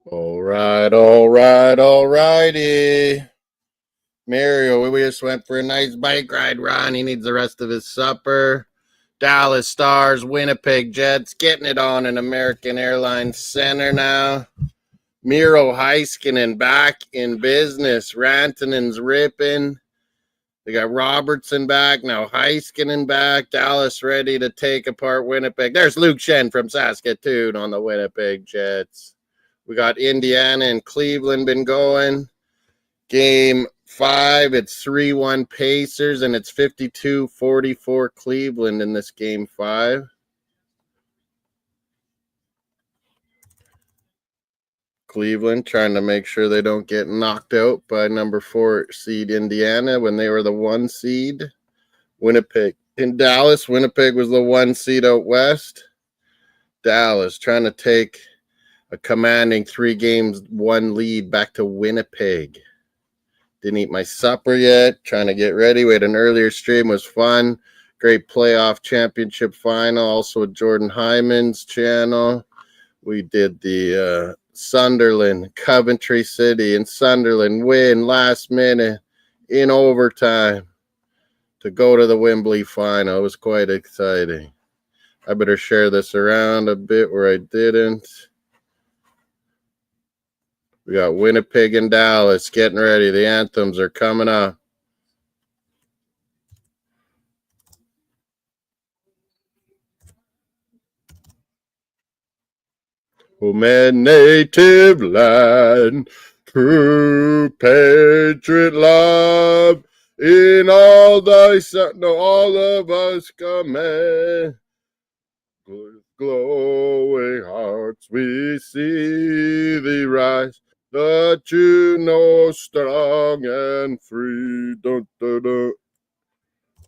All righty. Mario, we just went for a nice bike ride. Ron, he needs the rest of his supper. Dallas Stars, Winnipeg Jets, getting it on in American Airlines Center now. Miro Heiskanen back in business. Rantanen's ripping. They got Robertson back. Now Heiskanen back. Dallas ready to take apart Winnipeg. There's Luke Shen from Saskatoon on the Winnipeg Jets. We got Indiana and Cleveland been going. Game 5, it's 3-1 Pacers, and it's 52-44 Cleveland in this game 5. Cleveland trying to make sure they don't get knocked out by number 4 seed Indiana when they were the 1 seed. Winnipeg in Dallas. Winnipeg was the 1 seed out west. Dallas trying to take a commanding 3-1 lead back to Winnipeg. Didn't eat my supper yet. Trying to get ready. We had an earlier stream. Was fun. Great playoff championship final. Also with Jordan Hyman's channel. We did the Sunderland, Coventry City, and Sunderland win last minute in overtime to go to the Wembley final. It was quite exciting. I better share this around a bit where I didn't. We got Winnipeg and Dallas getting ready. The anthems are coming up. Oh, man, native land, true patriot love, in all thy son, no, all of us come in. With glowing hearts we see thee rise, the true, know, strong and free. Dun, dun, dun.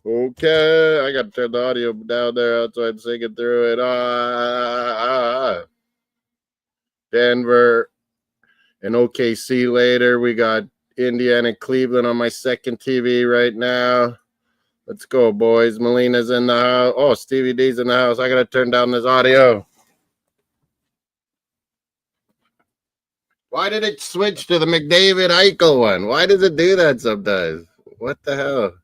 Okay, I got to turn the audio down there outside and sing it through it. Denver and OKC later. We got Indiana and Cleveland on my second TV right now. Let's go, boys. Molina's in the house. Oh, Stevie D's in the house. I got to turn down this audio. Why did it switch to the McDavid Eichel one? Why does it do that sometimes? What the hell?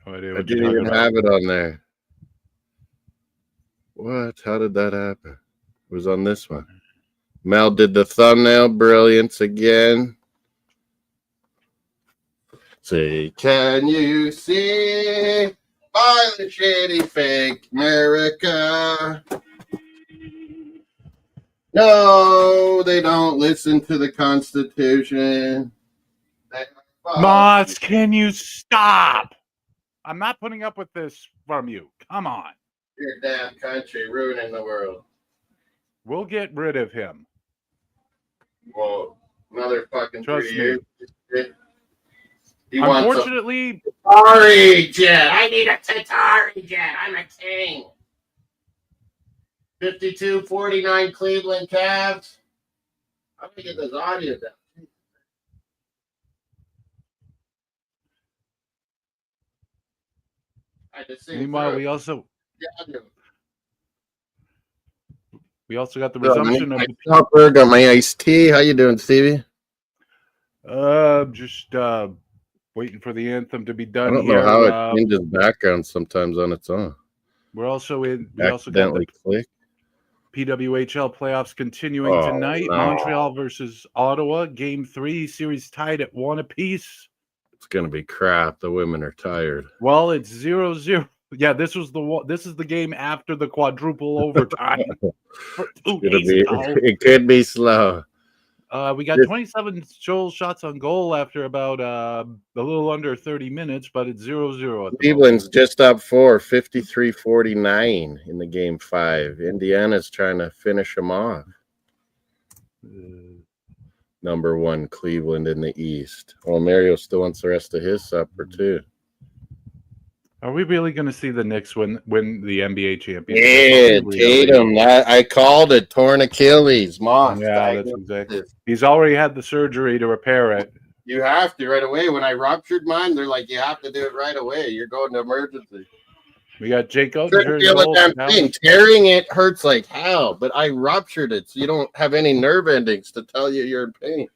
No idea I what didn't even have it on there. What? How did that happen? It was on this one. Mel did the thumbnail. Brilliance again. Say, can you see by the shitty fake America? No, they don't listen to the Constitution. Moss, can you stop? I'm not putting up with this from you. Come on. Your damn country ruining the world. We'll get rid of him. Well, another fucking Trust 3 me. years. Unfortunately, Tatari jet. I need a Tatari jet. I'm a king. 52-49 Cleveland Cavs. I'm gonna get this audio down. meanwhile, we also got the resumption of the supper. Got my iced tea. How you doing, Stevie? Just waiting for the anthem to be done. I don't know how it changes background sometimes on its own. We're also in. We Accidentally also got the PWHL playoffs continuing tonight. No. Montreal versus Ottawa, Game 3, series tied at 1 apiece. It's gonna be crap. The women are tired. Well, it's 0-0. Yeah, this is the game after the quadruple overtime. It could be slow. We got 27 shots on goal after about a little under 30 minutes, but it's 0-0. Cleveland's just up 53-49 in the game 5. Indiana's trying to finish them off. Number 1, Cleveland in the East. Oh, Mario still wants the rest of his supper too. Are we really going to see the Knicks win the NBA championship? Yeah, Tatum. I called it. Torn Achilles. Moss. Yeah, that's exactly. He's already had the surgery to repair it. You have to right away. When I ruptured mine, they're like, you have to do it right away. You're going to emergency. We got Jake Couldn't Oettinger in feel a goal. damn thing. Tearing it hurts like hell, but I ruptured it, so you don't have any nerve endings to tell you you're in pain.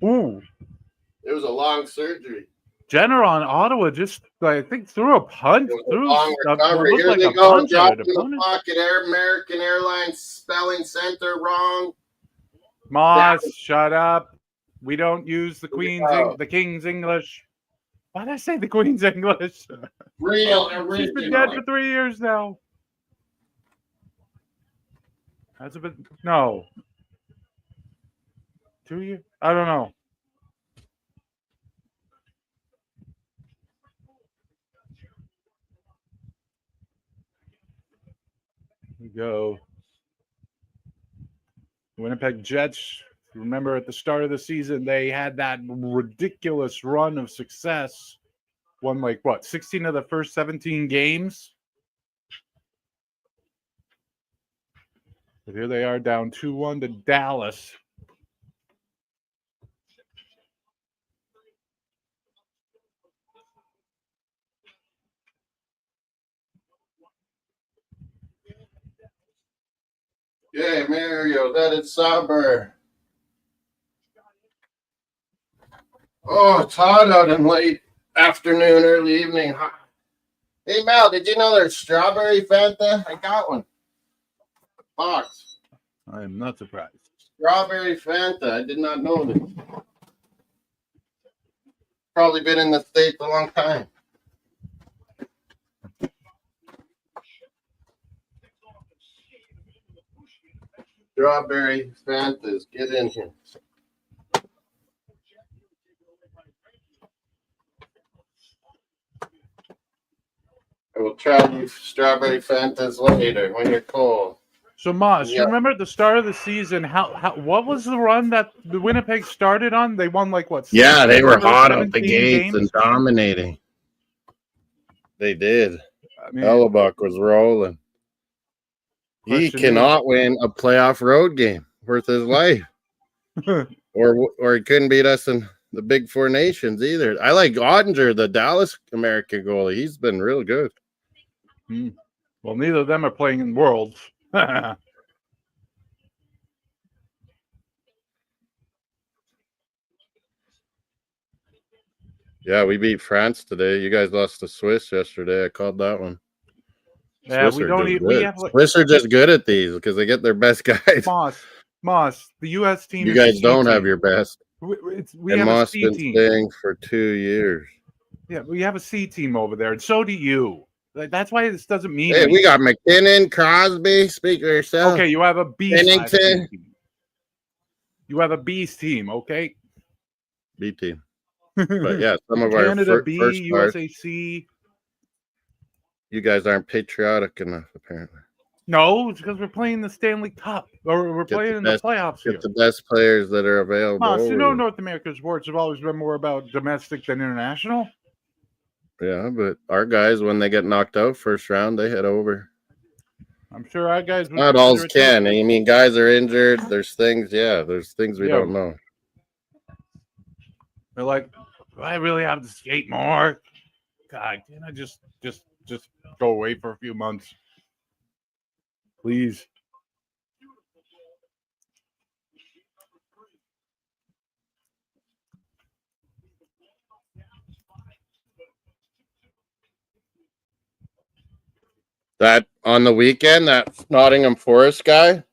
Ooh. It was a long surgery. Jenner on Ottawa just, I think, threw a punch. It was Threw a long recovery. looked Here like they a go. punch at Dropping an the opponent. pocket. American Airlines spelling center wrong. Moss, shut up. We don't use the Wow. King's English. Why did I say the Queen's English? Real She's been original. dead for 3 years now. That's a bit. No. 2 years? I don't know. Here we go. Winnipeg Jets. Remember at the start of the season, they had that ridiculous run of success. Won 16 of the first 17 games. But here they are down 2-1 to Dallas. Yeah, Mario, that is summer. Oh, it's hot out in late afternoon, early evening. Hey, Mel, did you know there's strawberry Fanta? I got one. Box. I am not surprised. Strawberry Fanta. I did not know this. Probably been in the States a long time. Strawberry Fantas. Get in here. I will try you strawberry Fantas later when you're cold. So, Moss, you remember at the start of the season, what was the run that the Winnipeg started on? They won Yeah, they were hot out the gates and dominating. They did. I mean, Hellebuck was rolling. He cannot win a playoff road game worth his life. or he couldn't beat us in the Big Four nations either. I like Ottinger, the Dallas American goalie. He's been real good. Well, neither of them are playing in Worlds. Yeah, we beat France today. You guys lost to Swiss yesterday. I called that one. Yeah, Swiss are just good at these because they get their best guys. Moss, the U.S. team. You guys don't have your best. We have Moss a C been team. staying for 2 years. Yeah, we have a C team over there, and so do you. That's why this doesn't mean. Hey, we got McKinnon, Crosby. Speak for yourself. Okay, you have a B team. You have a B's team, okay? B team. But yeah, some of Canada our B, first USA C. You guys aren't patriotic enough, apparently. No, it's because we're playing the Stanley Cup, or we're playing in the playoffs here. Get the best players that are available. Moss, you know, North American sports have always been more about domestic than international. Yeah, but our guys, when they get knocked out first round, they head over. I'm sure our guys would not all can. I mean, guys are injured. There's things. Yeah, there's things we don't know. They're like, do I really have to skate more? God, can I just go away for a few months, please? That on the weekend, that Nottingham Forest guy,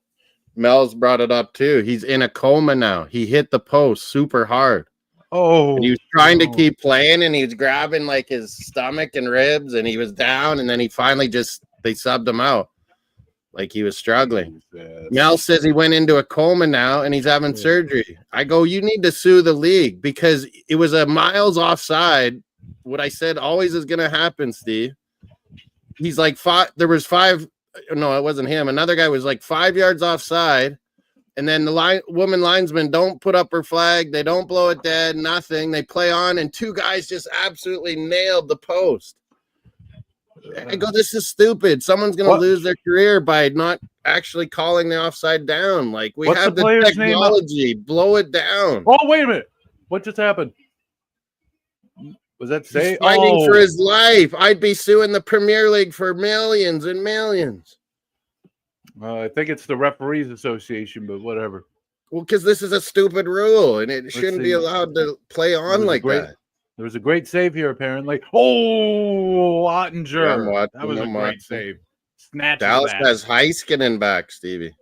Mel's brought it up too. He's in a coma now. He hit the post super hard. Oh, and he was trying to keep playing, and he was grabbing like his stomach and ribs, and he was down, and then he finally they subbed him out. Like he was struggling. Mel says he went into a coma now, and he's having surgery. I go, you need to sue the league because it was a miles offside. What I said always is going to happen, Steve. He's like there was 5. No, it wasn't him. Another guy was like 5 yards offside. And then the woman linesman don't put up her flag. They don't blow it dead, nothing. They play on, and 2 guys just absolutely nailed the post. I go, this is stupid. Someone's going to lose their career by not actually calling the offside down. Like, we have the technology. Blow it down. Oh, wait a minute. What just happened? Was that He's say? fighting for his life. I'd be suing the Premier League for millions and millions. I think it's the Referees Association, but whatever. Well, because this is a stupid rule, and it shouldn't be see. allowed to play on like that. There was a great save here, apparently. Oh, Ottinger. Yeah, I'm watching, that was a great save. Snatches Dallas that. has Heiskanen back, Stevie.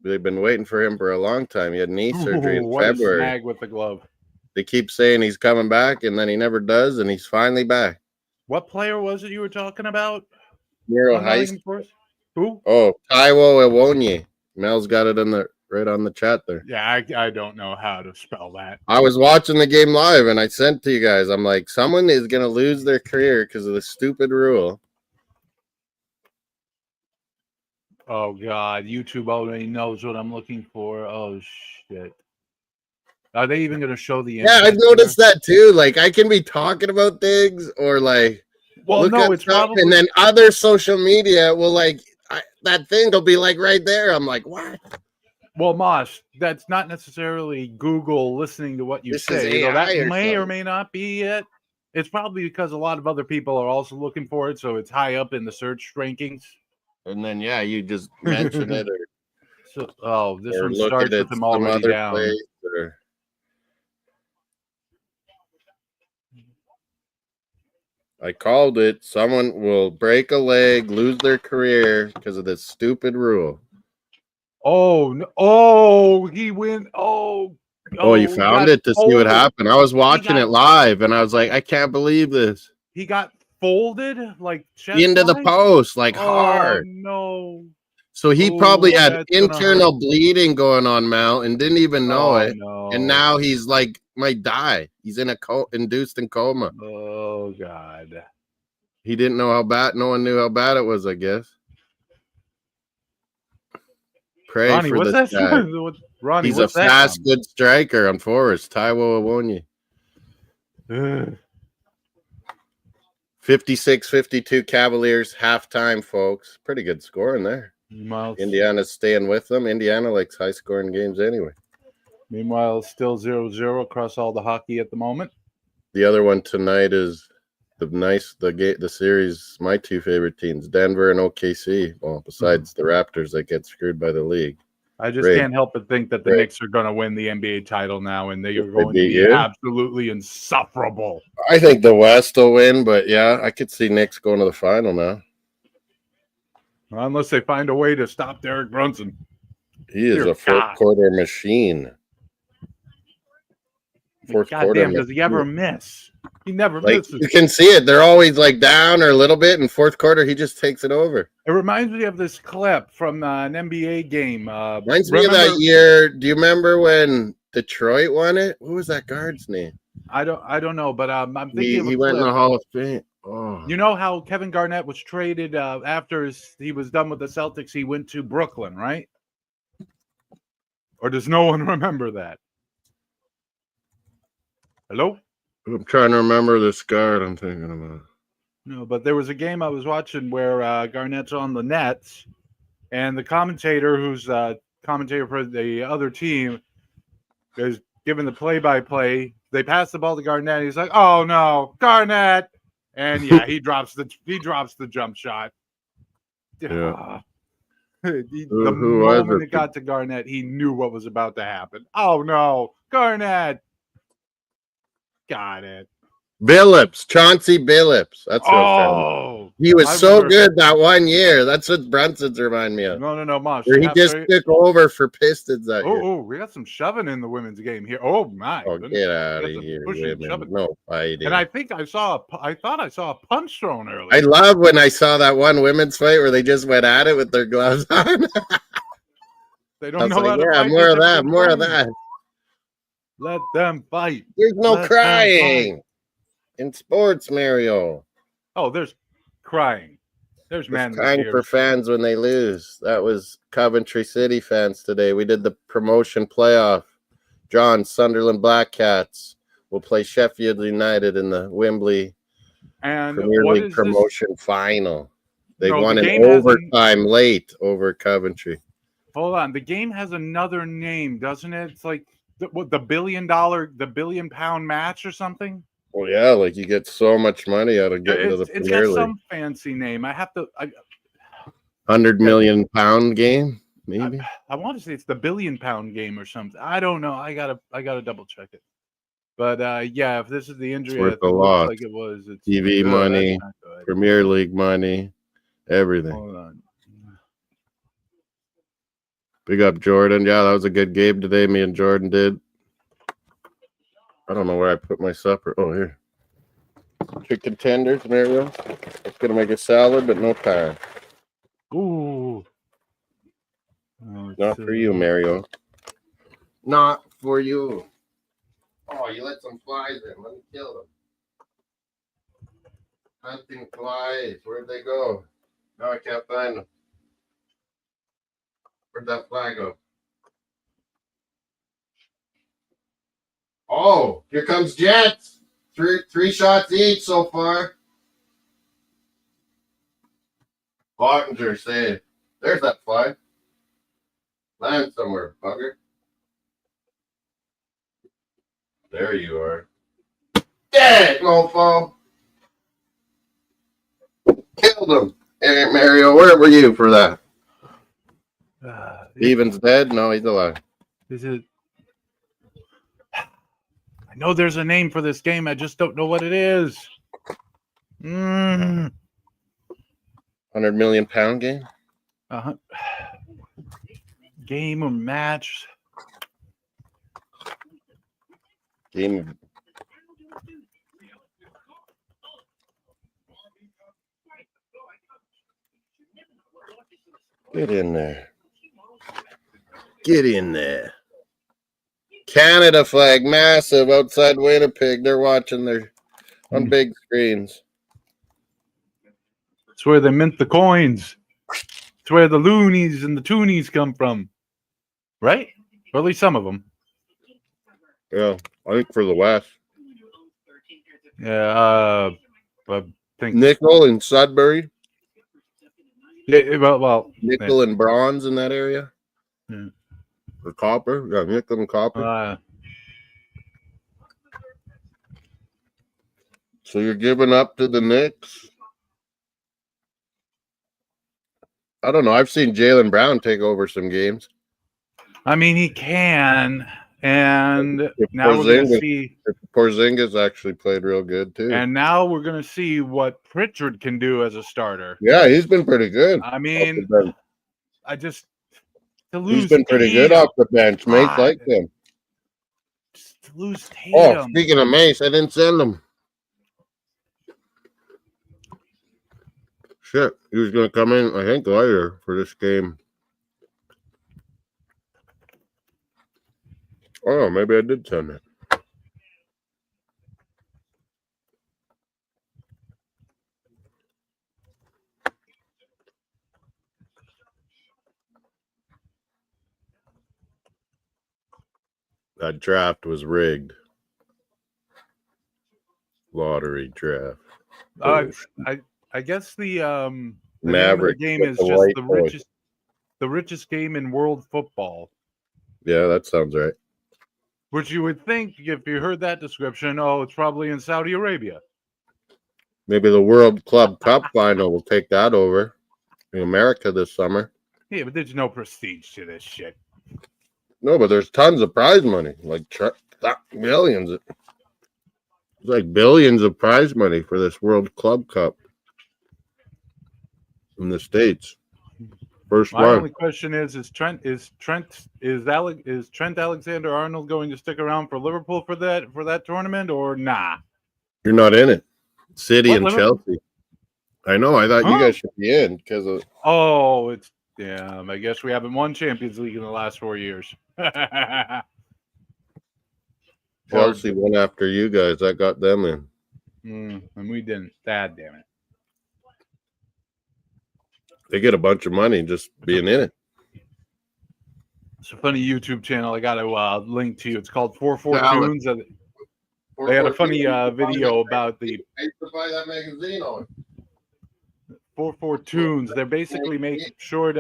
They've been waiting for him for a long time. He had knee surgery in February. A snag with the glove. They keep saying he's coming back, and then he never does, and he's finally back. What player was it you were talking about? Miro Heiskanen. Who? Oh, Taiwo Ewonyi. Mel's got it in the right on the chat there. Yeah, I don't know how to spell that. I was watching the game live, and I sent to you guys. I'm like, someone is going to lose their career because of the stupid rule. Oh, God. YouTube already knows what I'm looking for. Oh, shit. Are they even going to show the Yeah, I've noticed that too. Like, I can be talking about things or, like, well, no, it's probably... And then other social media will, like, that thing will be, like, right there. I'm like, what? Well, Moss, that's not necessarily Google listening to what you say. That may or may not be it. It's probably because a lot of other people are also looking for it, so it's high up in the search rankings. And then, yeah, you just mention it. This one starts with them already down. I called it. Someone will break a leg, lose their career because of this stupid rule. Oh, no. Oh, he went. Oh, you found it to see what happened. I was watching it live, and I was like, I can't believe this. He got folded like into the post, like hard. No. So he probably had internal bleeding going on, Mel, and didn't even know it. No. And now he's like might die. He's in a induced in coma. Oh God. He didn't know how bad. No one knew how bad it was, I guess. Pray Ronnie, for this guy. Ronnie, he's a fast, good striker on Forest. Taiwo Ewonyi. 56-52 Cavaliers halftime, folks. Pretty good score in there. Indiana's staying with them. Indiana likes high-scoring games anyway. Meanwhile, still 0-0 across all the hockey at the moment. The other one tonight is the series. My two favorite teams, Denver and OKC. Well, besides the Raptors that get screwed by the league. I just can't help but think that the Knicks are going to win the NBA title now, and they are going to be absolutely insufferable. I think the West will win, but yeah, I could see Knicks going to the final now. Well, unless they find a way to stop Derek Brunson. He is a fourth-quarter machine. Goddamn, does he ever miss? He never misses. You can see it. They're always like down or a little bit. In fourth quarter, he just takes it over. It reminds me of this clip from an NBA game. Reminds me of that year. Do you remember when Detroit won it? What was that guard's name? I don't know, but I'm thinking he went in the Hall of Fame. Oh. You know how Kevin Garnett was traded after he was done with the Celtics? He went to Brooklyn, right? Or does no one remember that? Hello? I'm trying to remember this guard I'm thinking about. No, but there was a game I was watching where Garnett's on the Nets, and the commentator, who's commentator for the other team, is giving the play-by-play. They pass the ball to Garnett. He's like, "Oh no, Garnett!" And yeah, he drops the jump shot. Yeah. The moment it got to Garnett, he knew what was about to happen. Oh no, Garnett! Got it. Chauncey Billups. That's he was so good that one year. That's what Brunson's remind me of. No, Mosh. He just took over for Pistons that year. Oh, we got some shoving in the women's game here. Oh my! Oh, get out of here, women. No fighting. And I thought I saw a punch thrown earlier. I love when I saw that one women's fight where they just went at it with their gloves on. They don't know how to fight. More of that. Let them fight. There's no crying in sports, Mario. Oh, there's crying. There's crying for fans when they lose. That was Coventry City fans today. We did the promotion playoff. John, Sunderland Black Cats will play Sheffield United in the Wembley Premier League promotion final. They won in overtime late over Coventry. Hold on. The game has another name, doesn't it? It's like the $1 billion match or something? Well, yeah, like you get so much money out of getting to the It's got Premier League. some fancy name. I have to. £100 million game, maybe. I want to say it's the £1 billion game or something. I don't know. I gotta double check it. But yeah, if this is the It's injury, worth it a looks lot. like it was. It's TV money, Premier League money, everything. Hold on. Big up Jordan. Yeah, that was a good game today. Me and Jordan did. I don't know where I put my supper. Oh, here. Chicken tenders, Mario. I was gonna make a salad, but no time. Ooh. Not for you, Mario. Not for you. Oh, you let some flies in. Let me kill them. Hunting flies. Where'd they go? No, I can't find them. Where'd that fly go? Oh, here comes Jets. Three shots each so far. Pottinger saved. There's that fly. Land somewhere, bugger. There you are. Dead, mofo. Killed him. Hey, Mario, where were you for that? Steven's dead? No, he's alive. Is it? I know there's a name for this game. I just don't know what it is. £100 million game? Game or match? Game. Get in there. Get in there. Canada flag, massive outside Winnipeg. They're watching their on big screens. It's where they mint the coins. It's where the loonies and the toonies come from. Right? Or at least some of them. Yeah, I think for the West. Yeah, I think Nickel and Sudbury. Yeah, well, nickel and bronze in that area. Yeah. Or copper. Yeah, nickel and copper. So you're giving up to the Knicks? I don't know. I've seen Jaylen Brown take over some games. I mean, he can. And if now we're going to see. Porzingis actually played real good, too. And now we're going to see what Pritchard can do as a starter. Yeah, he's been pretty good. I mean, I just. To lose he's been pretty Tatum, good off the bench. Mace liked him. Just to lose Tatum. Oh, speaking of Mace, I didn't send him. Shit, he was going to come in, I think, later for this game. Oh, maybe I did send it. That draft was rigged. Lottery draft. I guess the Maverick name of the game is just the richest game in world football. Yeah, that sounds right. Which you would think, if you heard that description, it's probably in Saudi Arabia. Maybe the World Club Cup final will take that over in America this summer. Yeah, but there's no prestige to this shit. No, but there's tons of prize money, like millions. It's like billions of prize money for this World Club Cup in the States. First My one. only question is Trent Alexander-Arnold going to stick around for Liverpool for that tournament or nah? You're not in it. City and Liverpool? Chelsea. I know. I thought you guys should be in because of. Oh, I guess we haven't won Champions League in the last 4 years. Chelsea won after you guys. I got them in. And we didn't. God damn it. They get a bunch of money just being in it. It's a funny YouTube channel I got to link to you. It's called 442 Tunes. They had a funny video about the. I used to buy that magazine on 442 Tunes. They're basically making short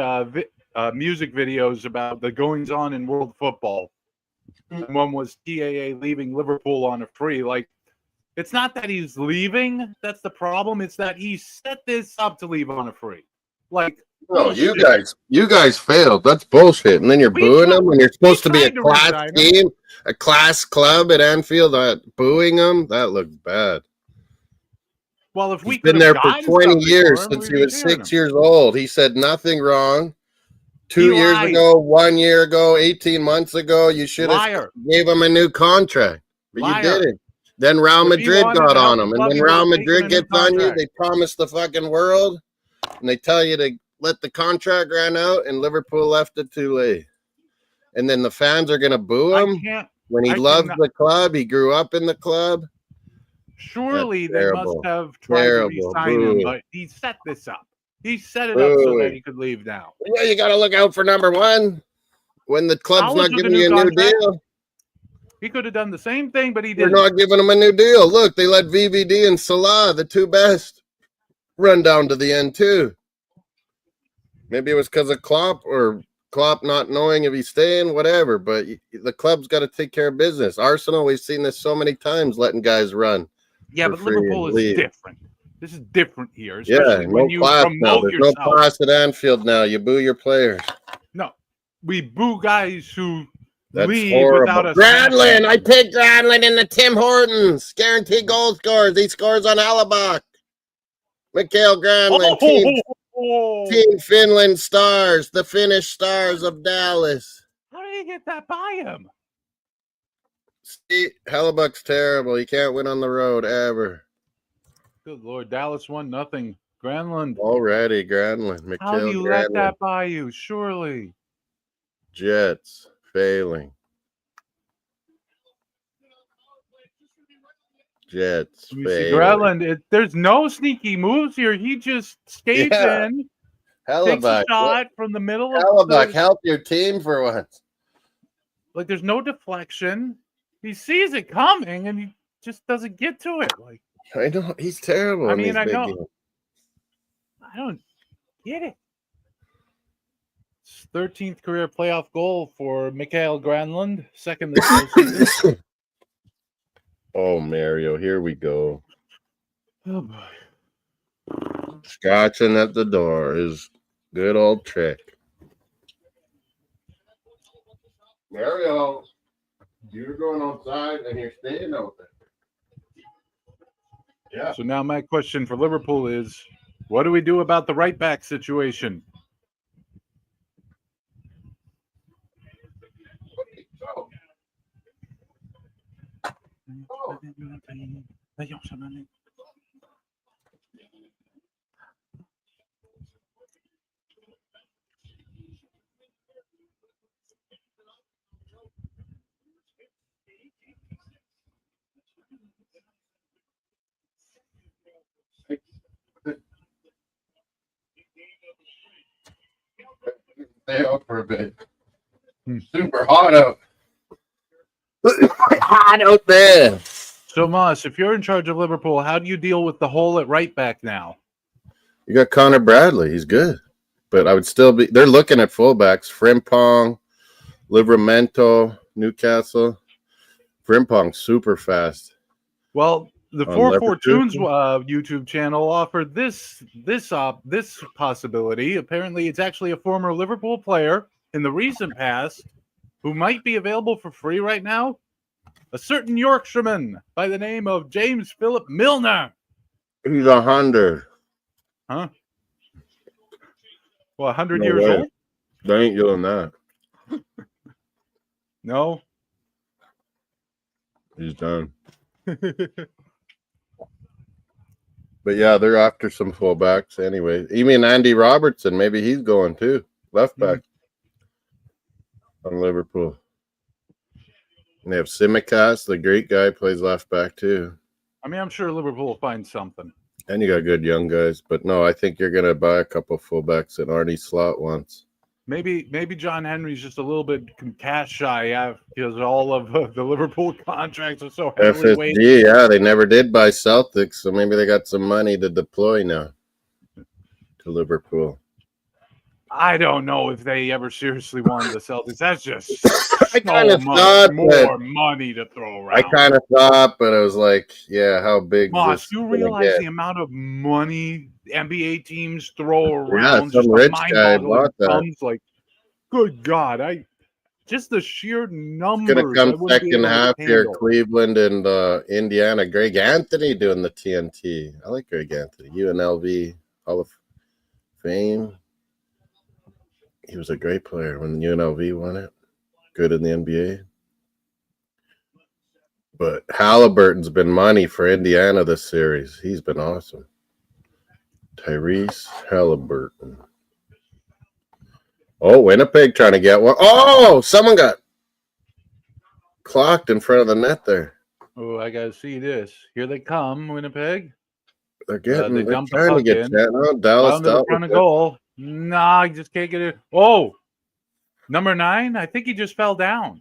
music videos about the goings on in world football. And one was TAA leaving Liverpool on a free. Like, It's not that he's leaving. That's the problem. It's that he set this up to leave on a free. Like, No, bullshit. you guys failed. That's bullshit. And then you're booing them when you're supposed to be a tried to class resign him. team, a class club at Anfield. Booing them, that looks bad. Well, if we He's been could there have for gotten 20 something years for him, since we'd he be was cheering 6 him. years old. He said nothing wrong. 2 He years lied. ago, 1 year ago, 18 months ago, you should have Liar. gave him a new contract. But Liar. you didn't. Then Real If he Madrid wanted got to help on the him. And club, when he would Real have taken a Madrid new gets on you, contract. they promise the fucking world. And they tell you to let the contract run out, and Liverpool left it too late. And then the fans are going to boo him when he loves the club. He grew up in the club. Surely they must have tried to re-sign him, but he set this up. He set it up so that he could leave now. Yeah, you got to look out for number one. When the club's not giving you a new deal. He could have done the same thing, but he They're didn't. not giving him a new deal. Look, they let VVD and Salah, the two best, run down to the end too. Maybe it was because of Klopp or Klopp not knowing if he's staying, whatever. But the club's got to take care of business. Arsenal, we've seen this so many times, letting guys run. Yeah, but Liverpool is different. This is different here, Yeah, especially when you promote There's yourself. no class at Anfield now. You boo your players. No, we boo guys who That's leave horrible. without a Granlund, I picked Granlund in the Tim Hortons. Guaranteed goal scores. He scores on Alabak. Mikhail Granlund, Team Finland Stars, the Finnish Stars of Dallas. How did he get that by him? See, Hellebuck's terrible. He can't win on the road ever. Good Lord, Dallas 1-0. Granlund. Already, Granlund. Mikhail How do you Granlund. let that by you? Surely. Jets failing. Jets failing. Granlund, there's no sneaky moves here. He just skates in. Takes a shot from the middle of Hellebuck, help your team for once. Like, there's no deflection. He sees it coming, and he just doesn't get to it. Like, I know. He's terrible. I mean, I know. I don't get it. 13th career playoff goal for Mikhail Granlund. Second this season. Oh, Mario, here we go. Oh, boy. Scotching at the door is good old trick. Mario, you're going outside and you're staying out there. Yeah. So now my question for Liverpool is, what do we do about the right back situation? Stay out for a bit. Super hot out. Hot out there. So, Moss, if you're in charge of Liverpool, how do you deal with the hole at right back now? You got Connor Bradley. He's good. But I would still be – they're looking at fullbacks. Frimpong, Livramento, Newcastle. Frimpong's super fast. Well, the 442's YouTube channel offered this possibility. Apparently, it's actually a former Liverpool player in the recent past who might be available for free right now. A certain Yorkshireman by the name of James Philip Milner. He's 100. Huh? Well, 100 years old? They ain't doing that. No. He's done. But yeah, they're after some fullbacks anyway. Even Andy Robertson, maybe he's going too. Left back on Liverpool. And they have Tsimikas, the Greek guy, plays left back too. I mean, I'm sure Liverpool will find something. And you got good young guys. But no, I think you're going to buy a couple fullbacks in Arnie slot once. Maybe John Henry's just a little bit cash shy because all of the Liverpool contracts are so heavily weighted. FSG, yeah, they never did buy Celtics, so maybe they got some money to deploy now to Liverpool. I don't know if they ever seriously wanted the Celtics. That's just I kind so of much thought more money to throw around. I kind of thought, but I was like, yeah, how big is Moss, this you gonna realize get? the amount of money NBA teams throw Yeah, around? some Just the rich guy mind-boggling bought that. sums. Like, good God, just the sheer It's gonna numbers I come wouldn't be second able to half here. handle. Cleveland and Indiana. Greg Anthony doing the TNT. I like Greg Anthony. UNLV Hall of Fame. He was a great player when UNLV won it. Good in the NBA. But Halliburton's been money for Indiana this series. He's been awesome. Tyrese Halliburton. Oh, Winnipeg trying to get one. Oh, someone got clocked in front of the net there. Oh, I gotta see this. Here they come, Winnipeg. They're They they're dumped the trying to puck get in. that. Oh, Dallas Down to the front of goal. Nah, I just can't get it. Oh, number 9. I think he just fell down.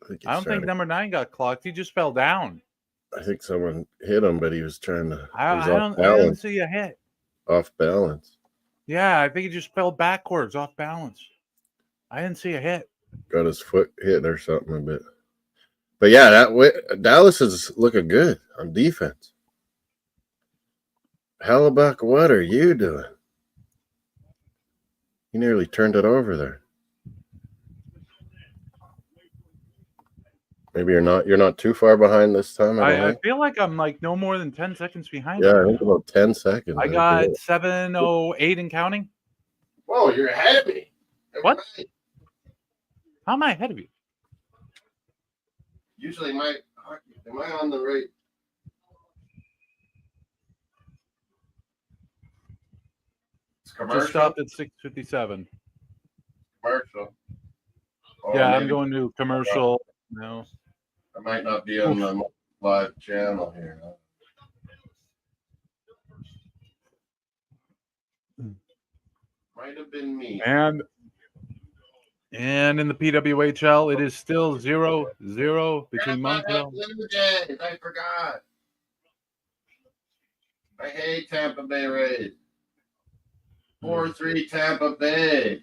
I don't think number 9 got clocked. He just fell down. I think someone hit him, but he was trying to. I didn't see a hit. Off balance. Yeah, I think he just fell backwards, off balance. I didn't see a hit. Got his foot hit or something a bit. But yeah, Dallas is looking good on defense. Hellebuck, what are you doing? You nearly turned it over there. Maybe you're not too far behind this time. I feel like I'm like no more than 10 seconds behind. Yeah, I think about 10 seconds. I got 7:08 and counting. Whoa, you're ahead of me. What? How am I ahead of you? Usually am I on the right? It's commercial. Just stopped at 6:57. Commercial. Oh, yeah, I'm going to commercial. No. I might not be on the live channel here. Might have been me. And in the PWHL, it is still 0-0 between Montreal. I forgot. I hate Tampa Bay Rays. 4-3 Tampa Bay.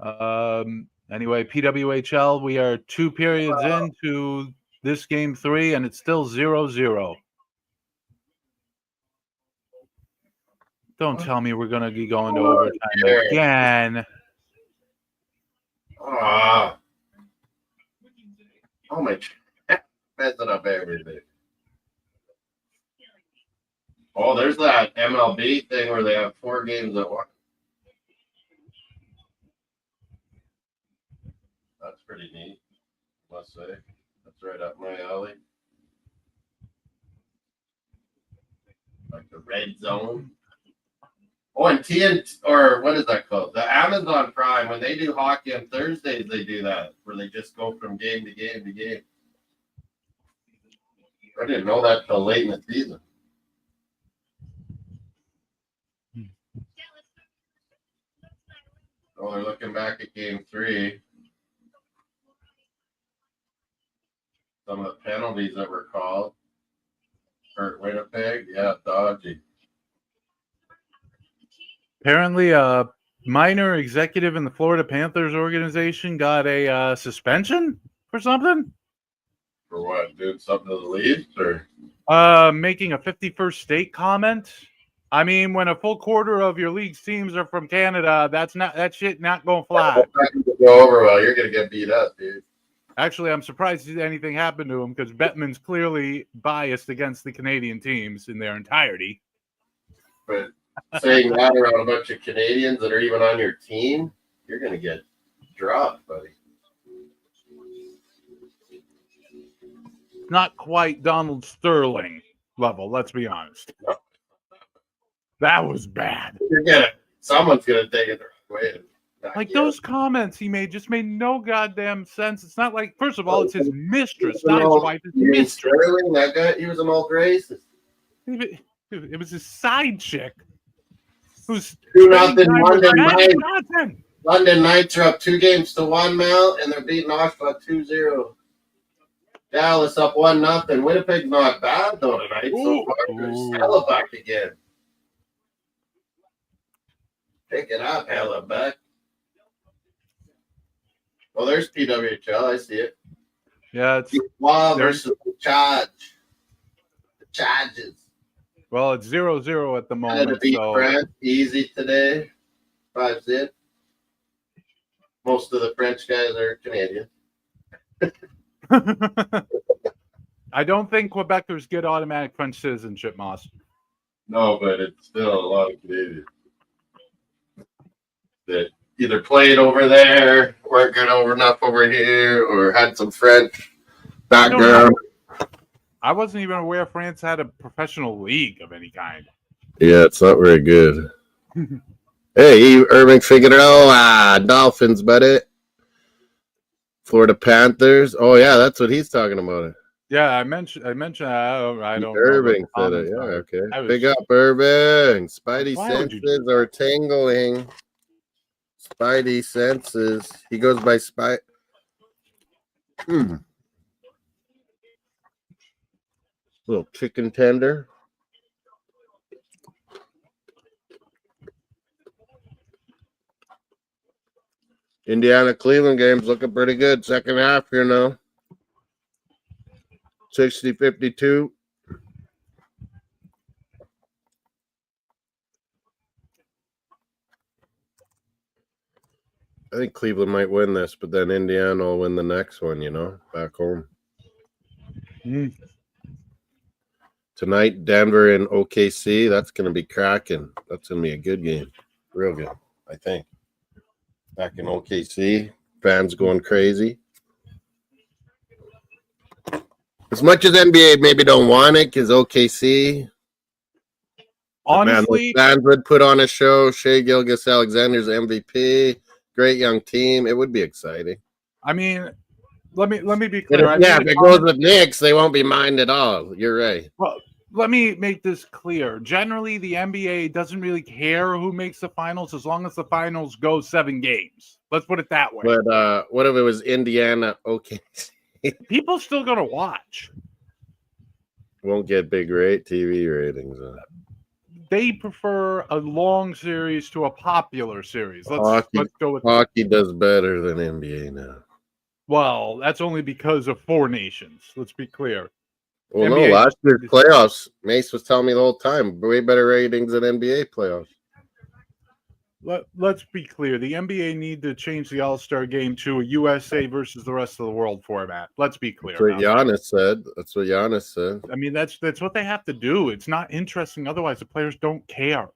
Damn. Anyway, PWHL, we are 2 periods into this game 3, and it's still 0-0. Don't tell me we're going to be going to overtime again. Oh my God. Messing up everything. Oh, there's that MLB thing where they have 4 games at once. That's pretty neat, I must say. That's right up my alley. Like the red zone. Oh, and TNT, or what is that called? The Amazon Prime, when they do hockey on Thursdays, they do that, where they just go from game to game to game. I didn't know that till late in the season. Oh, they're looking back at game 3. Some of the penalties that were called. Hurt Winnipeg, yeah, dodgy. Apparently, a minor executive in the Florida Panthers organization got a suspension for something. For what? Doing something to the Leafs, or making a 51st state comment. I mean, when a full quarter of your league's teams are from Canada, that shit not going to fly. Go over well. You're gonna get beat up, dude. Actually, I'm surprised anything happened to him because Bettman's clearly biased against the Canadian teams in their entirety. But saying that around a bunch of Canadians that are even on your team, you're going to get dropped, buddy. Not quite Donald Sterling level, let's be honest. No. That was bad. Someone's going to take it the wrong way. Like those comments he made just made no goddamn sense. It's not like, first of all, it's his mistress, not his wife. His mistress. Sterling, that guy, he was an old racist. It was his side chick. Who's 2-0 London Knights are up 2-1, Mel, and they're beating Oshkosh 2-0. Dallas up 1-0. Winnipeg's not bad though tonight so far. Hellebuck again. Pick it up, Hellebuck. Oh, there's PWHL. I see it. Yeah, it's Wow versus the Charge. The Charges. Well, it's 0-0 at the moment. To beat France easy today. 5-0. Most of the French guys are Canadian. I don't think Quebecers get automatic French citizenship, Moss. No, but it's still a lot of Canadians that either played over there, weren't good enough over here, or had some French background. I wasn't even aware France had a professional league of any kind. Yeah, it's not very good. Hey, Irving Figueroa, Dolphins, buddy. Florida Panthers. Oh yeah, that's what he's talking about. Yeah, I mentioned. I don't. Irving said it. Yeah, okay. Big up, Irving. Spidey senses are tingling. Spidey senses. He goes by Spy. Little chicken tender. Indiana-Cleveland game's looking pretty good. Second half here now. 60-52. I think Cleveland might win this, but then Indiana will win the next one, back home. Tonight, Denver and OKC. That's going to be cracking. That's going to be a good game. Real good, I think. Back in OKC, fans going crazy. As much as NBA maybe don't want it, because OKC, honestly, fans would put on a show. Shea Gilgeous-Alexander's MVP, great young team. It would be exciting. I mean, let me be clear. If it goes with Knicks, they won't be mined at all. You're right. Well, let me make this clear. Generally, the NBA doesn't really care who makes the finals as long as the finals go 7 games. Let's put it that way. But what if it was Indiana? Okay. People still going to watch. Won't get big TV ratings. They prefer a long series to a popular series. Let's go with hockey does better than NBA now. Well, that's only because of 4 nations. Let's be clear. Well, NBA, no, last year's playoffs, Mace was telling me the whole time, way better ratings than NBA playoffs. Let's be clear. The NBA need to change the All-Star game to a USA versus the rest of the world format. Let's be clear. That's what Giannis said. I mean, that's what they have to do. It's not interesting. Otherwise, the players don't care.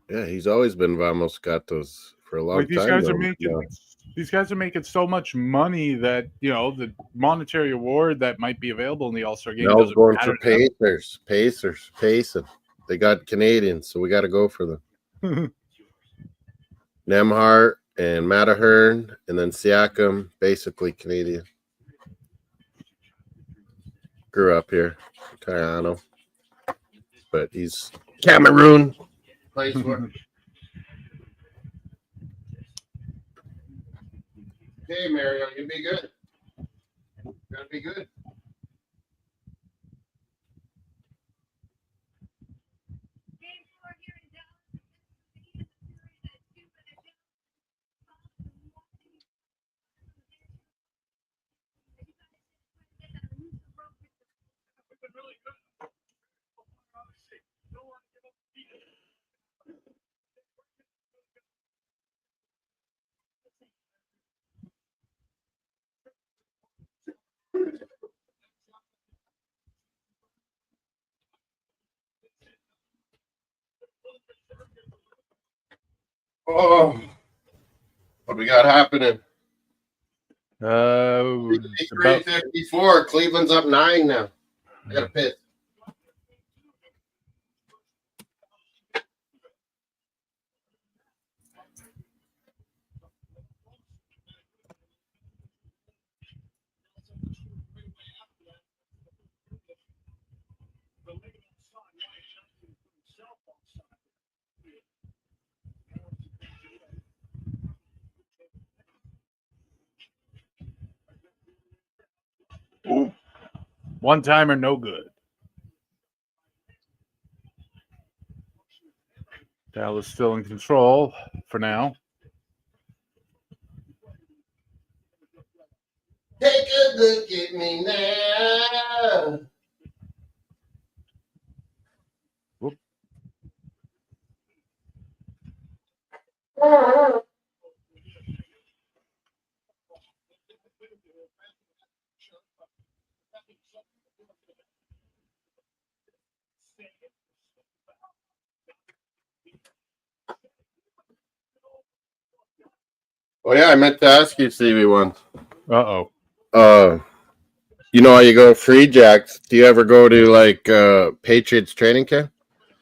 Yeah, he's always been Vamos Gatos for a long time. These guys are making so much money that, the monetary award that might be available in the All-Star game doesn't going for Pacers. They got Canadians, so we got to go for them. Nemhart and Matahern, and then Siakam, basically Canadian. Grew up here, Cayano, but he's Cameroon. Plays for. Hey, Mario, you be good. Gotta be good. Oh, what we got happening? 53-54. Cleveland's up 9 now. I got a piss. One timer, no good. Dallas still in control for now. Take a look at me now. Whoop. Oh yeah, I meant to ask you, Stevie, once. Uh-oh. You know how you go free jacks? Do you ever go to like Patriots training camp?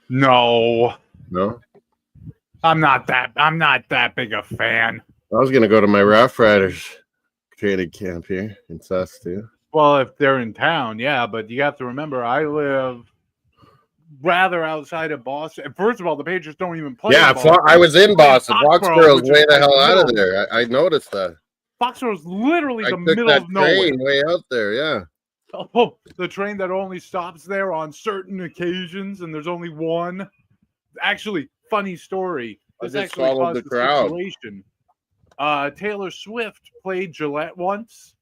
No. No. I'm not that big a fan. I was gonna go to my Rough Riders training camp here in Saskatoon. Well, if they're in town, yeah, but you have to remember I live rather outside of Boston. First of all, the Patriots don't even play in Boston. I was in Boston. Foxborough's which way is the like hell out of middle. there. I noticed that. Foxborough's literally I the took middle that of nowhere. train way out there, yeah. Oh, the train that only stops there on certain occasions, and there's only one. Actually, funny story. I This just actually followed caused the a crowd. situation. Taylor Swift played Gillette once.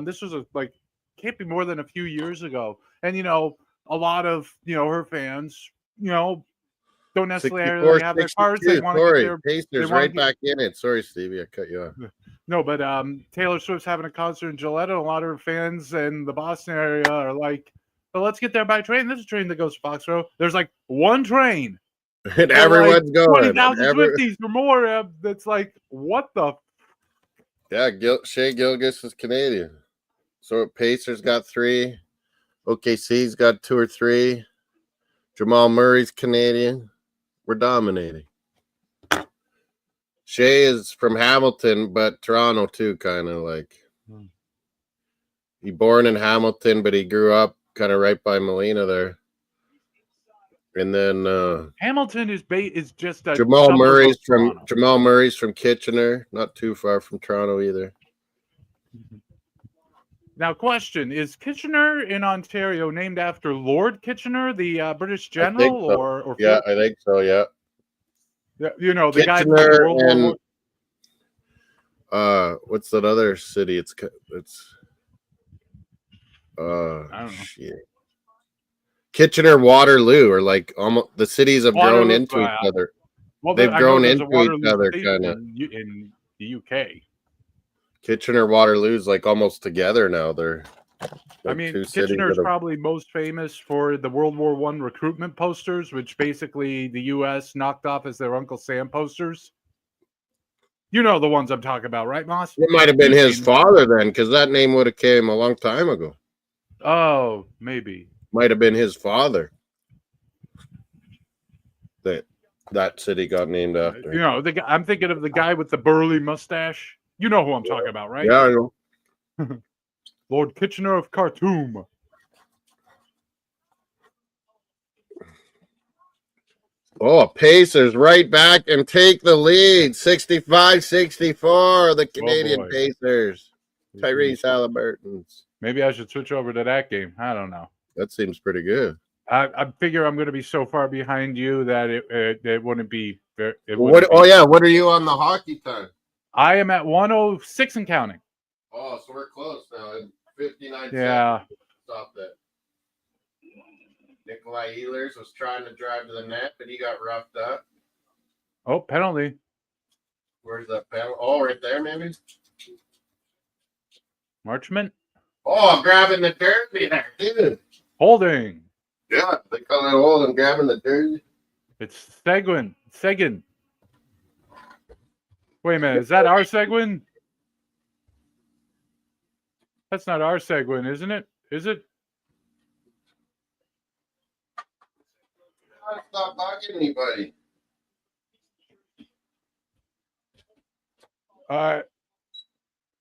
This was can't be more than a few years ago, and a lot of her fans, don't necessarily have their cars. They want to get their Pacers right back in it. Sorry, Stevie, I cut you off. No, but Taylor Swift's having a concert in Gillette, and a lot of her fans in the Boston area are like, well, let's get there by train. There's a train that goes to Foxborough. There's like one train. And everyone's going. 20,000 Swifties or more. That's like, what the? Yeah, Shea Gilgeous is Canadian. So Pacers got 3. OKC's got 2 or 3. Jamal Murray's Canadian. We're dominating. Shea is from Hamilton, but Toronto too, kind of like. He born in Hamilton, but he grew up kind of right by Molina there. And then Hamilton is just a Jamal Murray's from Kitchener, not too far from Toronto either. Now, question: is Kitchener in Ontario named after Lord Kitchener, the British general, so. or yeah, I think so. Yeah. The Kitchener guy from World War I. What's that other city? It's I don't know. Shit. Kitchener, Waterloo, or like almost the cities have grown into each other. Well, they've grown into each other, kind of in the UK. Kitchener, Waterloo's like almost together now. They're I mean, Kitchener is probably most famous for the World War I recruitment posters, which basically the U.S. knocked off as their Uncle Sam posters. You know the ones I'm talking about, right, Moss? It might have been his father then, because that name would have came a long time ago. Oh, maybe. Might have been his father that city got named after. You know, I'm thinking of the guy with the burly mustache. You know who I'm talking about, right? Yeah, I know. Lord Kitchener of Khartoum. Oh, Pacers right back and take the lead. 65-64, the Canadian Pacers. Tyrese Halliburton's. Maybe I should switch over to that game. I don't know. That seems pretty good. I figure I'm going to be so far behind you that it wouldn't be. What are you on the hockey time? I am at 106 and counting. Oh, so we're close now. 59 yeah. seconds. Stop that. Nikolai Ehlers was trying to drive to the net, but he got roughed up. Oh, penalty. Where's that penalty? Oh, right there, maybe? Marchment. Oh, grabbing the jersey there, dude. Holding. Yeah, they call it holding, grabbing the jersey. It's Seguin. Wait a minute, is that our Seguin? That's not our Seguin, isn't it? Is it? Stop bugging anybody.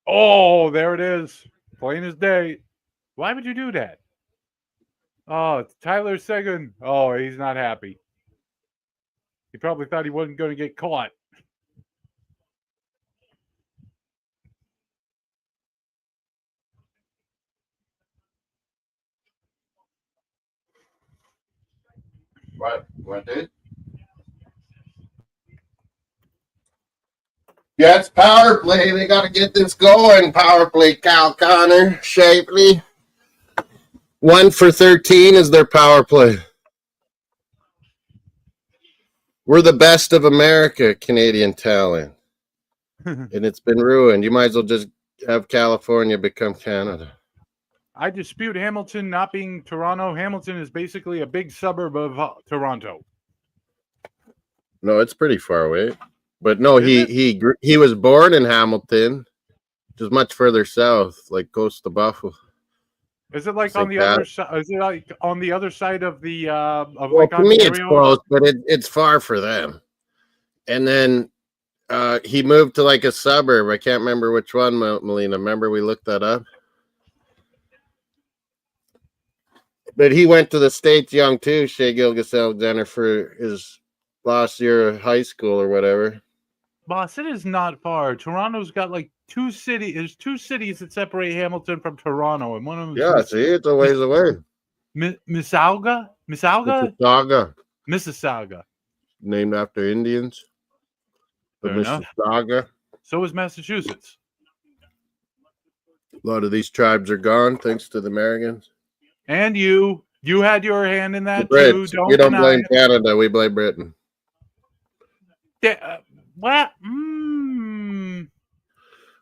Oh, there it is. Plain as day. Why would you do that? Oh, it's Tyler Seguin. Oh, he's not happy. He probably thought he wasn't going to get caught. What did? Yeah, it's power play. They got to get this going. Power play, Cal Connor, Shapley. 1 for 13 is their power play. We're the best of America, Canadian talent. And it's been ruined. You might as well just have California become Canada. I dispute Hamilton not being Toronto. Hamilton is basically a big suburb of Toronto. No, it's pretty far away. But no, he was born in Hamilton, which is much further south, like close to Buffalo. Is it like on the other side? Is it like on the other side of the of well, Lake to Ontario? me, it's close, but it's far for them. And then he moved to like a suburb. I can't remember which one, Melina. Remember we looked that up? But he went to the States young too, Shea Gilgeous-Alexander, for his last year of high school or whatever. Boss, it is not far. Toronto's got like 2 cities. There's 2 cities that separate Hamilton from Toronto, and one of them is it's a ways away. Mississauga? Mississauga. Named after Indians. The Mississauga. So is Massachusetts. A lot of these tribes are gone thanks to the Americans. And you had your hand in that too. Don't don't blame Canada. We blame Britain. What?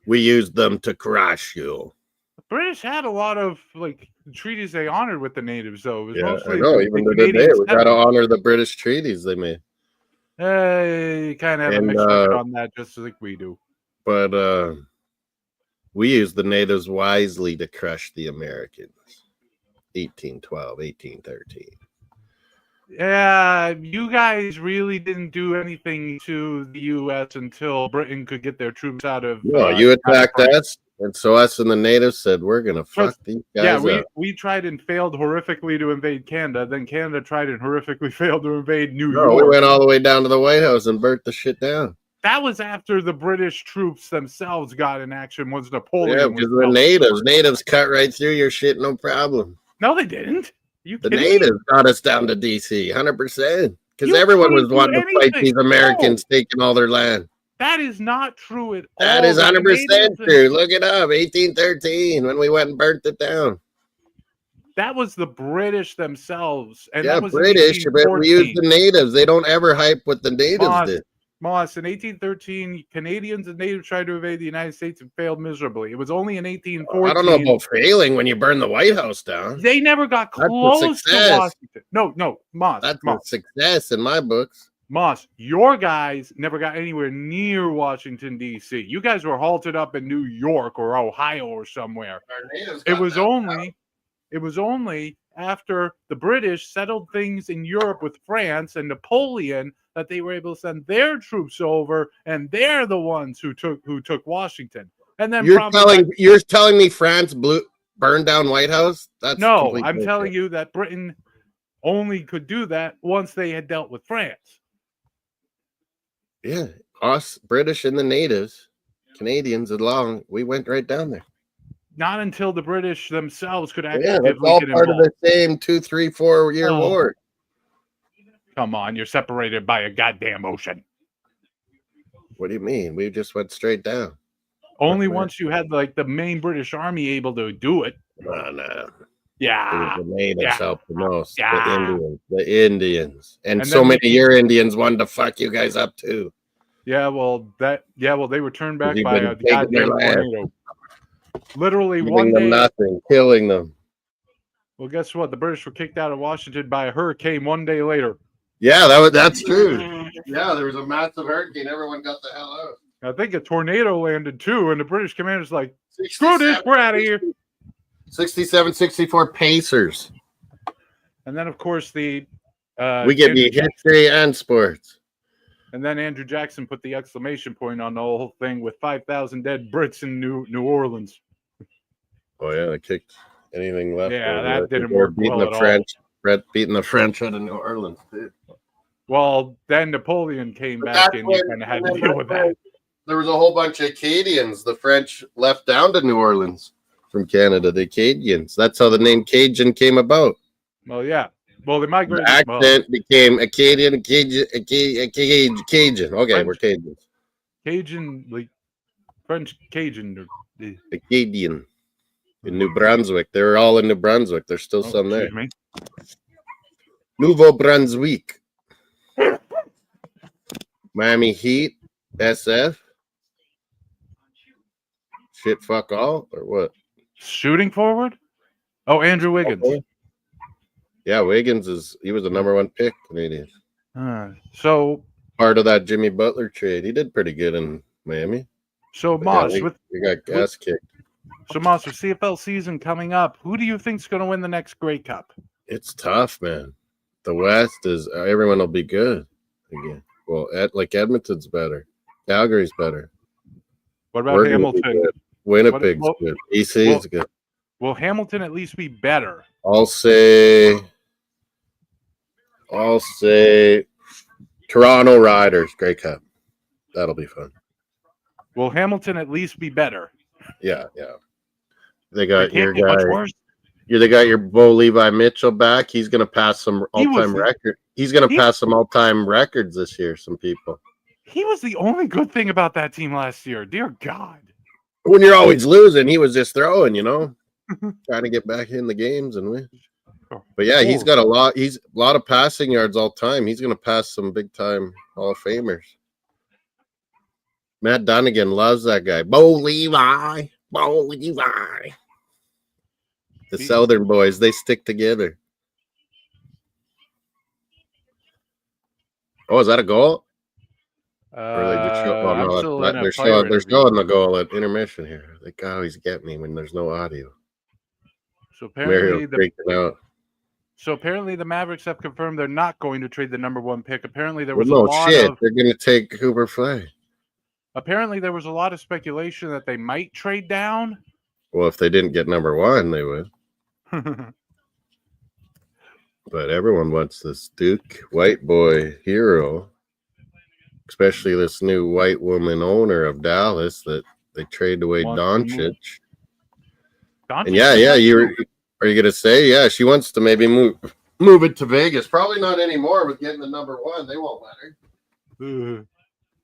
We used them to crush you. The British had a lot of like treaties they honored with the natives, though. It was mostly I know. Even to today, we got to honor the British treaties they made. You kind of have a mixed record on that, just like we do. But we used the natives wisely to crush the Americans. 1812, 1813. Yeah, you guys really didn't do anything to the U.S. until Britain could get their troops out of. No, you attacked us, and so us and the natives said, we're going to fuck these guys up. We tried and failed horrifically to invade Canada. Then Canada tried and horrifically failed to invade New York. We went all the way down to the White House and burnt the shit down. That was after the British troops themselves got in action once Napoleon. Yeah, because the natives cut right through your shit, no problem. No, they didn't. The natives got us down to D.C. 100%. Because everyone was wanting to fight these Americans taking all their land. That is not true at all. That is 100% true. Look it up. 1813 when we went and burnt it down. That was the British themselves. And yeah, that was British, but we used the natives. They don't ever hype what the natives did. Moss, in 1813, Canadians and natives tried to invade the United States and failed miserably. It was only in 1814. I don't know about failing when you burn the White House down. They never got close to Washington. No, Moss. That's a success in my books. Moss, your guys never got anywhere near Washington, D.C. You guys were halted up in New York or Ohio or somewhere. It was only after the British settled things in Europe with France and Napoleon that they were able to send their troops over, and they're the ones who took Washington. And then you're telling me France burned down White House? That's no, I'm telling you that Britain only could do that once they had dealt with France. Yeah, us British and the natives, Canadians along, we went right down there. Not until the British themselves could actually that's all part of the same 2, 3, 4 year war. Come on, you're separated by a goddamn ocean. What do you mean? We just went straight down. Only once you had like the main British army able to do it. No. Yeah. The natives helped the most. Yeah. The Indians. And so many of your Indians wanted to fuck you guys up too. They were turned back by a goddamn tornado. Literally one day. Nothing, killing them. Well, guess what? The British were kicked out of Washington by a hurricane one day later. Yeah, that's true. Yeah, there was a massive hurricane. Everyone got the hell out. I think a tornado landed too, and the British commander's like, screw this, we're out of here. 67, 64 Pacers. And then, of course, we give you history and sports. And then Andrew Jackson put the exclamation point on the whole thing with 5,000 dead Brits in New Orleans. Oh, yeah, they kicked anything left. Yeah, that didn't work well at all. Beating the French out of New Orleans, too. Well, then Napoleon came back and you kind of had to deal with that. There was a whole bunch of Acadians the French left down to New Orleans from Canada, the Acadians. That's how the name Cajun came about. Well, yeah. Well, they The migrated. accent became Acadian, Cajun. Okay, French, we're Cajuns. Cajun, like French Cajun. Acadian in New Brunswick. They're all in New Brunswick. There's still some there. Excuse me. Nouveau Brunswick. Miami Heat. SF. Shit, fuck all, or what? Shooting forward? Oh, Andrew Wiggins. Okay. Yeah, Wiggins he was the number one pick, Canadian. So Part of that Jimmy Butler trade. He did pretty good in Miami. But Moss, we got gas kicked. So Moss, with CFL season coming up, who do you think's going to win the next Grey Cup? It's tough, man. The West is everyone will be good again. Well, Edmonton's better, Calgary's better. What about Hamilton? Winnipeg's good. BC's good. Will Hamilton at least be better? I'll say Toronto Riders, Grey Cup. That'll be fun. Will Hamilton at least be better? Yeah. They got your guy. Much worse. They got your Bo Levi Mitchell back. He's going to pass some all-time record. He's going to pass some all-time records this year. Some people. He was the only good thing about that team last year. Dear God. When you're always losing, he was just throwing, trying to get back in the games and win. But yeah, he's got a lot. He's a lot of passing yards all time. He's going to pass some big-time Hall of Famers. Matt Dunnigan loves that guy. Bo Levi. The Southern boys, they stick together. Oh, is that a goal? Or they just they're showing the goal at intermission here. They always get me when there's no audio. So apparently apparently the Mavericks have confirmed they're not going to trade the number one pick. Apparently there was they're going to take Cooper Flay. Apparently there was a lot of speculation that they might trade down. Well, if they didn't get number one, they would. But everyone wants this Duke white boy hero, especially this new white woman owner of Dallas that they trade away Doncic. And are you gonna say she wants to maybe move it to Vegas? Probably not anymore with getting the number one. They won't let her.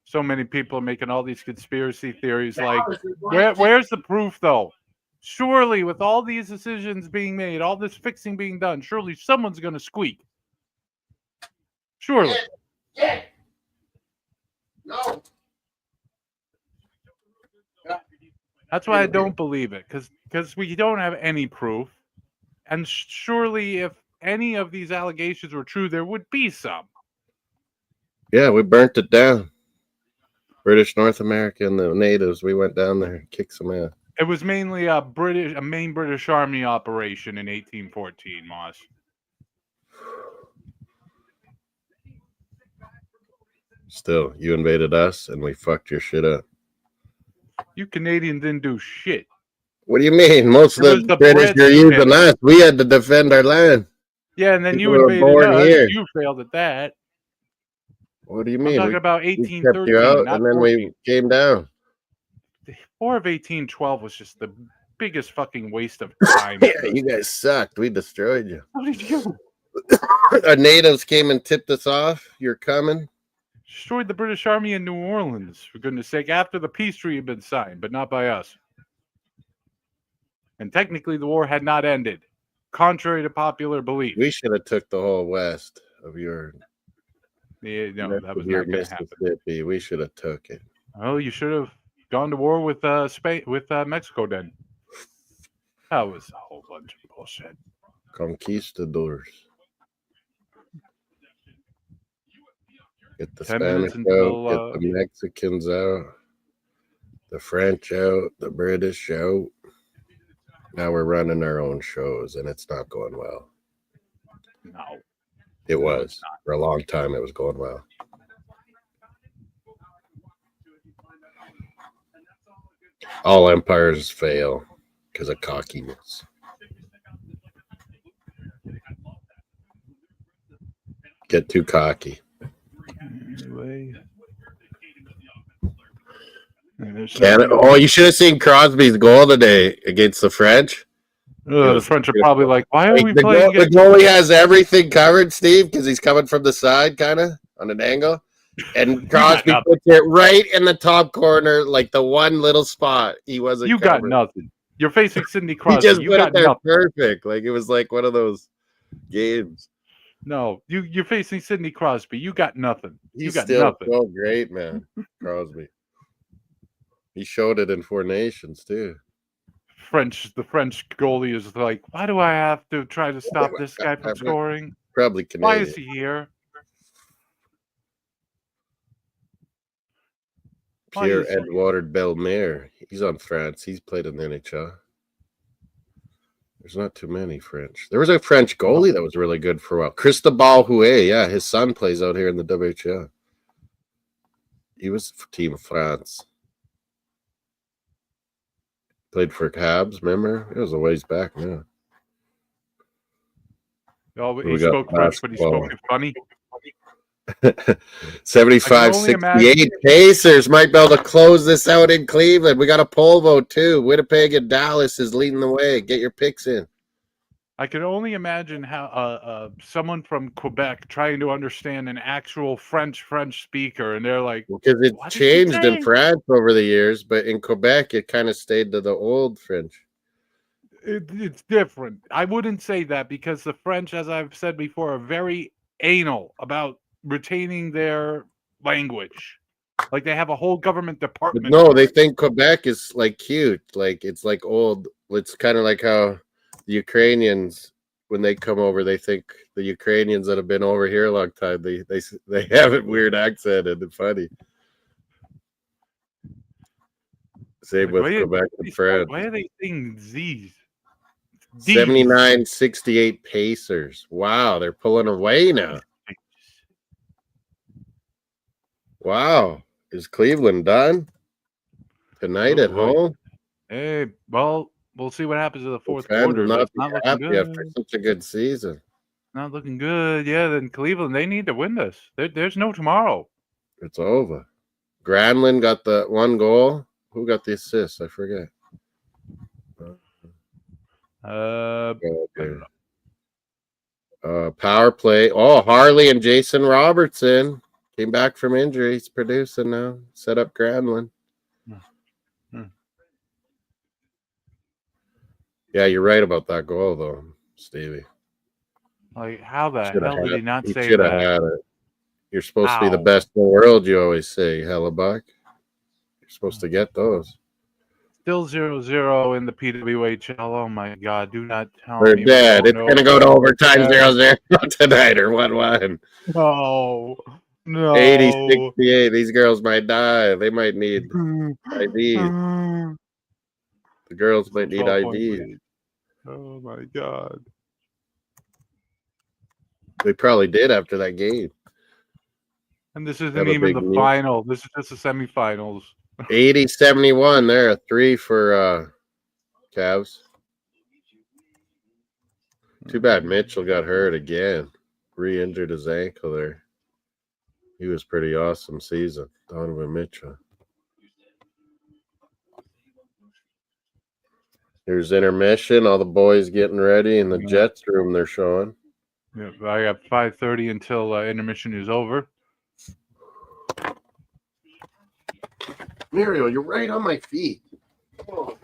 So many people are making all these conspiracy theories. Like, where's the proof though? Surely, with all these decisions being made, all this fixing being done, surely someone's going to squeak. Surely. Yeah. No. That's why I don't believe it, because we don't have any proof. And surely, if any of these allegations were true, there would be some. Yeah, we burnt it down. British North America and the natives, we went down there and kicked some ass. It was mainly a main British Army operation in 1814, Moss. Still, you invaded us and we fucked your shit up. You Canadians didn't do shit. What do you mean? Most of the British are using us. We had to defend our land. Yeah, and then you invaded us. Here. You failed at that. What do you mean? I'm talking about 1813. We kept you out, and then 14. We came down. The War of 1812 was just the biggest fucking waste of time. Yeah, you guys sucked. We destroyed you. How did you? Our natives came and tipped us off. You're coming. Destroyed the British Army in New Orleans, for goodness sake, after the peace treaty had been signed, but not by us. And technically, the war had not ended, contrary to popular belief. We should have took the whole west of your. Yeah, no, that was not going to happen. We should have took it. Oh, you should have gone to war with Spain, with Mexico. Then that was a whole bunch of bullshit. Conquistadors. Get the Spanish out, get the Mexicans out, the French out, the British out. Now we're running our own shows, and it's not going well. No. It was. For a long time, it was going well. All empires fail because of cockiness. Get too cocky. Anyway. Canada. Oh, you should have seen Crosby's goal today against the French. The French are probably like, why are we the playing the goalie has everything covered, Steve, because he's coming from the side, kind of on an angle, and Crosby puts it right in the top corner, like the one little spot he wasn't. You covered. got nothing. You're facing Sidney He Crosby. just You put got it there nothing. perfect, like it was like one of those games. No, you're facing Sidney Crosby. You got nothing. You He's got still nothing. so great, man. Crosby. He showed it in Four Nations too. The French goalie is like, why do I have to try to stop this guy from scoring? Probably Canadian. Why is he here? Pierre-Edouard Bellemare. He's on France. He's played in the NHL. There's not too many French. There was a French goalie that was really good for a while. Cristobal Huet. Yeah, his son plays out here in the WHL. He was for Team France. Played for Habs, remember? It was a ways back now. Oh, he spoke French, but he spoke it funny. 75-68. Pacers might be able to close this out in Cleveland. We got a poll vote, too. Winnipeg and Dallas is leading the way. Get your picks in. I can only imagine how someone from Quebec trying to understand an actual French speaker, and they're like, because it changed in France over the years, but in Quebec, it kind of stayed to the old French. It's different. I wouldn't say that because the French, as I've said before, are very anal about retaining their language. Like they have a whole government department. But no, they think Quebec is like cute. Like it's like old. It's kind of like how the Ukrainians, when they come over, they think the Ukrainians that have been over here a long time, they have a weird accent and it's funny. Same with Quebec and France. Why are they saying these? 79-68 Pacers. Wow, they're pulling away now. Wow. Is Cleveland done tonight at home? Hey, well, we'll see what happens in the fourth quarter. Not looking good after such a good season. Not looking good. Yeah, then Cleveland, they need to win this. There's no tomorrow. It's over. Granlund got the one goal. Who got the assist? I forget. Power play. Oh, Harley and Jason Robertson came back from injury. He's producing now. Set up Granlund. Yeah, you're right about that goal, though, Stevie. Like, how the hell did he not say that? He should have had it. You're supposed to be the best in the world, you always say, Hellebuck. You're supposed to get those. Still 0-0 in the PWHL. Oh, my God. Do not tell me. They're dead. It's going to go to overtime 0-0 tonight or 1-1. No. 80-68. These girls might die. They might need IVs. The girls might need IVs. Oh, my God. They probably did after that game. And this isn't even the final. This is just the semifinals. 80-71 there. A 3 for Cavs. Too bad Mitchell got hurt again. Re-injured his ankle there. He was pretty awesome season. Donovan Mitchell. Here's intermission. All the boys getting ready in the Jets room they're showing. Yeah, I got 5:30 until intermission is over. Muriel, you're right on my feet. Whoa.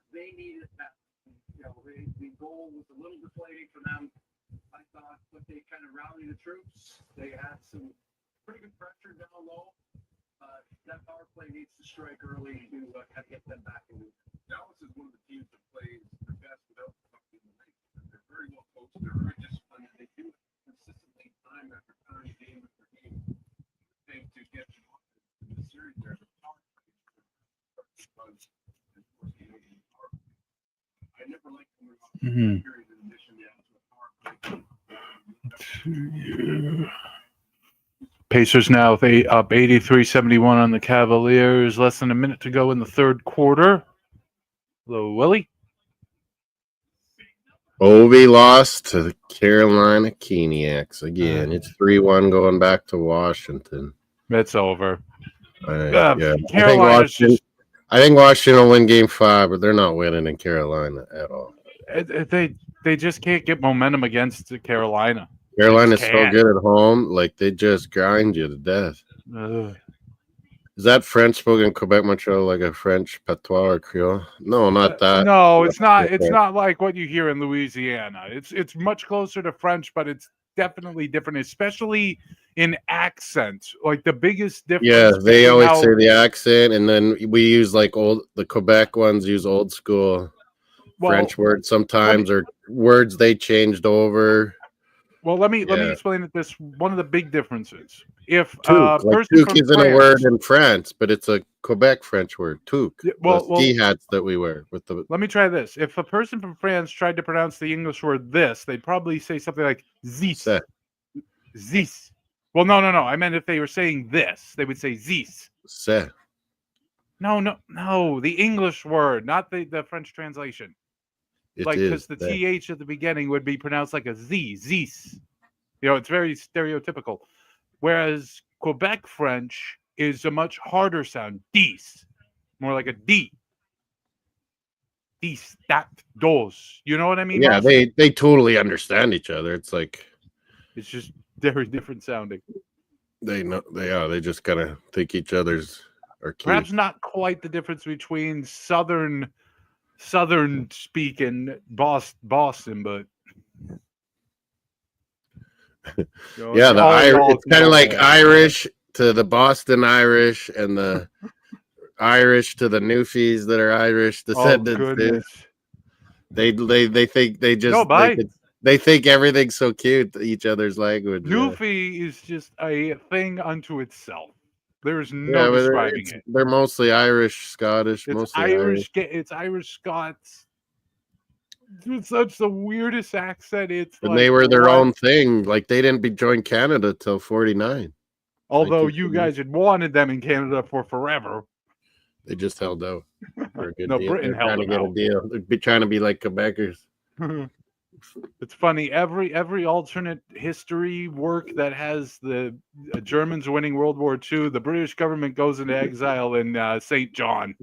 They needed that. You know, the goal was a little deflating for them, I thought, but they kind of rallied the troops. They had some pretty good pressure down low. That power play needs to strike early to kind of get them back in. Dallas is one of the teams that plays the best without something in the league. They're very well coached. They're very disciplined, and they do it consistently, time after time, game after game. I think to get in the series there, the power play was, of course, I never liked coming off the period in addition to the power play. Pacers now up 83-71 on the Cavaliers. Less than a minute to go in the third quarter. Hello, Willie. Obi lost to the Carolina Keniacs again. It's 3-1 going back to Washington. It's over. Yeah, Carolina's I think Washington will win Game 5, but they're not winning in Carolina at all. They just can't get momentum against Carolina. Carolina's so good at home, like they just grind you to death. Is that French spoken in Quebec, Montreal, like a French patois or Creole? No, not that. No, it's not. It's not like what you hear in Louisiana. It's much closer to French, but it's definitely different, especially in accent. Like the biggest difference. Yeah, they always say the accent, and then we use like the Quebec ones use old school French words sometimes, or words they changed over. Well, let me explain it. One of the big differences. If toque, like toque isn't a word in France, but it's a Quebec French word. Toque. The ski hats that we wear with the. Let me try this. If a person from France tried to pronounce the English word "this," they'd probably say something like "zis." Zis. Well, no. I meant if they were saying this, they would say "zis." No. The English word, not the French translation. Because the th at the beginning would be pronounced like a z, zis. It's very stereotypical. Whereas Quebec French is a much harder sound, dis, more like a d. Dis, that, dos. You know what I mean? Yeah, they totally understand each other. It's like it's just very different sounding. They know they just gotta think each other's are cute. Perhaps not quite the difference between southern speaking Boston, but yeah, the Irish. It's kind of like Irish to the Boston Irish and the Irish to the Newfies that are Irish descendants. They think they think everything's so cute, each other's language. Newfie is just a thing unto itself. There's no describing it. They're mostly Irish, Scottish, mostly Irish. It's Irish Scots. It's such the weirdest accent. And they were their own thing. Like they didn't join Canada till 49. Although you guys had wanted them in Canada for forever. They just held out for a good deal. Britain held out. A deal. They'd be trying to be like Quebecers. It's funny. Every alternate history work that has the Germans winning World War II, the British government goes into exile in St. John.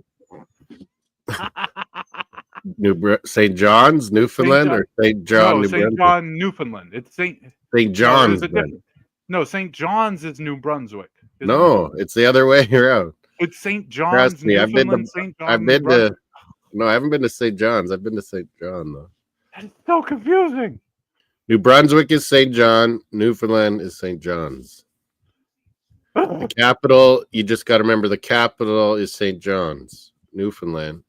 St. John's, Newfoundland, or St. John? No, St. John, Newfoundland. It's St. John's. No, St. John's is New Brunswick. No, it's the other way around. It's St. John's, Newfoundland. I haven't been to St. John's. I've been to St. John though. It's so confusing. New Brunswick is St. John. Newfoundland is St. John's. The capital, you just got to remember the capital is St. John's, Newfoundland.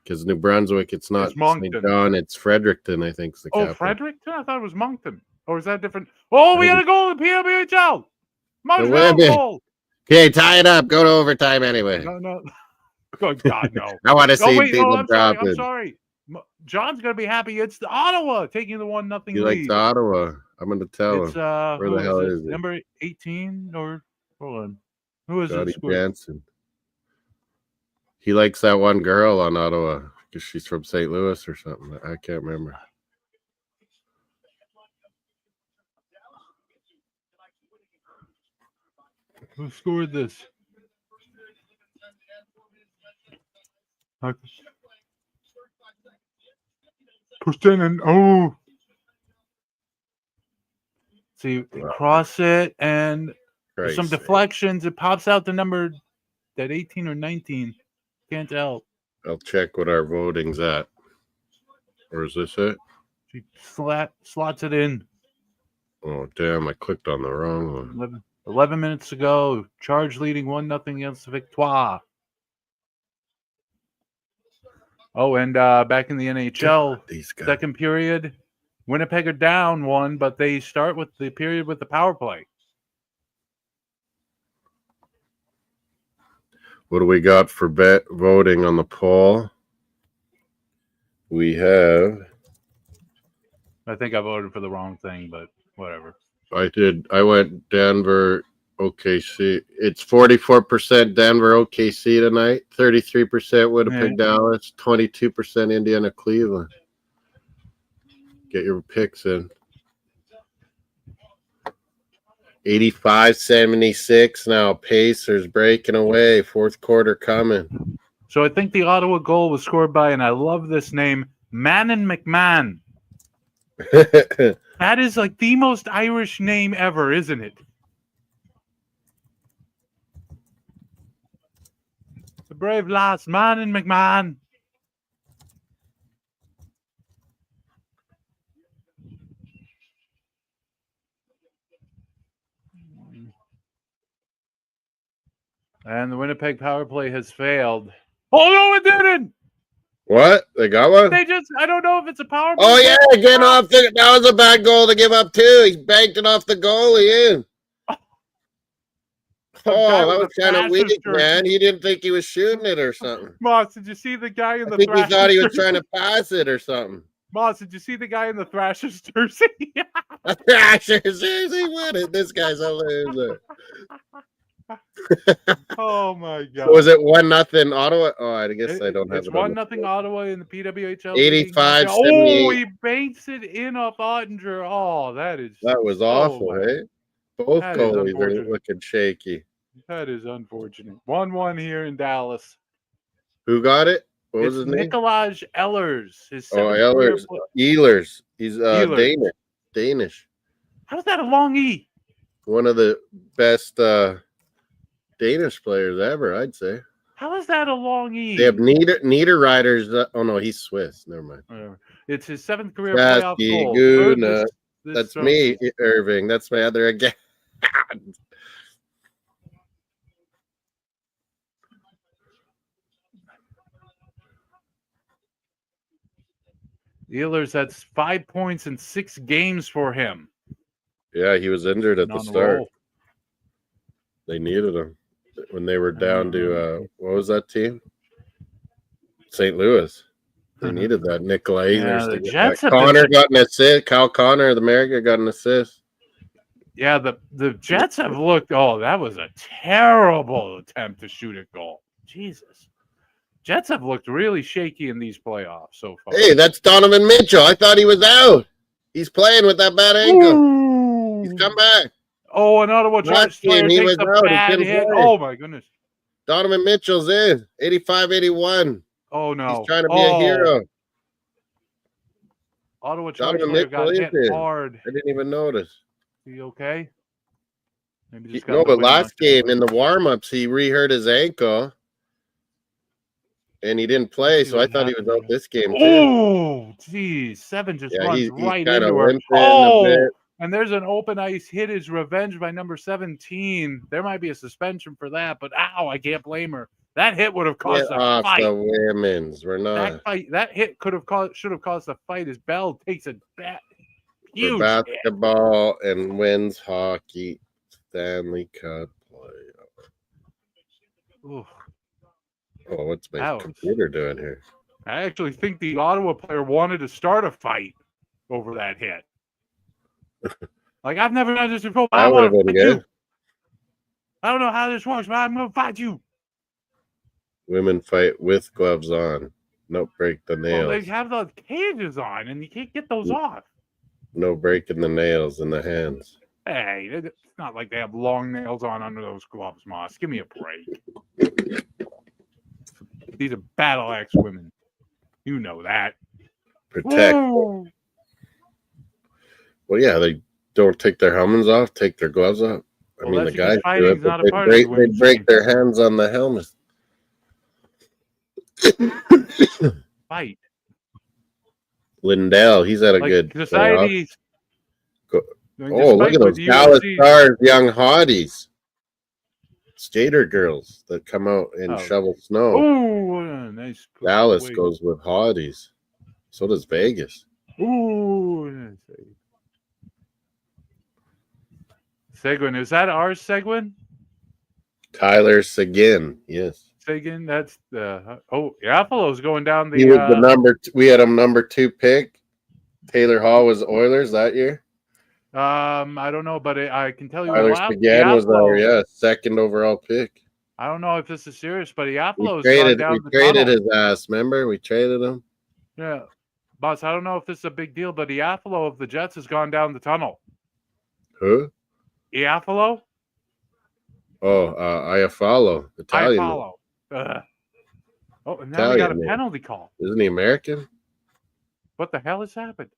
Because New Brunswick, it's not St. John, it's Fredericton, I think is the capital. Fredericton? I thought it was Moncton. Or is that different? Oh, we got a goal in PWHL. Montreal goal. Okay, tie it up. Go to overtime anyway. No. Good God, no. I want to see people drop it. I'm sorry. John's gonna be happy. It's Ottawa taking the 1-0 lead. He likes Ottawa. I'm gonna tell him. Where the hell is it? Number 18 or hold on. Who is it? Jansen. He likes that one girl on Ottawa because she's from St. Louis or something. I can't remember. Who scored this? Pushed in and see, cross it and some deflections. It pops out the number that 18 or 19. Can't tell. I'll check what our voting's at. Or is this it? She slots it in. Oh damn! I clicked on the wrong one. 11 minutes ago. Charge leading 1-0 against Victoire. Oh, and back in the NHL, second period, Winnipeg are down 1, but they start with the period with the power play. What do we got for voting on the poll? We have. I think I voted for the wrong thing, but whatever. I did. I went Denver, OKC. It's 44% Denver, OKC tonight. 33% Winnipeg, Dallas. 22% Indiana, Cleveland. Get your picks in. 85-76 now. Pacers breaking away. Fourth quarter coming. So I think the Ottawa goal was scored by, and I love this name, Mannon McMahon. That is like the most Irish name ever, isn't it? The brave lass, Mannon McMahon. And the Winnipeg power play has failed. Oh, no, it didn't. What? They got one? I don't know if it's a power play. Oh, yeah, getting off. That was a bad goal to give up, too. He banked it off the goalie in. Oh, that was kind of weak, man. He didn't think he was shooting it or something. Moss, did you see the guy in the I think he thought he was trying to pass it or something. Moss, did you see the guy in the Thrashers jersey? A Thrashers jersey? What? This guy's a loser. Oh my God! Was it 1-0 Ottawa? Oh, I guess I don't have it. It's 1-0 Ottawa in the PWHL. 85-78. Oh, he banks it in off Ottinger. Oh, that was awful, hey? Both goalies are looking shaky. That is unfortunate. 1-1 here in Dallas. Who got it? What was his name? Nikolaj Ehlers. Ehlers. He's Danish. How's that a long E? One of the best Danish players ever, I'd say. How is that a long E? They have Niederreiter's. Oh no, he's Swiss. Never mind. Whatever. It's his 7th career playoff goal. That's me, Irving. That's my other again. Ehlers, that's 5 points in 6 games for him. Yeah, he was injured at the start. They needed him when they were down to what was that team? St. Louis. They needed that Nikolaj Ehlers to get that. Connor got an assist. Kyle Connor, the American, got an assist. Yeah, the Jets have looked. Oh, that was a terrible attempt to shoot a goal. Jesus. Jets have looked really shaky in these playoffs so far. Hey, that's Donovan Mitchell. I thought he was out. He's playing with that bad ankle. Ooh. He's come back. Oh, an Ottawa Chargers player takes a bad hit. Oh, my goodness. Donovan Mitchell's in. 85-81. Oh, no. He's trying to be a hero. Ottawa Chargers player got hit hard. I didn't even notice. Is he okay? Maybe but last game in the warm-ups, he re-hurt his ankle. And he didn't play, so I thought he was out this game, too. Oh, geez. 7 just runs right into her. Oh, and there's an open ice hit. His revenge by number 17. There might be a suspension for that, but ow, I can't blame her. That hit would have caused a fight. The women's. We're not. That hit should have caused a fight. His Bell takes a huge for basketball hit. And wins hockey Stanley Cup playoff. Ooh. Oh, what's my computer doing here? I actually think the Ottawa player wanted to start a fight over that hit. Like, I've never done this before. That would have been good. I don't know how this works, but I'm going to fight you. Women fight with gloves on. No break the nails. Well, they have the cages on, and you can't get those off. No breaking the nails in the hands. Hey, it's not like they have long nails on under those gloves, Moss. Give me a break. These are battle axe women. You know that. Protect. Whoa. Well, yeah, they don't take their helmets off, take their gloves off. I mean, the guys do it, but they break their hands on the helmet. Fight. Lindell, he's had a good societies. Oh, look at those Dallas Stars, young hotties. Skater girls that come out and shovel snow. Oh, nice. Dallas goes with hotties. So does Vegas. Ooh. Let's see. Seguin. Is that our Seguin? Tyler Seguin. Yes. Seguin. That's the. Oh, Iafalo's going down He the. was the number. We had him number 2 pick. Taylor Hall was Oilers that year. I don't know, but I can tell you Tyler Seguin was our second overall pick. I don't know if this is serious, but We Iafalo's gone down the tunnel. his ass. Remember, we traded him. Yeah, boss. I don't know if this is a big deal, but Iafalo of the Jets has gone down the tunnel. Who? Iafalo. Oh, Iafalo, Italian. Iafalo. Oh, and now we got a penalty call. Isn't he American? What the hell has happened?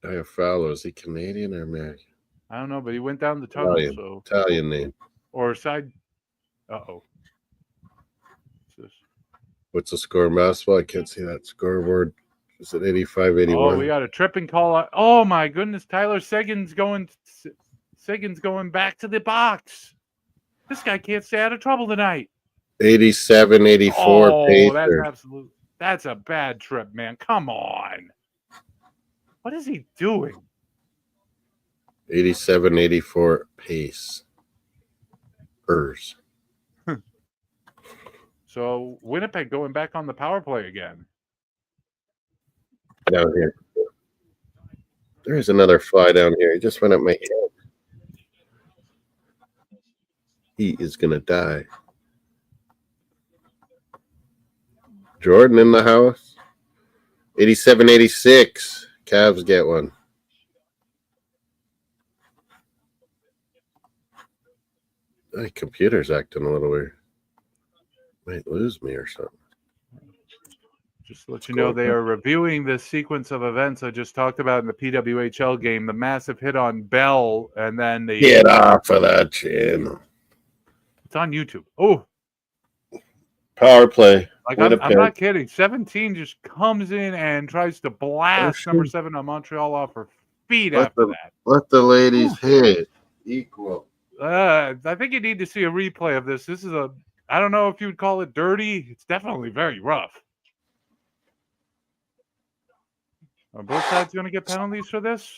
Iafalo, is he Canadian or American? I don't know, but he went down the tunnel. Italian name. Or side. Uh-oh. What's the score in basketball? I can't see that scoreboard. Is it 85-81? Oh, we got a tripping call. Oh, my goodness. Tyler Seguin's going back to the box. This guy can't stay out of trouble tonight. 87-84. Oh, that's a bad trip, man. Come on. What is he doing? 87-84 pace. So Winnipeg going back on the power play again. Down here. There's another fly down here. He just went up my head. He is going to die. Jordan in the house. 87-86. Cavs get one. My computer's acting a little weird. Might lose me or something. Just to let you know, they are reviewing the sequence of events I just talked about in the PWHL game. The massive hit on Bell, and then the get off of that channel. It's on YouTube. Oh, power play. Like I'm not kidding. 17 just comes in and tries to blast number 7 on Montreal off her feet after that. Let the ladies hit equal. I think you need to see a replay of this. This is I don't know if you would call it dirty. It's definitely very rough. Are both sides going to get penalties for this?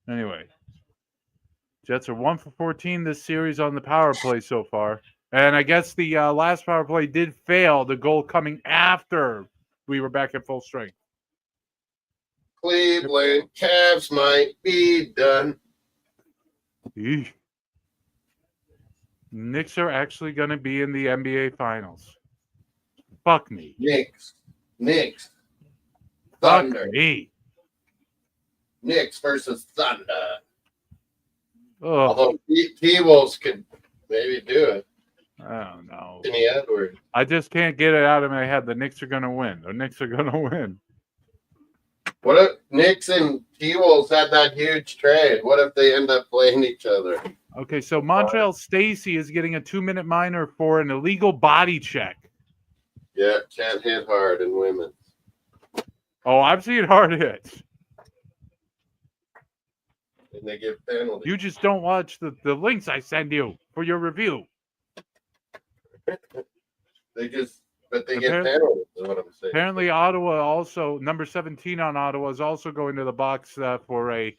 Anyway, Jets are 1 for 14 this series on the power play so far. And I guess the last power play did fail, the goal coming after we were back at full strength. Cleveland Cavs might be done. Eesh. Knicks are actually going to be in the NBA Finals. Fuck me. Knicks. Fuck Thunder. me. Knicks versus Thunder. Ugh. Although T-Wolves could maybe do it. I don't know. Anthony Edwards. I just can't get it out of my head. The Knicks are going to win. The Knicks are going to win. What if Knicks and T-Wolves had that huge trade? What if they end up playing each other? Okay, so Montreal Stacy is getting a 2-minute minor for an illegal body check. Yeah, can't hit hard in women. Oh, I've seen hard hits. And they give penalties. You just don't watch the links I send you for your review. They get penalties, is what I'm saying. Apparently, Ottawa also, number 17 on Ottawa, is also going to the box for a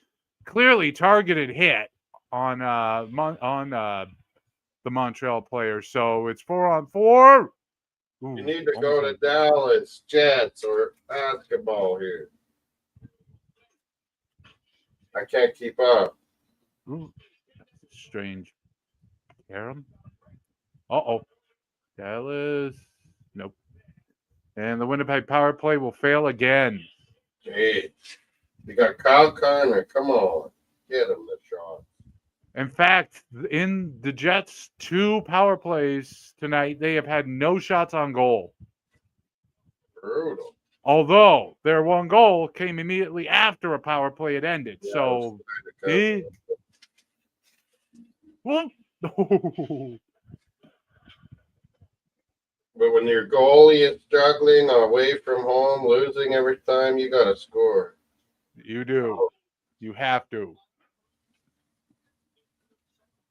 clearly targeted hit on the Montreal player. So it's 4-on-4. Ooh, you need to go to Dallas Jets or basketball here. I can't keep up. Ooh, strange. Karam? Uh-oh. Dallas. Nope. And the Winnipeg power play will fail again. Hey, you got Kyle Connor. Come on. Get him the shot. In fact, in the Jets' 2 power plays tonight, they have had no shots on goal. Brutal. Although their 1 goal came immediately after a power play had ended. Yeah, so, But when your goalie is struggling away from home, losing every time, you got to score. You do. You have to.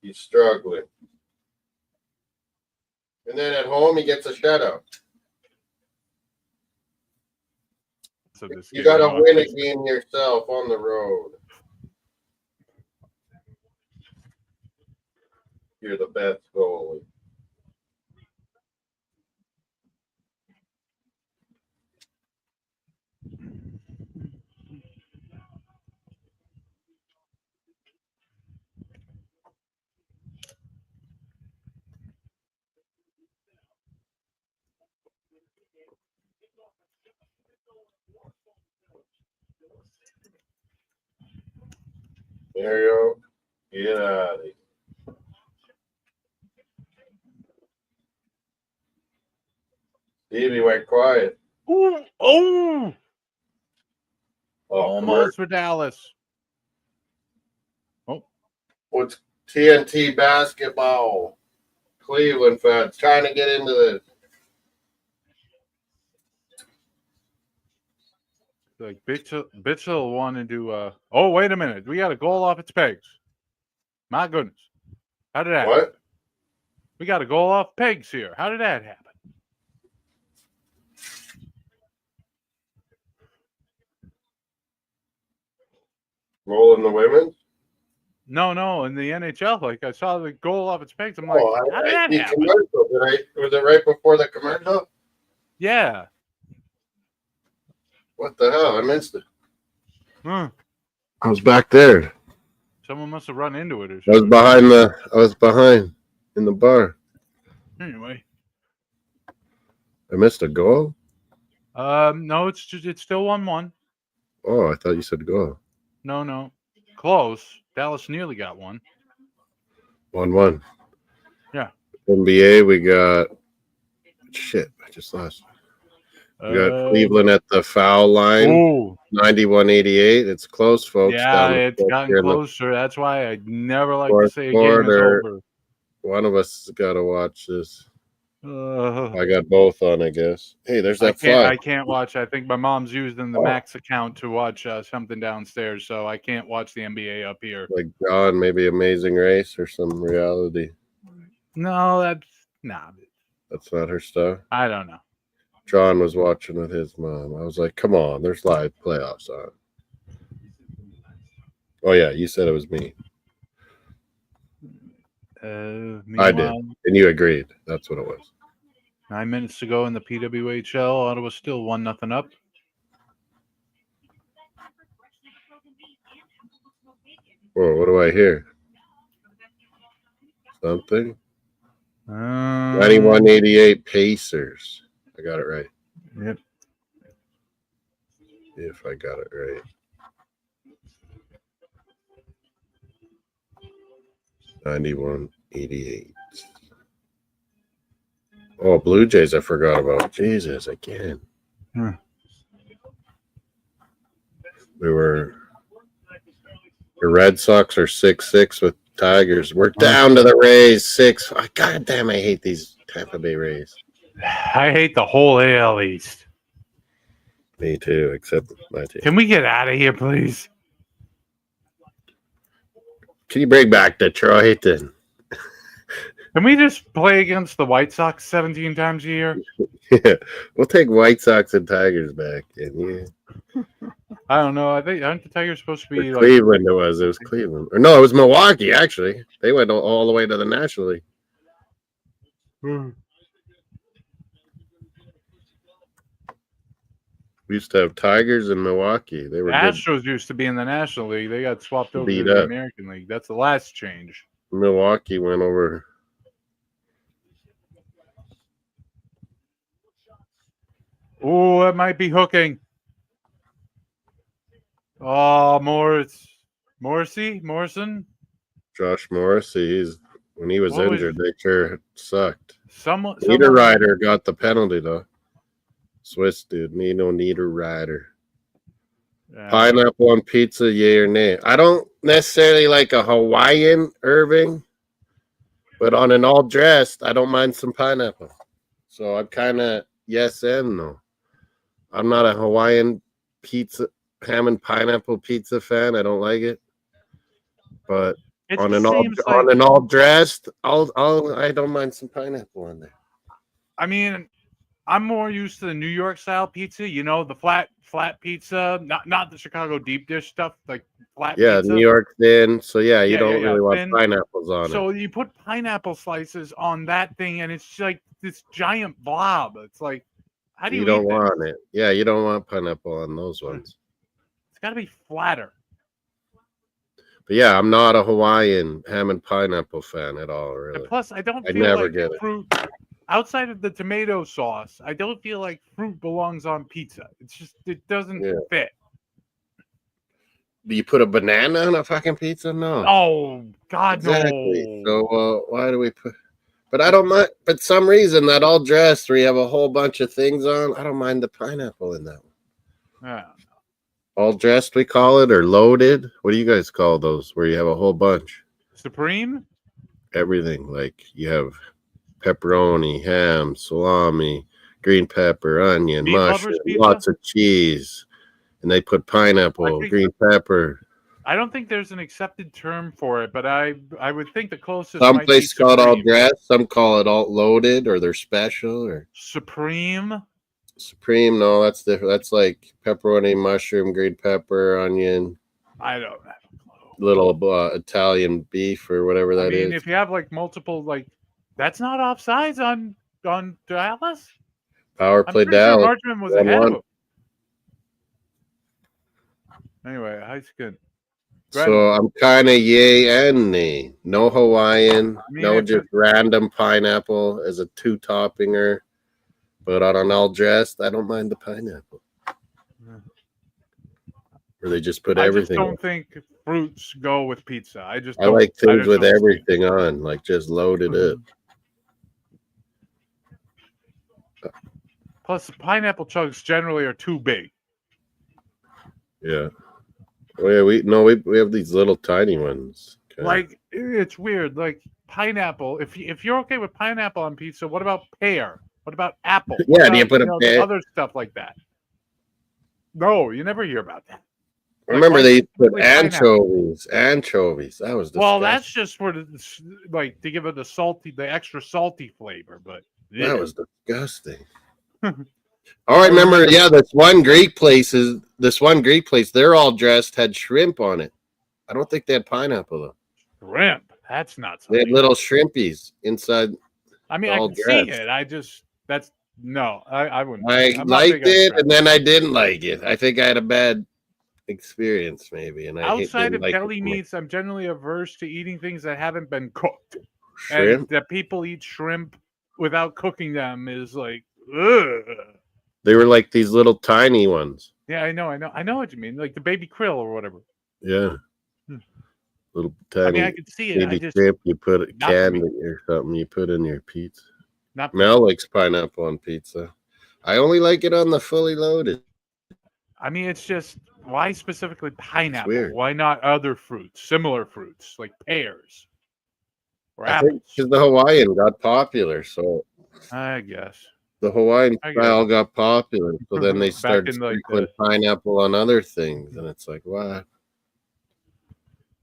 He's struggling. And then at home, he gets a shutout. of this You game. got to win a game yourself on the road. You're the best goalie. There you go. Get out of here. Stevie went quiet. Ooh, oh! Almost Commercial. for Dallas. What's TNT basketball? Cleveland fans trying to get into this. Like Bitchell wanted to. Oh, wait a minute. We got a goal off its pegs. My goodness. How did that What? happen? We got a goal off pegs here. How did that happen? Goal in the women's? No. In the NHL, like I saw the goal off its pegs. I'm like, Oh, how did I that see happen? commercial. Was it right before the commercial? Yeah. What the hell? I missed it. Huh. I was back there. Someone must have run into it or I was something. I was behind in the bar. Anyway. I missed a goal? No, it's still 1-1. Oh, I thought you said goal. No. Close. Dallas nearly got one. 1-1. Yeah. NBA, we got shit. I just lost. We got Cleveland at the foul line. Oh, 91-88. It's close, folks. yeah, down the it's stretch gotten here in the closer. That's why I never like to fourth say a game is quarter. over. One of us has got to watch this. I I got both on, I guess. Hey, there's that fly. I can't watch. I think my mom's using the Max account to watch something downstairs, so I can't watch the NBA up here. Like John, maybe Amazing Race or some reality. No, that's not her stuff. I don't know. John was watching with his mom. I was like, come on, there's live playoffs on. Oh, yeah, you said it was me. I did. And you agreed. That's what it was. 9 minutes to go in the PWHL. Ottawa's still 1-0 up. Whoa, what do I hear? Something? 91-88 Pacers. I got it right. Yep. If I got it right. 91-88. Oh, Blue Jays I forgot about. Jesus, again. Hmm. The Red Sox are 6-6 with Tigers. We're down to the Rays 6. God damn, I hate these Tampa Bay Rays. I hate the whole AL East. Me too, except my team. Can we get out of here, please? Can you bring back Detroit then? Can we just play against the White Sox 17 times a year? Yeah, we'll take White Sox and Tigers back. And yeah. I don't know. Aren't the Tigers supposed to be like Cleveland? It was Cleveland. Or no, it was Milwaukee. Actually, they went all the way to the National League. We used to have Tigers in Milwaukee. They were Astros used to be in the National League. They got swapped over to the American League. That's the last change. Milwaukee went over. Oh, that might be hooking. Oh, Morrison. Josh Morrissey. When he was injured, they sure sucked. Niederreiter got the penalty though. Swiss dude, Niederreiter. Pineapple on pizza, yay or nay? I don't necessarily like a Hawaiian Irving, but on an all dressed, I don't mind some pineapple. So I'm kind of yes and no. I'm not a Hawaiian pizza, ham and pineapple pizza fan. I don't like it, but on an all dressed, I don't mind some pineapple on there. I mean, I'm more used to the New York style pizza. You know, the flat pizza, not the Chicago deep dish stuff, like flat Yeah, pizza. New York thin. So yeah, you Yeah, don't really want thin. pineapples on it. So you put pineapple slices on that thing, and it's like this giant blob. It's like, how do You you don't eat this? want it. Yeah, you don't want pineapple on those ones. It's got to be flatter. But yeah, I'm not a Hawaiian ham and pineapple fan at all, And really. plus, I don't I feel never like get it. fruit outside of the tomato sauce. I don't feel like fruit belongs on pizza. It's just it doesn't Yeah. fit. Do you put a banana on a fucking pizza? No. Oh God, Exactly. no! So why do we put? But I don't mind. But some reason that all dressed where you have a whole bunch of things on, I don't mind the pineapple in that one. Yeah. All dressed, we call it, or loaded. What do you guys call those? Where you have a whole bunch, Supreme. everything. Like you have pepperoni, ham, salami, green pepper, onion, Meat mushroom, lovers pizza. lots of cheese, and they put pineapple, green pepper. I don't think there's an accepted term for it, but I would think the closest Some might be places call it all Supreme. dressed. Some call it all loaded, or they're special, or Supreme. supreme. No, that's different. That's like pepperoni, mushroom, green pepper, onion, I don't have a clue. little Italian beef or whatever that is. If you have like multiple, like that's not offsides on Dallas. Power I'm play pretty sure Dallas. Marchman was ahead 1-1. of him. Anyway, high skin. So I'm kind of yay and nay. No Hawaiian, no just random pineapple as a two toppinger. But on an all dressed, I don't mind the pineapple. Or they just put everything. I just don't think fruits go with pizza. I like things with everything on, like just loaded up. Plus, pineapple chunks generally are too big. Yeah. Oh yeah, we have these little tiny ones. Okay. Like it's weird. Like pineapple. If you're okay with pineapple on pizza, what about pear? What about apple? Yeah, do you put a pear? Other stuff like that? No, you never hear about that. Remember they put anchovies. Anchovies. That was disgusting. Well, that's just for like to give it the extra salty flavor. But that was disgusting. I remember, yeah, this one Greek place, they're all dressed, had shrimp on it. I don't think they had pineapple though. Shrimp? That's not something. They had little shrimpies inside. I mean, I can see it. I wouldn't. I liked it, and then I didn't like it. I think I had a bad experience, maybe. And outside of deli meats, I'm generally averse to eating things that haven't been cooked. Shrimp? And that people eat shrimp without cooking them is like, ugh. They were like these little tiny ones. Yeah, I know what you mean, like the baby krill or whatever. Yeah, little tiny. I can see it. Baby shrimp, you put a candy or something. You put in your pizza. Mel likes pineapple on pizza. I only like it on the fully loaded. I mean, it's just why specifically pineapple? Why not other fruits, similar fruits like pears or apples? Because the Hawaiian got popular, so I guess the Hawaiian style got popular. So then they started sprinkling pineapple on other things, and it's like, what?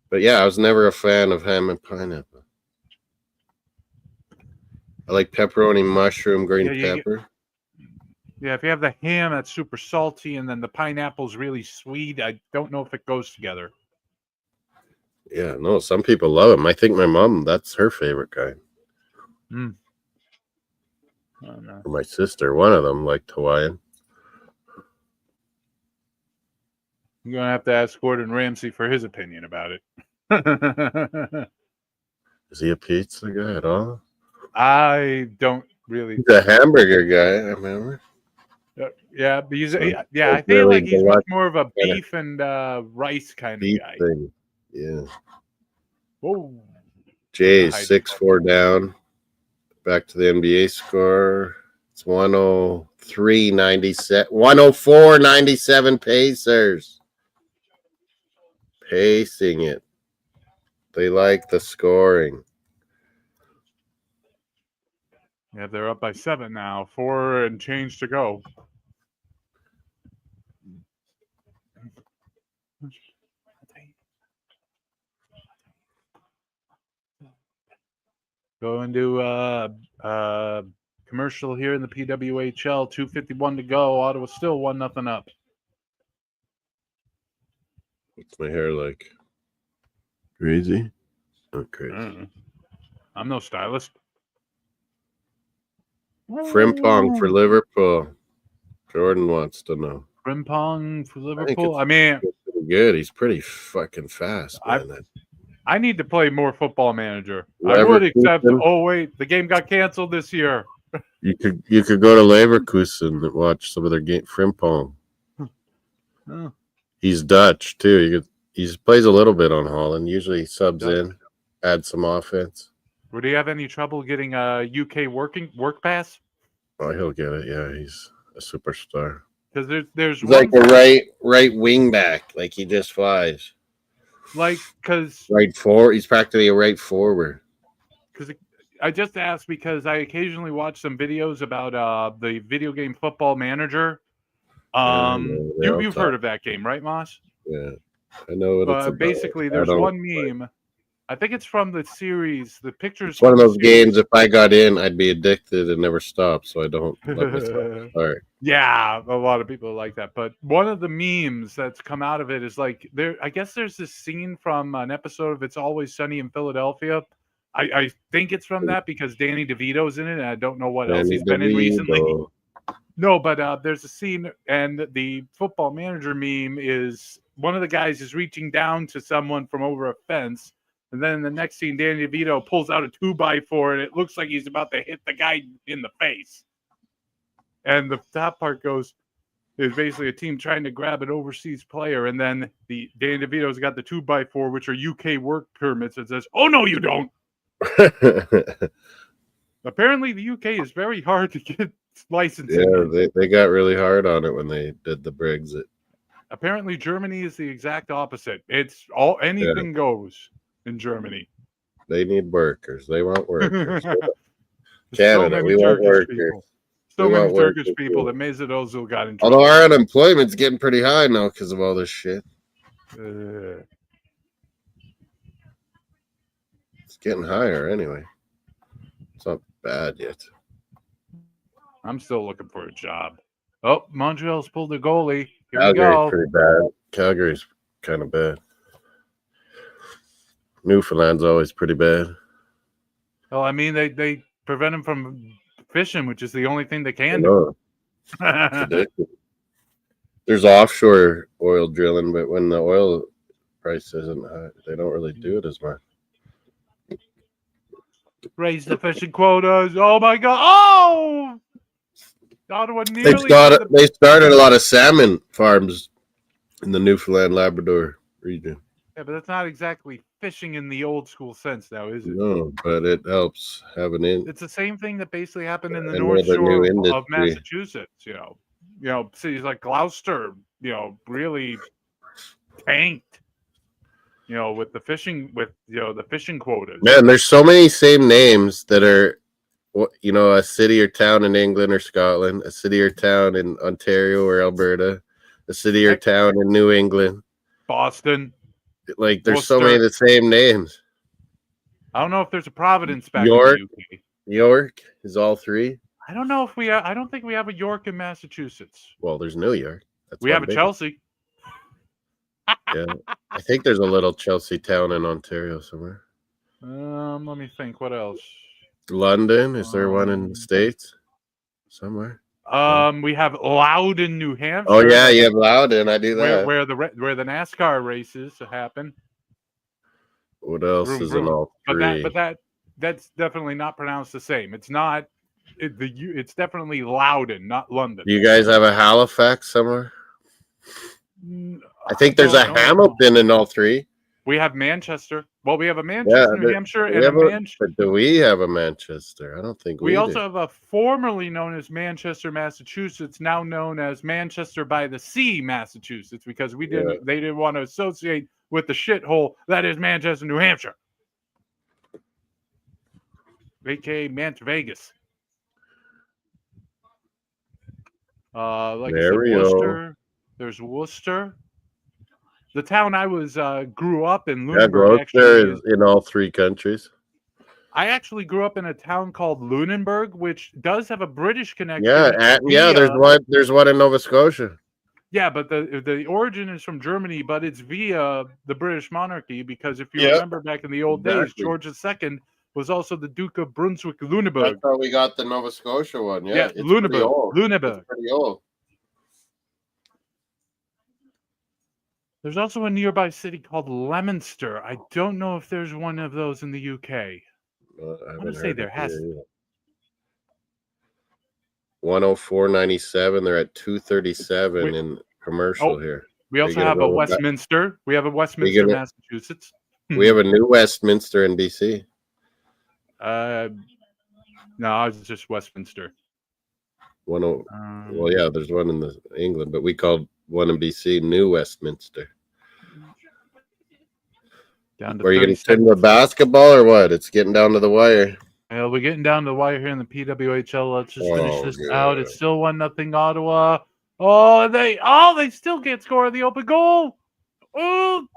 But yeah, I was never a fan of ham and pineapple. I like pepperoni, mushroom, green pepper. Yeah, if you have the ham that's super salty and then the pineapple's really sweet, I don't know if it goes together. Yeah, no, some people love them. I think my mom, that's her favorite kind. Or my sister, one of them liked Hawaiian. I'm going to have to ask Gordon Ramsay for his opinion about it. Is he a pizza guy at all? I don't really. He's a hamburger guy, I remember. Yeah, I feel like he's much more of a beef and rice kind of guy. Thing. Yeah. Whoa. Jay's 6-4 down. Back to the NBA score. It's 104-97 Pacers. Pacing it. They like the scoring. Yeah, they're up by 7 now. 4 and change to go. Go into Commercial here in the PWHL. 2:51 to go. Ottawa still 1-0 up. What's my hair like? Crazy? Not crazy. I'm no stylist. Frimpong for Liverpool. Jordan wants to know. Frimpong for I Liverpool. think I mean, it's pretty good. He's pretty fucking fast, man. I need to play more Football Manager. I would, except the game got canceled this year. You could go to Leverkusen and watch some of their game. Frimpong. Oh. He's Dutch too. He plays a little bit on Holland. Usually subs in, add some offense. Would he have any trouble getting a UK work pass? Oh, he'll get it. Yeah, he's a superstar. Because there's he's like a right wing back. Like he just flies. He's practically a right forward. Because I just asked because I occasionally watch some videos about the video game Football Manager. You've heard of that game, right, Moss? Yeah, I know what it's about. Basically, there's one meme. I think it's from the series. The pictures. It's one of those games. If I got in, I'd be addicted and never stop. So I don't let myself start. Yeah, a lot of people like that. But one of the memes that's come out of it is like I guess there's this scene from an episode of It's Always Sunny in Philadelphia. I think it's from that because Danny DeVito's in it, and I don't know what else he's been in recently. No, but there's a scene, and the Football Manager meme is one of the guys is reaching down to someone from over a fence, and then in the next scene, Danny DeVito pulls out a 2x4, and it looks like he's about to hit the guy in the face. And the top part is basically a team trying to grab an overseas player, and then Danny DeVito's got the 2x4, which are UK work permits, and says, "Oh no, you don't." Apparently, the UK is very hard to get licensed. Yeah, they got really hard on it when they did the Brexit. Apparently, Germany is the exact opposite. It's anything goes in Germany. They need workers. They want workers. Canada, we want workers. So many Turkish people that Mesut Ozil got in trouble. Although our unemployment's getting pretty high now because of all this shit. It's getting higher anyway. It's not bad yet. I'm still looking for a job. Oh, Montreal's pulled their goalie. Here Calgary's we go. pretty bad. Calgary's kind of bad. Newfoundland's always pretty bad. Well, I mean, they prevent him from fishing, which is the only thing they can do. There's offshore oil drilling, but when the oil price isn't high, they don't really do it as much. Raise the fishing quotas. Oh my God! Oh, Ottawa They started a lot of salmon farms in the Newfoundland Labrador region. Yeah, but that's not exactly fishing in the old school sense, now, is it? No, but it helps having it. It's the same thing that basically happened in the North Shore of Massachusetts. You know, cities like Gloucester, really tanked. With the fishing, the fishing quotas. Man, there's so many same names that are, a city or town in England or Scotland, a city or town in Ontario or Alberta, a city or town in New England, Boston. Like, there's so many of the same names. I don't know if there's a Providence back York, in the UK. York is all three. I don't know if I don't think we have a York in Massachusetts. Well, there's New York. We have a Chelsea. Yeah, I think there's a little Chelsea town in Ontario somewhere. Let me think. What else? London. Is there one in the States? Somewhere. We have Loudon, New Hampshire. Oh yeah, you have Loudon. I do that. Where the NASCAR races happen. What else is in all three? But that's definitely not pronounced the same. It's not. It's definitely Loudon, not London. Do you guys have a Halifax somewhere? I think there's a Hamilton in all three. We have Manchester. Well, we have a Manchester, New Hampshire, and a Manchester. But do we have a Manchester? I don't think we also have a formerly known as Manchester, Massachusetts, now known as Manchester by the Sea, Massachusetts, because they didn't want to associate with the shithole that is Manchester, New Hampshire, aka Mant Vegas. Like I said, Worcester. There's Worcester. The town I grew up in, Lunenburg, Gloucester is in all three countries. I actually grew up in a town called Lunenburg, which does have a British connection. Yeah, there's one in Nova Scotia. Yeah, but the origin is from Germany, but it's via the British monarchy because if you remember back in the old days, George II was also the Duke of Brunswick-Lüneburg. That's how we got the Nova Scotia one. Yeah, it's Lüneburg. pretty old. Lüneburg. It's pretty old. There's also a nearby city called Leominster. I don't know if there's one of those in the UK. I want to say there has. 104.97. They're at 237 in commercial here. We also have a Westminster. We have a Westminster, Massachusetts. We have a new Westminster in BC. No, it's just Westminster. Well, yeah, there's one in England, but we called one in BC New Westminster. Down to Are you going to send the basketball or what? It's getting down to the wire. Yeah, we're getting down to the wire here in the PWHL. Let's just finish this out. It's still 1-0 Ottawa. They still can't score the open goal. Oh,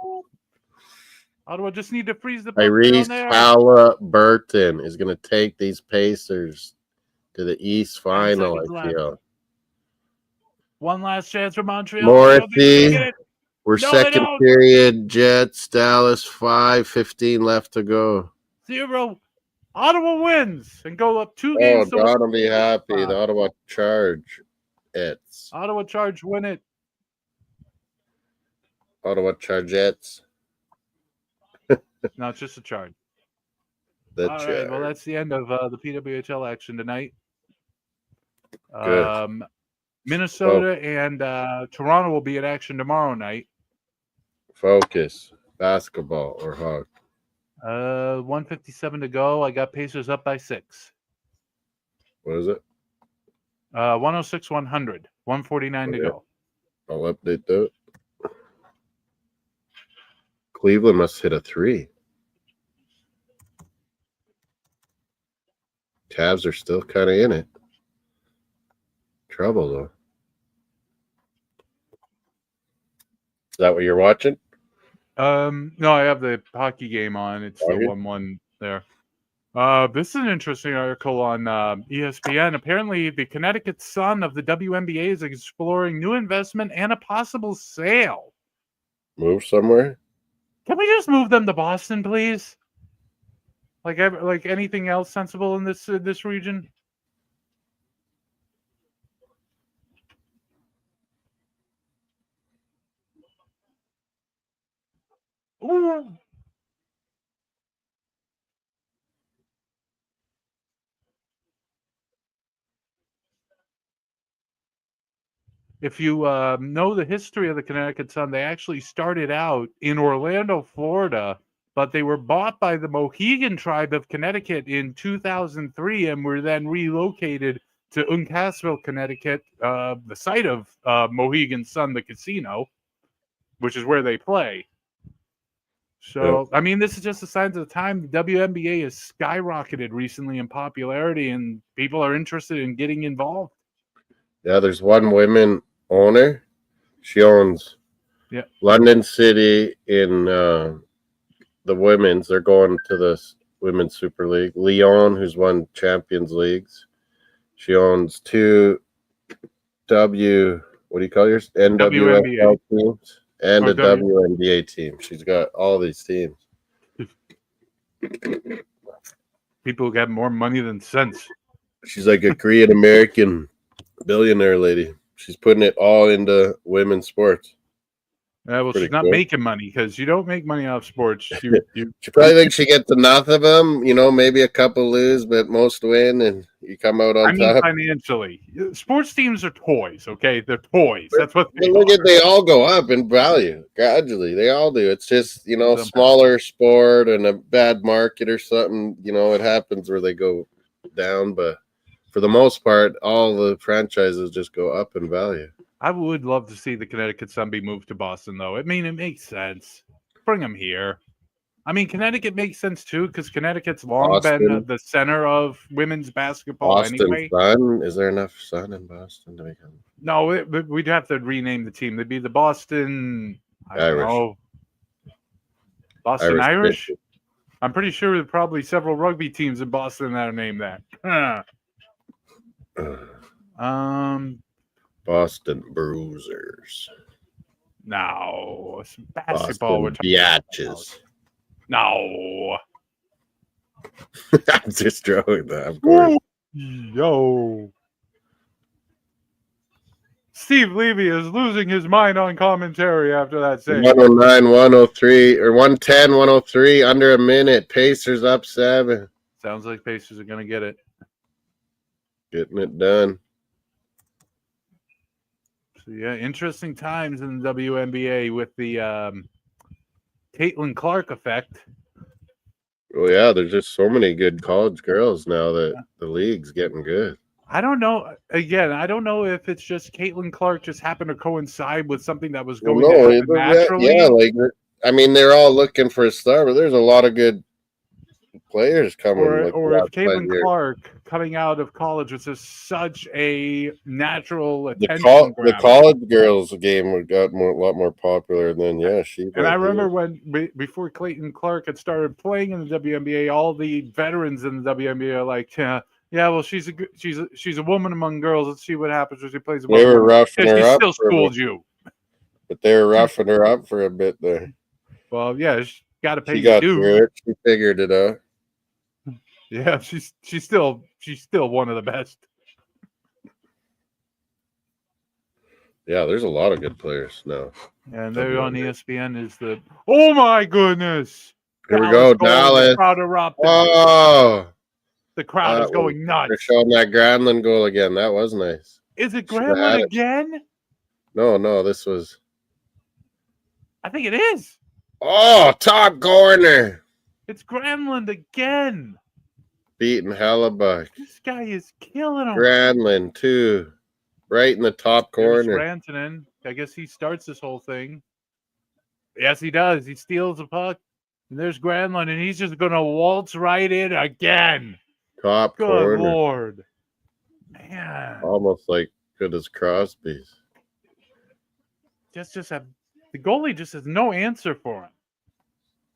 Ottawa just need to freeze the puck Tyrese down there. Halliburton is going to take these Pacers to the East Final, I feel. One last chance for Montreal. Morrissey. We're second period. Jets, Dallas, 5:15 left to go. 0. Ottawa wins and go up 2 games. Oh, God will be happy. The Ottawa Charge. Ottawa Charge win it. Ottawa Chargettes. No, it's just a charge. All right, well, that's the end of the PWHL action tonight. Good. Minnesota and Toronto will be in action tomorrow night. Focus. Basketball or Hawk. 1:57 to go. I got Pacers up by 6. What is it? 106-100. 1:49 to go. I'll update that. Cleveland must hit a 3. Cavs are still kind of in it. Trouble, though. Is that what you're watching? No, I have the hockey game on. It's the 1-1 there. This is an interesting article on ESPN. Apparently, the Connecticut Sun of the WNBA is exploring new investment and a possible sale. Move somewhere? Can we just move them to Boston, please? Like anything else sensible in this region? Ooh. If you know the history of the Connecticut Sun, they actually started out in Orlando, Florida, but they were bought by the Mohegan tribe of Connecticut in 2003 and were then relocated to Uncasville, Connecticut, the site of Mohegan Sun, the casino, which is where they play. So, I mean, this is just a sign of the time. The WNBA has skyrocketed recently in popularity, and people are interested in getting involved. Yeah, there's one woman owner. She owns London City in the women's. They're going to the Women's Super League. Lyon, who's won Champions Leagues. She owns 2 what do you call yours? NWFL teams. And a WNBA team. She's got all these teams. People who got more money than sense. She's like a Korean American billionaire lady. She's putting it all into women's sports. Well, she's not making money because you don't make money off sports. She probably thinks she gets enough of them. You know, maybe a couple lose, but most win, and you come out on top. Financially, sports teams are toys. Okay, they're toys. That's what they look at. They all go up in value gradually. They all do. It's just smaller sport and a bad market or something. It happens where they go down, but for the most part, all the franchises just go up in value. I would love to see the Connecticut Sun be moved to Boston, though. I mean, it makes sense. Bring them here. I mean, Connecticut makes sense, too, because Connecticut's long been the center of women's basketball anyway. Sun? Is there enough sun in Boston to become? No, we'd have to rename the team. They'd be the Boston... I don't know. Boston Irish? I'm pretty sure there's probably several rugby teams in Boston that are named that. Boston Bruisers. No. It's basketball Boston we're talking about. Biatches. No. I'm just throwing that, of course. Yo. Steve Levy is losing his mind on commentary after that save. 109, 103, or 110, 103, under a minute. Pacers up 7. Sounds like Pacers are going to get it. Getting it done. So, yeah, interesting times in the WNBA with the Caitlin Clark effect. Oh, yeah, there's just so many good college girls now that the league's getting good. I don't know. Again, I don't know if it's just Caitlin Clark just happened to coincide with something that was going to happen naturally. Yeah, like, I mean, they're all looking for a star, but there's a lot of good players coming. Or if Caitlin Clark coming out of college was just such a natural attention the college girls game got a lot more popular than she. And I remember when before Caitlin Clark had started playing in the WNBA, all the veterans in the WNBA are like, yeah, well, she's a woman among girls. Let's see what happens when she plays. They were roughing her up. Still schooled you, but they were roughing her up for a bit there. Well, yeah, she got to pay. She got through it. She figured it out. Yeah, she's still one of the best. Yeah, there's a lot of good players now. And they're on ESPN is the oh my goodness. Here we go, Dallas. The crowd erupted. Oh, the crowd is going nuts. They're showing that Granlund goal again. That was nice. Is it Granlund again? No, this was. I think it is. Oh, top corner. It's Granlund again. Beating Hellebuck. This guy is killing him. Granlund, too. Right in the top corner. Rantanen. I guess he starts this whole thing. Yes, he does. He steals the puck. And there's Granlund, and he's just going to waltz right in again. Top corner. Good Lord. Man. Almost like good as Crosby's. The goalie just has no answer for him.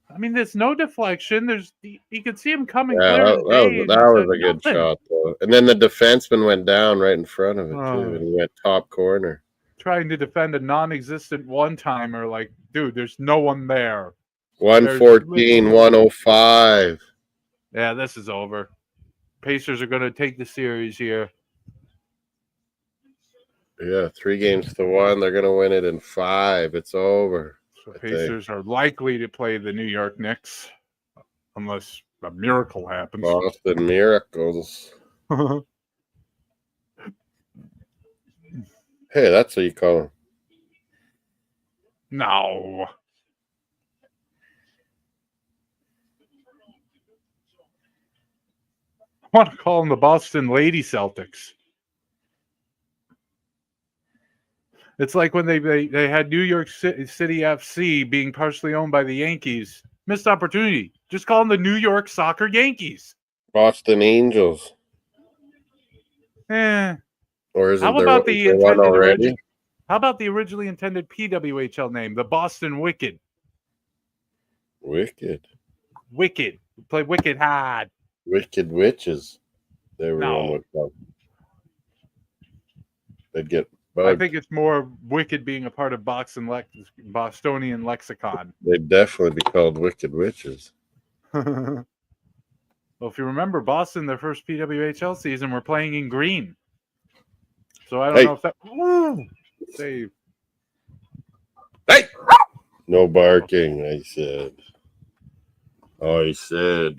I mean, there's no deflection. You can see him coming. Yeah, that was a good shot, though. And then the defenseman went down right in front of it, too. And he went top corner. Trying to defend a non-existent one-timer. Like, dude, there's no one there. 114, 105. Yeah, this is over. Pacers are going to take the series here. Yeah, 3-1. They're going to win it in 5. It's over. So Pacers are likely to play the New York Knicks unless a miracle happens. Boston Miracles. Hey, that's what you call them. No. I want to call them the Boston Lady Celtics. It's like when they had New York City FC being partially owned by the Yankees. Missed opportunity. Just call them the New York Soccer Yankees. Boston Angels. Or is it how about the one already? How about the originally intended PWHL name, the Boston Wicked? Wicked. Play Wicked hard. Wicked Witches. They were on with they'd get bugged. I think it's more Wicked being a part of Bostonian lexicon. They'd definitely be called Wicked Witches. Well, if you remember, Boston, their first PWHL season, were playing in green. So I don't know if that... Save. Hey! No barking, I said.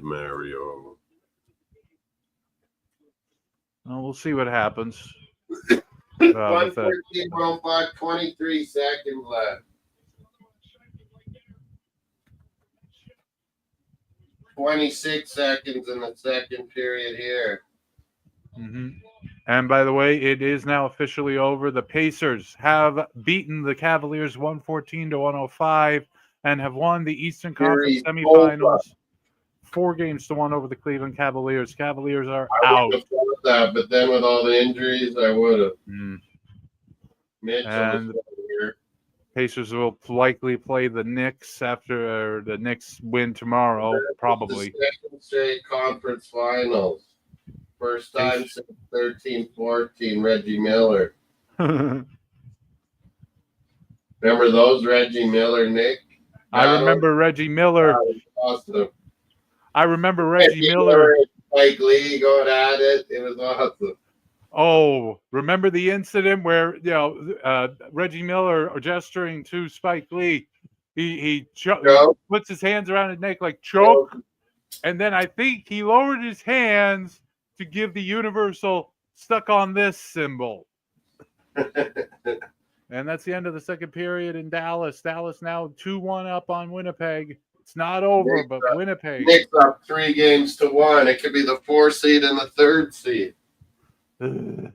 Mario. Well, we'll see what happens. 114, 105, 23 seconds left. 26 seconds in the second period here. Mm-hmm. And by the way, it is now officially over. The Pacers have beaten the Cavaliers 114-105 and have won the Eastern Conference semifinals 4-1 over the Cleveland Cavaliers. Cavaliers are out. That, but then with all the injuries, I would have. And Pacers will likely play the Knicks after the Knicks win tomorrow, probably. The second straight conference finals. First time since 13-14, Reggie Miller. Remember those Reggie Miller, Nick? I remember Reggie Miller. Awesome. I remember Reggie Miller. Spike Lee going at it. It was awesome. Oh, remember the incident where Reggie Miller gesturing to Spike Lee, he puts his hands around his neck like choke, and then I think he lowered his hands to give the universal stuck on this symbol. And that's the end of the second period in Dallas. Dallas now 2-1 up on Winnipeg. It's not over, but Winnipeg. Knicks up 3-1. It could be the 4 seed and the 3rd seed. I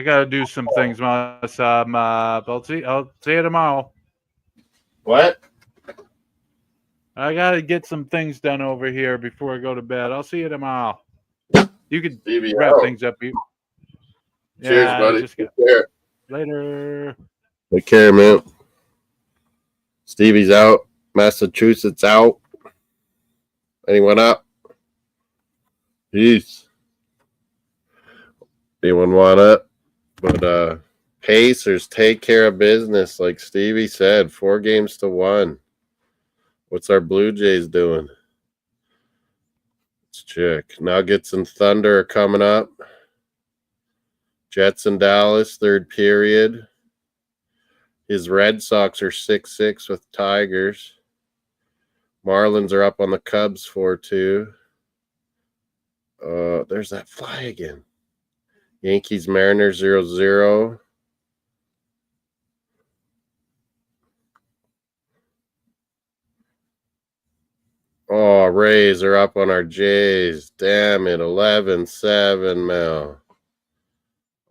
gotta do some things, Moss. I'll see you tomorrow. What? I gotta get some things done over here before I go to bed. I'll see you tomorrow. You can wrap things up. Cheers, buddy. Take care. Later. Take care, man. Stevie's out. Massachusetts out. Anyone up? Peace. Anyone want up? But Pacers take care of business, like Stevie said. 4-1. What's our Blue Jays doing? Let's check. Nuggets and Thunder are coming up. Jets and Dallas, 3rd period. His Red Sox are 6-6 with Tigers. Marlins are up on the Cubs 4-2. There's that fly again. Yankees, Mariners 0-0. Oh, Rays are up on our Jays. Damn it. 11-7, Mel.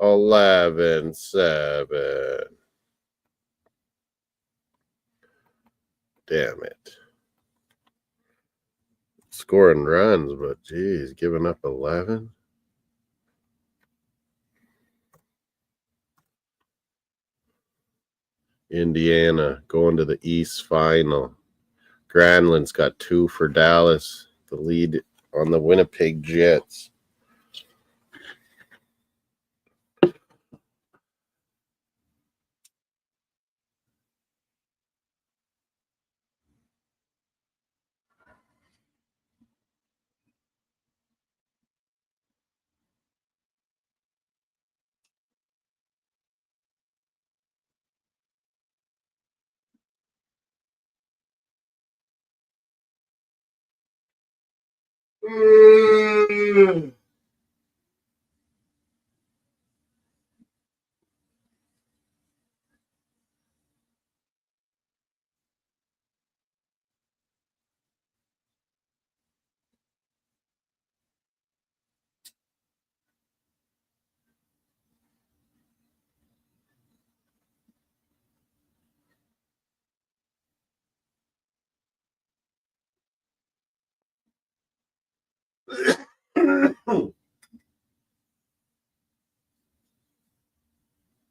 11-7. Damn it. Scoring runs, but geez, giving up 11. Indiana going to the East Final. Granlund's got 2 for Dallas, the lead on the Winnipeg Jets.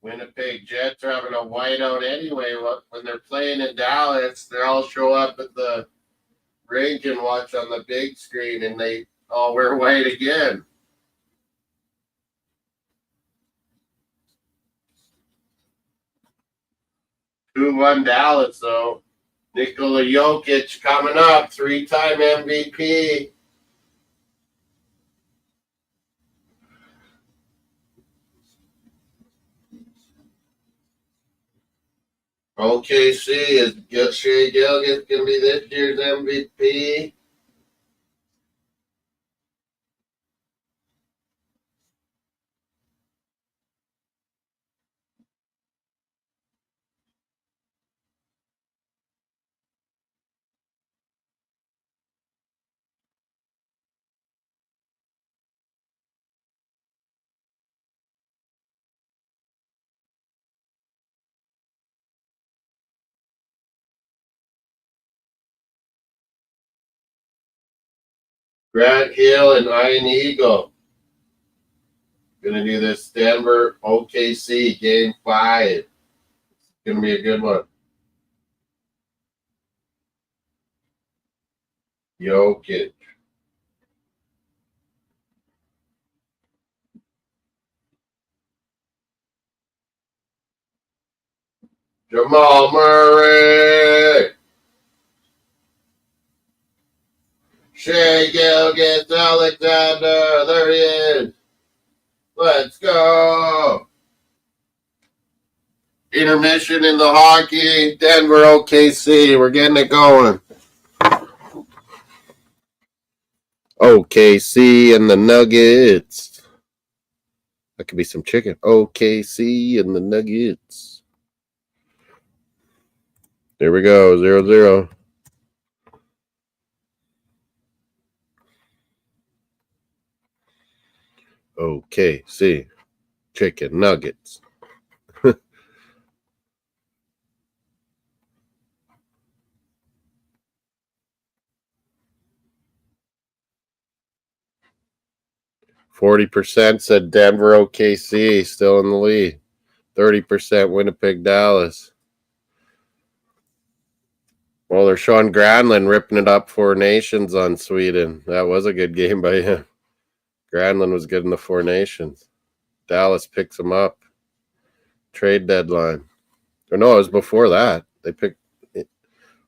Winnipeg Jets are having a whiteout anyway. When they're playing in Dallas, they all show up at the rink and watch on the big screen, and they all wear white again. Two-one Dallas, though. Nikola Jokic coming up, 3-time MVP. OKC is Shea Gilgeous going to be this year's MVP. Grant Hill and Ian Eagle. Gonna do this Denver OKC game 5. Gonna be a good one. Jokic. Jamal Murray. Shea Gilgeous Alexander. There he is. Let's go. Intermission in the hockey. Denver OKC. We're getting it going. OKC and the Nuggets. That could be some chicken. OKC and the Nuggets. There we go. 0-0. OKC. Chicken nuggets. 40% said Denver OKC still in the lead. 30% Winnipeg Dallas. Well, they're showing Granlund ripping it up 4 Nations on Sweden. That was a good game by him. Granlund was good in the 4 Nations. Dallas picks him up. Trade deadline. Or no, it was before that. They picked it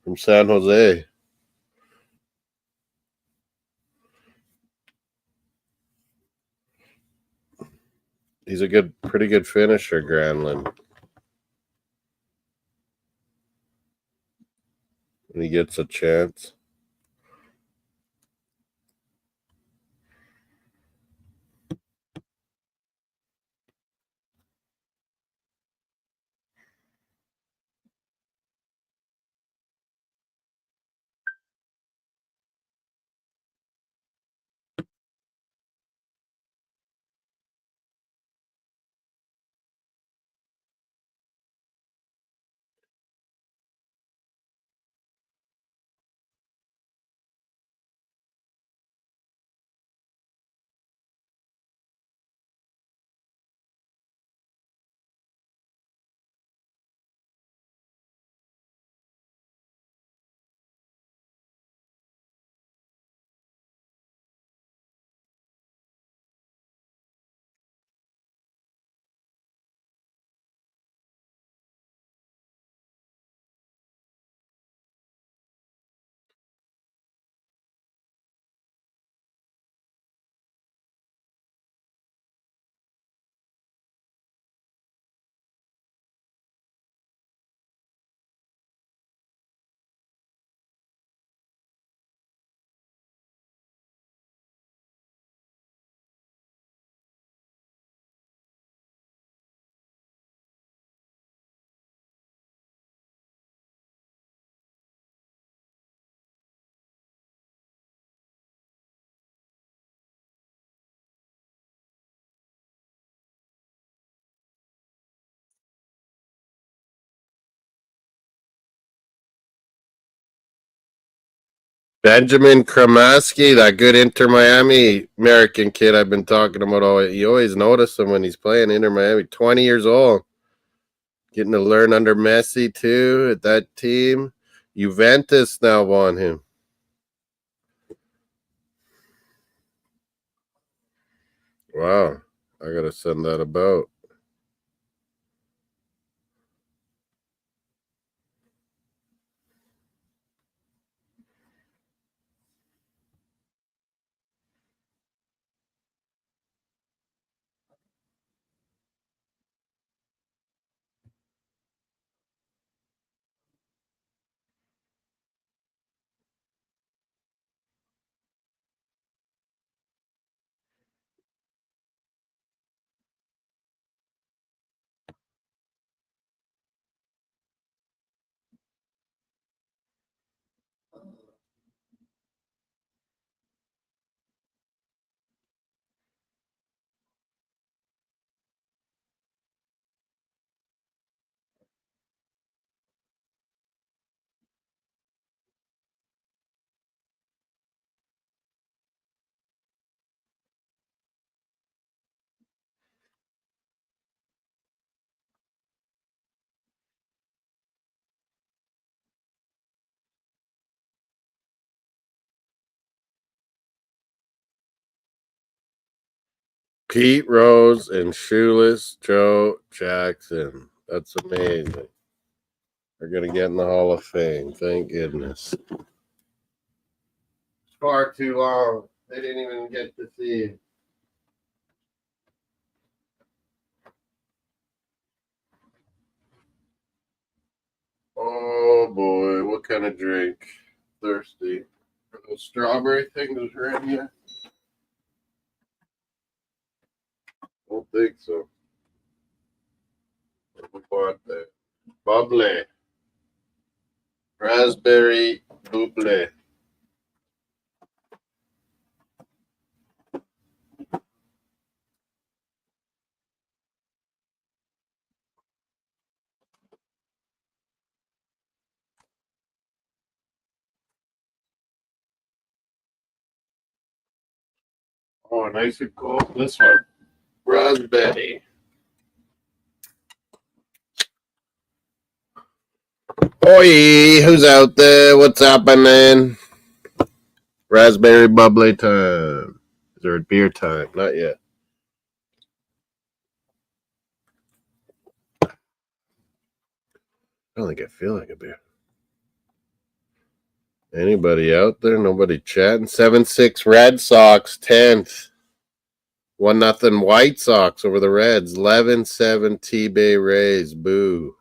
from San Jose. He's a pretty good finisher, Granlund. When he gets a chance. Benjamin Kramaski, that good Inter Miami American kid I've been talking about. You always notice him when he's playing Inter Miami. 20 years old. Getting to learn under Messi, too, at that team. Juventus now want him. Wow. I got to send that about. Pete Rose and Shoeless Joe Jackson. That's amazing. They're going to get in the Hall of Fame. Thank goodness. It's far too long. They didn't even get to see it. Oh boy, what kind of drink? Thirsty. Are those strawberry things ready yet? Don't think so. What the bubbly? Raspberry bubbly. Oh, nice and cold. This one. Raspberry. Oi, who's out there? What's happening? Raspberry bubbly time. Is there a beer time? Not yet. I don't think I feel like a beer. Anybody out there? Nobody chatting? 7-6 Red Sox, 10th. 1-0 White Sox over the Reds. 11-7 T-Bay Rays. Boo.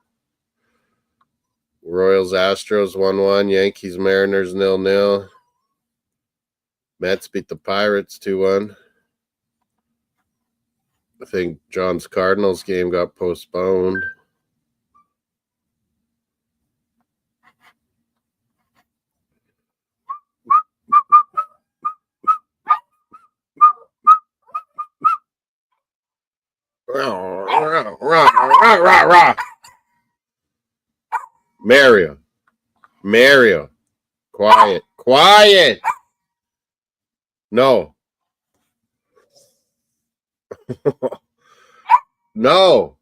Royals Astros 1-1. Yankees Mariners 0-0. Mets beat the Pirates 2-1. I think John's Cardinals game got postponed. Mario. Quiet. No. No.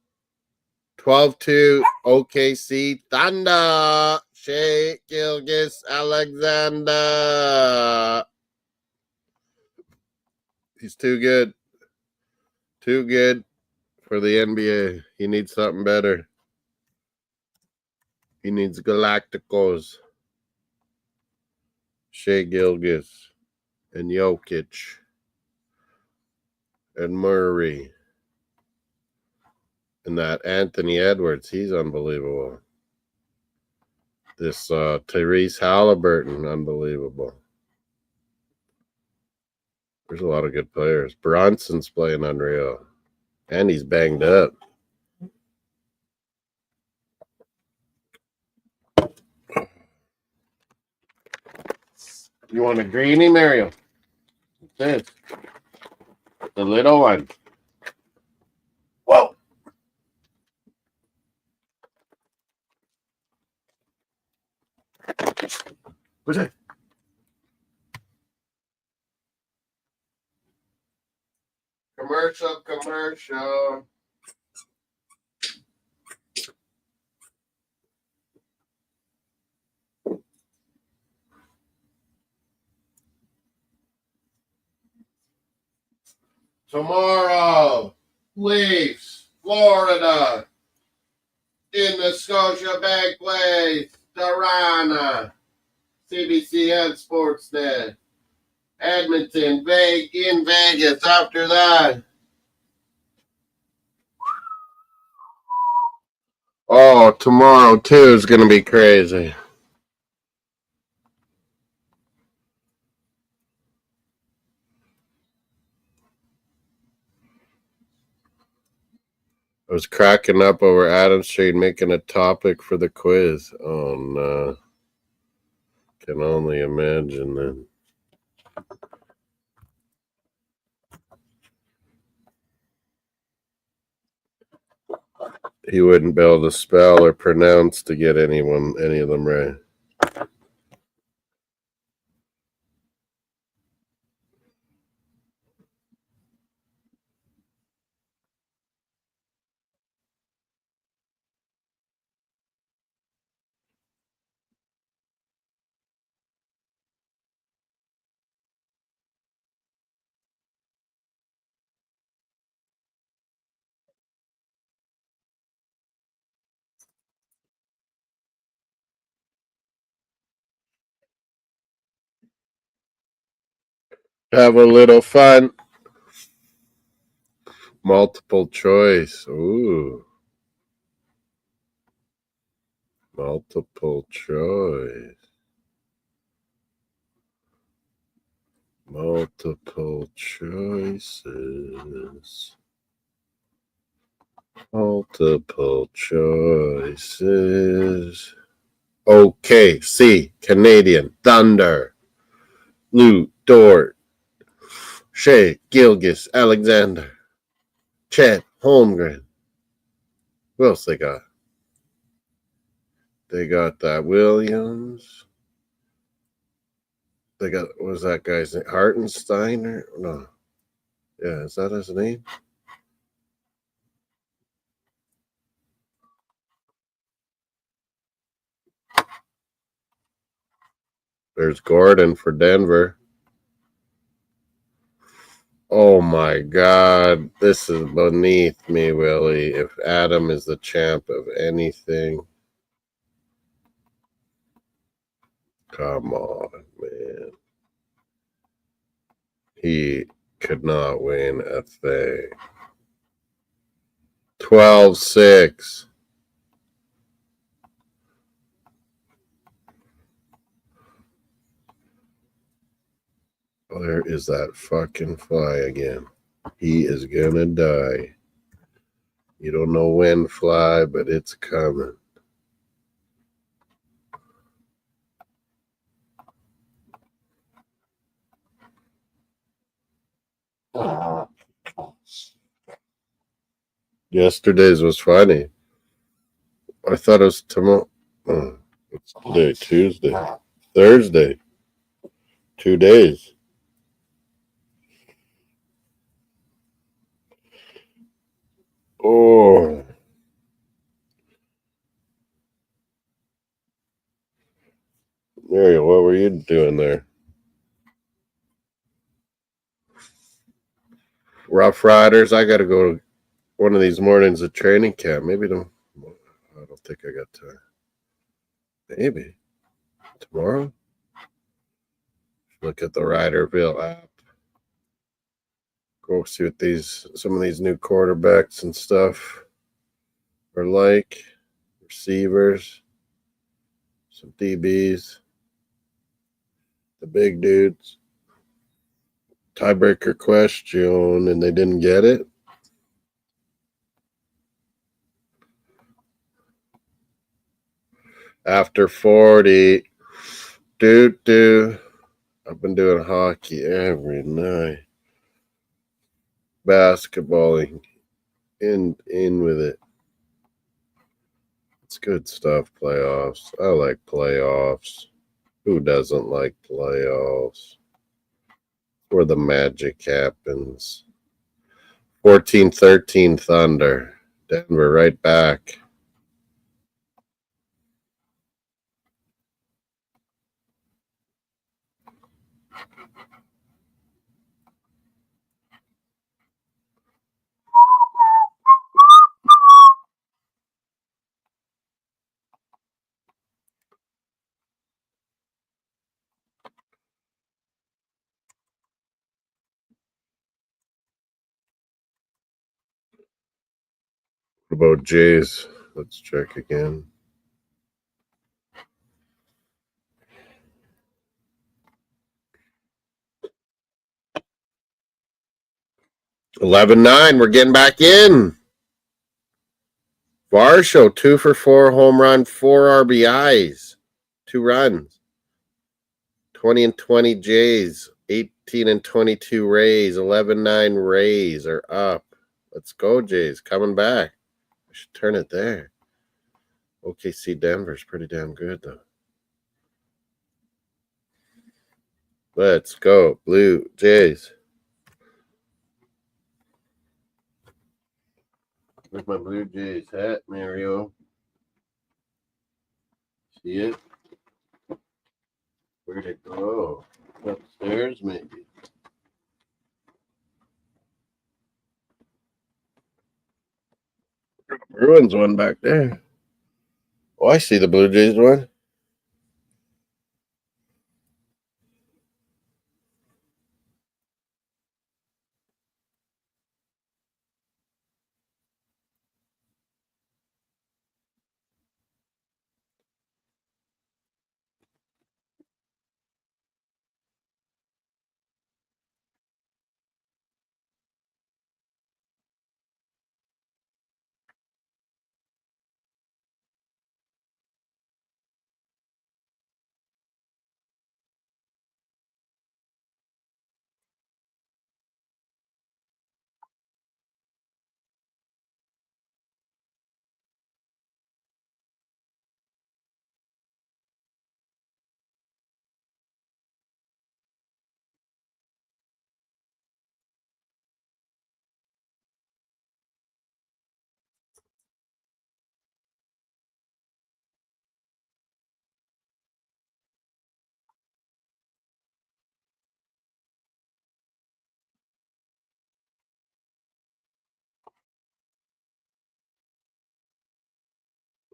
12-2 OKC Thunder. Shea Gilgis Alexander. He's too good. Too good for the NBA. He needs something better. He needs Galacticos. Shea Gilgis and Jokic and Murray. And that Anthony Edwards, he's unbelievable. This Tyrese Halliburton, unbelievable. There's a lot of good players. Bronson's playing unreal. And he's banged up. You want a greenie, Mario? What's this? The little one. Whoa. What's that? Commercial. Tomorrow, Leafs, Florida, in the Scotiabank Place, Tirana, CBCN Sportsnet, Edmonton, in Vegas after that. Oh, tomorrow too is going to be crazy. I was cracking up over Adam Street making a topic for the quiz. Oh, no. Can only imagine that. He wouldn't be able to spell or pronounce to get any of them right. Have a little fun. Multiple choice. Ooh. Multiple choice. Multiple choices. Multiple choices. Okay, C. Canadian Thunder. Lou Dort. Shea Gilgis Alexander. Chet Holmgren. Who else they got? They got that Williams. They got, what was that guy's name? Hartensteiner? No. Yeah, is that his name? There's Gordon for Denver. Oh my God. This is beneath me, Willie. If Adam is the champ of anything. Come on, man. He could not win a thing. 12-6. Oh, there is that fucking fly again. He is gonna die. You don't know when, fly, but it's coming. Yesterday's was funny. I thought it was tomorrow. Oh, it's today, Tuesday. Thursday. 2 days. Oh. Muriel, what were you doing there? Rough Riders. I got to go one of these mornings at training camp. Maybe don't. I don't think I got time. Maybe tomorrow. Look at the Riderville app. Go see what some of these new quarterbacks and stuff are like. Receivers, some DBs, the big dudes. Tiebreaker question, and they didn't get it. After 40, dude. I've been doing hockey every night. Basketballing. In with it. It's good stuff, playoffs. I like playoffs. Who doesn't like playoffs? Where the magic happens. 14-13 Thunder. Denver right back. What about Jays? Let's check again. $11-9. We're getting back in. Varsho, 2 for 4, home run, 4 RBIs, 2 runs. 20-20 Jays, 18-22 Rays, 11-9 Rays are up. Let's go, Jays. Coming back. I should turn it there. OKC Denver's pretty damn good, though. Let's go, Blue Jays. Where's my Blue Jays hat, Mario? See it? Where'd it go? Upstairs, maybe. Bruins one back there. Oh, I see the Blue Jays one.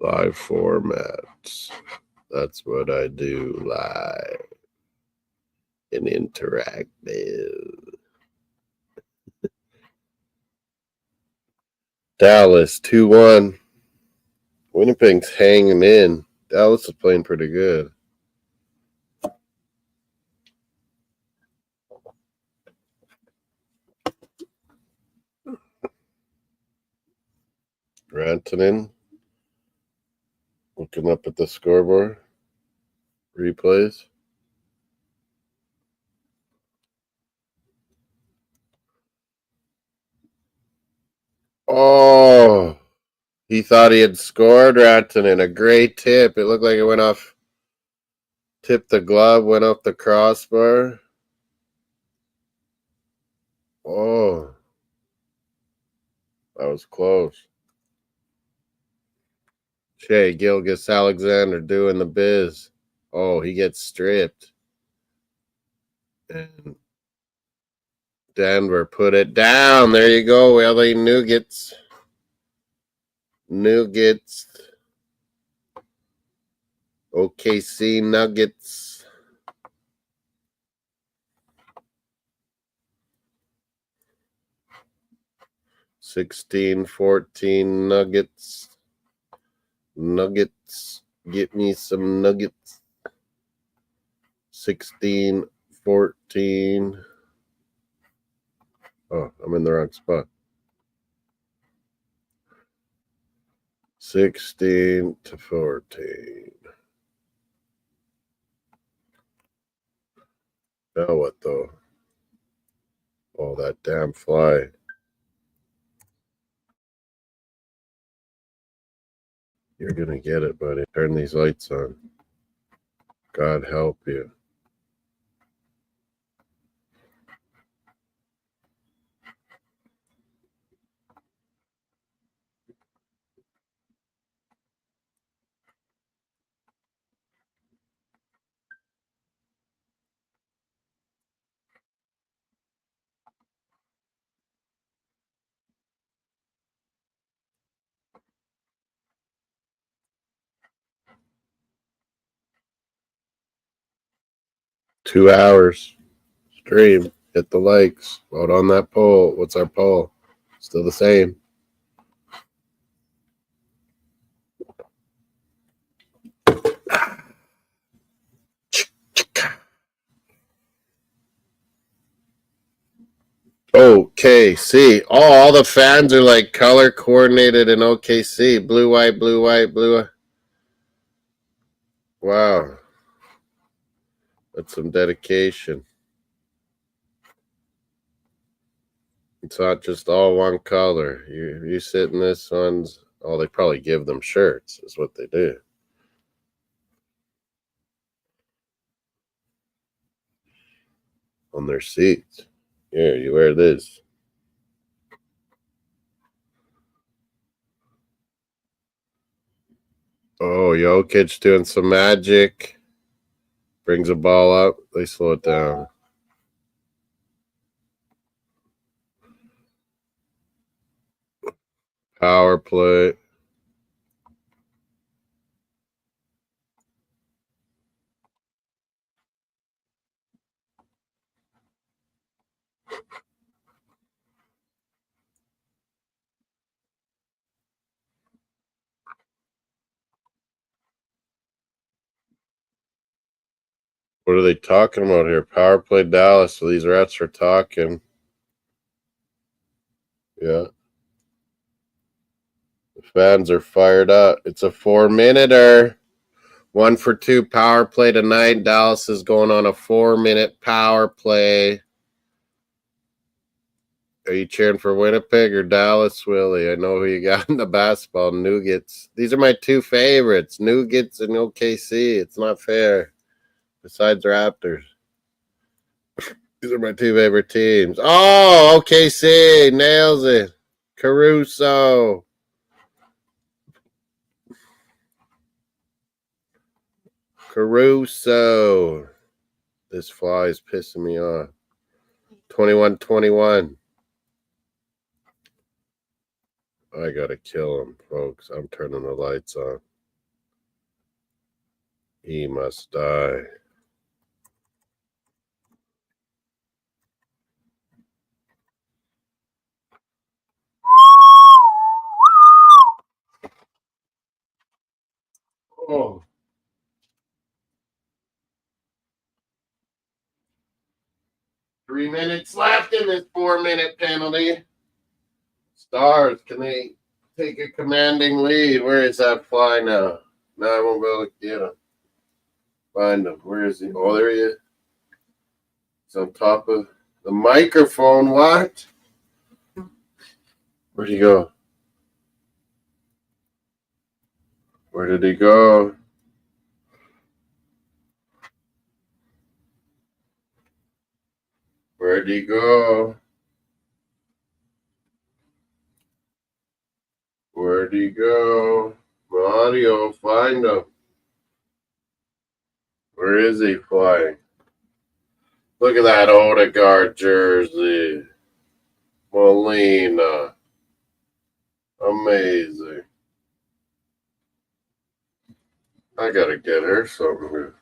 Live formats. That's what I do, live and interactive. Dallas 2-1. Winnipeg's hanging in. Dallas is playing pretty good. Rantanen looking up at the scoreboard. Replays. Oh, he thought he had scored, Rantanen. A great tip. It looked like it went off. Tipped the glove, went off the crossbar. Oh, that was close. Shea Gilgeous-Alexander doing the biz. Oh, he gets stripped. And Denver put it down. There you go, LA Nuggets. OKC Nuggets. $16-14 Nuggets. Get me some nuggets. 16-14. Oh, I'm in the wrong spot. 16-14. Now what though? Oh, that damn fly. You're gonna get it, buddy. Turn these lights on. God help you. Two hours. Stream. Hit the likes. Vote on that poll. What's our poll? Still the same. OKC. Oh, all the fans are like color coordinated in OKC. Blue, white, blue, white, blue. Wow. That's some dedication. It's not just all one color. You sit in this one's. Oh, they probably give them shirts, is what they do. On their seats. Here, you wear this. Oh, Jokic's doing some magic. Brings a ball up. They slow it down. Power play. What are they talking about here? Power play Dallas. So these rats are talking. Yeah. The fans are fired up. It's a 4-minute-er. 1 for 2 power play tonight. Dallas is going on a 4-minute power play. Are you cheering for Winnipeg or Dallas, Willie? I know who you got in the basketball. Nuggets. These are my two favorites. Nuggets and OKC. It's not fair. Besides Raptors. These are my two favorite teams. Oh, OKC. Nails it. Caruso. This fly is pissing me off. 21-21. I gotta kill him, folks. I'm turning the lights on. He must die. Oh. Three minutes left in this 4-minute penalty. Stars, can they take a commanding lead? Where is that fly now? Now I won't be able to get him. Find him. Where is he? Oh, there he is. He's on top of the microphone. What? Where'd he go? Where did he go? Where'd he go? Where'd he go? Audio, find him. Where is he flying? Look at that Odegaard jersey. Molina. Amazing. I gotta get her something.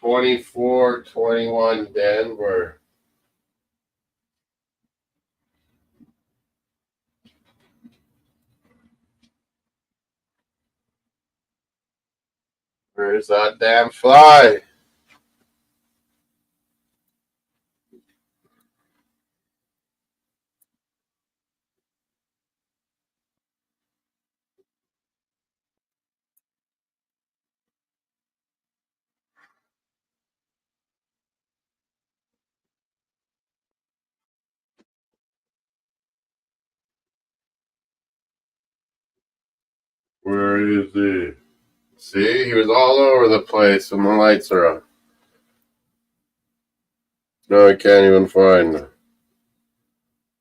24-21 Denver. Where's that damn fly? Where is he? See, he was all over the place when the lights are on. No, I can't even find him.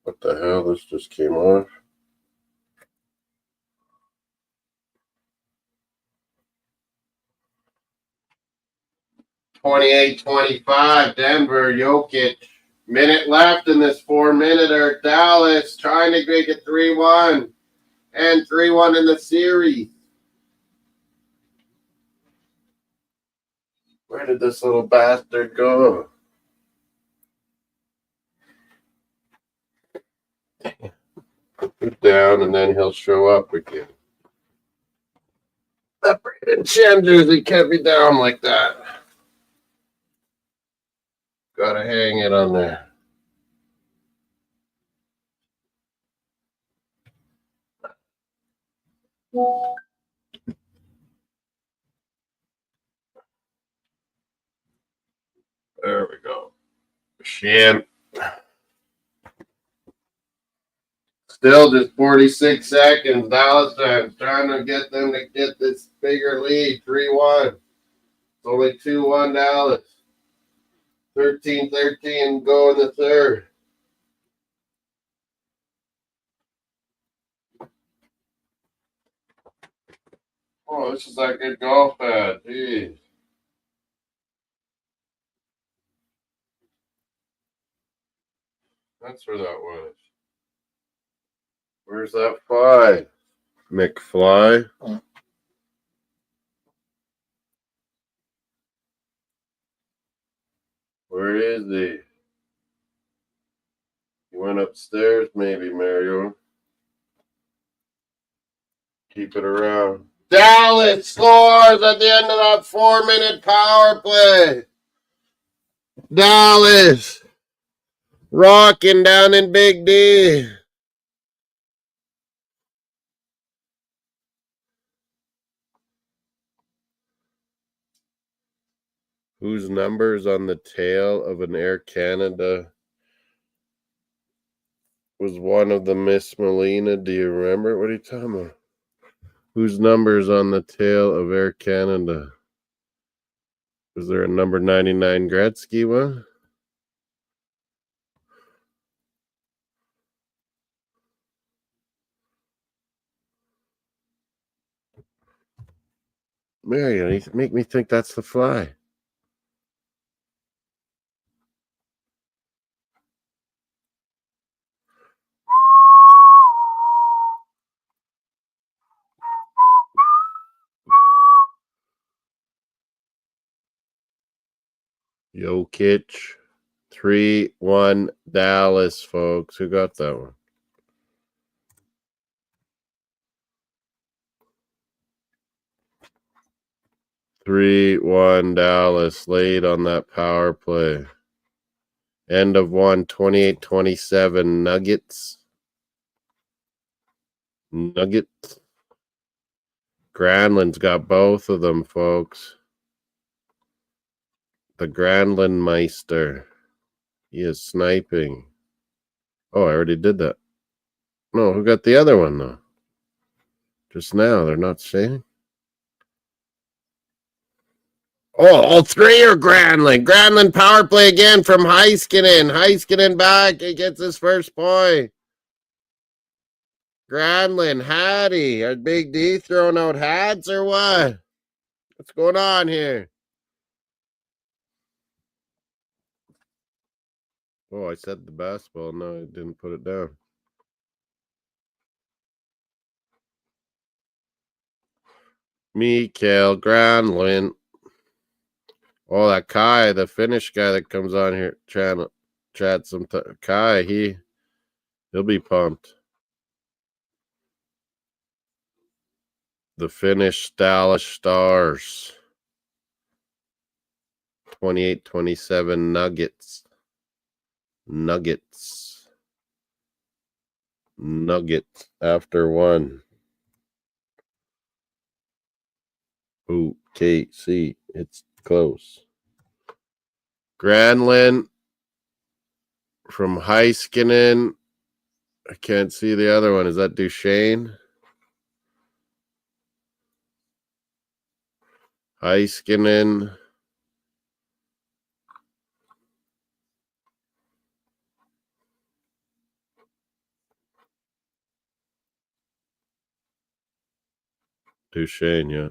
What the hell? This just came off. (28-25) Denver, Jokic. Minute left in this 4-minute. Dallas trying to make it 3-1 and 3-1 in the series. Where did this little bastard go? Put down and then he'll show up again. That Braden Chen jersey can't be down like that. Gotta hang it on there. There we go. Shan. Still just 46 seconds. Dallas fans trying to get them to get this bigger lead. 3-1. It's only 2-1 Dallas. 13-13 go in the third. Oh, this is like a golf pad. Jeez. That's where that was. Where's that fly? McFly? Where is he? He went upstairs, maybe, Mario. Keep it around. Dallas scores at the end of that 4-minute power play. Dallas rocking down in Big D. Whose numbers on the tail of an Air Canada was one of the Miss Molina? Do you remember? What are you talking about? Whose numbers on the tail of Air Canada? Was there a number 99 Gretzky one? Mario, you make me think that's the fly. Jokic. 3-1 Dallas, folks. Who got that one? (3-1) Dallas late on that power play. End of one, 28-27 Nuggets. Granlund's got both of them, folks. The Granlund Meister. He is sniping. Oh, I already did that. No, who got the other one, though? Just now, they're not saying. Oh, all three are Granlund. Granlund power play again from Heiskanen. Heiskanen back. He gets his first point. Granlund, Hattie. Are Big D throwing out hats or what? What's going on here? Oh, I said the basketball. No, I didn't put it down. Mikael Granlund. Oh, that Kai, the Finnish guy that comes on here, chat some Kai, he'll be pumped. The Finnish Dallas Stars. 28-27 Nuggets. Nuggets after one. Ooh, KC. It's close. Granlund from Heiskanen. I can't see the other one. Is that Duchesne? Heiskanen. Duchesne, yeah.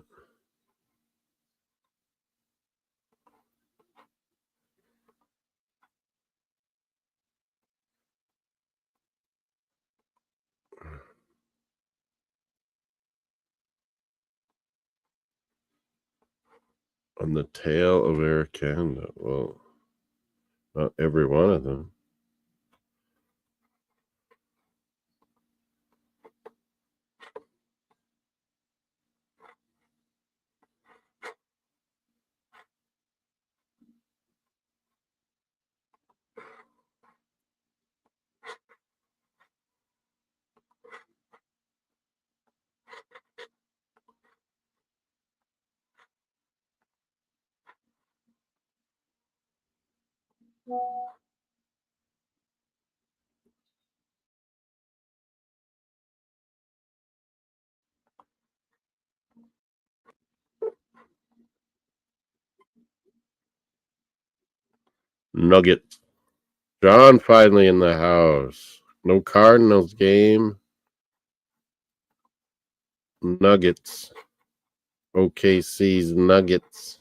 On the tail of Air Canada. Well, not every one of them. Nuggets. John finally in the house. No Cardinals game. Nuggets. OKC's Nuggets.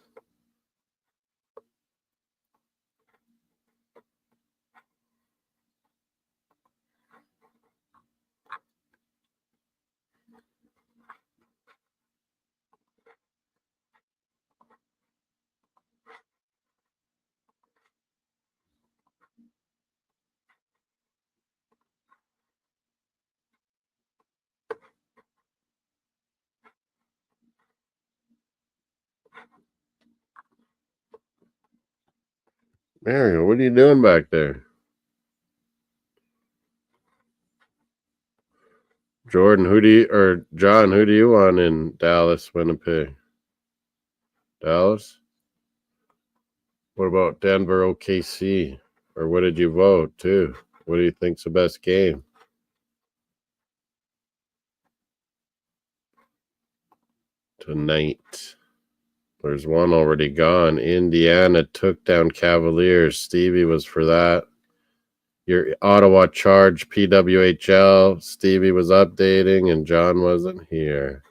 Mario, what are you doing back there? Jordan, John, who do you want in Dallas, Winnipeg? Dallas? What about Denver, OKC? Or what did you vote, too? What do you think's the best game? Tonight. There's one already gone. Indiana took down Cavaliers. Stevie was for that. Your Ottawa Charge PWHL. Stevie was updating and John wasn't here.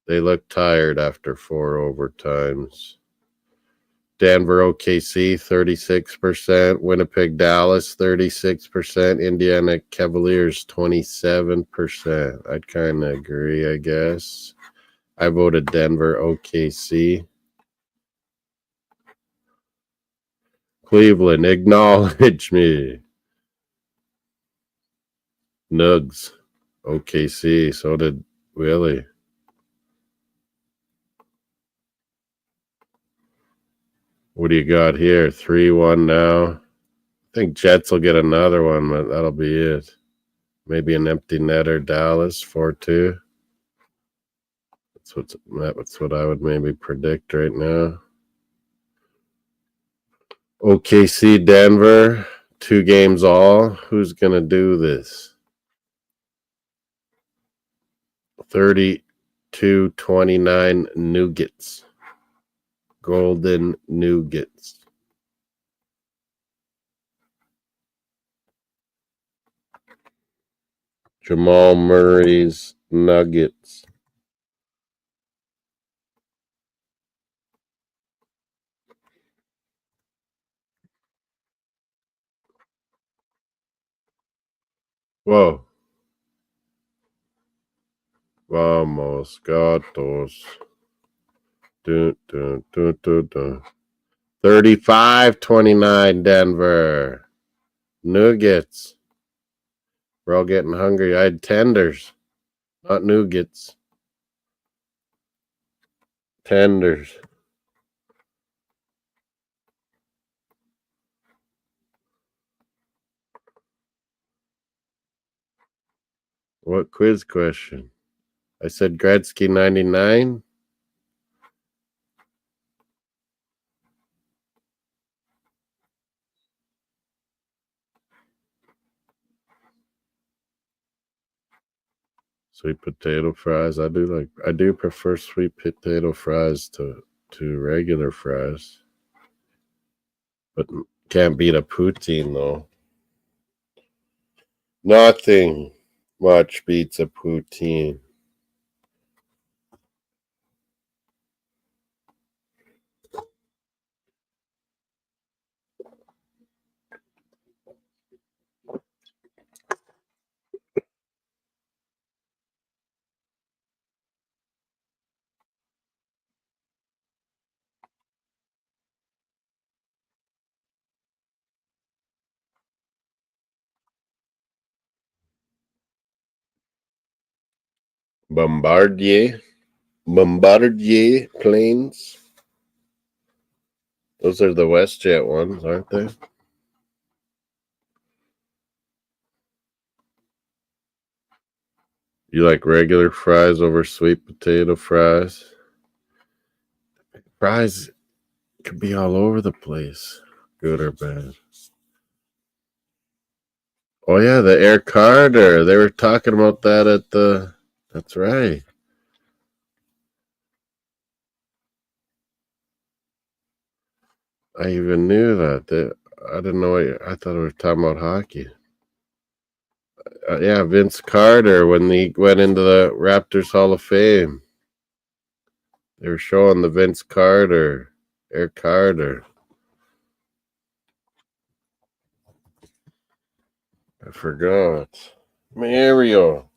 They looked tired after 4 overtimes. Denver OKC 36%. Winnipeg Dallas 36%. Indiana Cavaliers 27%. I'd kind of agree, I guess. I voted Denver OKC. Cleveland, acknowledge me. Nugs, OKC. So did Willie. What do you got here? 3-1 now. I think Jets will get another one, but that'll be it. Maybe an empty netter. Dallas 4-2. That's what I would maybe predict right now. OKC, Denver, 2 games all. Who's gonna do this? 32-29 Nuggets. Golden Nuggets. Jamal Murray's Nuggets. Whoa. Vamos, gatos. 35-29 Denver. Nuggets. We're all getting hungry. I had tenders, not nuggets. Tenders. What quiz question? I said Gretzky 99. Sweet potato fries. I do prefer sweet potato fries to regular fries. But can't beat a poutine though. Nothing much beats a poutine. Bombardier planes. Those are the WestJet ones, aren't they? You like regular fries over sweet potato fries? Fries could be all over the place, good or bad. Oh yeah, the Air Carter. They were talking about that at the. That's right. I even knew that. I didn't know. I thought we were talking about hockey. Yeah, Vince Carter when he went into the Raptors Hall of Fame. They were showing the Vince Carter, Air Carter. I forgot. Mario.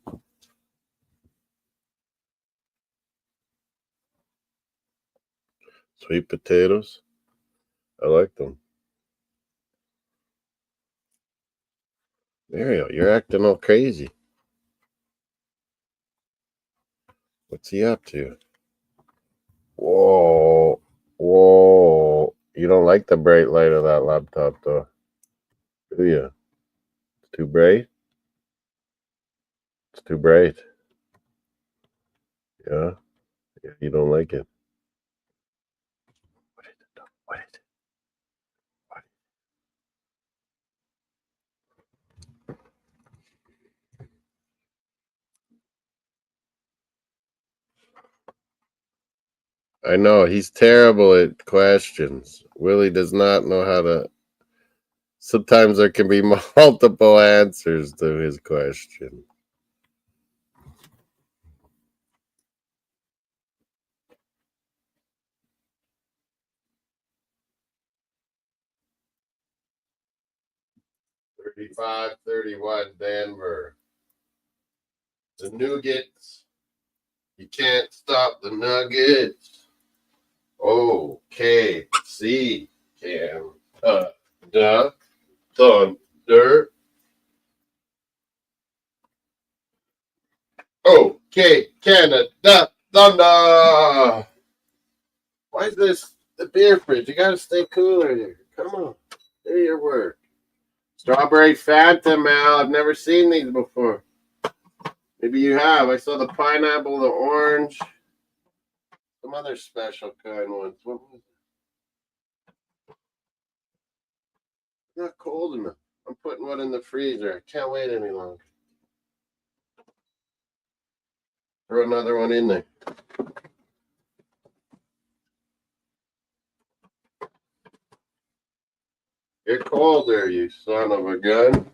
Sweet potatoes. I like them. Mario, you're acting all crazy. What's he up to? Whoa. Whoa. You don't like the bright light of that laptop, though, do you? It's too bright? It's too bright. Yeah? Yeah, you don't like it. What is it? What is it? I know, he's terrible at questions. Willie does not know how to. Sometimes there can be multiple answers to his question. $35-31 Denver. The Nuggets. You can't stop the Nuggets. Okay, see, can. The Thunder. Okay, Canada Thunder. Why is this the beer fridge? You gotta stay cooler here. Come on. Do your work. Strawberry Fanta, Mal. I've never seen these before. Maybe you have. I saw the pineapple, the orange, some other special kind ones. What was it? Not cold enough. I'm putting one in the freezer. I can't wait any longer. Throw another one in there. Get cold there, you son of a gun.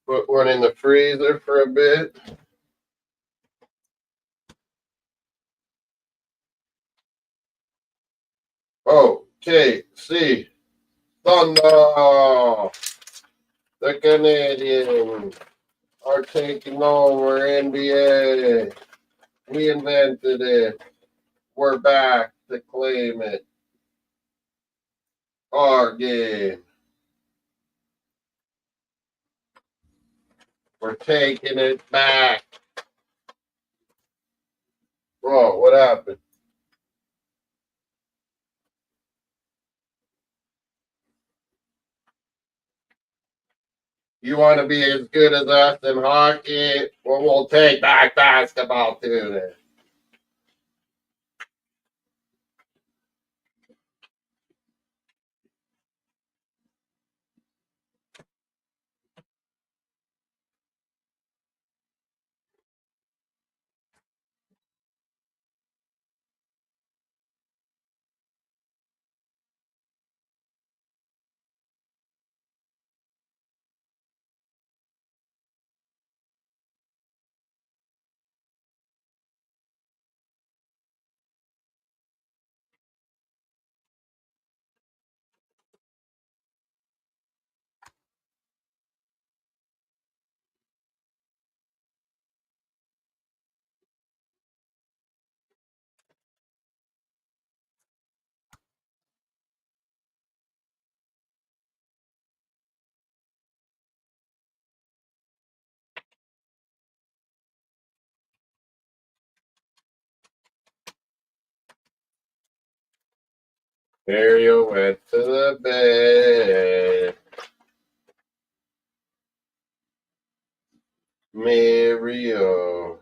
Put one in the freezer for a bit. Okay, see. Thunder! The Canadians are taking over NBA. We invented it. We're back to claim it. Our game. We're taking it back. Bro, what happened? You want to be as good as us in hockey? Well, we'll take back basketball too then. Mario went to the bed. Mario.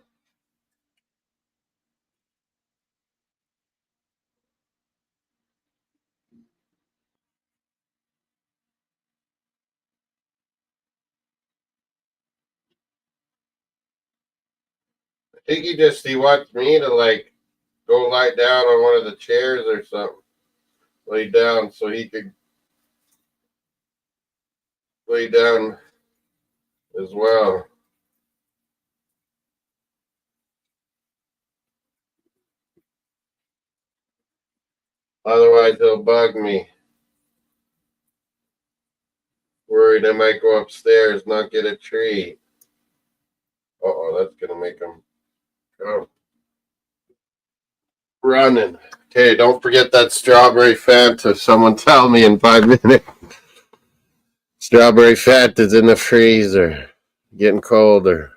I think he wants me to like go lie down on one of the chairs or something. Lay down so he could lay down as well. Otherwise, he'll bug me. Worried I might go upstairs, not get a treat. Uh-oh, that's going to make him go. Running. Okay, don't forget that strawberry Fanta. Someone tell me in 5 minutes. Strawberry Fanta's in the freezer. Getting colder.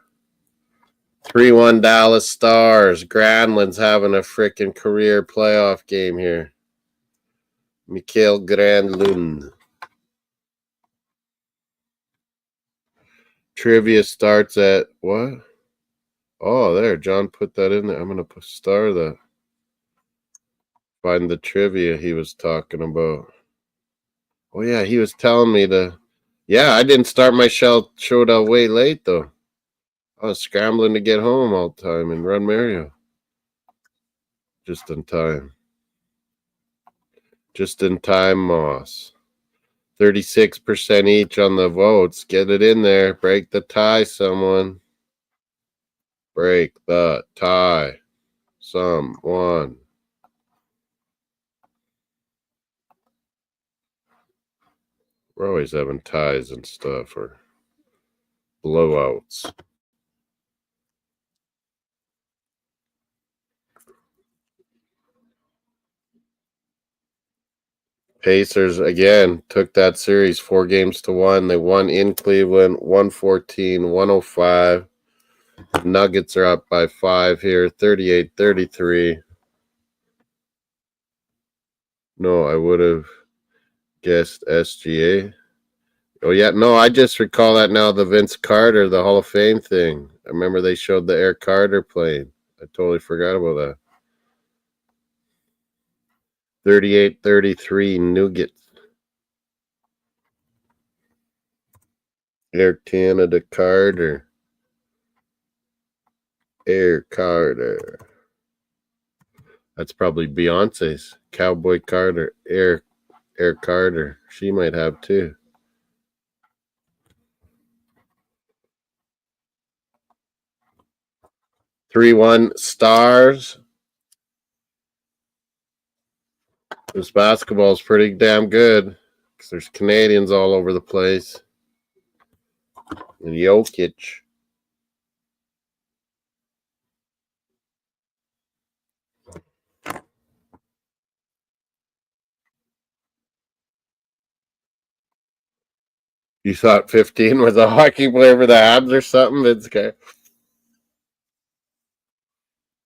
3-1 Dallas Stars. Granlund's having a freaking career playoff game here. Mikael Granlund. Trivia starts at what? Oh, there. John put that in there. I'm going to star that. Find the trivia he was talking about. Oh, yeah. He was telling me to. Yeah, I didn't start my show till way late, though. I was scrambling to get home all the time and run Mario. Just in time. Just in time, Moss. 36% each on the votes. Get it in there. Break the tie, someone. Break the tie. Someone. We're always having ties and stuff or blowouts. Pacers, again, took that series 4-1. They won in Cleveland, 114, 105. Nuggets are up by 5 here, 38-33. No, I would have guessed SGA. Oh, yeah. No, I just recall that now, the Vince Carter, the Hall of Fame thing. I remember they showed the Eric Carter playing. I totally forgot about that. 38-33 Nuggets. Air Canada Carter. Air Carter. That's probably Beyonce's. Cowboy Carter. Air Carter. She might have too. 3-1 Stars. This basketball is pretty damn good because there's Canadians all over the place. And Jokic. You thought 15 was a hockey player for the Habs or something? It's okay.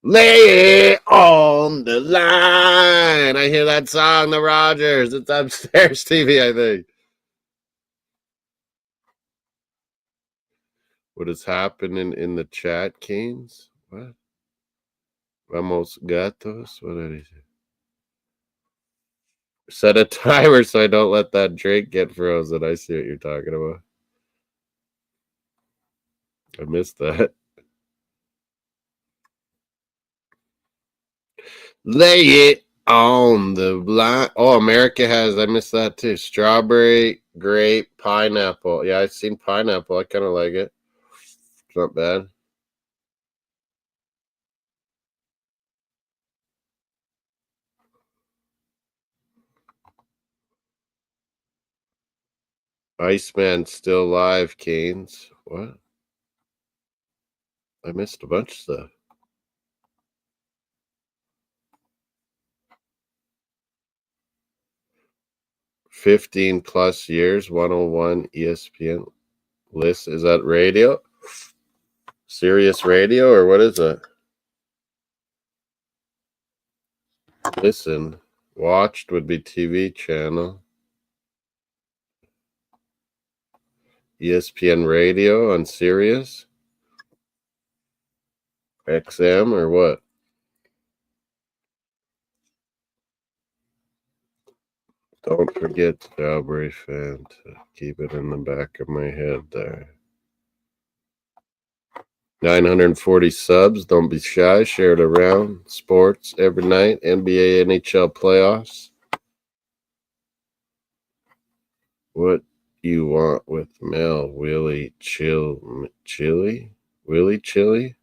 Lay it on the line. I hear that song, the Rogers. It's upstairs TV, I think. What is happening in the chat, Canes? What? Vamos gatos? What did he say? Set a timer so I don't let that drink get frozen. I see what you're talking about. I missed that. Lay it on the line. Oh, America has, I missed that too. Strawberry, grape, pineapple. Yeah, I've seen pineapple. I kind of like it. It's not bad. Iceman still live, Canes. What? I missed a bunch of stuff. 15+ years, 101 ESPN list. Is that radio? Sirius Radio, or what is that? Listen. Watched would be TV channel. ESPN Radio on Sirius. XM or what? Don't forget Strawberry Fan to keep it in the back of my head there. 940 subs. Don't be shy. Share it around. Sports every night. NBA, NHL playoffs. What you want with Mel? Willie Chili? Willie Chili?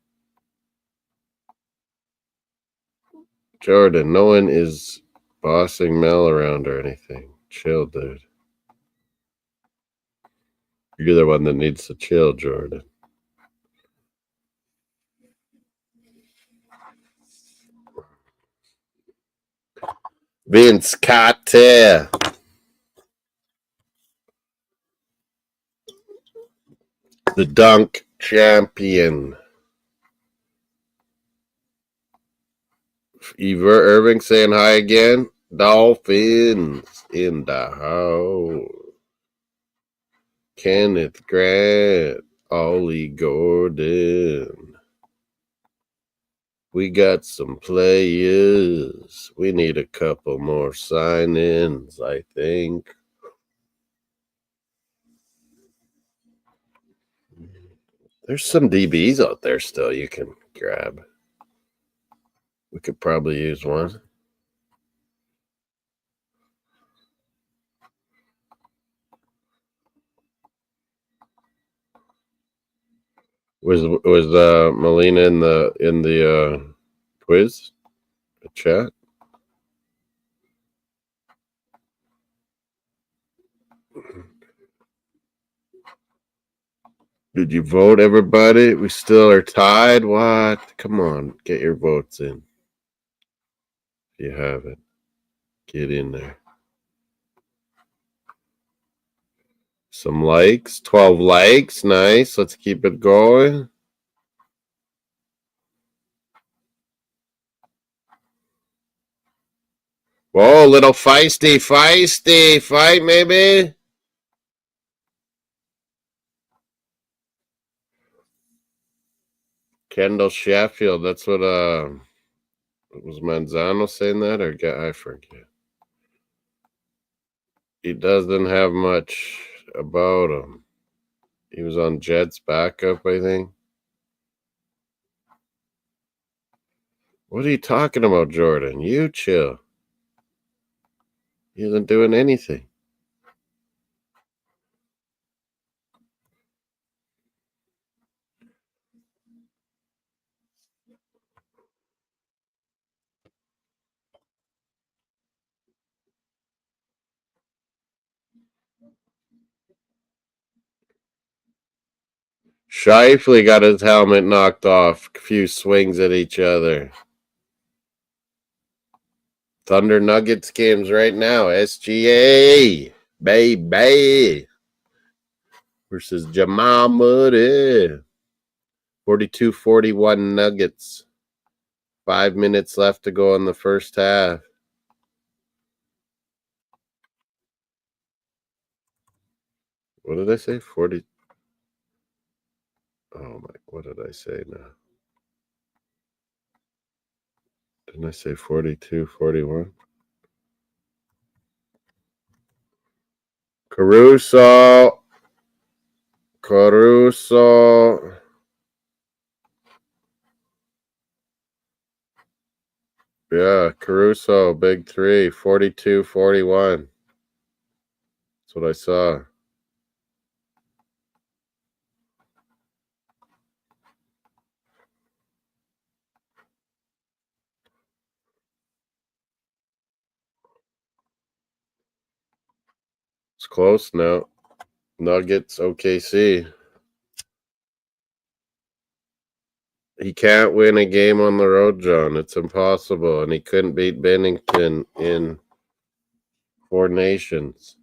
Jordan, no one is bossing Mel around or anything. Chill, dude. You're the one that needs to chill, Jordan. Vince Carter. The dunk champion. Eva Irving saying hi again. Dolphins in the house. Kenneth Grant. Ollie Gordon. We got some players. We need a couple more sign-ins, I think. There's some DBs out there still you can grab. We could probably use one. Was Melina in the quiz, the chat? Did you vote, everybody? We still are tied. What? Come on, get your votes in. If you haven't, get in there. Some likes. 12 likes. Nice. Let's keep it going. Whoa, little feisty fight, maybe. Kendall Sheffield. That's what was Manzano saying that, or I forget. He doesn't have much about him. He was on Jets backup, I think. What are you talking about, Jordan? You chill. He isn't doing anything. Shifley got his helmet knocked off. A few swings at each other. Thunder Nuggets games right now. SGA. Baby. Versus Jamal Murray. 42-41 Nuggets. 5 minutes left to go in the first half. What did I say? 40. Oh my, what did I say now? Didn't I say 42-41? Caruso. Yeah, Caruso, big three, 42-41. That's what I saw. It's close now. Nuggets, OKC. He can't win a game on the road, John. It's impossible. And he couldn't beat Bennington in Four Nations.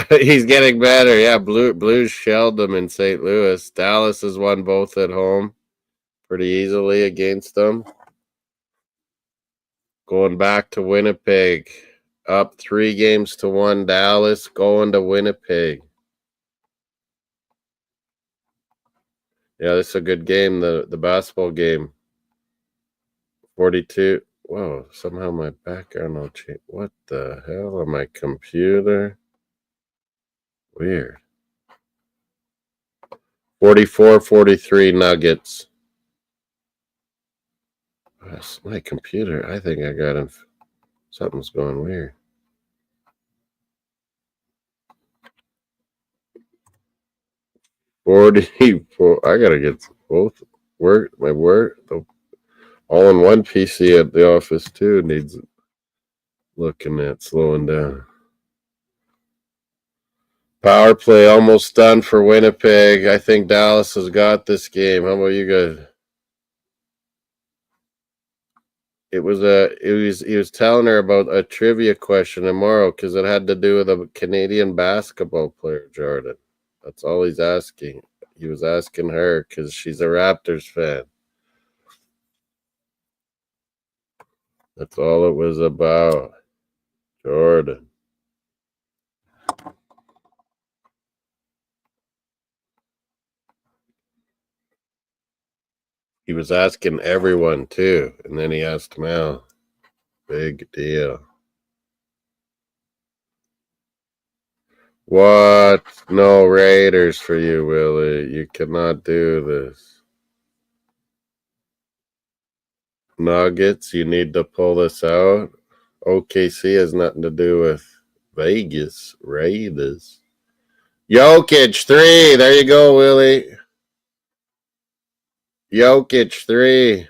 He's getting better. Yeah, Blues shelled them in St. Louis. Dallas has won both at home pretty easily against them. Going back to Winnipeg. Up 3-1 Dallas. Going to Winnipeg. Yeah, this is a good game, the basketball game. 42. Whoa, somehow my background will change. What the hell on my computer? Weird. 44-43 Nuggets. That's my computer. I think I got something's going weird. I gotta get both all in one PC at the office too. Needs looking at slowing down. Power play almost done for Winnipeg. I think Dallas has got this game. How about you guys? He was telling her about a trivia question tomorrow because it had to do with a Canadian basketball player, Jordan. That's all he's asking. He was asking her because she's a Raptors fan. That's all it was about, Jordan. He was asking everyone too, and then he asked Mel. Big deal. What? No Raiders for you, Willie. You cannot do this. Nuggets, you need to pull this out. OKC has nothing to do with Vegas Raiders. Jokic 3. There you go, Willie. Jokic 3.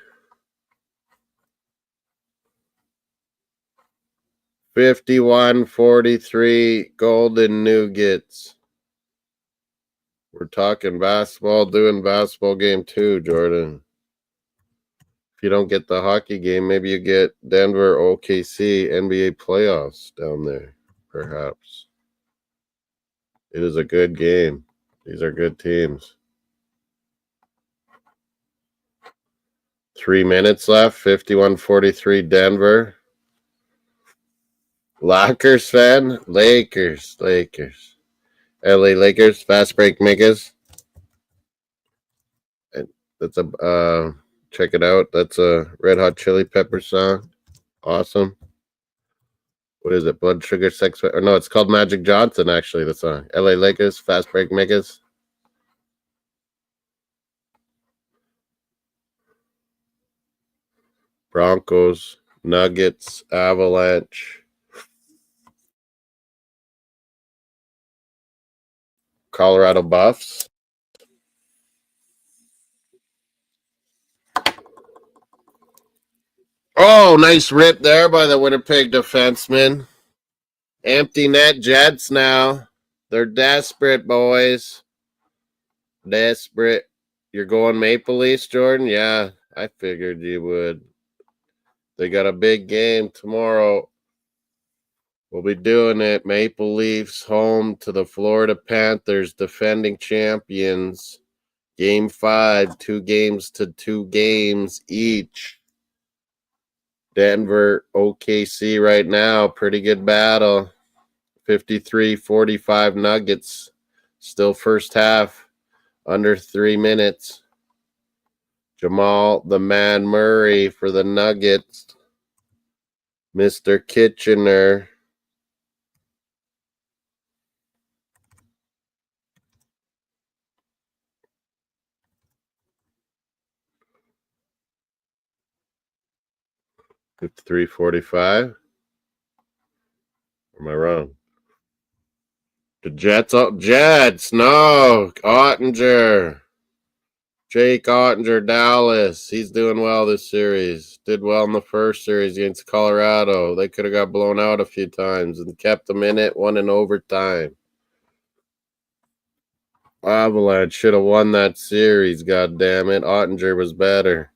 51-43 Golden Nuggets. We're talking basketball, doing basketball game too, Jordan. If you don't get the hockey game, maybe you get Denver, OKC, NBA playoffs down there, perhaps. It is a good game. These are good teams. 3 minutes left, 51-43 Denver. Lockers fan? Lakers. LA Lakers, fast break makers. That's a check it out. That's a Red Hot Chili Pepper song. Awesome. What is it? Blood Sugar Sex? Or no, it's called Magic Johnson. Actually, the song. LA Lakers, fast break makers. Broncos, Nuggets, Avalanche, Colorado Buffs. Oh, nice rip there by the Winnipeg defenseman. Empty net Jets now. They're desperate, boys. Desperate. You're going Maple Leafs, Jordan? Yeah, I figured you would. They got a big game tomorrow. We'll be doing it. Maple Leafs home to the Florida Panthers, defending champions. Game 5, 2 games to 2 games each. Denver, OKC right now. Pretty good battle. 53-45 Nuggets. Still first half. Under 3 minutes. Jamal the Man Murray for the Nuggets. Mr. Kitchener. It's 3:45. Am I wrong? The Jets. Oh, Jets. No. Ottinger. Jake Ottinger, Dallas. He's doing well this series. Did well in the first series against Colorado. They could have got blown out a few times and kept them in it, won in overtime. Avalanche should have won that series, god damn it. Ottinger was better.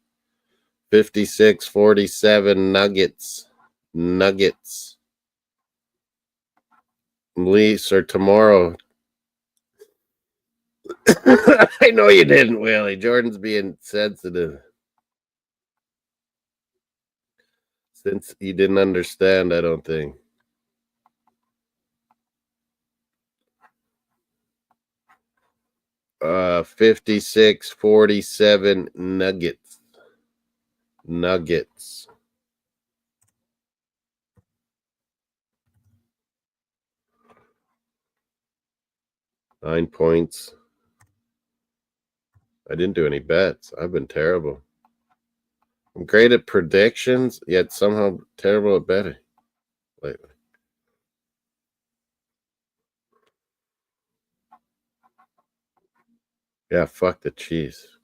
56-47 Nuggets. Leafs are tomorrow. I know you didn't, Willie. Jordan's being sensitive. Since he didn't understand, I don't think. Uh, 56-47 Nuggets. 9 points. I didn't do any bets. I've been terrible. I'm great at predictions, yet somehow terrible at betting lately. Yeah, fuck the Chiefs.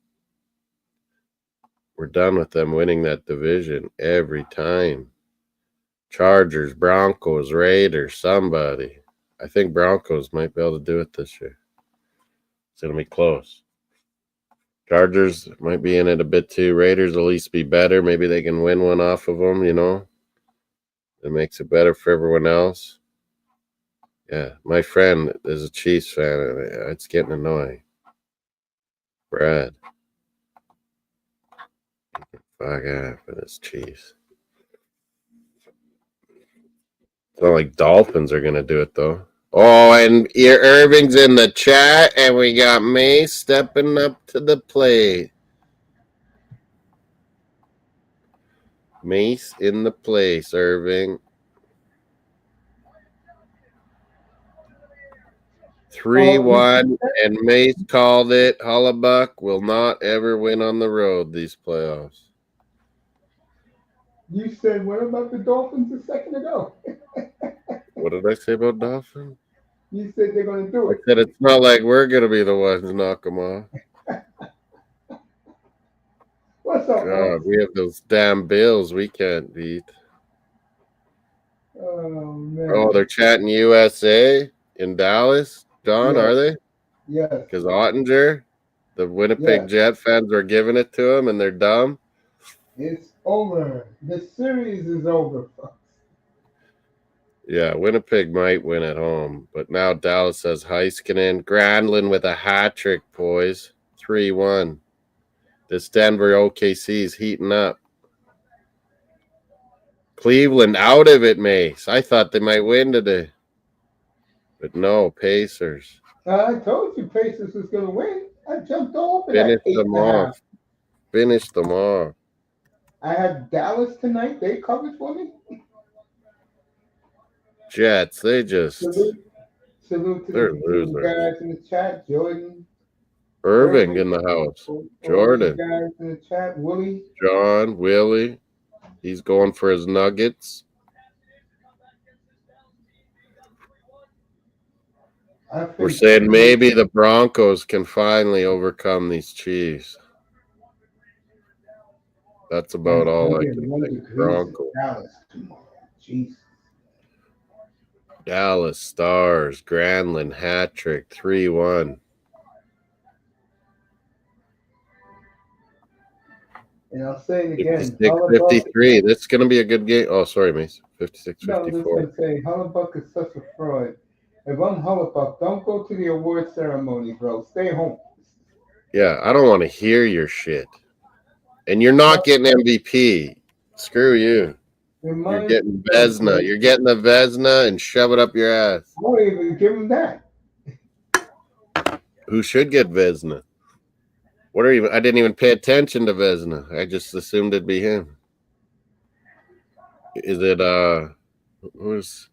We're done with them winning that division every time. Chargers, Broncos, Raiders, somebody. I think Broncos might be able to do it this year. It's going to be close. Chargers might be in it a bit too. Raiders will at least be better. Maybe they can win one off of them, you know. It makes it better for everyone else. Yeah, my friend is a Chiefs fan. It's getting annoying. Brad. Fuck off with this Chiefs. It's not like Dolphins are going to do it, though. Oh, and Irving's in the chat, and we got May stepping up to the plate. Mace in the place, Irving. 3-1, and Mace called it. Hollebuck will not ever win on the road these playoffs. You said what about the Dolphins a second ago? What did I say about Dolphins? You said they're going to do I it. said it's not like we're going to be the ones to knock them off. What's up, God, we have those damn Bills we can't beat. Oh, man. Oh, they're chatting USA in Dallas. John, Yes. are they? Yes. Because Ottinger, the Winnipeg Jet fans are giving it to him, and they're dumb. It's over. The series is over, folks. Yeah, Winnipeg might win at home, but now Dallas has Heiskanen, Granlund with a hat trick, boys. 3-1. This Denver OKC is heating up. Cleveland out of it, Mace. I thought they might win today. But no, Pacers. I told you Pacers was going to win. I jumped all over Finish that 8 them and a half. off. Finish them off. I had Dallas tonight. They covered for me. Jets, they just Salute to they're the losers. guys in the chat. Jordan. Irving in the house. All Jordan. the guys in the chat. Willie. John, Willie. He's going for his Nuggets. We're saying maybe the Broncos can finally overcome these Chiefs. That's about all I can think. Broncos. Dallas tomorrow. Jeez. Dallas Stars, Granlund hat trick, 3-1. And I'll say it again. 56-53. This is going to be a good game. Oh, sorry, Mace. 56-54. No, I was just going to say, Hellebuck is such a fraud. If I'm Hellebuck, don't go to the award ceremony, bro. Stay home. Yeah, I don't want to hear your shit. And you're not getting MVP. Screw you. You're getting Vezina. You're getting the Vezina and shove it up your ass. I won't even give him that. Who should get Vezina? I didn't even pay attention to Vezina. I just assumed it'd be him. Is it who's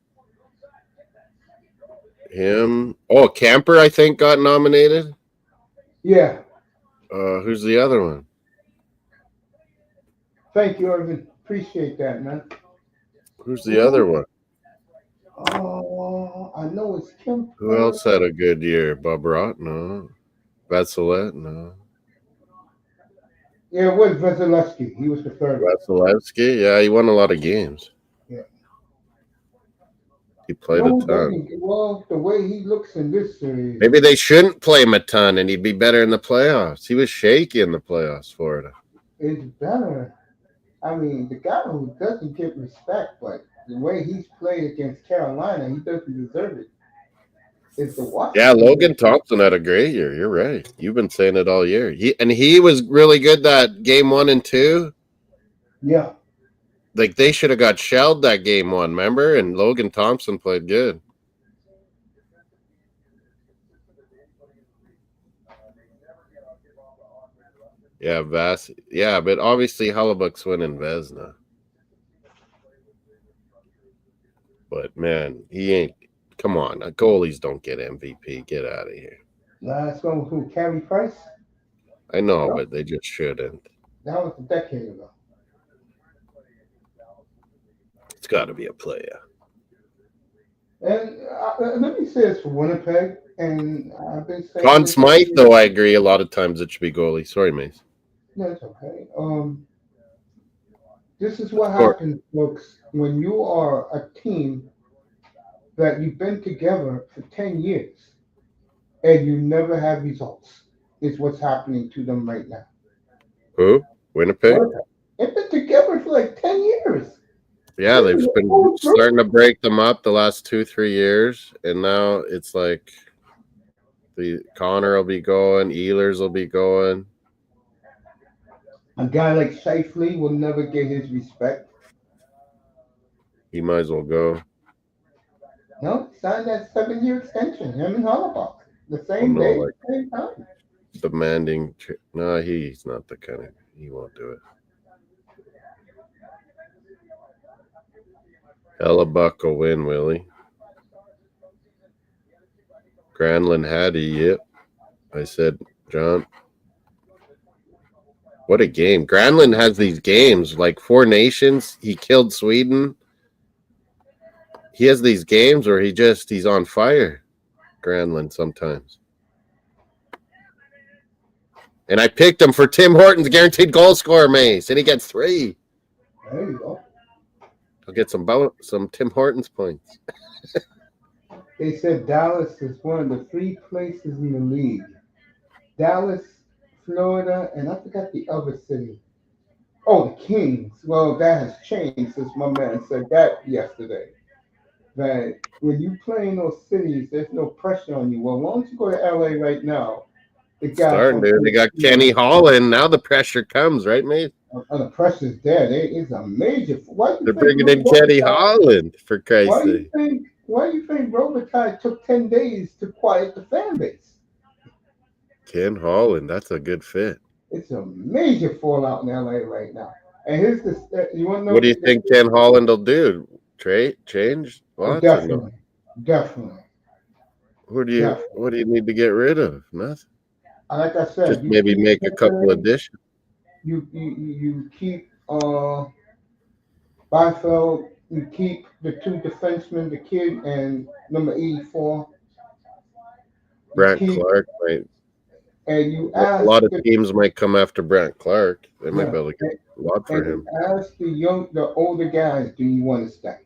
him? Oh, Camper, I think, got nominated. Yeah. Who's the other one? Thank you, Irvin. Appreciate that, man. Who's the other one? Oh, I know it's Kim. Who else had a good year? Bob Rott? No. Vasilevsky? No. Yeah, it was Vasilevsky. He was the third. Vasilevsky? Yeah, he won a lot of games. Yeah. He played a ton. Well, the way he looks in this series. Maybe they shouldn't play him a ton and he'd be better in the playoffs. He was shaky in the playoffs, Florida. It's better. I mean, the guy who doesn't get respect, but the way he's played against Carolina, he doesn't deserve it. It's the Washington. Yeah, Logan Thompson had a great year. You're right. You've been saying it all year. He was really good that game 1 and 2. Yeah. Like they should have got shelled that game 1, remember? And Logan Thompson played good. Yeah, Yeah, but obviously Hellebuck's winning Vezina. But man, he ain't. Come on, goalies don't get MVP. Get out of here. Last one was who? Carey Price? I know, but they just shouldn't. That was a decade ago. It's got to be a player. And let me say this for Winnipeg, and I've been saying. Conn Smythe, though, I agree. A lot of times it should be goalie. Sorry, Mace. That's okay. This is what happens, folks, when you are a team that you've been together for 10 years and you never have results. Is what's happening to them right now. Who? Winnipeg? They've been together for like 10 years. Yeah, they've been starting to break them up the last 2-3 years, and now it's like the Connor will be going, Ehlers will be going. A guy like Shifley will never get his respect. He might as well go. No, signed that 7-year extension. Him and Hellebuck, the same day, same time. Demanding. No, he's not the kind of. He won't do it. Hellebuck will win, Willie. Granlund had he, yep. I said, John. What a game. Granlund has these games, like 4 Nations. He killed Sweden. He has these games where he's on fire. Granlund sometimes. And I picked him for Tim Hortons guaranteed goal scorer, Mace, and he gets 3. There you go. I'll get some Tim Hortons points. They said Dallas is one of the 3 places in the league. Dallas, Florida, and I forgot the other city Oh, the Kings. Well, that has changed since my man said that yesterday. That when you play in those cities, there's no pressure on you. Well, why don't you go to LA right now? The guy Starting, from dude. They got Kenny Holland. Now the pressure comes, right, mate? the pressure's there. There is a major. Why do you They're think bringing in Kenny Holland, for Christ's Why do you sake. think? Why do you think Robitaille took 10 days to quiet the fan base? Ken Holland, that's a good fit. It's a major fallout in LA right now. And here's this. You want to know? What do you think Ken Holland will do? Trade, change, Oh, lots or no? definitely. What do you need to get rid of? Nothing. Like I Just said, you maybe keep make a couple additions. you keep Byfeld. You keep the two defensemen, the kid and number 84. You Brant keep Clark might. and you A ask lot of the teams might come after Brant Clark. They might yeah, be able to get a lot for and you him. ask the older guys, do you want to stay?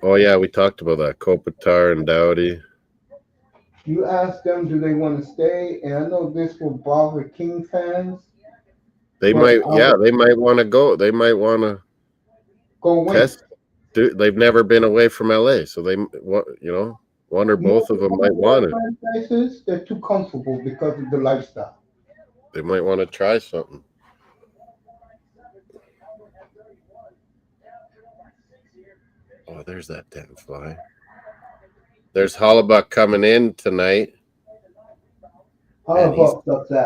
Oh yeah, we talked about that. Kopitar and Dowdy. You ask them, do they want to stay? And I know this will bother King fans, They but might, yeah, they might want to go. They might want to go win. test. Dude, they've never been away from LA, so they want, one or both of them might want it. Franchises, they're too comfortable because of the lifestyle. They might want to try something. Oh, there's that damn fly. There's Hollebuck coming in tonight. Man,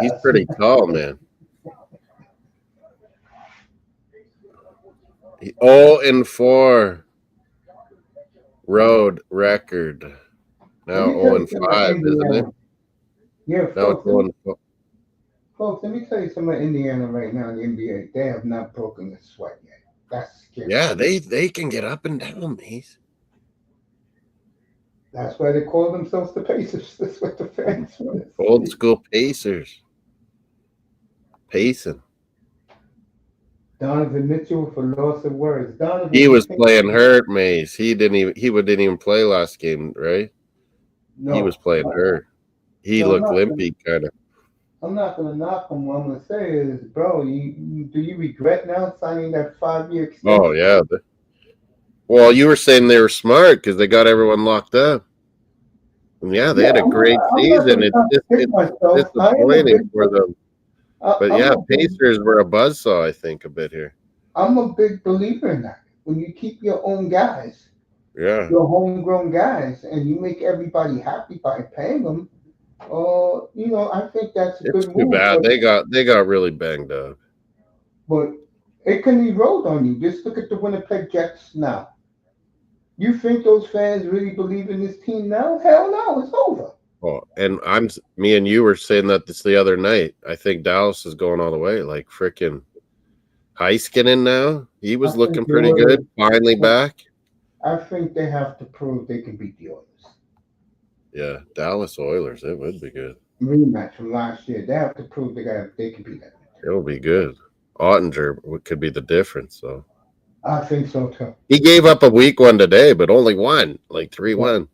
he's pretty tall, man. 0-4 road record. Now 0-5, isn't it? Yeah, Now it's 0-4. Folks, let me tell you something about Indiana right now in the NBA. They have not broken the sweat yet. That's scary. Yeah, they can get up and down, these. That's why they call themselves the Pacers. That's what the fans want. Old school Pacers. Pacing. Donovan Mitchell for loss of words. He was playing hurt, Mace. He didn't even play last game, right? No, he was playing hurt. He looked limpy, kind of. I'm not gonna knock him. What I'm gonna say is, bro, do you regret now signing that 5-year extension? Oh yeah. Well, you were saying they were smart because they got everyone locked up. And yeah, they had a great season. It's disappointing for them. But yeah, Pacers were a buzzsaw, I think, a bit here. I'm a big believer in that. When you keep your own guys, yeah, your homegrown guys, and you make everybody happy by paying them, I think that's a good move. Too bad they got really banged up. But it can erode on you. Just look at the Winnipeg Jets now. You think those fans really believe in this team now? Hell no, it's over. Oh, and me and you were saying that this the other night. I think Dallas is going all the way. Like freaking Heiskanen now. He was looking pretty good. Finally back. I think they have to prove they can beat the Oilers. Yeah, Dallas Oilers. It would be good. Rematch from last year. They have to prove they can beat that. It'll be good. Ottinger could be the difference, though. I think so too. He gave up a weak one today, but only one, like 3-1.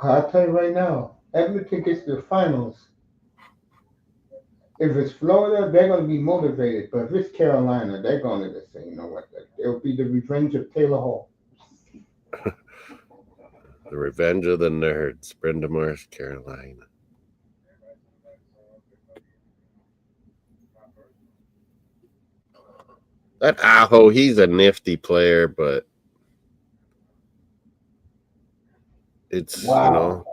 I'll tell you right now, Edmonton gets to the finals. If it's Florida, they're going to be motivated. But if it's Carolina, they're going to just say, you know what? It'll be the revenge of Taylor Hall. The revenge of the nerds. Brenda Morris, Carolina. That Aho, he's a nifty player, but it's, Mitchell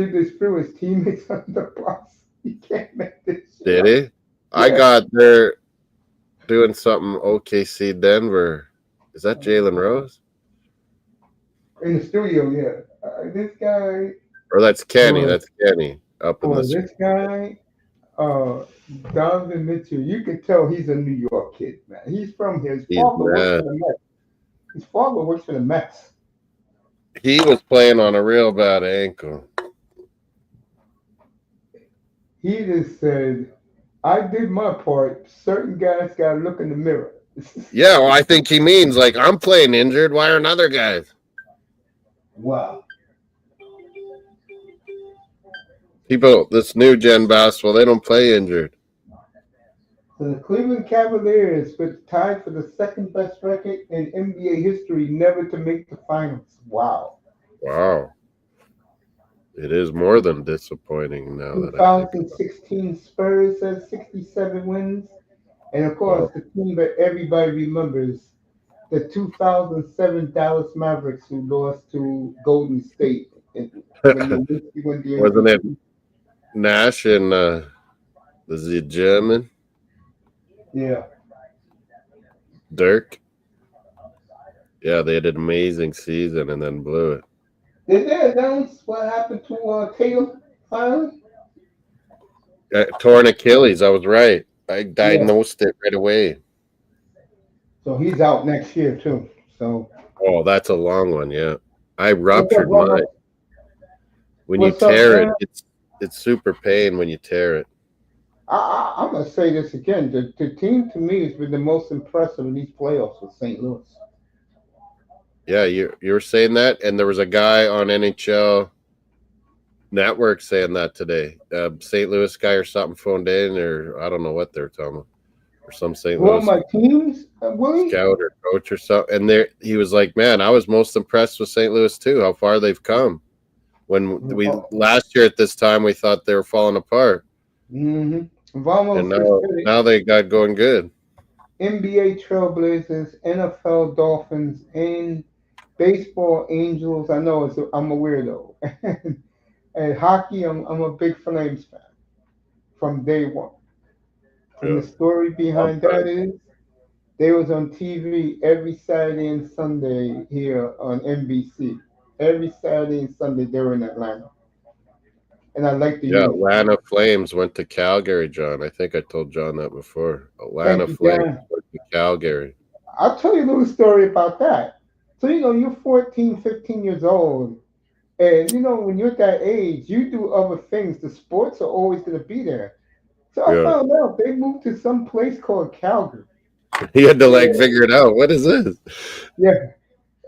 just threw his teammates on the bus. He can't make this shit. Did he? Yeah. I got there doing something OKC Denver. Is that Jalen Rose? In the studio, yeah. This guy. Or that's Kenny. That's Kenny up in the. This guy, Donovan Mitchell. You can tell he's a New York kid, man. He's from his father works for the Mets. His father works for the Mets. He was playing on a real bad ankle. He just said, I did my part. Certain guys got to look in the mirror. Yeah, well, I think he means, like, I'm playing injured. Why aren't other guys? Wow. People, this new gen basketball, they don't play injured. So the Cleveland Cavaliers were tied for the second best record in NBA history never to make the finals. Wow. Wow. It is more than disappointing now that I think about 2016 Spurs has 67 wins. And of it. Wow. course, the team that everybody remembers, the 2007 Dallas Mavericks, who lost to Golden State when they won the Wasn't it MVP. Nash and the German Yeah. Dirk? Yeah, they had an amazing season and then blew it. Did they announce what happened to Tatum finally? Torn Achilles. I was right. I Yeah. diagnosed it right away. So he's out next year too. So Oh, that's a long one. Yeah, I what's up, ruptured mine. Ronald? When you What's up, tear it, man? it's super pain when you tear it. I'm gonna say this again. The team to me has been the most impressive in these playoffs with St. Louis. Yeah, you were saying that, and there was a guy on NHL Network saying that today. St. Louis guy or something phoned in, or I don't know what they're talking about, or some St. Who are Louis my teams, Willie? scout or coach or something. And there, he was like, "Man, I was most impressed with St. Louis too. How far they've come. When we Oh, last year at this time, we thought they were falling apart, and Vamos just did it. now they got going good. NBA Trailblazers, NFL Dolphins, and baseball Angels. I know I'm a weirdo. And hockey, I'm a big Flames fan from day one. And Yeah, the story long behind time. that is they was on TV every Saturday and Sunday here on NBC. Every Saturday and Sunday they were in Atlanta, and I like the Yeah, uniform. Atlanta Flames went to Calgary, John. I think I told John that before. Atlanta Thank you, Flames John. went to Calgary. I'll tell you a little story about that. So, you're 14, 15 years old, and when you're at that age, you do other things. The sports are always going to be there. So I Yeah, found out they moved to some place called Calgary. he had to like Yeah, figure it out. What is this? yeah.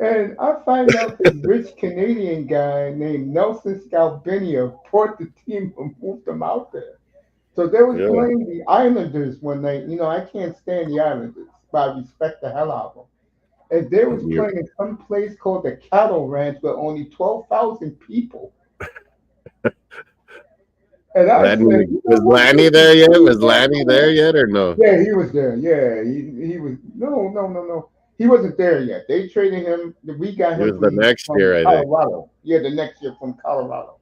And I find out this rich Canadian guy named Nelson Scalbinia brought the team and moved them out there. So they was Yeah, playing the Islanders one night. I can't stand the Islanders, but I respect the hell out of them. And they was and you, playing in some place called the Cattle Ranch with only 12,000 people. And I said, Lanny you know was what, Lanny this there is yet? pretty Was damn Lanny there cool. yet or no? Yeah, he was there. Yeah, he was. No, no, no, no. He wasn't there yet. They traded him. We got It him was the next from year, I think. Colorado. Yeah, the next year from Colorado.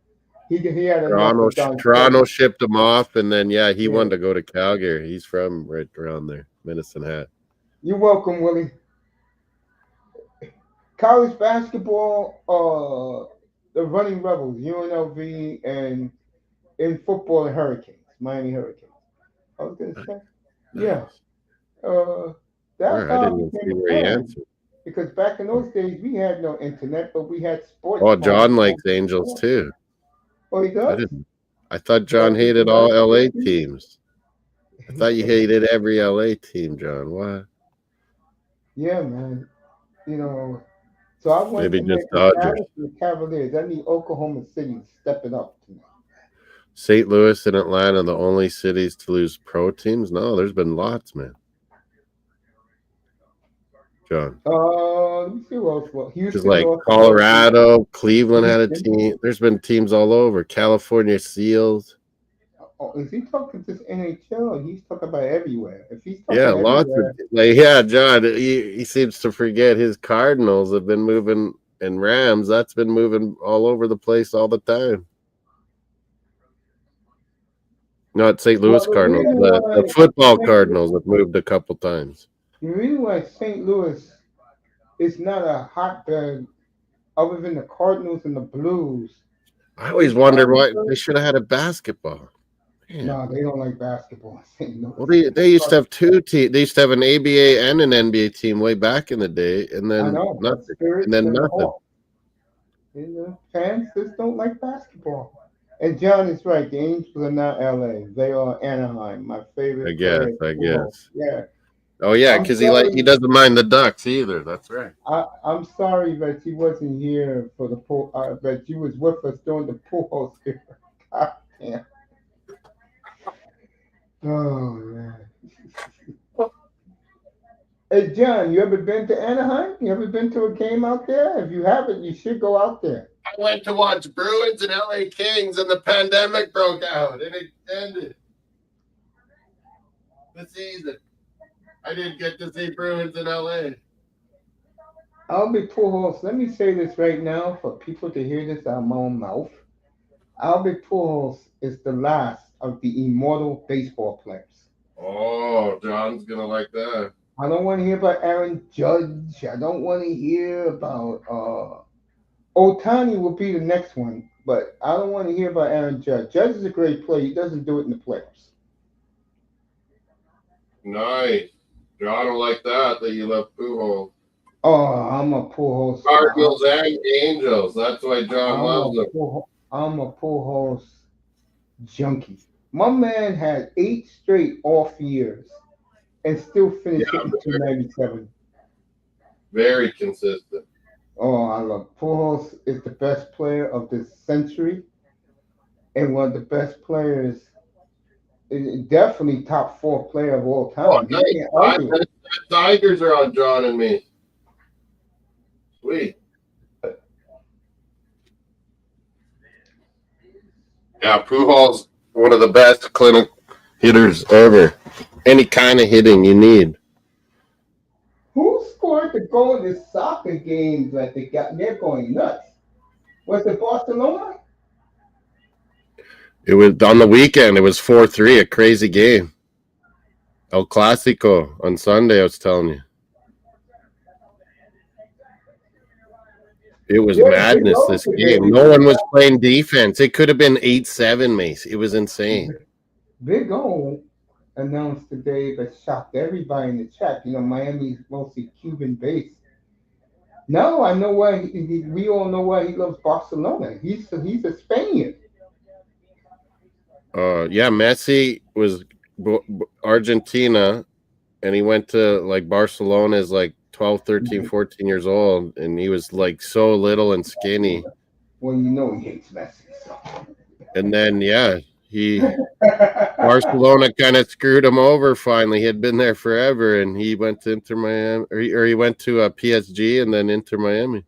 He had enough Toronto, of Don Toronto Cherry. shipped him off, and then yeah, he Yeah. wanted to go to Calgary. He's from right around there, Medicine Hat. You're welcome, Willie. College basketball, the Running Rebels, UNLV, and in football, the Hurricanes, Miami Hurricanes. I was gonna say, yeah. Nice. Uh, All that's right, I how I didn't even became see a where he fan answered. because back in those days we had no internet, but we had sports Oh, phones. John likes Angels too. Oh, he I does. didn't. I thought Oh, John he's a hated all United LA States. teams. I thought you hated every LA team, John. What? Yeah, man. You know, so I wanted Maybe to make just a Dodgers. status for the Cavaliers. I need Oklahoma City to step it up tonight. St. Louis and Atlanta, the only cities to lose pro teams? No, there's been lots, man. John. Let me see what else. Well, Because Houston like lost to Oakland. Colorado, Cleveland had a Houston. team. There's been teams all over. California Seals. Oh, is he talking just NHL? Or he's talking about everywhere. If he's Yeah, talking lots of everywhere, like yeah, John. He seems to forget his Cardinals have been moving and Rams. That's been moving all over the place all the time. Not St. well, Louis the Cardinals. reason The why football St. Cardinals have moved a couple times. the reason why St. Louis is not a hotbed other than the Cardinals and the Blues I always is wondered probably why they because should have had a basketball. Man. no, they don't like basketball in St. Well, Louis. they used to have two teams. They used to have an ABA and an NBA team way back in the day, and I then know, but nothing, and Spirits then and the nothing. Hawks. Fans just don't like basketball. And John is right. The Angels are not LA. They are Anaheim. My I favorite guess. player. I Pujols. guess. Yeah. Oh yeah, I'm because he sorry. doesn't mind the Ducks either. That's right. I'm sorry that you wasn't here for the pool. That you was with us during the pool host era. Yeah. Oh man. Hey John, you ever been to Anaheim? You ever been to a game out there? If you haven't, you should go out there. I went to watch Bruins and LA Kings, and the pandemic broke out, and it ended the season. I didn't get to see Bruins in LA. I'll be Pujols. Let me say this right now for people to hear this out of my own mouth. Albert Pujols is the last of the immortal baseball players. Oh, John's gonna like that. I don't want to hear about Aaron Judge. I don't want to hear about Otani will be the next one, but I don't want to hear about Aaron Judge. Judge is a great player. He doesn't do it in the playoffs. Nice. John will like that you love Pujols. Oh, I'm a Pujols. Cardinals and Angels. That's why John loves them. I'm a Pujols junkie. My man had 8 straight off years and still finished hitting 297. Very consistent. Oh, I love Pujols is the best player of this century and one of the best players, definitely top 4 player of all Oh, time. nice. Tigers are on John and me. Sweet. Yeah, Pujols, one of the best clinic hitters ever. Any kind of hitting you need. Who scored the goal in this soccer game that they got? They're going nuts. Was it Barcelona? It was on the weekend. It was 4-3, a crazy game. El Clasico on Sunday, I was telling you. It was madness, this game. No one was playing defense. It could have been 8-7, Mace. It was insane. Big O announced today that shocked everybody in the chat. You know, Miami's mostly Cuban based. Now I know why we all know why he loves Barcelona. He's a Spaniard. Yeah, Messi was Argentina, and he went to like Barcelona as like 12, 13, 14 years old, and he was like so little and skinny. Well, you know he hates Messi. So. And then, yeah, Barcelona kind of screwed him over finally. He had been there forever, and he went to Inter Miami, or he went to PSG and then Inter Miami.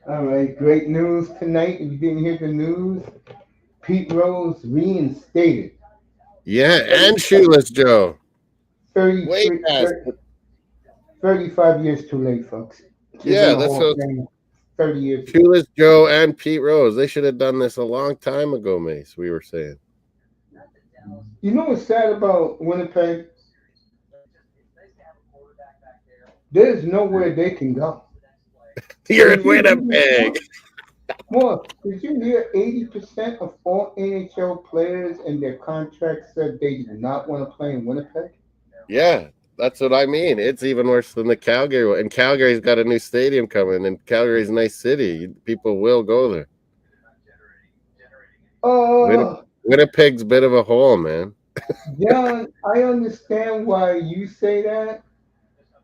All right, great news tonight. If you didn't hear the news, Pete Rose reinstated. Yeah, and Shoeless Joe. 35 years too late, folks. Yeah, that's what 30 years. Shoeless Joe and Pete Rose. They should have done this a long time ago, Mace. We were saying. You know what's sad about Winnipeg? There's nowhere they can go. You're in Winnipeg. More, did you hear 80% of all NHL players and their contracts said they do not want to play in Winnipeg? Yeah, that's what I mean. It's even worse than the Calgary one. And Calgary's got a new stadium coming, and Calgary's a nice city. People will go there. Winnipeg's a bit of a hole, man. John, I understand why you say that,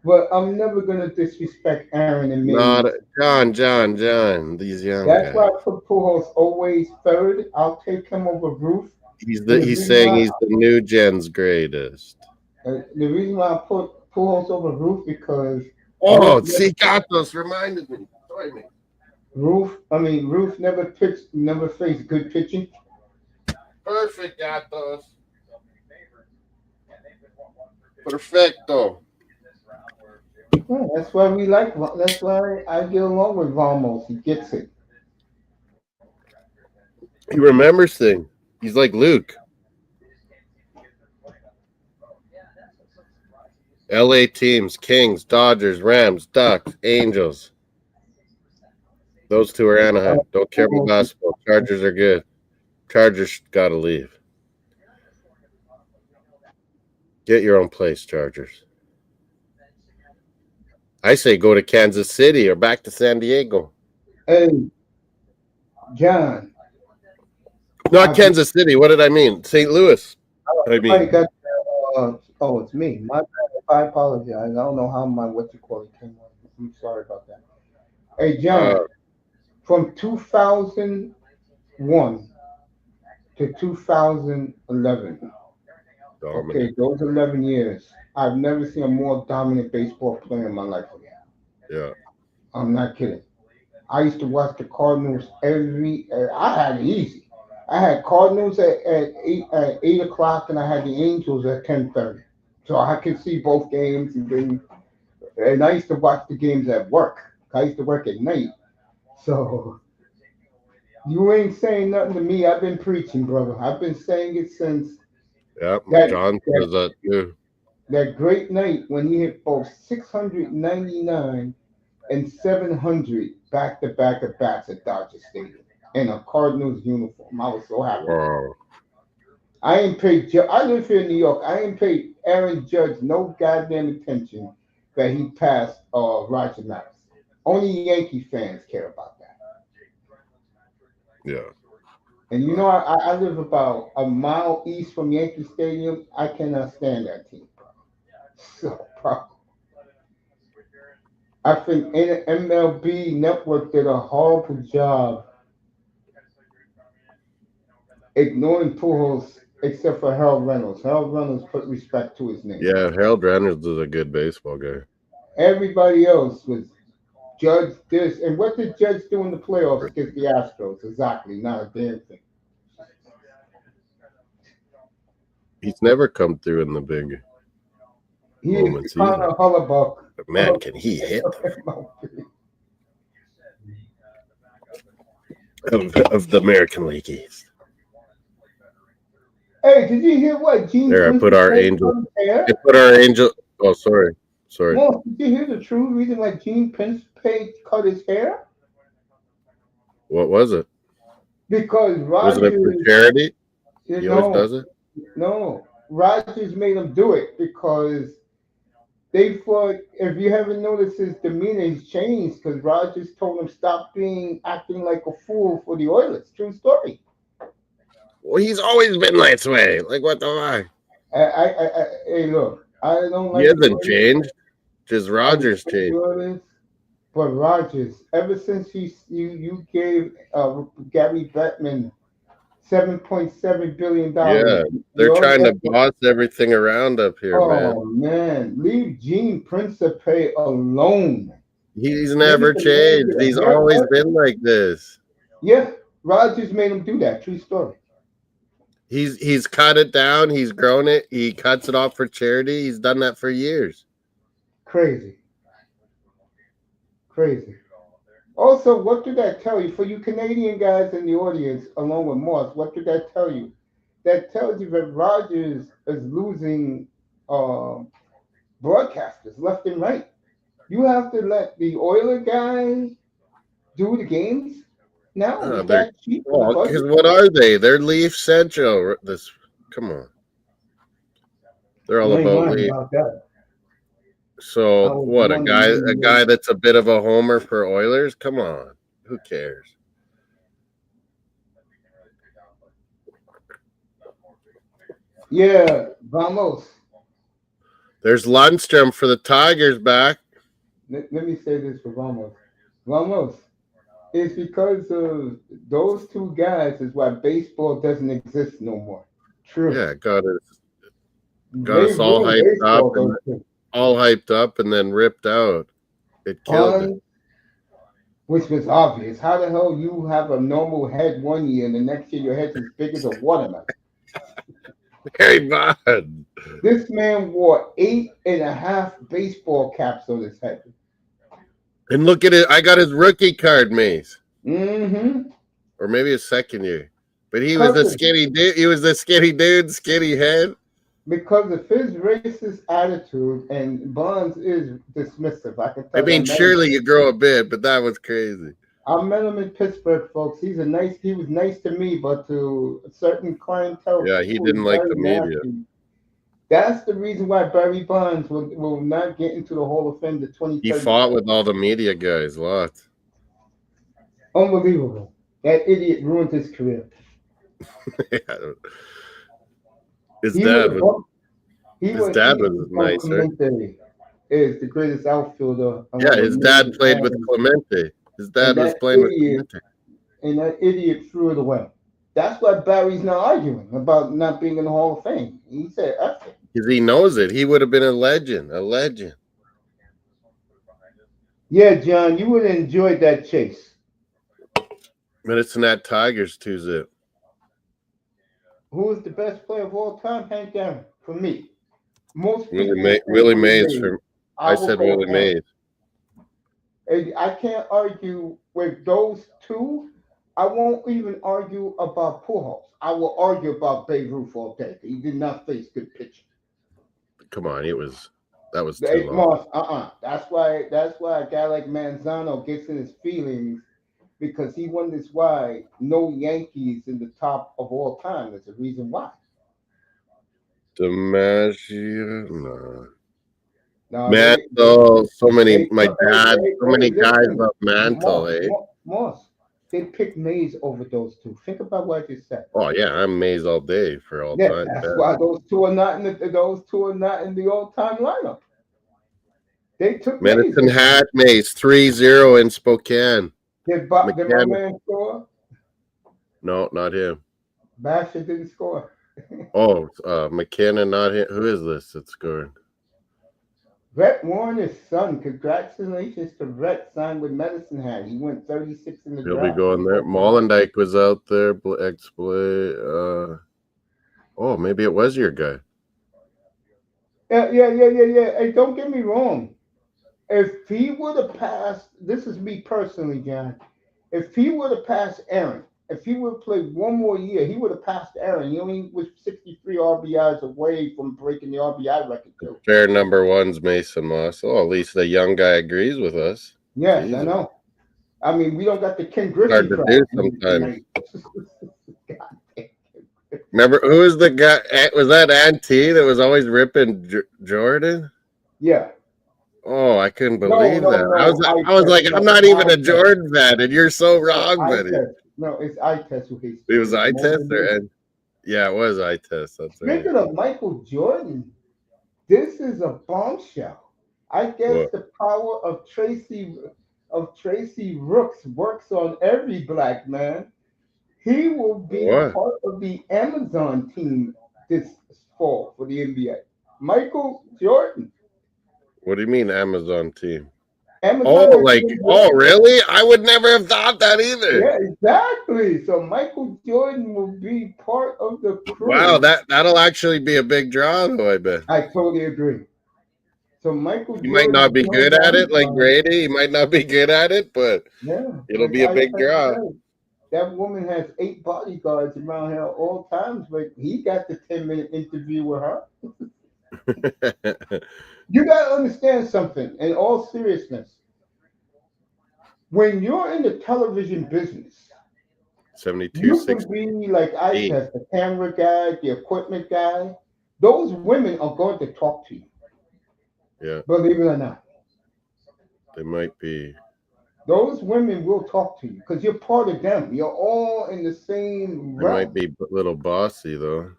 but I'm never going to disrespect Aaron and me. Not John, these young That's guys. why I put Pujols always third. I'll take him over Roof. He's saying he's the new gen's greatest. The reason why I put Pujols over Roof because Gatos reminded me. Sorry, man. Roof never faced good pitching. Perfect, Gatos. Perfecto. Yeah, that's why we like. That's why I get along with Ramos. He gets it. He remembers things. He's like Luke. LA teams: Kings, Dodgers, Rams, Ducks, Angels. Those two are Anaheim. Don't care about basketball. Chargers are good. Chargers got to leave. Get your own place, Chargers. I say go to Kansas City or back to San Diego. Hey, John. Not Kansas City. What did I mean? St. Louis. It's me. My bad. I apologize. I don't know how my came on. I'm sorry about that. Hey, John. From 2000 to 2011. Okay, Dominant. those 11 years, I've never seen a more dominant baseball player in my life again. Yeah. I'm not kidding. I used to watch the Cardinals every. I had it easy. I had Cardinals at 8 o'clock, and I had the Angels at 10:30. So I could see both games, and I used to watch the games at work. I used to work at night. So you ain't saying nothing to me. I've been preaching, brother. I've been saying it since Yeah. that John that says that too. that great night when he hit both 699 and 700 back to back at bats at Dodger Stadium in a Cardinals uniform. I was so happy. Wow. I ain't paid. I live here in New York. I ain't paid Aaron Judge no goddamn attention that he passed Roger Maris. Only Yankee fans care about that. Yeah. And you know, I live about a mile east from Yankee Stadium. I cannot stand that team. So, bro, I think MLB Network did a horrible job ignoring Pujols except for Harold Reynolds. Harold Reynolds put respect to his name. Yeah. Harold Reynolds is a good baseball guy. Everybody else was Judge this. And what did Judge do in the playoffs against the Astros? Exactly, not a damn thing. He's never come through in the big He moments is kind either. of Hullebuck. But man, can he hit of the American League East? Hey, did you hear what Gene There, I Prince put our said angel. on his hair? I put our angel. Oh, sorry. Well, did you hear the true reason why Gene Prince cut his hair? What was it? Because Wasn't it for Rogers, charity? you He always know, does it. no, Rogers made him do it because they thought, if you haven't noticed his demeanor, he's changed because Rogers told him stop acting like a fool for the Oilers. True story. Well, he's always been this way. Like what the fuck? Hey, look, I don't He like the hasn't Oilers. changed. Just I don't Rogers like the changed. Oilers, but Rogers, ever since you gave Gary Bettman $7.7 billion, Yeah, the they're trying to Oilers, boss everything around up here, man. oh man, leave Gene Principe alone. He's Leave never the man changed. get a He's always haircut. been like this. Yeah, Rogers made him do that. True story. He's cut it down. He's grown it. He cuts it off for charity. He's done that for years. Crazy. Crazy. Also, what did that tell you? For you Canadian guys in the audience, along with Moss, what did that tell you? That tells you that Rogers is losing broadcasters left and right. You have to let the Oiler guy do the games now. Is They're that cheap for the well, because budget? what are they? They're Leaf Central. This, come on, they're all You ain't about lying Leaf. about that. I So was what? A born in guy 98. that's a bit of a homer for Oilers. Come on, who cares? Yeah, vamos. There's Lundstrom for the Tigers back. Let me say this for Vamos. Vamos. It's because of those two guys is why baseball doesn't exist no more. True. Yeah, got They us all ruined hyped up baseball, and those two. then ripped out. It killed it. Bonds, which was obvious. How the hell you have a normal head one year and the next year your head's as big as a watermelon? Very bad. This man wore 8.5 baseball caps on his head. And look at it. I got his rookie card, Mace. Mm-hmm. Or maybe his second year. But he was the skinny dude. He was the skinny dude, skinny head. Because of his racist attitude, and Bonds is dismissive. I can tell I you. mean, surely you grow a bit, but that was crazy. I met him in Pittsburgh, folks. He was nice to me, but to a certain clientele, Yeah, he was didn't like very the media. nasty. That's the reason why Barry Bonds will not get into the Hall of Fame to 2030. He fought with all the media guys, lots. Unbelievable. That idiot ruined his career. His dad was nice, right? Clemente is the greatest outfielder. Yeah, his dad played with Clemente. His dad was playing with Clemente. and that idiot threw it away. That's why Barry's not arguing about not being in the Hall of Fame. He said, F it. Because he knows it. He would have been a legend. A legend. Yeah, John, you would have enjoyed that chase. Minutes and that Tigers 2-zip. Who is the best player of all time? Hank Aaron, for me. Most people Willie say Mays. I will said go Willie Aaron. Mays. And I can't argue with those two. I won't even argue about Pujols. I will argue about Babe Ruth all day. He did not face good pitching. Come on, that was too long. Moss, That's why a guy like Manzano gets in his feelings because he wonders why no Yankees in the top of all time. There's a reason why. DiMaggio, no. Now, Mantle, so many guys listen, love Mantle, eh? Moss, they picked Mays over those two. Think about what I just said. Oh yeah, I'm Mays all day for all Yeah, time. that's why those two are not in the all-time lineup. They took Medicine Mays. Hat Mays 3-0 in Spokane. Did my man score? No, not him. Basher didn't score. Oh, McKinnon, not him. Who is this that scored? Rhett Warner's son. Congratulations to Rhett, signed with Medicine Hat. He went 36 in the He'll draft. be going there. Mollendijk was out there. Oh, maybe it was your guy. Yeah. Hey, don't get me wrong. If he would have passed, this is me personally, John. If he would have passed Aaron, if he would have played one more year, he would have passed Aaron. He only was 63 RBIs away from breaking the RBI record, too. Fair number one's Mason Moss. Oh, at least the young guy agrees with us. Yes, Jesus. I know. I mean, we don't got the Ken Griffey Hard to crowd. do sometimes. Remember, who was the guy? Was that Auntie that was always ripping Jordan? Yeah. Oh, I couldn't believe that. No, I was like, I'm not even a Jordan fan, and you're so wrong, buddy. No, it's Itest who hates. It was Itest, yeah, it was Itest. That's right. Speaking of Michael Jordan, this is a bombshell. I guess the power of Tracy Rooks works on every black man. He will be part of the Amazon team this fall for the NBA. Michael Jordan. What do you mean Amazon team? Amazon really? I would never have thought that either. Yeah, exactly. So Michael Jordan will be part of the crew. Wow, that'll actually be a big draw, though, I bet. I totally agree. So Michael Jordan might not be good at it like Grady. He might not be good at it, but it'll be a big draw. That woman has 8 bodyguards around her at all times, but he got the 10-minute interview with her. You got to understand something, in all seriousness. When you're in the television business, 72, you can be like Itest, the camera guy, the equipment guy. Those women are going to talk to you. Yeah. Believe it or not. They might be. Those women will talk to you because you're part of them. You're all in the same realm. They might be a little bossy, though.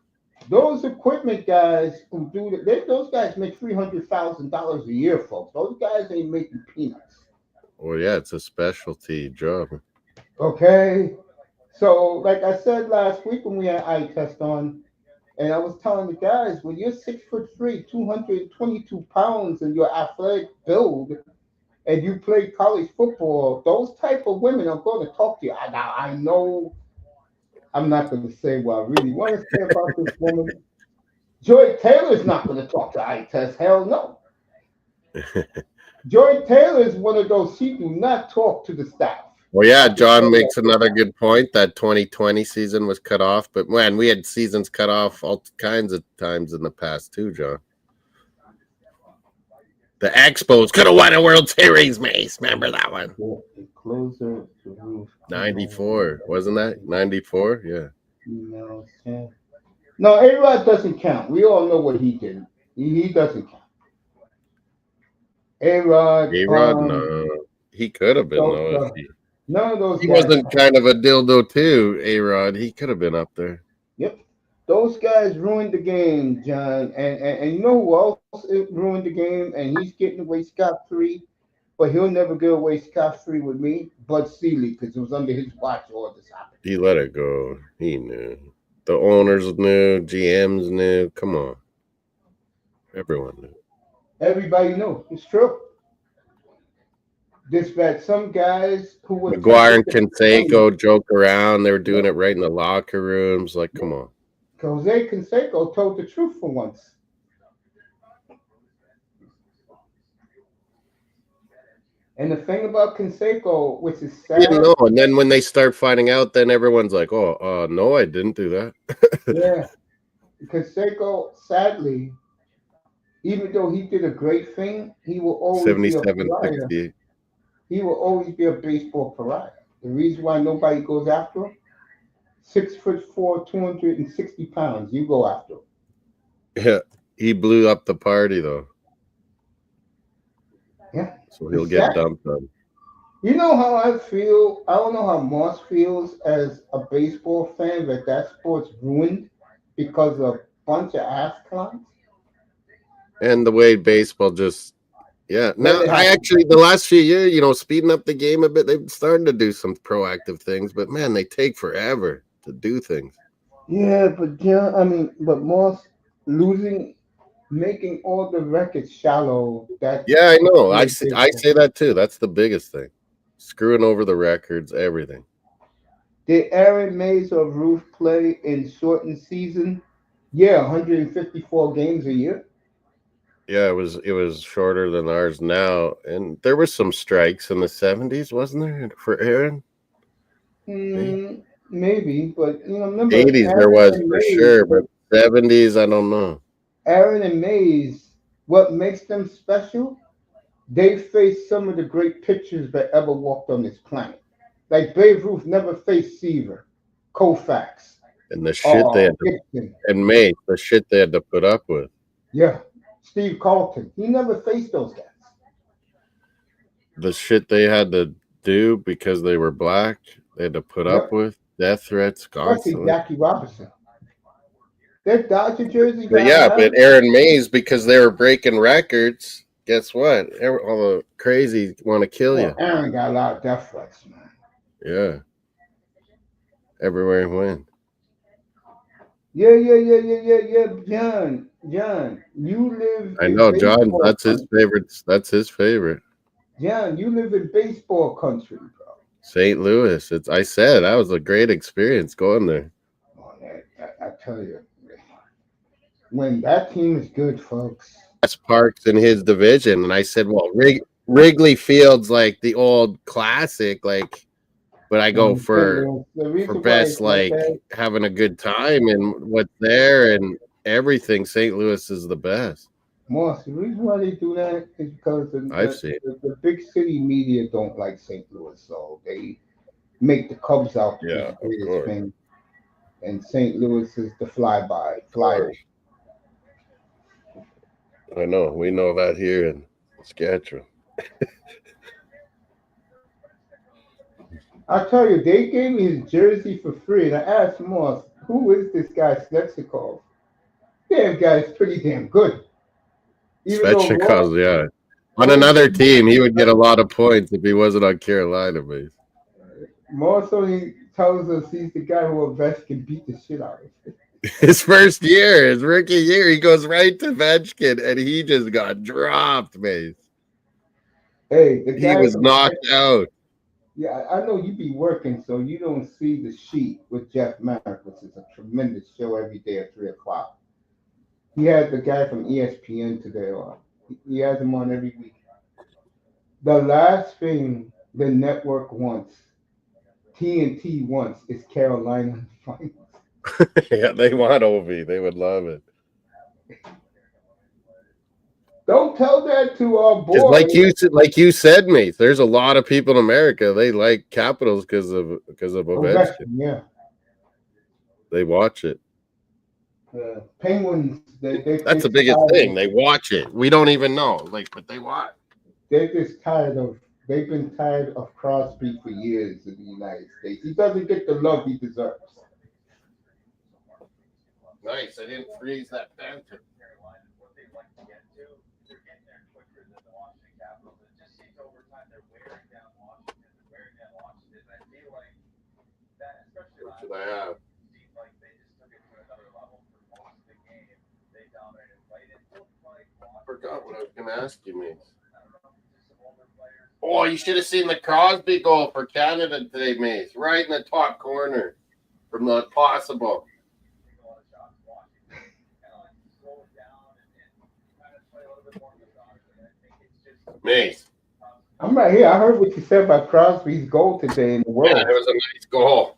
Those equipment guys who do that, those guys make $300,000 a year, folks. Those guys ain't making peanuts. Well, yeah, it's a specialty job. Okay. So, like I said last week when we had Itest on, and I was telling the guys, when you're 6'3", 222 pounds, and you're athletic build, and you play college football, those type of women are going to talk to you. I know. I'm not going to say what I really want to say about this woman. Joy Taylor's not going to talk to Itest. Hell no. Joy Taylor is one of those. She do not talk to the staff. Well, yeah, John makes another good point. That 2020 season was cut off, but man, we had seasons cut off all kinds of times in the past too, John. The Expos could have won a World Series, Mace. Remember that one? Closer to 94, wasn't that 94? Yeah. No, A-Rod doesn't count. We all know what he did. He doesn't count. A-Rod. No, he could have been though. None of those. He wasn't kind of a dildo too. A-Rod. He could have been up there. Yep. Those guys ruined the game, John. And you know who else ruined the game? And he's getting away scot-free? but he'll never get away scot-free with me. Bud Seeley, because it was under his watch all this happened. He let it go. He knew. The owners knew. GMs knew. Come on. Everyone knew. Everybody knew. It's true. This that some guys who were McGuire and tempted to become Canseco joke around. They were doing it right in the locker rooms. Like, come on. Jose Canseco told the truth for once. And the thing about Canseco, which is I didn't sad, know. And then when they start finding out, then everyone's like, oh, no, I didn't do that. yeah, Canseco, sadly, even though he did a great thing, he will always be a 77, pariah. 68. He will always be a baseball pariah. The reason why nobody goes after him, 6'4", 260 pounds. You go after him. Yeah. He blew up the party, though. Yeah. So he'll It's get sad. dumped on. You know how I feel? I don't know how Moss feels as a baseball fan that sport's ruined because of a bunch of ass clowns. And the way baseball just, yeah. Let Now, it I happen. actually, the last few years, speeding up the game a bit, they've started to do some proactive things, but man, they take forever to do things. Yeah, but but Moss losing, making all the records shallow. That's Yeah, I know. I baseball. say that too. That's the biggest thing. Screwing over the records, everything. Did Aaron Mays or Ruth play in shortened season? Yeah, 154 games a year. Yeah, it was shorter than ours now, and there were some strikes in the 70s, wasn't there, for Aaron? Maybe, but remember 80s there was for sure, but 70s, I don't know. Aaron and Mays. What makes them special? They faced some of the great pitchers that ever walked on this planet. Like Babe Ruth never faced Seaver, Koufax, And the shit they had to, Gibson. and May, the shit they had to put up with. Yeah, Steve Carlton. He never faced those guys. The shit they had to do because they were black, they had to put up Yep, with death threats especially constantly. Jackie Robinson. That Dodger jersey But that I yeah, have. but Aaron Mays, because they were breaking records, guess what? All the crazy want to kill Well, you. Aaron got a lot of death threats, man. Yeah, everywhere he went. Yeah. John, you live I in know, John. baseball That's his country. favorite. That's his favorite. John, you live in baseball country, bro. St. Louis. I said that was a great experience going there. Oh, I tell you, when that team is good, folks. Best parks in his division, and I said, well, Wrigley Field's like the old classic, like. But I go for The reason why best, it's like like that, having a good time and what's there and everything. St. Louis is the best. Moss, the reason why they do that is because I've seen. the big city media don't like St. Louis, so they make the Cubs out to be Yeah, the of greatest course, thing, and St. Louis is the of flyover. course. I know. We know that here in Saskatchewan. I tell you, they gave me his jersey for free, and I asked Moss, "Who is this guy Slexikov? Damn guy's pretty damn good." Even though Moss, Svechnikov's, yeah. On only another said team, he would get a lot of points if he wasn't on Carolina base. Moss only tells us he's the guy who Ovechkin beat the shit out of. His first year, his rookie year, he goes right to Ovechkin, and he just got dropped, man. Hey, the He guy was from knocked out. yeah, I know you be working, so you don't see the sheet with Jeff Merrick, which is a tremendous show every day at 3 o'clock. He had the guy from ESPN today on. He has him on every week. The last thing the network wants, TNT wants, is Carolina finals. Yeah, they want Ovi. They would love it. Don't tell that to our Because boy. like you said, mate, there's a lot of people in America. They like Capitals because of Ovechkin. Ovechkin, yeah. They watch it. Penguins, That's the biggest thing. They watch it. We don't even know, but they watch. they're just tired of. They've been tired of Crosby for years in the United States. He doesn't get the love he deserves. Nice. I didn't freeze that panther. What should I have? Forgot what I was going to ask you, Mace. Oh, you should have seen the Crosby goal for Canada today, Mace. Right in the top corner from the possible. Mace. I'm right here. I heard what you said about Crosby's goal today in the World. Yeah, it was a nice goal.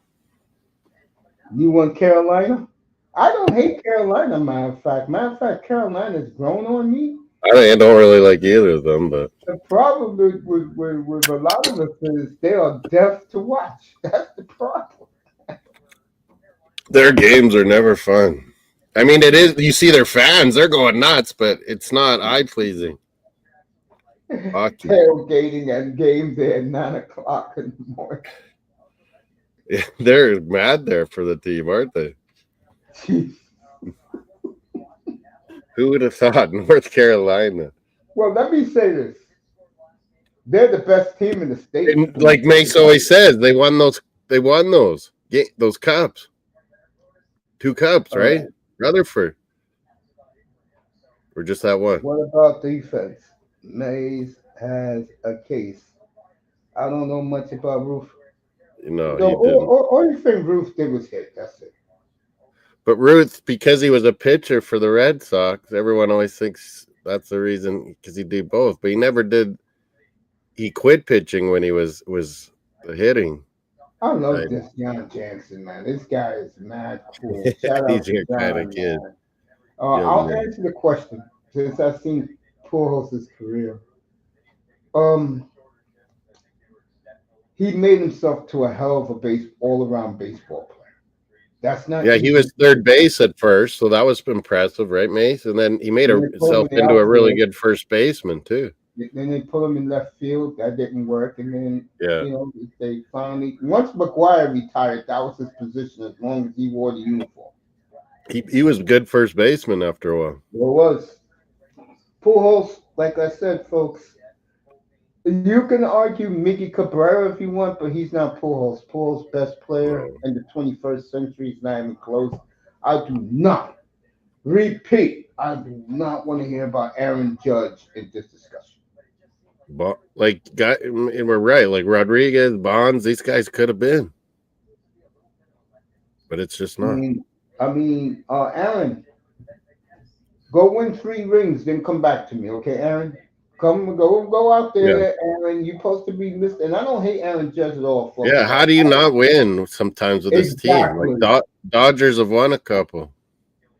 You want Carolina? I don't hate Carolina, matter of fact. Matter of fact, Carolina's grown on me. I don't really like either of them, but The problem with a lot of us is they are deaf to watch. That's the problem. their games are never fun. I mean, it is. You see their fans; they're going nuts, but it's not eye pleasing. Hockey. Tailgating at games at 9 o'clock in the morning. They're mad there for the team, aren't they? Jeez. Who would have thought North Carolina? Well, let me say this. They're the best team in the state. And like Mace always says, they won those. They won those cups. 2 cups, right? Rutherford. Or just that one? What about defense? Mays has a case. I don't know much about Roof. No, The he didn't. only thing Roof did was hit. That's it. But Ruth, because he was a pitcher for the Red Sox, everyone always thinks that's the reason because he did both. But he never did. He quit pitching when he was hitting. I love Right. this John Jansen, man. This guy is mad cool. Shout out He's to your John, kind of kid. man. Yeah, I'll man. answer the question since I've seen Pujols' career. He made himself to a hell of a all-around baseball player. That's not. Yeah, he easy. was third base at first, so that was impressive, right, Mace? And then he made And they put him himself in the into a really outfield. good first baseman too. Then they put him in left field. That didn't work. And then, Yeah, they finally, once McGuire retired, that was his position as long as he wore the uniform. he was a good first baseman after a while. There was. Pujols, like I said, folks, you can argue Miggy Cabrera if you want, but he's not Pujols. Pujols' best player in the 21st century is not even close. I do not want to hear about Aaron Judge in this discussion. But and we're right. Like Rodriguez, Bonds, these guys could have been, but it's just not. Aaron, go win 3 rings, then come back to me, okay, Aaron? Go out there, Aaron. You're supposed to be missed, and I don't hate Aaron Judge at all. Folks. Yeah, how do you not win sometimes with this team? Exactly. Like Dodgers have won a couple.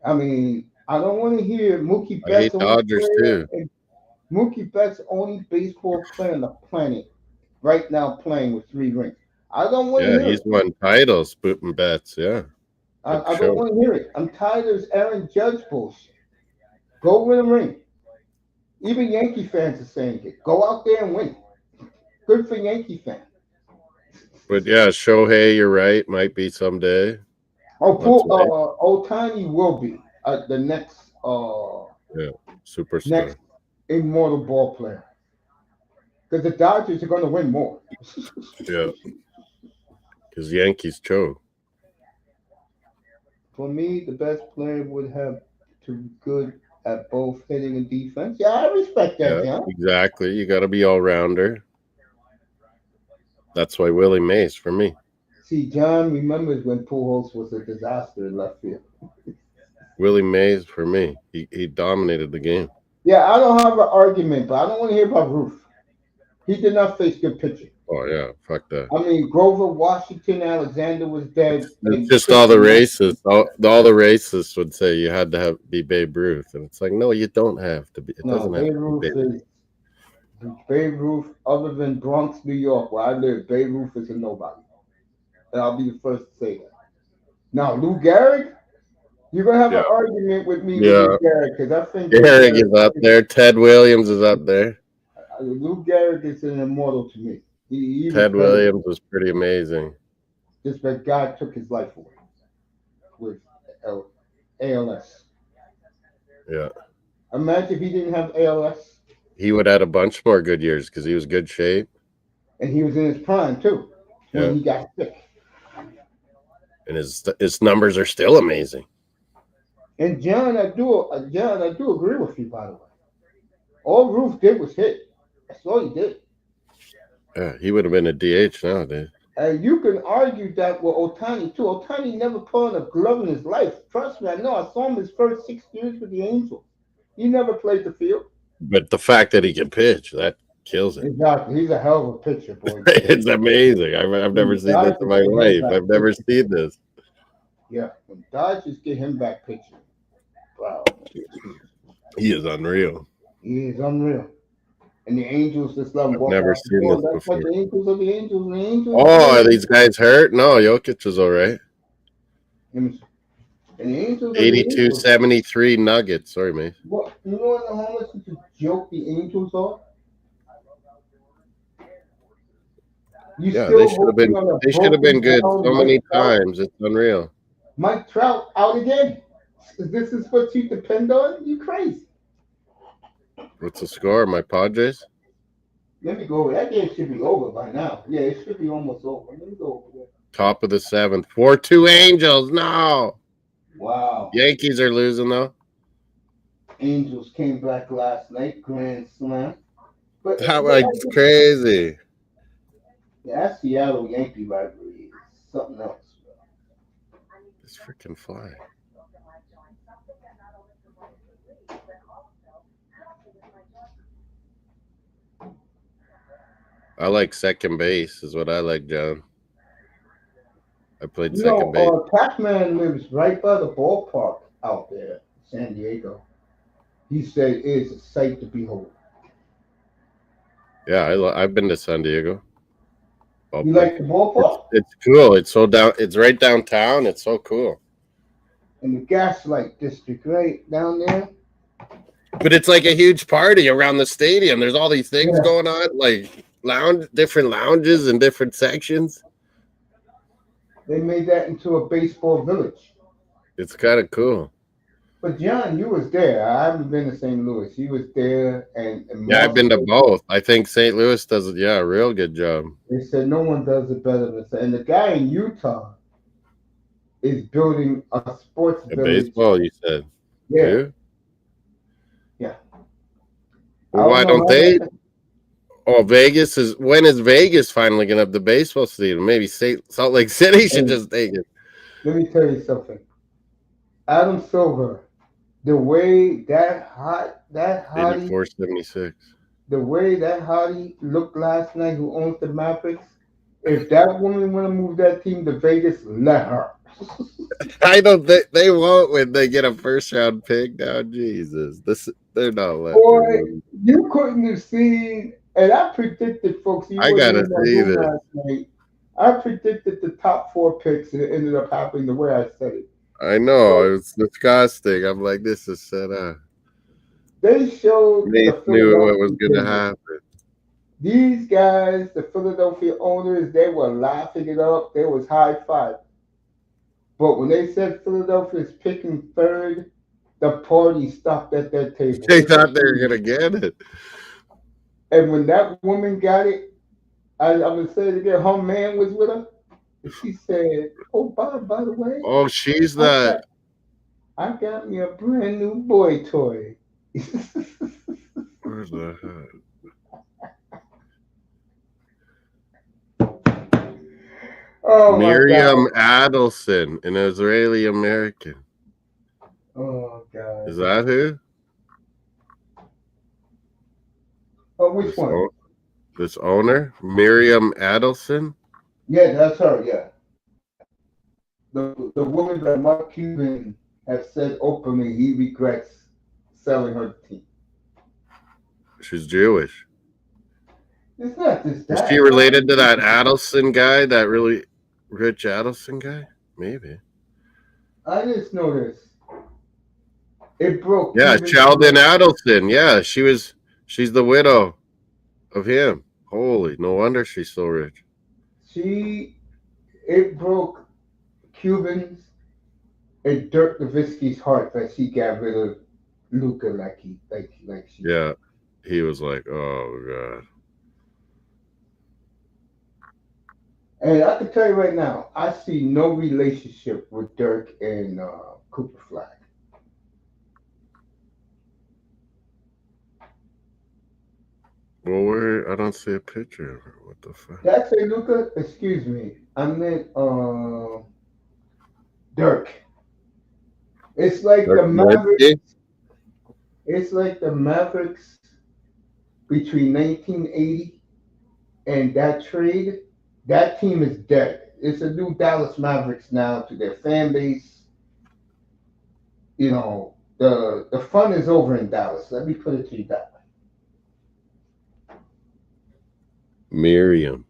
I don't want to hear Mookie I hate Betts. Dodgers too. Mookie Betts, only baseball player on the planet right now playing with 3 rings. I don't want to hear He's it. won titles, Bootin' Betts. Yeah, I don't want to hear it. I'm tired of this Aaron Judge bullshit. Go win a ring. Even Yankee fans are saying it. Go out there and win. Good for Yankee fans. but yeah, Shohei, you're right. Might be someday. Ohtani will be the next Superstar. next immortal ball player. Because the Dodgers are going to win more. Yeah, because Yankees choke. For me, the best player would have to be good at both hitting and defense. Yeah, I respect that, Yeah, John. exactly. You got to be all rounder. That's why Willie Mays for me. See, John remembers when Pujols was a disaster in left field. Willie Mays for me. He dominated the game. Yeah, I don't have an argument, but I don't want to hear about Roof. He did not face good pitching. Oh yeah, fuck that. Grover, Washington, Alexander was dead. It's just all the racists. All the racists would say you had to be Babe Ruth, and it's like, no, you don't have to be. It doesn't have Babe to Ruth be Babe. Babe Ruth, other than Bronx, New York, where I live, Babe Ruth is a nobody. And I'll be the first to say that. Now, Lou Gehrig, you're gonna have an argument with me with Lou Gehrig because I think Gehrig is up there. Ted Williams is up there. Lou Gehrig is an immortal to me. Ted Williams was pretty amazing. Just that God took his life away with ALS. Yeah. Imagine if he didn't have ALS. He would have had a bunch more good years because he was good shape. And he was in his prime too when Yeah. he got sick. And his numbers are still amazing. And John, I do agree with you, by the way. All Ruth did was hit. That's all he did. Yeah, he would have been a DH nowadays. And you can argue that with Otani too. Otani never put on a glove in his life. Trust me, I know. I saw him his first 6 years with the Angels. He never played the field. But the fact that he can pitch, that kills it. Exactly. He's a hell of a pitcher, boy. It's amazing. I've never seen this in my life. I've never seen this. Yeah, when Dodgers get him back pitching, wow, He is unreal. he is unreal. And the Angels just let him I've walk never out the seen door. this That's what before. the Angels are the Angels. And the Angels. Oh, are these guys hurt? No, Jokic is all right. And the Angels are the 82 Angels. 73 Nuggets. Sorry, man. What, you know how much of a joke the Angels are? Yeah, they should have been. They should have been good so many times. It's unreal. Mike Trout out again. This is what you depend on? You crazy? What's the score? My Padres. Let me go over. That game should be over by now. Yeah, it should be almost over. Let me go over there. Top of the 7th. 4-2 Angels. No. Wow. Yankees are losing though. Angels came back last night, grand slam. But That was crazy. yeah, that Seattle Yankee rivalry is something else. This freaking fly. I like second base, is what I like, John. I played second base. Pac-Man lives right by the ballpark out there, San Diego. He said it is a sight to behold. Yeah, I've been to San Diego. You like the ballpark? It's cool. It's so down. It's right downtown. It's so cool. And the Gaslight District, right down there. But it's like a huge party around the stadium. There's all these things going on, like different lounges and different sections. They made that into a baseball village. It's kind of cool. But John, you was there. I haven't been to St. Louis. You was there, and yeah, I've been to both. I think St. Louis does a real good job. They said no one does it better than. And the guy in Utah is building a sports village. Baseball, you said. Yeah. Too? Yeah. Well, why don't they? Oh, Vegas is. When is Vegas finally going to have the baseball stadium? Maybe Salt Lake City should just take it. Let me tell you something. Adam Silver, the way that hottie, 84-76. The way that hottie looked last night, who owns the Mavericks, if that woman want to move that team to Vegas, let her. I don't think they won't when they get a first round pick now. Jesus, they're not letting. Boy, you couldn't have seen, and I predicted, folks. I gotta see this. Last night, I predicted the top 4 picks, and it ended up happening the way I said it. I know, it was disgusting. I'm like, this is set up. They showed They knew what was going to happen. These guys, the Philadelphia owners, they were laughing it up. They was high five. But when they said Philadelphia's picking 3rd, the party stopped at their table. They thought they were going to get it. And when that woman got it, I'm going to say it again, her man was with her. She said, "Oh, by the way, oh, she's the. I got me a brand new boy toy." Where's the Oh, Miriam Adelson, an Israeli American. Oh God! Is that who? Oh, which one? This owner, Miriam Adelson. Yeah, that's her. Yeah, the woman that Mark Cuban has said openly he regrets selling her team. She's Jewish. It's not just that. Is she related to that Adelson guy? That really rich Adelson guy? Maybe. I just know this. It broke. Yeah, Sheldon Adelson. Yeah, she's the widow of him. Holy, no wonder she's so rich. It broke Cuban's and Dirk Nowitzki's heart that she got rid of Luka like she. Yeah, he was like, "Oh God." And I can tell you right now, I see no relationship with Dirk and Cooper Flag. Well, where I don't see a picture of her. What the fuck? Did I say Luca? Excuse me. I meant Dirk. It's like Dirk the Mavericks. Nowitzki? It's like the Mavericks between 1980 and that trade. That team is dead. It's a new Dallas Mavericks now to their fan base. You know, the fun is over in Dallas. Let me put it to you that way. Miriam.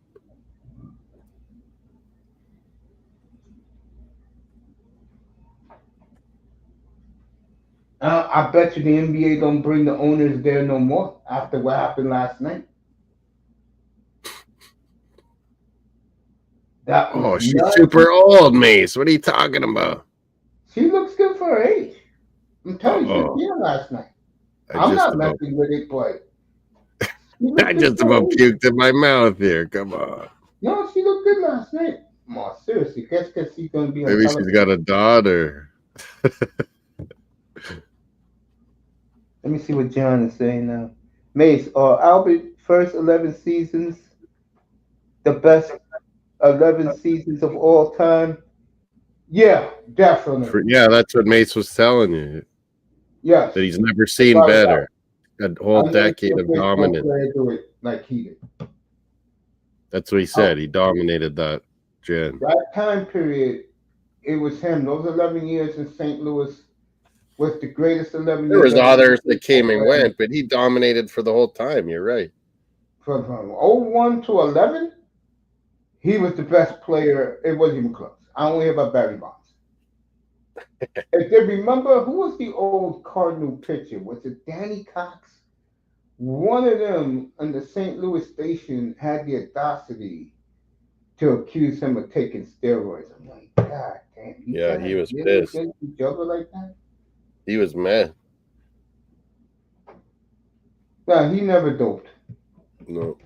I bet you the NBA don't bring the owners there no more after what happened last night. That was Oh, she's nuts. super old, Mace. What are you talking about? She looks good for her age. I'm telling you, she was Oh, here last night. I I'm just not about messing with it, but she looked I good just for her about age. puked in my mouth here. Come on. No, she looked good last night. Ma, seriously, guess because she's gonna be on Maybe she's television. got a daughter. Let me see what John is saying now. Mace, are Albert first 11 seasons the best 11 seasons of all time? Yeah, definitely. Yeah, that's what Mace was telling you. Yes, That he's never seen without a doubt. better. A whole I never seen decade a of baseball dominance. player do it like he did. That's what he said. He dominated that gen. That time period, it was him. Those 11 years in St. Louis was the greatest 11 There years was of others that baseball came and player. went, but he dominated for the whole time. You're right. From 01 to 11, he was the best player. It wasn't even close. I only hear about Barry Bonds. If they remember, who was the old Cardinal pitcher? Was it Danny Cox? One of them on the St. Louis station had the audacity to accuse him of taking steroids. I'm like, God damn, you Yeah, he guys was really pissed. against each other like that? He was mad. No, he never doped. No,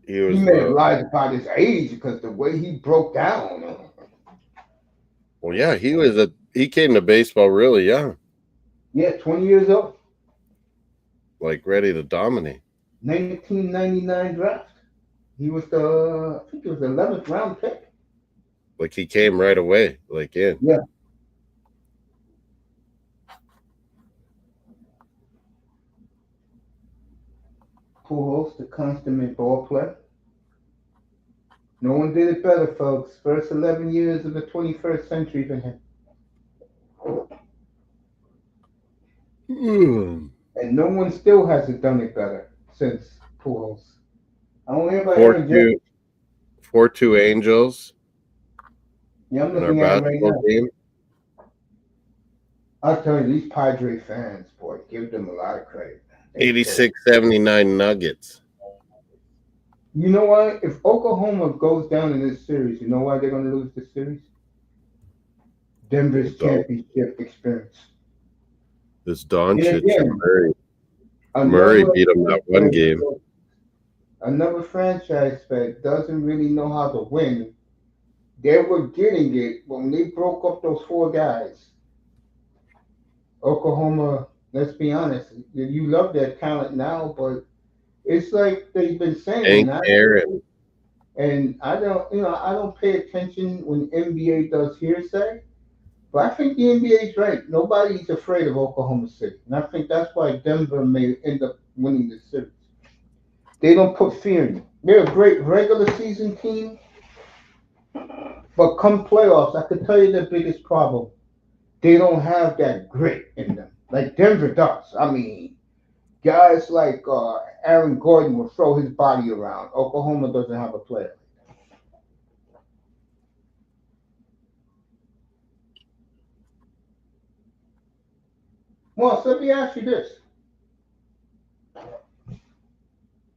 he He was may have lied about his age because the way he broke down. well, yeah, he came to baseball really young, Yeah, 20 years old. like ready to dominate. 1999 draft. He was I think it was the 11th round pick. Like he came right away, like in. Yeah. Pujols, the consummate ball player. No one did it better, folks. First 11 years of the 21st century than him. And no one still hasn't done it better since Pujols. I don't hear about Aaron Judge. 4-2 Angels Yeah, I'm in our looking at it right basketball now. game. I'll tell you, these Padre fans, boy, give them a lot of credit. 86-79 Nuggets. You know why? If Oklahoma goes down in this series, you know why they're going to lose this series? Denver's championship experience. This Doncic again, and Murray beat him that one game. Another franchise that doesn't really know how to win. They were getting it when they broke up those four guys. Oklahoma, let's be honest, you love their talent now, but it's like they've been saying. Hank Aaron. And I don't pay attention when NBA does hearsay, but I think the NBA is right. Nobody's afraid of Oklahoma City, and I think that's why Denver may end up winning the series. They don't put fear in you. They're a great regular season team, but come playoffs, I can tell you their biggest problem. They don't have that grit in them, like Denver does. I mean, guys like Aaron Gordon will throw his body around. Oklahoma doesn't have a player. Well, so let me ask you this.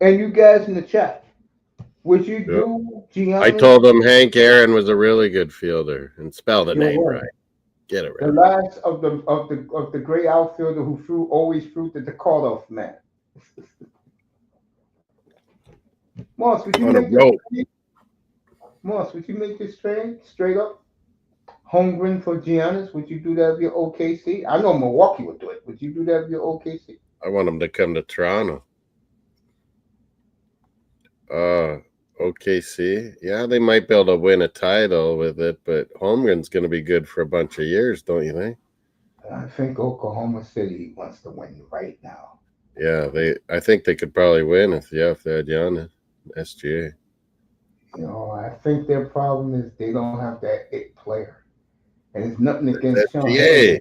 And you guys in the chat, would you do Giannis? I told them Hank Aaron was a really good fielder and spell the name right. Get it right. The last of the great outfielder who always threw to the cutoff man. Moss, would you On a make this rope. trade? Moss, would you make this trade straight up? Holmgren for Giannis? Would you do that with your OKC? I know Milwaukee would do it. Would you do that with your OKC? I want him to come to Toronto. OKC. Yeah, they might be able to win a title with it, but Holmgren's going to be good for a bunch of years, don't you think? I think Oklahoma City wants to win right now. Yeah, I think they could probably win if they had Giannis, SGA. You know, I think their problem is they don't have that it player. And it's nothing against Sean SGA. Hayes,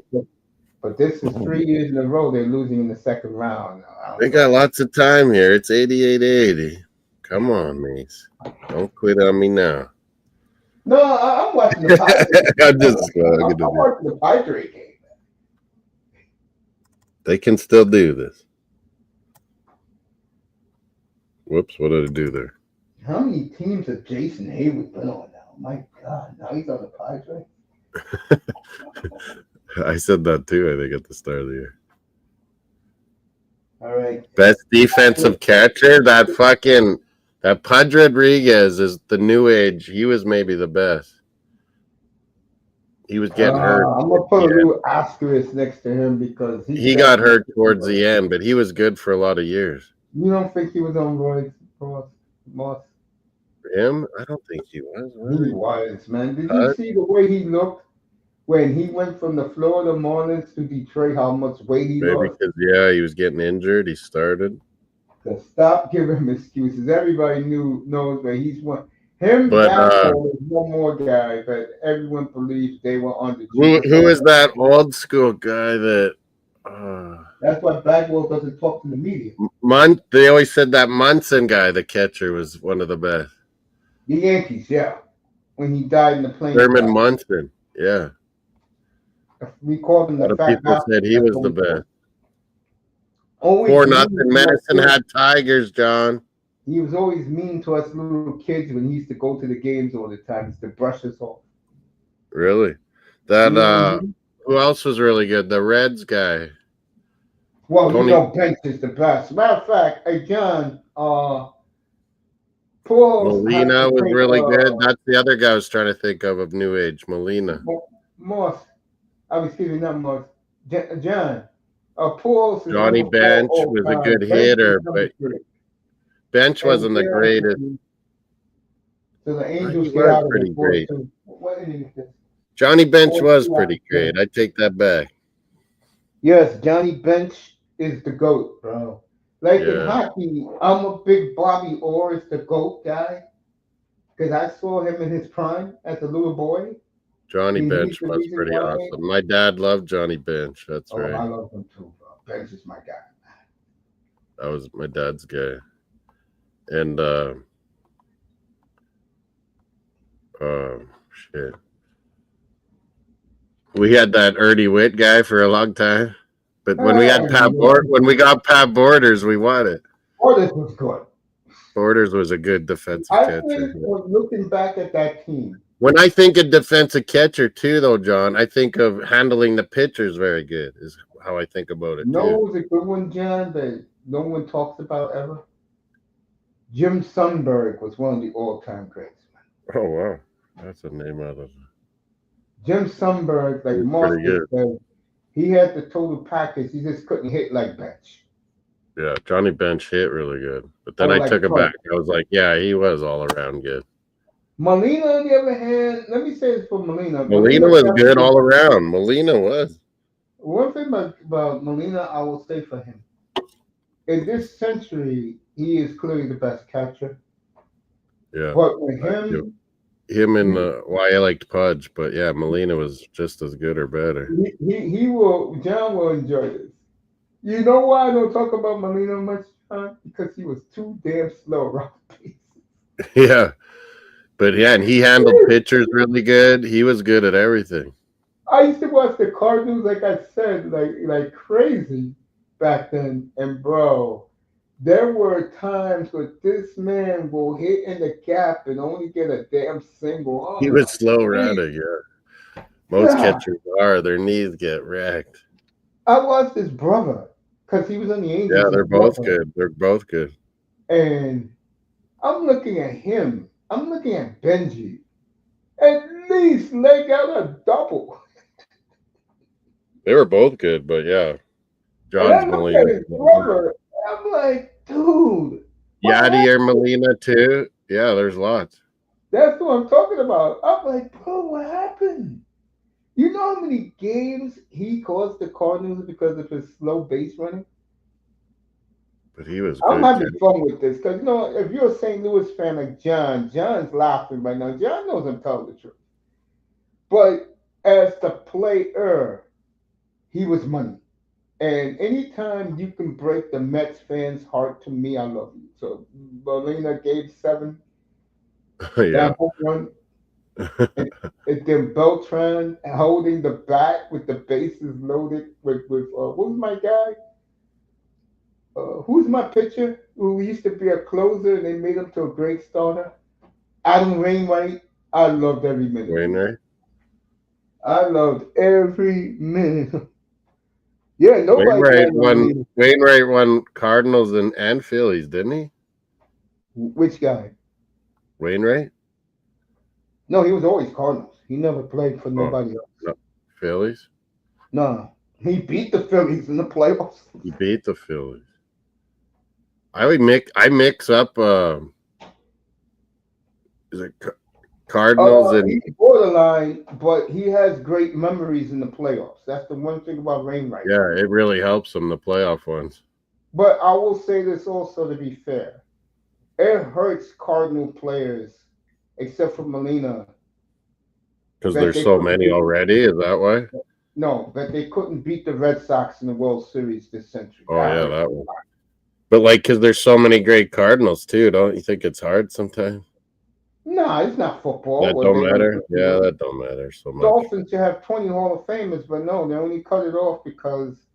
but this is 3 years in a row they're losing in the second round. They got lots of time here. It's 88-80. Come on, Mace. Don't quit on me now. No, I'm watching the Padres. I'm I'm watching the Padres game. They can still do this. Whoops, what did I do there? How many teams has Jason Hayward been on now? My God, now he's on the Padres. I said that too, I think, at the start of the year. All right. Best defensive catcher, that Pudge Rodriguez is the new age. He was maybe the best. He was getting hurt. I'm gonna put a little asterisk next to him because he got hurt towards the end, but he was good for a lot of years. You don't think he was on Roy's Moss? Him? I don't think he was. He was, man. Did you see the way he looked when he went from the Florida Marlins to Detroit? How much weight he lost? Because he was getting injured. He started. So stop giving him excuses. Everybody knows that he's one. Him, but is one more guy that everyone believes they were under. Who is that old school guy that? That's why Bagwell doesn't talk to the media. They always said that Munson guy, the catcher, was one of the best. The Yankees, yeah. When he died in the plane. Thurman Munson, yeah. We called him the fat people said he was the best. 4-0. Madison had Tigers, John. He was always mean to us little kids when he used to go to the games all the time. He used to brush us off. Really? That who else was really good? The Reds guy. Well, Bench is the best. Matter of fact, hey John, Molina was really good. That's the other guy I was trying to think of New Age, Molina. Moss. Excuse me, not Moss. John. Pujols. Johnny Bench was a good hitter, but Bench wasn't the greatest. So the Angels get out of pretty great. What inning is this? Johnny Bench was pretty great. I take that back. Yes, Johnny Bench is the GOAT, bro. Like in hockey, I'm a big Bobby Orr is the GOAT guy because I saw him in his prime as a little boy. Johnny Bench was pretty awesome. My dad loved Johnny Bench. That's right. I love him too, bro. Bench is my guy. That was my dad's guy. And shit. We had that Ernie Witt guy for a long time. But when we got Pat Borders, we won it. Borders was good. Borders was a good defensive catcher. I think looking back at that team. When I think of defensive catcher too, though, John, I think of handling the pitchers very good is how I think about it. No, it was a good one, John, that no one talks about ever. Jim Sundberg was one of the all-time greats. Oh, wow. That's a name out of Jim Sundberg, like Moss said, he had the total package. He just couldn't hit like Bench. Yeah, Johnny Bench hit really good. But then I took it back. I was like, yeah, he was all around good. Molina, on the other hand, let me say this for Molina. Molina was good all around. Molina was. One thing about Molina, I will say for him, in this century, he is clearly the best catcher. Yeah. But with him and why I liked Pudge, but yeah, Molina was just as good or better. John will enjoy this. You know why I don't talk about Molina much, John? Because he was too damn slow around the bases. Yeah. But yeah, and he handled pitchers really good. He was good at everything. I used to watch the Cardinals, like I said, like crazy back then. And bro, there were times where this man will hit in the gap and only get a damn single. Oh, he was slow running, yeah. Most catchers are. Their knees get wrecked. I watched his brother because he was on the Angels. Yeah, they're both good. They're both good. And I'm looking at him. I'm looking at Benji. At least leg out a double. They were both good, but yeah, And I John's look at Molina. his brother. And I'm like, dude, what Yadier happened? Molina too. Yeah, there's lots. That's what I'm talking about. I'm like, bro, what happened? You know how many games he caused the Cardinals because of his slow base running? But he was I'm good too. having fun with this because, if you're a St. Louis fan like John, John's laughing right now. John knows I'm telling the truth. But as the player, he was money. And anytime you can break the Mets fans' heart, to me, I love you. So Molina gave 7, Yeah. that home run, and then Beltran holding the bat with the bases loaded with what was my guy? Who's my pitcher who used to be a closer and they made him to a great starter? Adam Wainwright. I loved every minute of him. Wainwright. I loved every minute. Yeah, nobody Wainwright got no won. lead. Wainwright won Cardinals and Phillies, didn't he? Which guy? Wainwright. No, he was always Cardinals. He never played for Oh, nobody else. no, Phillies. No, he beat the Phillies in the playoffs. He beat the Phillies. I mix up. Is it Cardinals and He's borderline, but he has great memories in the playoffs. That's the one thing about Wainwright. yeah, it really helps them the playoff ones But I will say this also to be fair. It hurts Cardinal players, except for Molina, because that there's they so couldn't many beat. already. Is that why? No, that they couldn't beat the Red Sox in the World Series this century. Oh That yeah, hurts. that one. But like, because there's so many great Cardinals too, don't you think it's hard sometimes? Nah, it's not football That where don't they're going to matter. put you Yeah, in. that don't matter so much. Dolphins should have 20 Hall of Famers, but no, they only cut it off because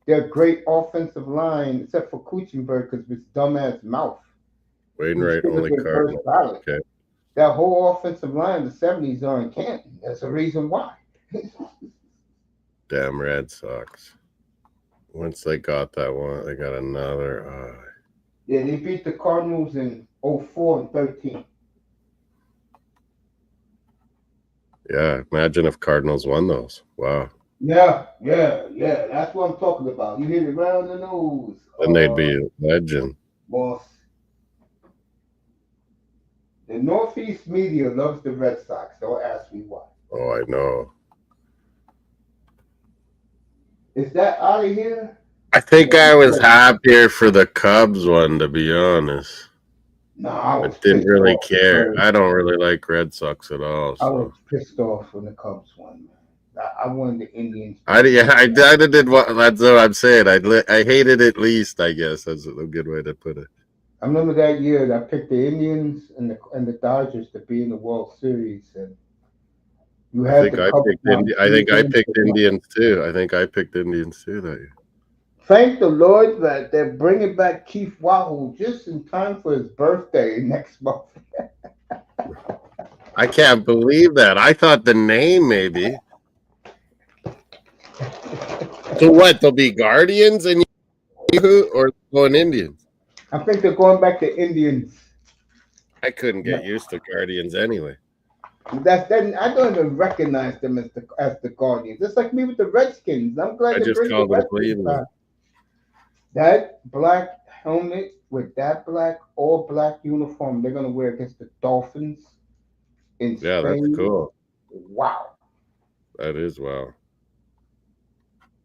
their great offensive line, except for Kuchenberg, because of his dumbass mouth, who Wainwright should have only been first Cardinal. ballot. Okay. That whole offensive line in the 70s are in Canton. That's the reason why. Damn Red Sox. Once they got that one, they got another. Yeah, they beat the Cardinals in 04 and 13. Yeah, imagine if Cardinals won those. Wow. Yeah. That's what I'm talking about. You hit it right on the nose, Then they'd be a legend. boss. The Northeast media loves the Red Sox. Don't ask me why. Oh, I know. Is that out of here? I think I was happier for the Cubs one, to be honest. No, I I was didn't pissed really off. care. I don't really like Red Sox at all. I So was pissed off when the Cubs won, man. I wanted the Indians. I did what that's what I'm saying. I hated it least. I guess that's a good way to put it. I remember that year that I picked the Indians and the Dodgers to be in the World Series, and you I had think the I Cubs picked down I three think I games picked to one. Indians too. I think I picked Indians too that year. Thank the Lord that they're bringing back Keith Wahoo just in time for his birthday next month. I can't believe that. I thought the name maybe. So what? They'll be Guardians and you or going Indians? I think they're going back to Indians. I couldn't get used to Guardians anyway. That's that. I don't even recognize them as the Guardians. It's like me with the Redskins. I'm glad I they just bring the called them Redskins Cleveland. back. That black helmet with that all black uniform they're gonna wear against the Dolphins in Yeah, that's Spain. cool. Wow. That is wow.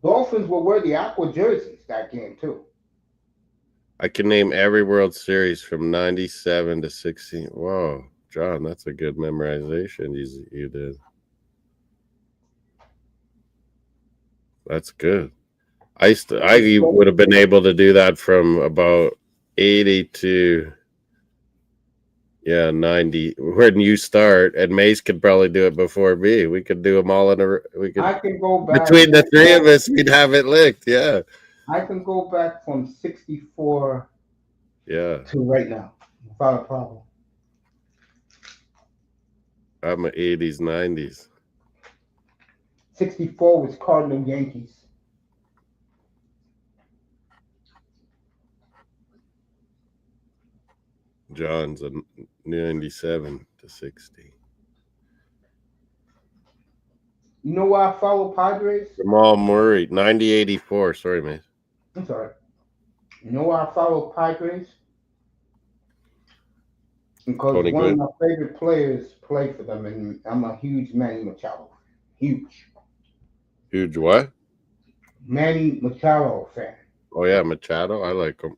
Dolphins will wear the aqua jerseys that game too. I can name every World Series from 97 to 16. Whoa, John, that's a good memorization you did. That's good. I would have been able to do that from about 80 to 90 when you start, and Mace could probably do it before me. We could do them all I can go back between the three of us, we'd have it licked. Yeah. I can go back from 64 Yeah. to right now without a problem. I'm an 80s, 90s. 64 was Cardinal Yankees. John's a 97 to 60. You know why I follow Padres? Jamal Murray, 90-84. Sorry, man. I'm sorry. You know why I follow Padres? Because Tony one of Gwynn. my favorite players play for them, and I'm a huge Manny Machado. Huge. Huge what? Manny Machado fan. Oh, yeah, Machado. I like him.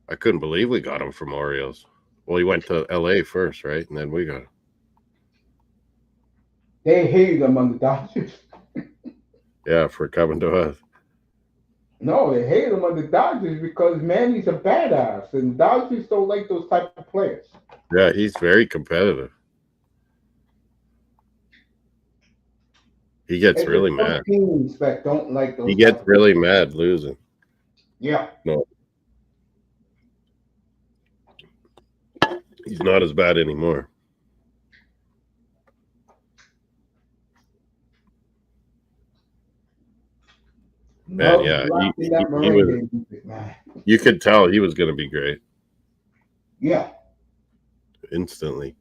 I couldn't believe we got him from Orioles. Well, he went to L.A. first, right? And then we got him. They hated him on the Dodgers. Yeah, for coming to us. No, they hate him on the Dodgers because Manny's a badass, and Dodgers don't like those type of players. Yeah, he's very competitive. He gets And really there's some mad. teams that don't like those. He gets type of really players. mad losing. Yeah. No. He's not as bad anymore. Man, yeah, you could tell he was going to be great. Yeah. Instantly.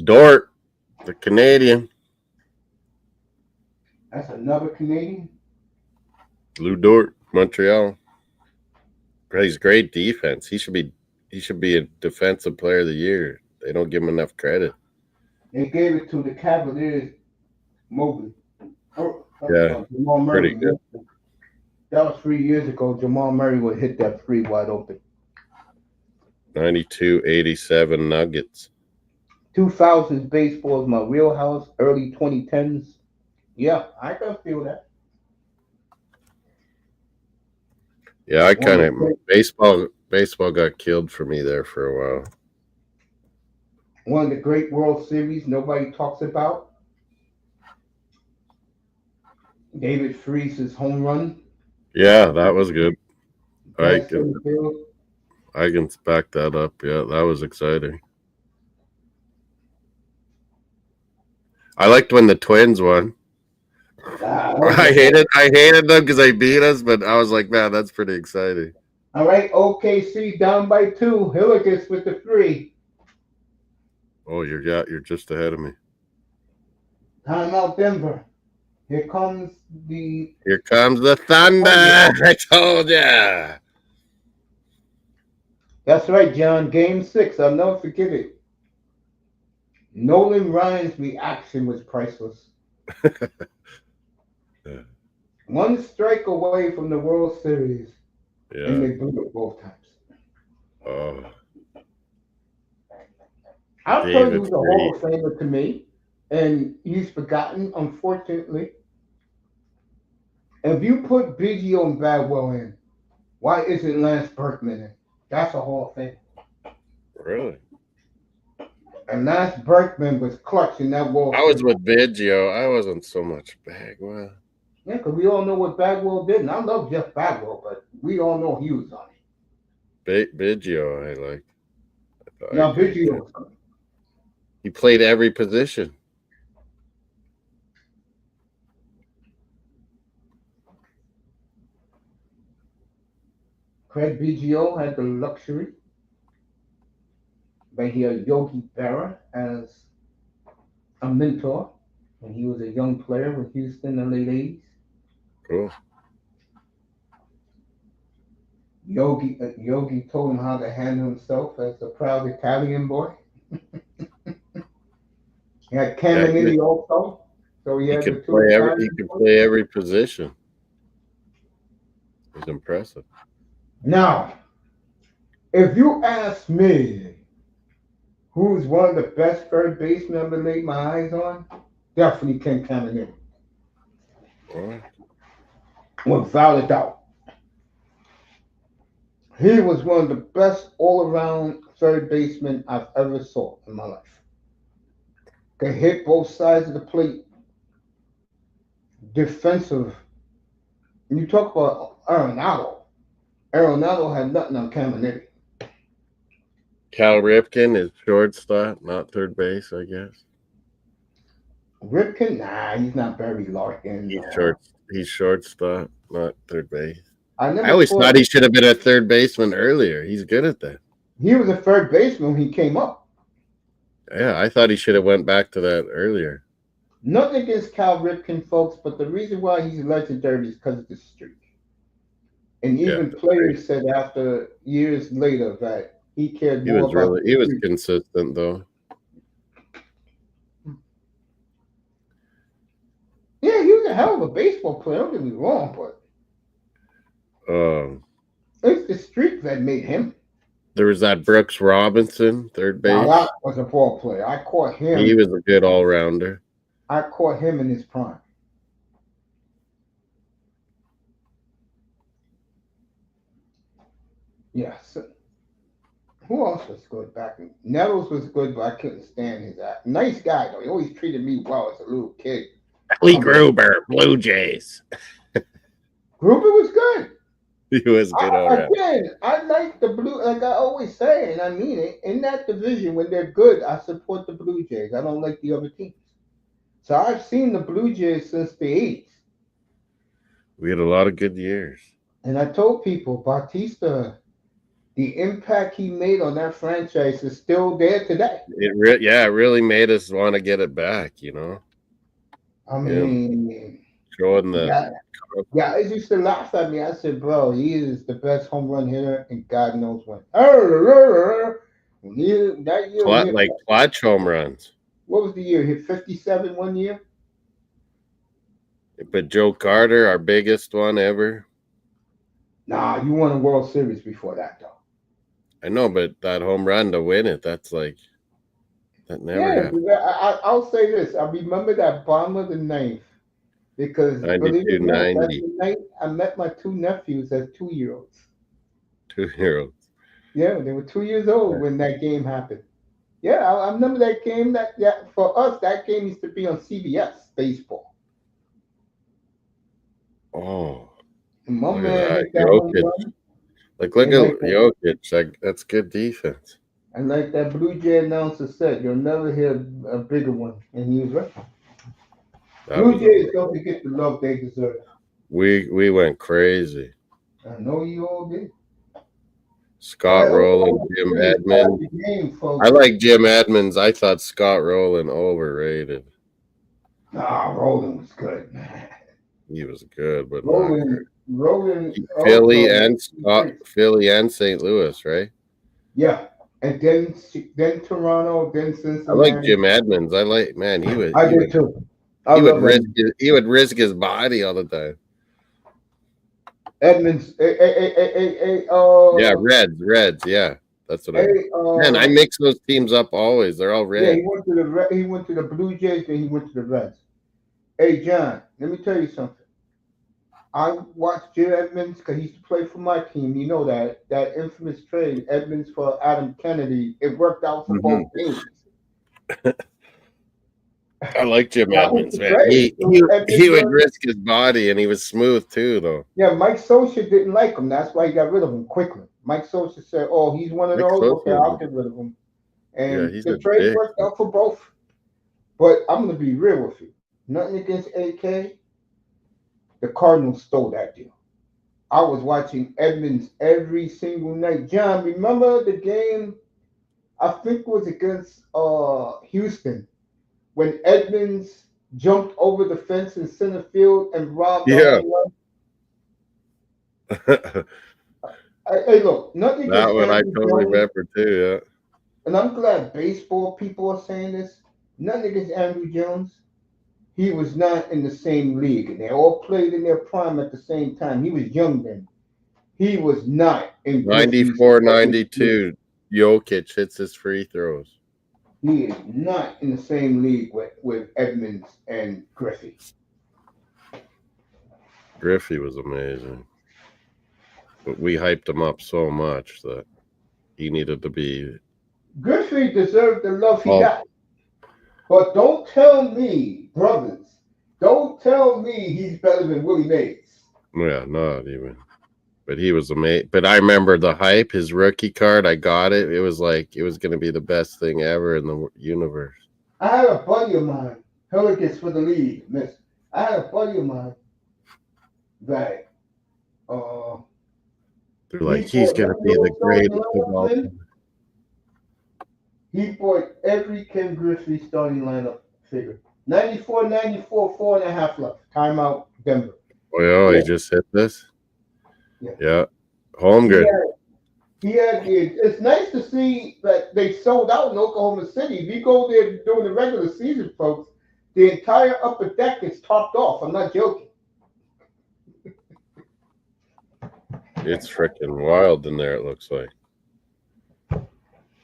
Dort, the Canadian. That's another Canadian. Lou Dort, Montreal. He's great defense. He should be a defensive player of the year. They don't give him enough credit. They gave it to the Cavaliers. Mobley. Yeah, Jamal Murray. pretty good. That was 3 years ago. Jamal Murray would hit that three wide open. 92-87 Nuggets. 2000s baseball is my wheelhouse. Early 2010s. Yeah, I can feel that. Yeah, I kind of baseball got killed for me there for a while. One of the great World Series nobody talks about. David Freese's home run. Yeah, that was good. I Best in the field. can back that up. Yeah, that was exciting. I liked when the Twins won. I hated them because they beat us, but I was like, man, that's pretty exciting. All right, OKC down by 2. Hilligus with the 3. Oh, you're just ahead of me. Timeout Denver. Here comes the thunder. I told ya. That's right, John. Game 6. I'll never forget it. Nolan Ryan's reaction was priceless. Yeah. 1 strike away from the World Series, and Yeah. they blew it both times. Oh, I'll tell you David who's a Hall of Famer to me, and he's forgotten, unfortunately. If you put Biggio and Bagwell in, why isn't Lance Berkman in? That's a Hall of Fame. really? And Lance Berkman was clutch in that World I was Series. with Biggio. I wasn't so much Bagwell. Yeah, because we all know what Bagwell did. And I love Jeff Bagwell, but we all know he was on it. Biggio, I liked. Now, Biggio. He played every position. Craig Biggio had the luxury, but he had Yogi Berra as a mentor when he was a young player with Houston in the late 80s. Cool. Yogi told him how to handle himself as a proud Italian boy. He had Caminiti also, so he had could play every position. It was impressive. Now, if you ask me who's one of the best third basemen I've ever laid my eyes on, definitely Ken Caminiti. Right. Without a doubt. He was one of the best all-around third basemen I've ever saw in my life. Could hit both sides of the plate. Defensive. You talk about Arenado. Arenado had nothing on Caminiti. Cal Ripken is shortstop, not third base, I guess. Ripken? Nah, he's not Barry Larkin. He's No. short. He's shortstop, not third base. I I never always thought thought he should have been a third baseman earlier. He's good at that. he was a third baseman when he came up. Yeah, I thought he should have went back to that earlier. Nothing against Cal Ripken, folks, but the reason why he's legendary is because of the streak. And Yeah, even players said after years later that he cared he more was about really the streak. consistent though. Yeah, he was a hell of a baseball player. Don't get me wrong, but Um, it's the streak that made him. there was that Brooks Robinson, third Now base. that was a ball player. I caught him. He was a good all rounder. I caught him in his prime. Yes. Who else was good back then? Nettles was good, but I couldn't stand his act. Nice guy though. He always treated me well as a little kid. Lee Gruber, Blue Jays. Gruber was good. He was good all around. Again, I like the Blue. Like I always say, and I mean it. In that division, when they're good, I support the Blue Jays. I don't like the other teams. So I've seen the Blue Jays since the '80s, We had a lot of good years. and I told people Bautista, the impact he made on that franchise is still there today. It really made us want to get it back. I mean, Showing the guys used to laugh at me. I said, "Bro, he is the best home run hitter, and God knows when." That year, he hit, like clutch home runs. what was the year? He hit 57 one year. But Joe Carter, our biggest one ever. Nah, you won a World Series before that, though. I know, but that home run to win it, that never Yeah, happened. I'll say this. I remember that bottom of the ninth because, believe it or not, that's 92-90. the night I met my two nephews as 2-year-olds. 2-year-olds. Yeah, they were 2 years old when that game happened. Yeah, I remember that game. That for us, that game used to be on CBS baseball. Oh, And my look man at that. hit that home Jokic. run. Look at like that. Jokic. That's good defense. And like that Blue Jay announcer said, you'll never hear a bigger one. And he was right. Blue Jays don't get the love they deserve. We went crazy. I know you all did. Scott Rowland, Jim Edmonds. I like Jim Edmonds. I thought Scott Rowland overrated. Nah, Rowland was good, man. He was good, but Rowland, Philly and St. Louis, right? Yeah, and then Toronto, then Cincinnati. I like Jim Edmonds. I did too. He would risk his body all the time. Edmonds, yeah, Reds, yeah, that's what man, I mix those teams up always. They're all red. Yeah, he went to the Blue Jays, then he went to the Reds. Hey, John, let me tell you something. I watched Jim Edmonds because he used to play for my team. You know that infamous trade, Edmonds for Adam Kennedy. It worked out for both teams. I like Jim Edmonds, man. He would risk his body, and he was smooth too, though. Yeah, Mike Socha didn't like him. That's why he got rid of him quickly. Mike Socha said, "Oh, he's one of those. Okay, I'll get rid of him." And the trade worked out for both. But I'm gonna be real with you. Nothing against AK. The Cardinals stole that deal. I was watching Edmonds every single night. John, remember the game? I think it was against Houston when Edmonds jumped over the fence in center field and robbed the home run. Hey, look, nothing against that one I totally remember too. Yeah, and I'm glad baseball people are saying this. Nothing against Andrew Jones. He was not in the same league, and they all played in their prime at the same time. He was young then. He was not in 94-92. Jokic hits his free throws. He is not in the same league with Edmonds and Griffey. Griffey was amazing, but we hyped him up so much that he needed to be. Griffey deserved the love he got. But don't tell me, brothers, don't tell me he's better than Willie Mays. Yeah, not even. But he was amazing. But I remember the hype, his rookie card, I got it. It was like, it was going to be the best thing ever in the universe. I had a buddy of mine Pelicans for the lead. Miss. I had a buddy of mine that They're like, he's going to be the greatest of all time. He bought every Ken Griffey starting lineup figure. 94, 4.5 left. Timeout, Denver. Oh, yeah, he just hit this? Yeah. Holmgren. It's nice to see that they sold out in Oklahoma City. If you go there during the regular season, folks, the entire upper deck is topped off. I'm not joking. It's freaking wild in there, it looks like.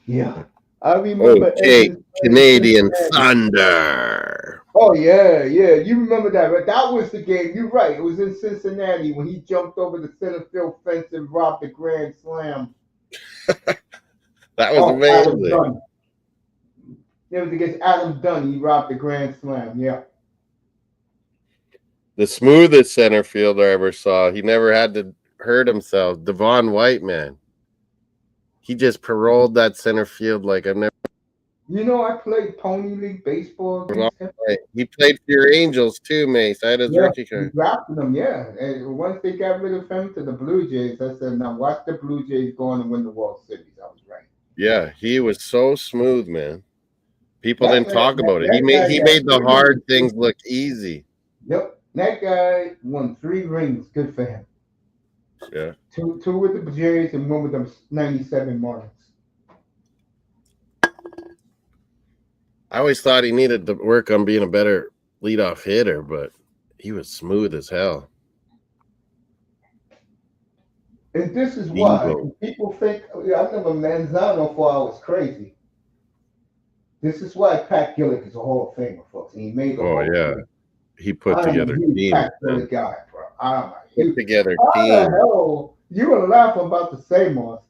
Yeah. I remember. Okay, Canadian Thunder. Oh, yeah. You remember that, but that was the game. You're right. It was in Cincinnati when he jumped over the center field fence and robbed the grand slam. That was amazing. It was against Adam Dunn. He robbed the grand slam. Yeah. The smoothest center fielder I ever saw. He never had to hurt himself. Devon White, man. He just paroled that center field like I've never. You know, I played Pony League baseball. He played for your Angels too, Mace. I had his rookie card. Drafted him, yeah. And once they got rid of him to the Blue Jays, I said, now watch the Blue Jays go on and win the World Series. I was right. Yeah, he was so smooth, man. People didn't talk about it. He made the hard things look easy. Yep. That guy won 3 rings. Good for him. Yeah. Two with the Jays and one with the 97 Marlins. I always thought he needed to work on being a better leadoff hitter, but he was smooth as hell. And this is why people think I remember Manzano thought I was crazy. This is why Pat Gillick is a Hall of Famer, folks. And he made the Hall of Fame. He put together a team. Pat Gillick guy, bro. Put together a team. The hell? You were laughing about the same Moss.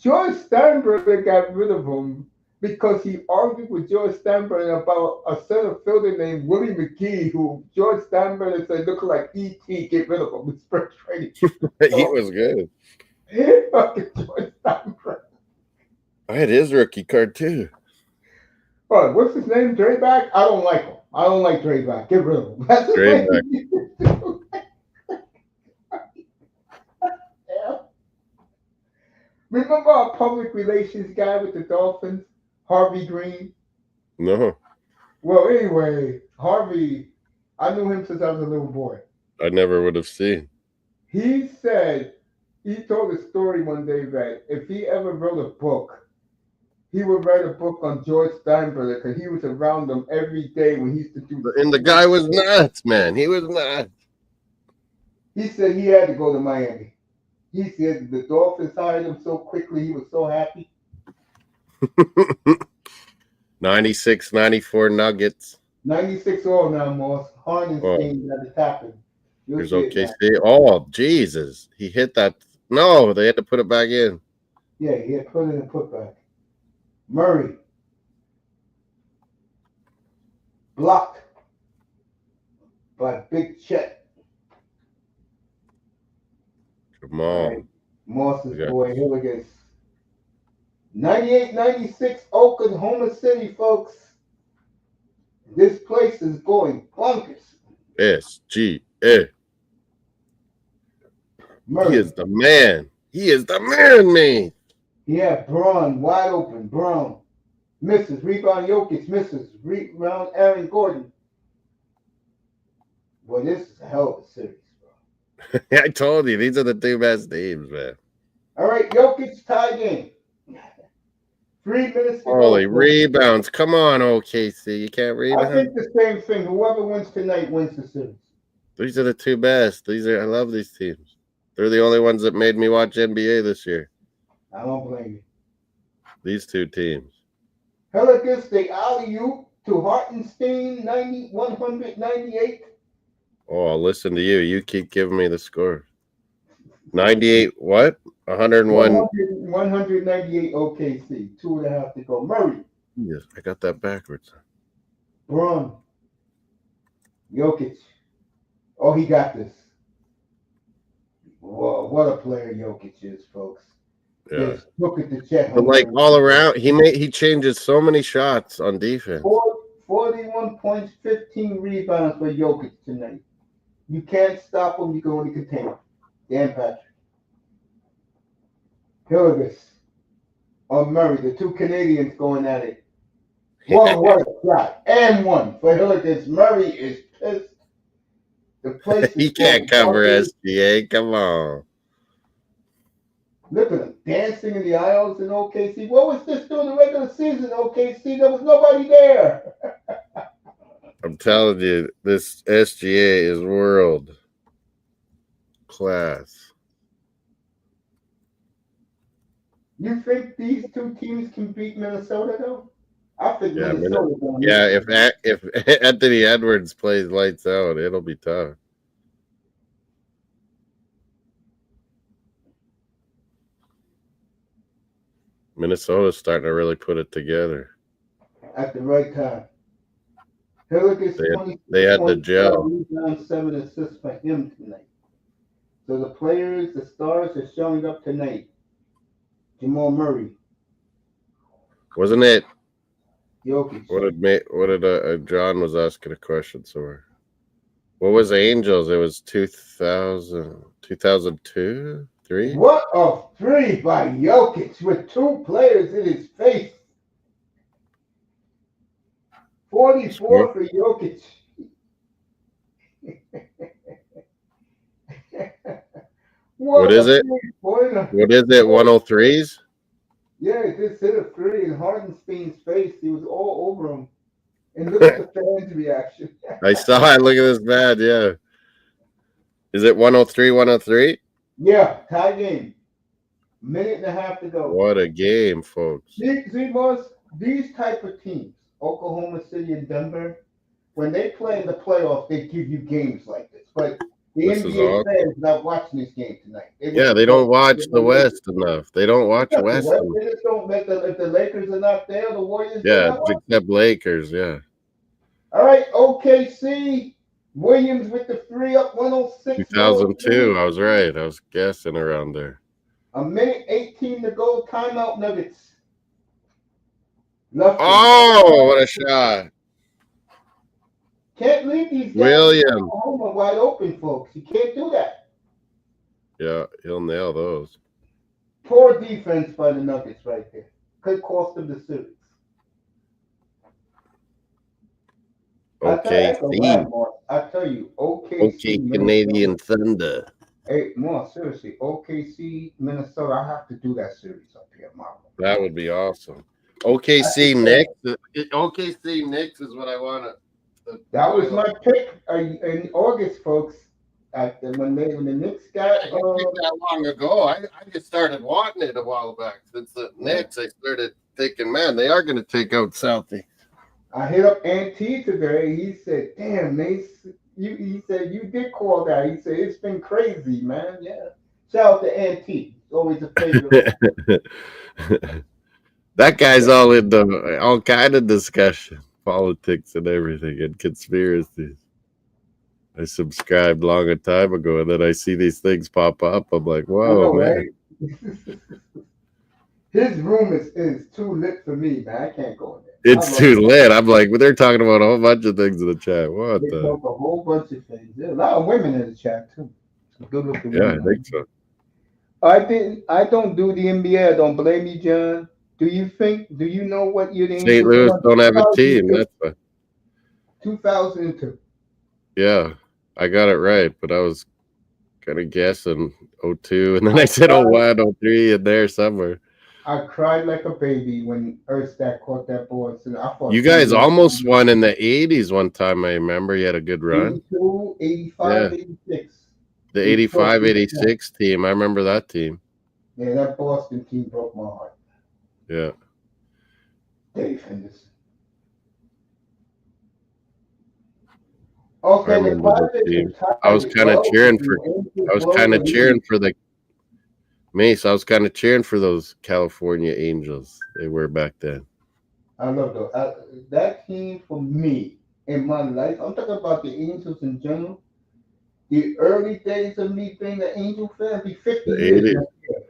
George Steinbrenner got rid of him because he argued with George Steinbrenner about a center fielder named Willie McGee, who George Steinbrenner said looked like E.T. Get rid of him with spring training. He was good. Fucking George Steinbrenner. I had his rookie card too. Oh, what's his name? Dreback? I don't like him. I don't like Dreback. Get rid of him. That's Dreback. Remember our public relations guy with the Dolphins, Harvey Green? No. Well, anyway, Harvey, I knew him since I was a little boy. I never would have seen. He told a story one day that if he ever wrote a book, he would write a book on George Steinbrenner because he was around him every day when he used to do. And the guy was nuts, man. He was nuts. He said he had to go to Miami. He said the Dolphins hired him so quickly, he was so happy. 96, 94 Nuggets. 96 all now, Moss. Hardenstein got it happen. Here's OKC. Oh, Jesus. He hit that. No, they had to put it back in. Yeah, he had put it in putback. Murray. Blocked by Big Chet. Come on. Right. Moss's boy Hilligan. 98-96 Oklahoma City, folks. This place is going bonkers. SGA. Murray. He is the man. He is the man, man. Yeah, Braun wide open. Braun misses. Rebound Jokic misses. Rebound Aaron Gordon. Well, this is a hell of a series, bro. I told you, these are the 2 best teams, man. All right, Jokic tie game. 3 minutes to go. Holy rebounds. Come on, OKC. You can't rebound. I think the same thing. Whoever wins tonight wins the series. These are the 2 best. I love these teams. They're the only ones that made me watch NBA this year. I don't blame you. These 2 teams. Pelicans, they alley-oop to Hartenstein, 198. Oh, I'll listen to you. You keep giving me the score. 98 what? 101. 198 OKC. 2.5 to go. Murray. Yes, I got that backwards. Braun. Jokic. Oh, he got this. Whoa, what a player Jokic is, folks. Yeah. Just look at the check. But like all around, he changes so many shots on defense. 41 21 points, 15 rebounds for Jokic tonight. You can't stop him. You can only contain him. Dan Patrick. Hilligus on Murray. The two Canadians going at it. One what a shot. And one for Hilligus. Murray is pissed. The place is He can't cover bumpy. SGA. Come on. Look at him dancing in the aisles in OKC. What was this during the regular season, OKC? There was nobody there. I'm telling you, this SGA is world class. You think these two teams can beat Minnesota, though? I think Yeah, Minnesota. Yeah, if Anthony Edwards plays lights out, it'll be tough. Minnesota's starting to really put it together. At the right time. Hilligus They had the gel. Rebounds, 7 assists for him tonight. So the players, the stars are showing up tonight. Jamal Murray. Wasn't it? Jokic. What did John was asking a question somewhere. What was Angels? It was 2000, 2002, 3? What a three by Jokic with two players in his face. 44 for Jokic. What is it? Pointer. What is it? 103s? Yeah, he just hit a three in Hardenstein's face. He was all over him. And look at the fans' reaction. I saw it. Look at this bad. Yeah. Is it 103, 103? Yeah, tie game. Minute and a half to go. What a game, folks. See, boss, these type of teams, Oklahoma City and Denver, when they play in the playoffs, they give you games like this. But the This is NBA awesome. fans not watching this game tonight. Yeah, they don't watch the West enough. They don't watch The West West, enough. they just don't let if the Lakers are not there, the Warriors. Yeah, except Lakers. Yeah. All right, OKC. Williams with the three up 106. 2002. I was right. I was guessing around there. A minute 18 to go. Timeout Nuggets. Left Oh, what a shot. Can't leave these guys William. home wide open, folks. You can't do that. Yeah, he'll nail those. Poor defense by the Nuggets right there. Could cost them the series. OKC. I tell you, OKC. Okay, Canadian Thunder. Hey, more seriously, OKC, Minnesota. I have to do that series up here, Marco. That would be awesome. OKC Knicks. OKC Knicks is what I want to. That was my pick in August, folks. When the Knicks got It didn't take that long ago. I just started wanting it a while back. Since the Knicks, I started thinking, man, they are going to take out Southie. I hit up Auntie today. He said, "Damn, Mace, he said you did call that." He said it's been crazy, man. Yeah. Shout out to Auntie. It's always a favorite. That guy's all into all kind of discussion, politics and everything, and conspiracies. I subscribed long a time ago, and then I see these things pop up. I'm like, whoa, man. Right? His room is too lit for me, man. I can't go in there. It's too lit. I'm like, well, they're talking about a whole bunch of things in the chat. What They the? talk a whole bunch of things. There's a lot of women in the chat too. Some good looking Yeah, I women. think so. I don't do the NBA. I don't blame you, John. Do you know what year the St. Louis don't have a team. That's why. 2002. Yeah, I got it right, but I was kind of guessing 02, and then I said 01, 03 in there somewhere. I cried like a baby when Erstad caught that ball. So I thought You guys almost won in the 80s one time, I remember. You had a good run. 82, 85, 86. The 85, 86 team. I remember that team. Yeah, that Boston team broke my heart. Yeah. Dave Henderson. Okay, I remember that team. I was kind of cheering for the Mace. I was kind of cheering for those California Angels. They were back then. I love that team for me in my life. I'm talking about the Angels in general. The early days of me being an Angel fan, be 50 years next year.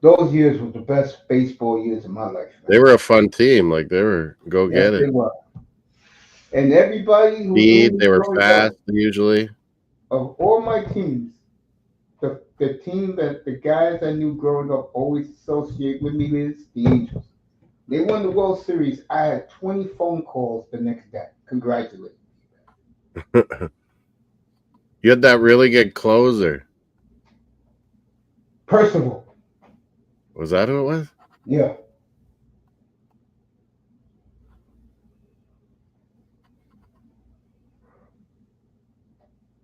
Those years were the best baseball years of my life. Man. They were a fun team. Like, they were go get it. They were. And everybody who knew Speed, me they were growing fast up, usually. of all my teams, the team that the guys I knew growing up always associate with me is the Angels. They won the World Series. I had 20 phone calls the next day. Congratulations. You had that really good closer. Percival. Was that who it was? Yeah.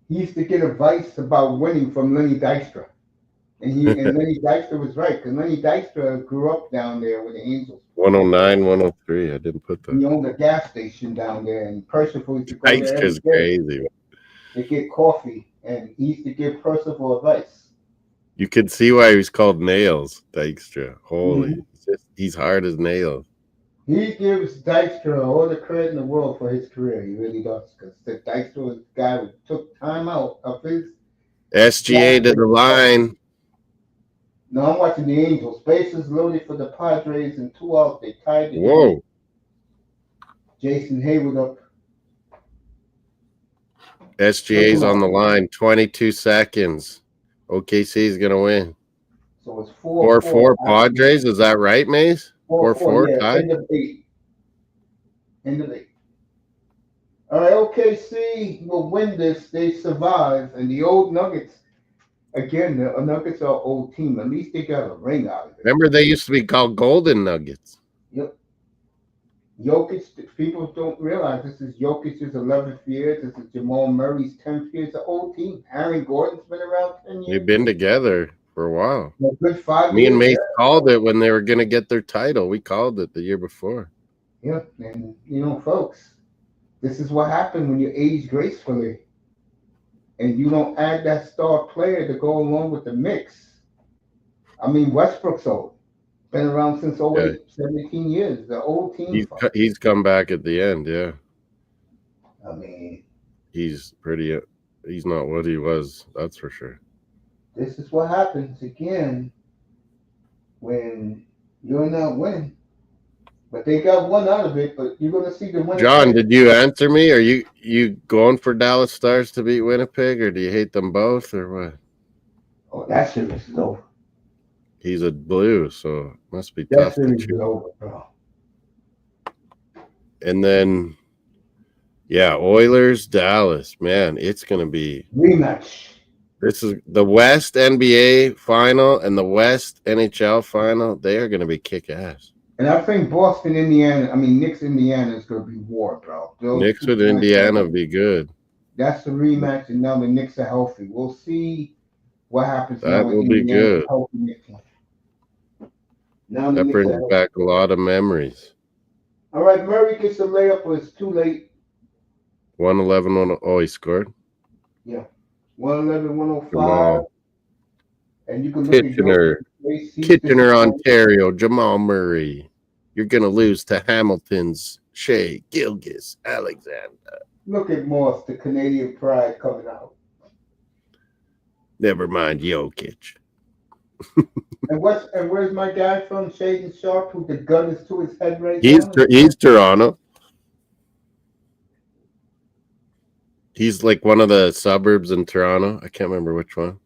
He used to get advice about winning from Lenny Dykstra. And Lenny Dykstra was right, because Lenny Dykstra grew up down there with the Angels. 109, 103. I didn't put that. He owned a gas station down there, and Percival used to go there every Dykstra's day crazy. to get coffee, and he used to give Percival advice. You could see why he was called Nails, Dykstra. Holy. Mhm. He's hard as nails. He gives Dykstra all the credit in the world for his career. He really does, because Dykstra was the guy who took time out of his. SGA to the line. No, I'm watching the Angels. Bases loaded for the Padres, and 2 outs. They tied the game. Whoa. Jason Hayward up. SGA's on the line. 22 seconds. OKC's going to win. So it's 4-4 Padres. Is that right, Mace? 4-4 yeah, tied? end of 8. End of 8. All right, OKC will win this. They survive. And the old Nuggets, again, the Nuggets are an old team. At least they got a ring out of it. Remember, they used to be called Golden Nuggets. Yep. Jokic, people don't realize this is Jokic's 11th year. This is Jamal Murray's 10th year. It's an old team. Aaron Gordon's been around 10 years. They've been together for a while. A good 5 Me years. and Mace Yeah. called it when they were going to get their title. We called it the year before. Yeah, and folks, this is what happened when you age gracefully and you don't add that star player to go along with the mix. I mean, Westbrook's old. Been around since 08, 17 years. The old team. He's come back at the end, yeah. I mean, he's not what he was, that's for sure. This is what happens again when you're not winning. But they got one out of it, but you're going to see the winner. John, did you answer me? Are you going for Dallas Stars to beat Winnipeg, or do you hate them both, or what? Oh, that series is over. He's a Blue, so it must be that tough series to choose. Is over, bro. And then, yeah, Oilers, Dallas. Man, it's going to be rematch. This is the West NBA final and the West NHL final. They are going to be kick ass. And I think Boston, Indiana, Knicks, Indiana is going to be war, bro. Knicks with Indiana would be good. That's the rematch, and now the Knicks are healthy. We'll see what happens. That now with will be good. Now that brings back a lot of memories. All right, Murray gets a layup, but it's too late. 111. Oh, he scored? Yeah. 111, 105. And you can look at Kitchener, Ontario, Jamal Murray. You're going to lose to Hamilton's Shea Gilgeous Alexander. Look at Moss, the Canadian pride coming out. Never mind Jokic. and where's my guy from, Shaden Sharp, who the gun is to his head right now? He's Toronto. He's like one of the suburbs in Toronto. I can't remember which one.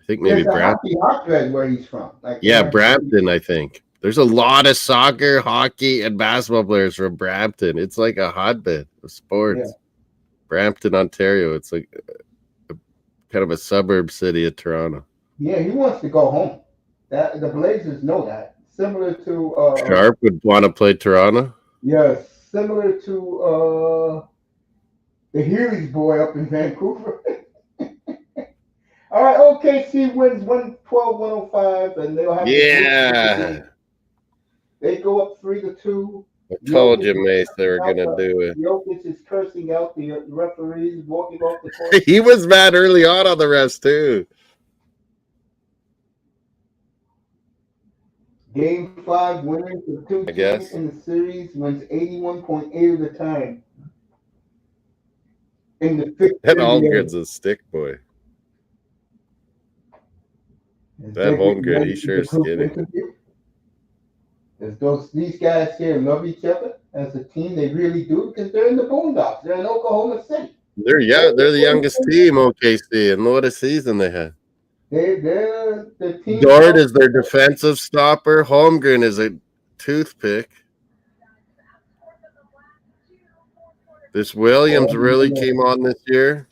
I think maybe Brampton. Hotbed where he's from. Brampton, I think. There's a lot of soccer, hockey, and basketball players from Brampton. It's like a hotbed of sports. Yeah. Brampton, Ontario. It's like kind of a suburb city of Toronto. Yeah, he wants to go home. That the Blazers know that. Similar to Sharp would want to play Toronto. Yes, similar to the Healy's boy up in Vancouver. All right, OKC wins 112-105, and they'll have. Yeah. They go up 3-2. I told you, Mace, they were going to do it. Jokic is cursing out the referees, walking off the court. He was mad early on the refs, too. Game 5 winners of 2 teams in the series wins 81.8 of the time. In the 5th that Holmgren's a stick boy. That Holmgren, he's sure skinny. These guys here love each other. as a team. They really do because they're in the Boondocks. They're in Oklahoma City. They're the youngest team, OKC, and what a season they had. They're the team. Dort is their defensive stopper. Holmgren is a toothpick. This Williams really came on this year.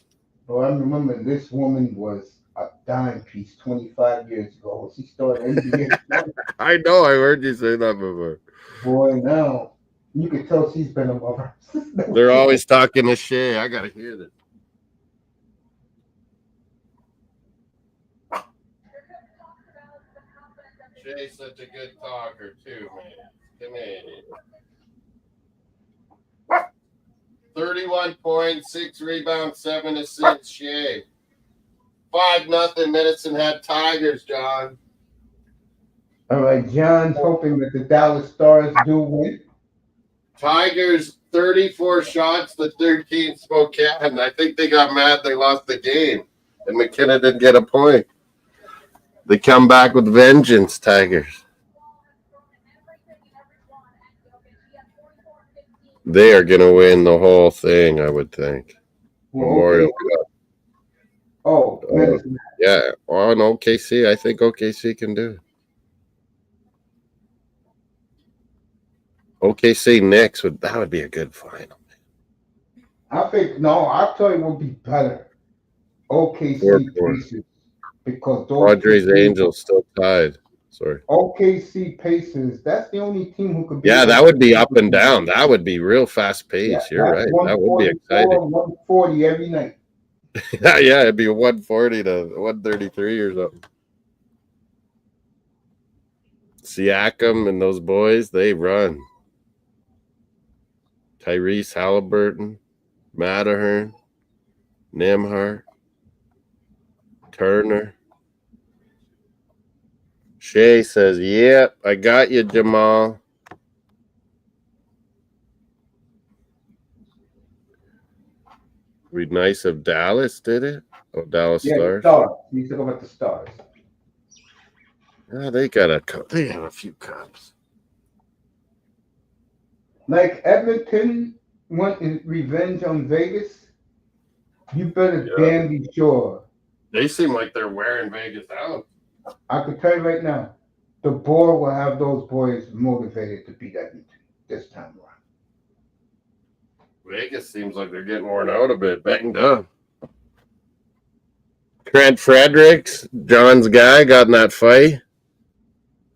Well, I remember this woman was a dime piece 25 years ago. She started NBA. I know. I heard you say that before. Boy, now you can tell she's been a mother. They're always talking to Shea. I got to hear this. Shea's such a good talker, too, man. Canadian. 31 points, 6 rebounds, 7 assists, Shea. 5-0 Medicine Hat Tigers, John. All right, John's hoping that the Dallas Stars do win. Tigers, 34 shots to 13 Spokane. I think they got mad they lost the game, and McKenna didn't get a point. They come back with vengeance, Tigers. They are going to win the whole thing, I would think. Memorial Cup. Yeah, on OKC. I think OKC can do it. OKC Knicks that would be a good final. I think I'll tell you what would be better. OKC Pacers, because those Padres Angels still tied. Sorry. OKC Pacers. That's the only team who could be. Yeah, that would be up and down. That would be real fast pace. You're right. That would be exciting. 140 every night. Yeah, it'd be 140 to 133 or something. Siakam and those boys, they run. Tyrese Halliburton, Matterhorn, Nembhard, Turner. Shea says, yep, I got you, Jamal. Would be nice if Dallas did it. Oh, Dallas Stars. You talk about the Stars. Yeah, they have a few cups. Like Edmonton went in revenge on Vegas. You better damn be sure. They seem like they're wearing Vegas out. I can tell you right now, the board will have those boys motivated to beat Edmonton this time around. Vegas seems like they're getting worn out a bit, banged up. Trent Fredericks, John's guy, got in that fight.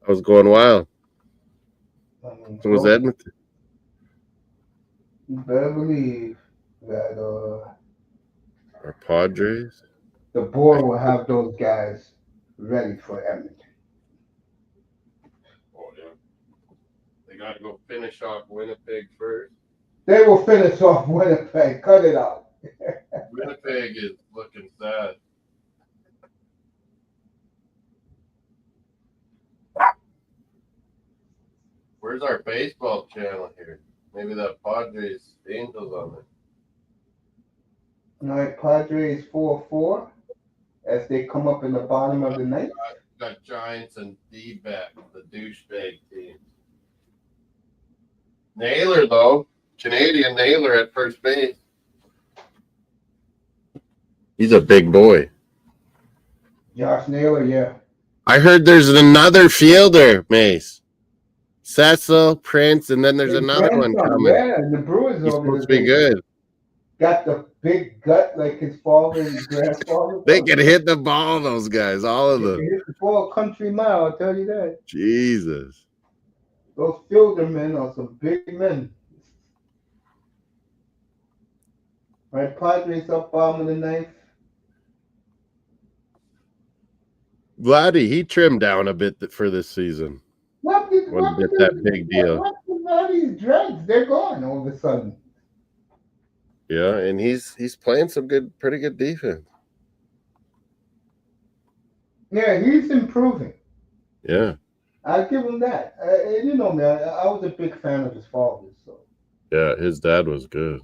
I was going wild. So was Edmonton. You better believe that Our Padres. The board will have those guys ready for Edmonton. Oh, yeah. They got to go finish off Winnipeg first. They will finish off Winnipeg. Cut it out. Winnipeg is looking sad. Where's our baseball channel here? Maybe that Padres Angels on it. All right, Padres 4-4 as they come up in the bottom of the ninth. Got Giants and D-back, the douchebag team. Naylor, though. Canadian Naylor at first base. He's a big boy. Josh Naylor, yeah. I heard there's another fielder, Mace. Cecil, Prince, and then there's another one coming. Yeah, and the Brewers He's supposed to be good. Got the big gut like his father and his grandfather. They can hit the ball, those guys, all of them. They can hit the ball country mile, I'll tell you that. Jesus. Those fielder men are some big men. All right, Padres up bottom of the ninth. Vladdy, he trimmed down a bit for this season. What did that big deal? What Vladdy's dreads? They're gone all of a sudden. Yeah, and he's playing some pretty good defense. Yeah, he's improving. Yeah. I'll give him that. You know, man, I was a big fan of his father. So. Yeah, his dad was good.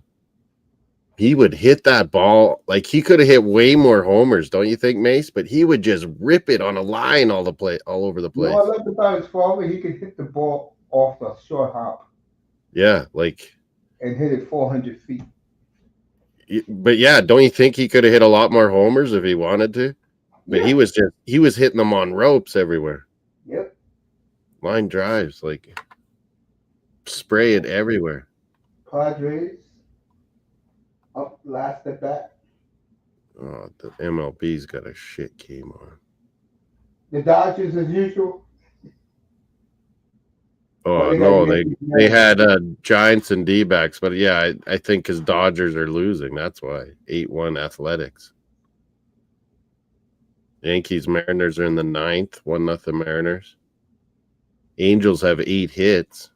He would hit that ball like he could have hit way more homers, don't you think, Mace? But he would just rip it on a line all over the place. You know what I loved about his father? He could hit the ball off the short hop. Yeah, like, and hit it 400 feet. but yeah, don't you think he could have hit a lot more homers if he wanted to? But Yeah. he was hitting them on ropes everywhere. Yep. Line drives, like spray it everywhere. Padres up last at bat. Oh, the MLB's got a shit game on. The Dodgers, as usual. But Oh they had no, Yankees, they Mariners. had Giants and D-backs, but yeah, I think his Dodgers are losing. That's why 8-1 Athletics. Yankees Mariners are in the 9th, 1-0 Mariners. Angels have 8 hits.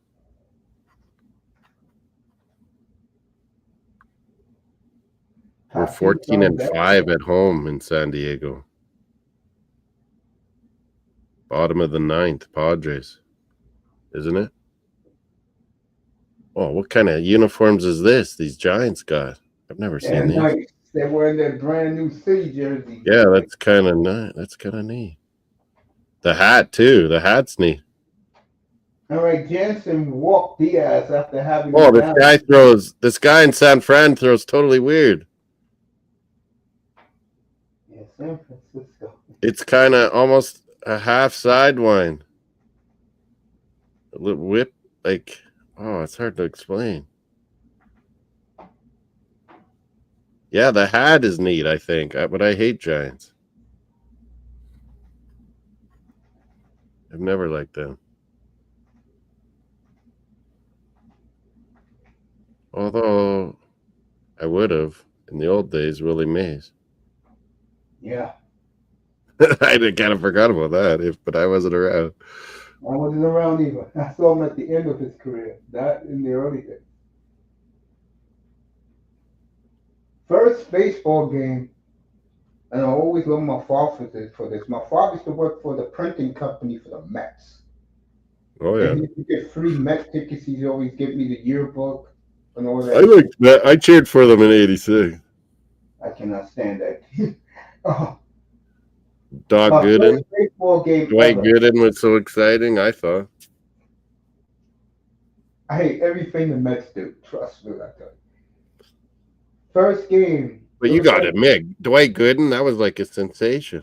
We're Top two 14 thumbs and up. 5 at home in San Diego. Bottom of the 9th, Padres, isn't it? Oh, what kind of uniforms is this? These Giants got. I've never They're seen these. nice. They're wearing their brand new city jerseys. Yeah, that's kind of nice. That's kind of neat. The hat too. The hat's neat. All right, Jansen walked Diaz after having Oh, him down. this guy in San Fran throws totally weird. Yeah, San Francisco. It's kind of almost a half sidewind. A little whip, like, oh, it's hard to explain. Yeah, the hat is neat, I think, but I hate Giants. I've never liked them. Although I would have in the old days, Willie Mays. Yeah. I kind of forgot about that, but I wasn't around. I wasn't around either. I saw him at the end of his career, not in the early days. First baseball game, and I always love my father for this. My father used to work for the printing company for the Mets. Oh yeah, And he used to get free Met tickets. He'd always give me the yearbook and all I that. liked that. I cheered for them in '86. I cannot stand that. Oh, Doc my Gooden, first baseball game Dwight ever. Gooden was so exciting. I thought. I hate everything the Mets do. Trust me, I tell you. First game. But It you was got to like, admit, Dwight Gooden, that was like a sensation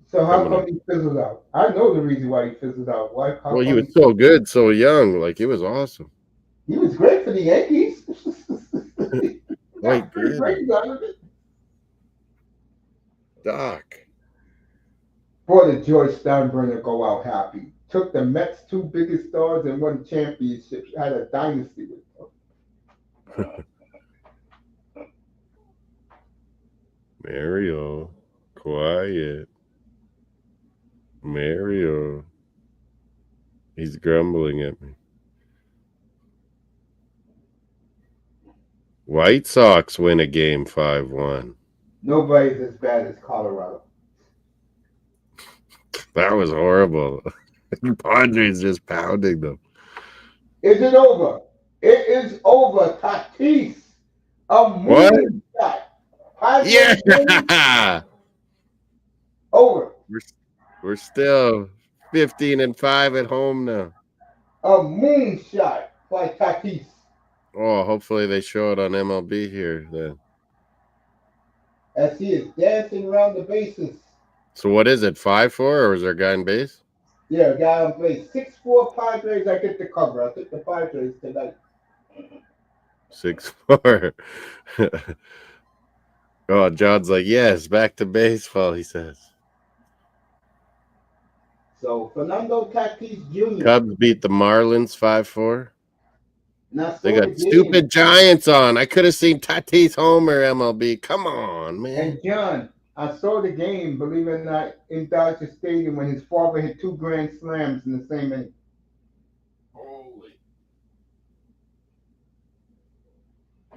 so how coming come up. he fizzled out? I know the reason why he fizzled out. Why? How Well, he come was so good, so young. Like, it was awesome. he was great for the Yankees? Dwight Got three Gooden, rings out of it. Doc. Boy, did George Steinbrenner go out happy. Took the Mets' two biggest stars and won championships. Had a dynasty with them. Mario, quiet. Mario. He's grumbling at me. White Sox win a game 5-1. Nobody's as bad as Colorado. That was horrible. Padres just pounding them. Is it over? It is over. Tatis. A What? moonshot. Padres win. Yeah. Over. We're still 15 and 5 at home now. A moonshot by Tatis. Oh, hopefully they show it on MLB here then. As he is dancing around the bases. So what is it? 5-4, or is there a guy in base? Yeah, guy on base. 6-4 Padres. I get the cover. I took the Padres tonight. 6-4. Oh, John's like, yes, back to baseball, he says. So Fernando Tatis Jr. Cubs beat the Marlins 5-4. They got The stupid Giants on. I could have seen Tatis homer, MLB. Come on, man. And John, I saw the game, believe it or not, in Dodger Stadium when his father hit 2 grand slams in the same inning. Holy.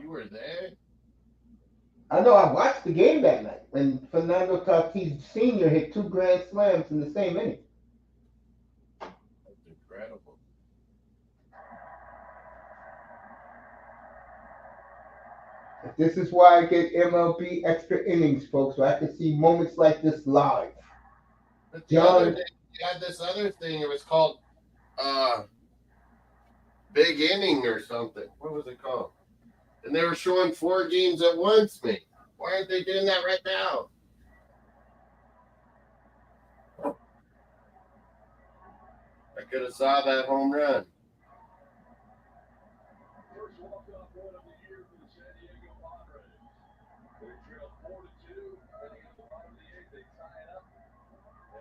You were there? I know I watched the game that night when Fernando Tatis Sr. hit 2 grand slams in the same inning. That's incredible. This is why I get MLB extra innings, folks, so I can see moments like this live. But the other day, you had this other thing. It was called Big Inning or something. What was it called? And they were showing 4 games at once, mate. Why aren't they doing that right now? I could have saw that home run. First walk-off one of the year for the San Diego Padres. They trail 4-2. Heading at the bottom of the 8th, they tie it up.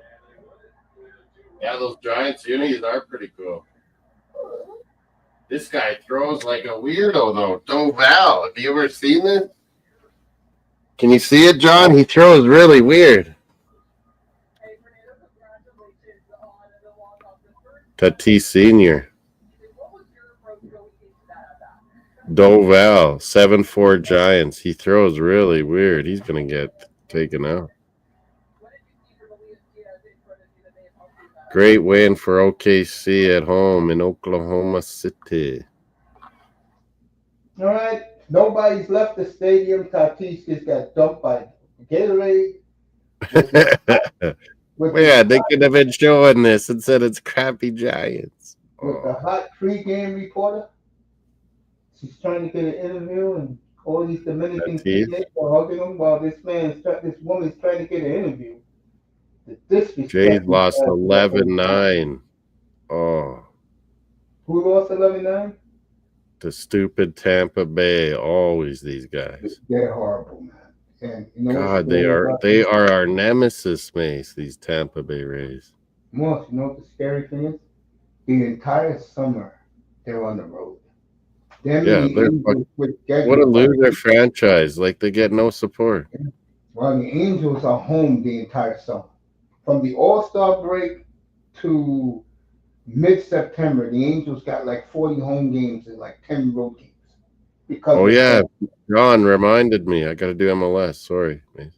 And they win it with a 2-run. Yeah, those Giants unis are pretty cool. This guy throws like a weirdo, though. Doval. Have you ever seen this? Can you see it, John? He throws really weird. Tatis Sr. Doval, 7-4 Giants. He throws really weird. He's going to get taken out. Great win for OKC at home in Oklahoma City. All right. Nobody's left the stadium. Tatis just got dumped by Gatorade. Yeah, they could have been showing this and said it's crappy Giants. With the hot pregame reporter. She's trying to get an interview, and all these Dominican kids are hugging him while this woman's trying to get an interview. The disrespect. Jays lost 11-9. Oh. Who lost 11-9? The stupid Tampa Bay. Always these guys. They're horrible, man. And you know God, they are our nemesis, Mace. These Tampa Bay Rays. Moss, you know what the scary thing is? The entire summer they're on the road. Yeah, what a loser franchise. Like, they get no support. Well, the Angels are home the entire summer. From the All-Star break to mid-September, the Angels got like 40 home games and like 10 road games. Yeah, John reminded me. I got to do MLS. Sorry, man.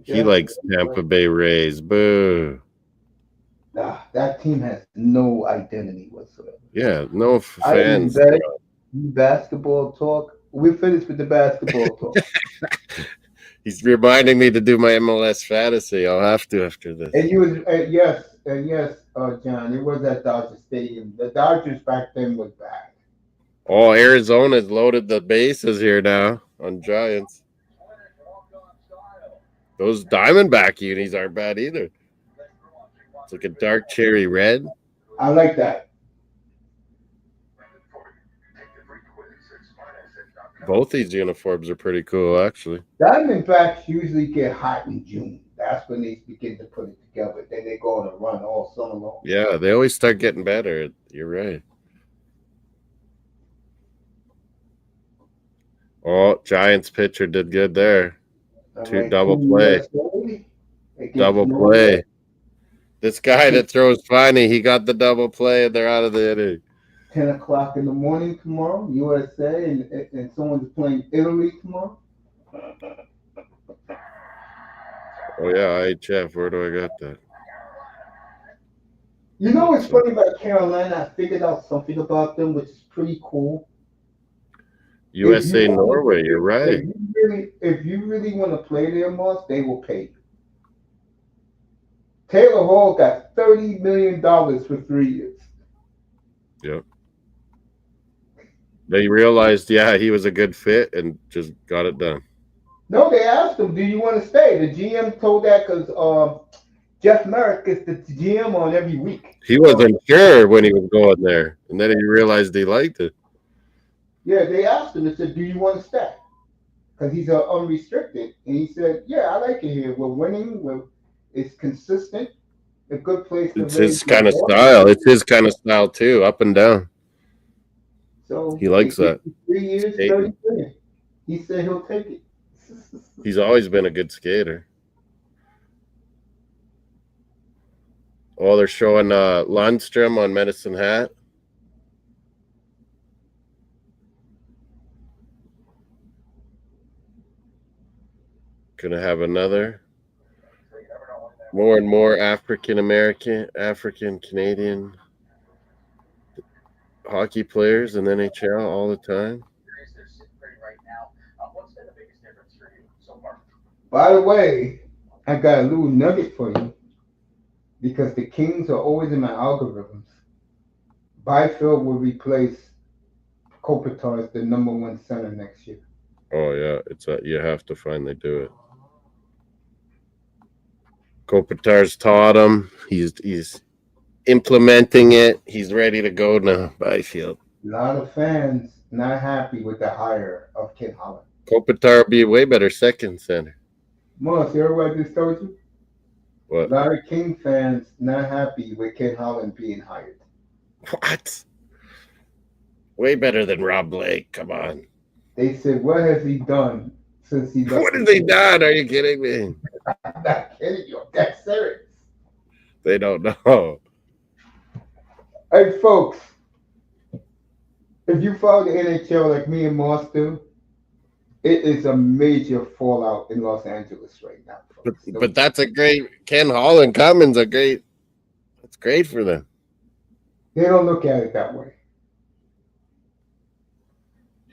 He likes Tampa Bay Rays. Boo. Nah, that team has no identity whatsoever. Yeah, no fans. Basketball talk. We're finished with the basketball talk. He's reminding me to do my MLS fantasy. I'll have to after this. And you was yes, John. It was at Dodger Stadium. The Dodgers back then was bad. Oh, Arizona's loaded the bases here now on Giants. Those Diamondback unis aren't bad either. It's like a dark cherry red. I like that. Both these uniforms are pretty cool, actually. Diamondbacks usually get hot in June. That's when they begin to put it together. Then they go on a run all summer long. Yeah, they always start getting better. You're right. Oh, Giants pitcher did good there. Double play. Double play. This guy that throws funny, he got the double play, and they're out of the inning. 10 o'clock in the morning tomorrow, USA, and someone's playing Italy tomorrow. Oh, yeah, IHF. Where do I got that? You know what's funny about Carolina? I figured out something about them, which is pretty cool. USA, Norway, you're right. If you really want to play there, Moss, they will pay you. Taylor Hall got $30 million for 3 years. Yep. They realized, he was a good fit and just got it done. No, they asked him, do you want to stay? The GM told that because Jeff Merrick is the GM on every week. He wasn't sure when he was going there, and then he realized he liked it. Yeah, they asked him, they said, do you want to stay? Because he's unrestricted. And he said, yeah, I like it here. We're winning. It's consistent. A good place to It's his kind of style. It's his kind of style, too, up and down. So he likes that. 3 years, 30 million. He said he'll take it. He's always been a good skater. Oh, they're showing Lundstrom on Medicine Hat. Gonna have another. More and more African Canadian hockey players in the NHL all the time. By the way, I got a little nugget for you because the Kings are always in my algorithms. Byfield will replace Kopitar as the #1 center next year. Oh yeah, you have to finally do it. Kopitar's taught him. He's implementing it. He's ready to go now. Byfield. A lot of fans not happy with the hire of Ken Holland. Kopitar will be a way better second center. Moss, you heard what I just told you? A What? lot of King fans not happy with Ken Holland being hired. What? Way better than Rob Blake. Come on. They said, what has he done since he left? What has he done? Are you kidding me? I'm not kidding you. That's serious. They don't know. Hey, folks, if you follow the NHL like me and Moss do, it is a major fallout in Los Angeles right now, folks. But that's a great Ken Holland Cummins. That's great for them. They don't look at it that way.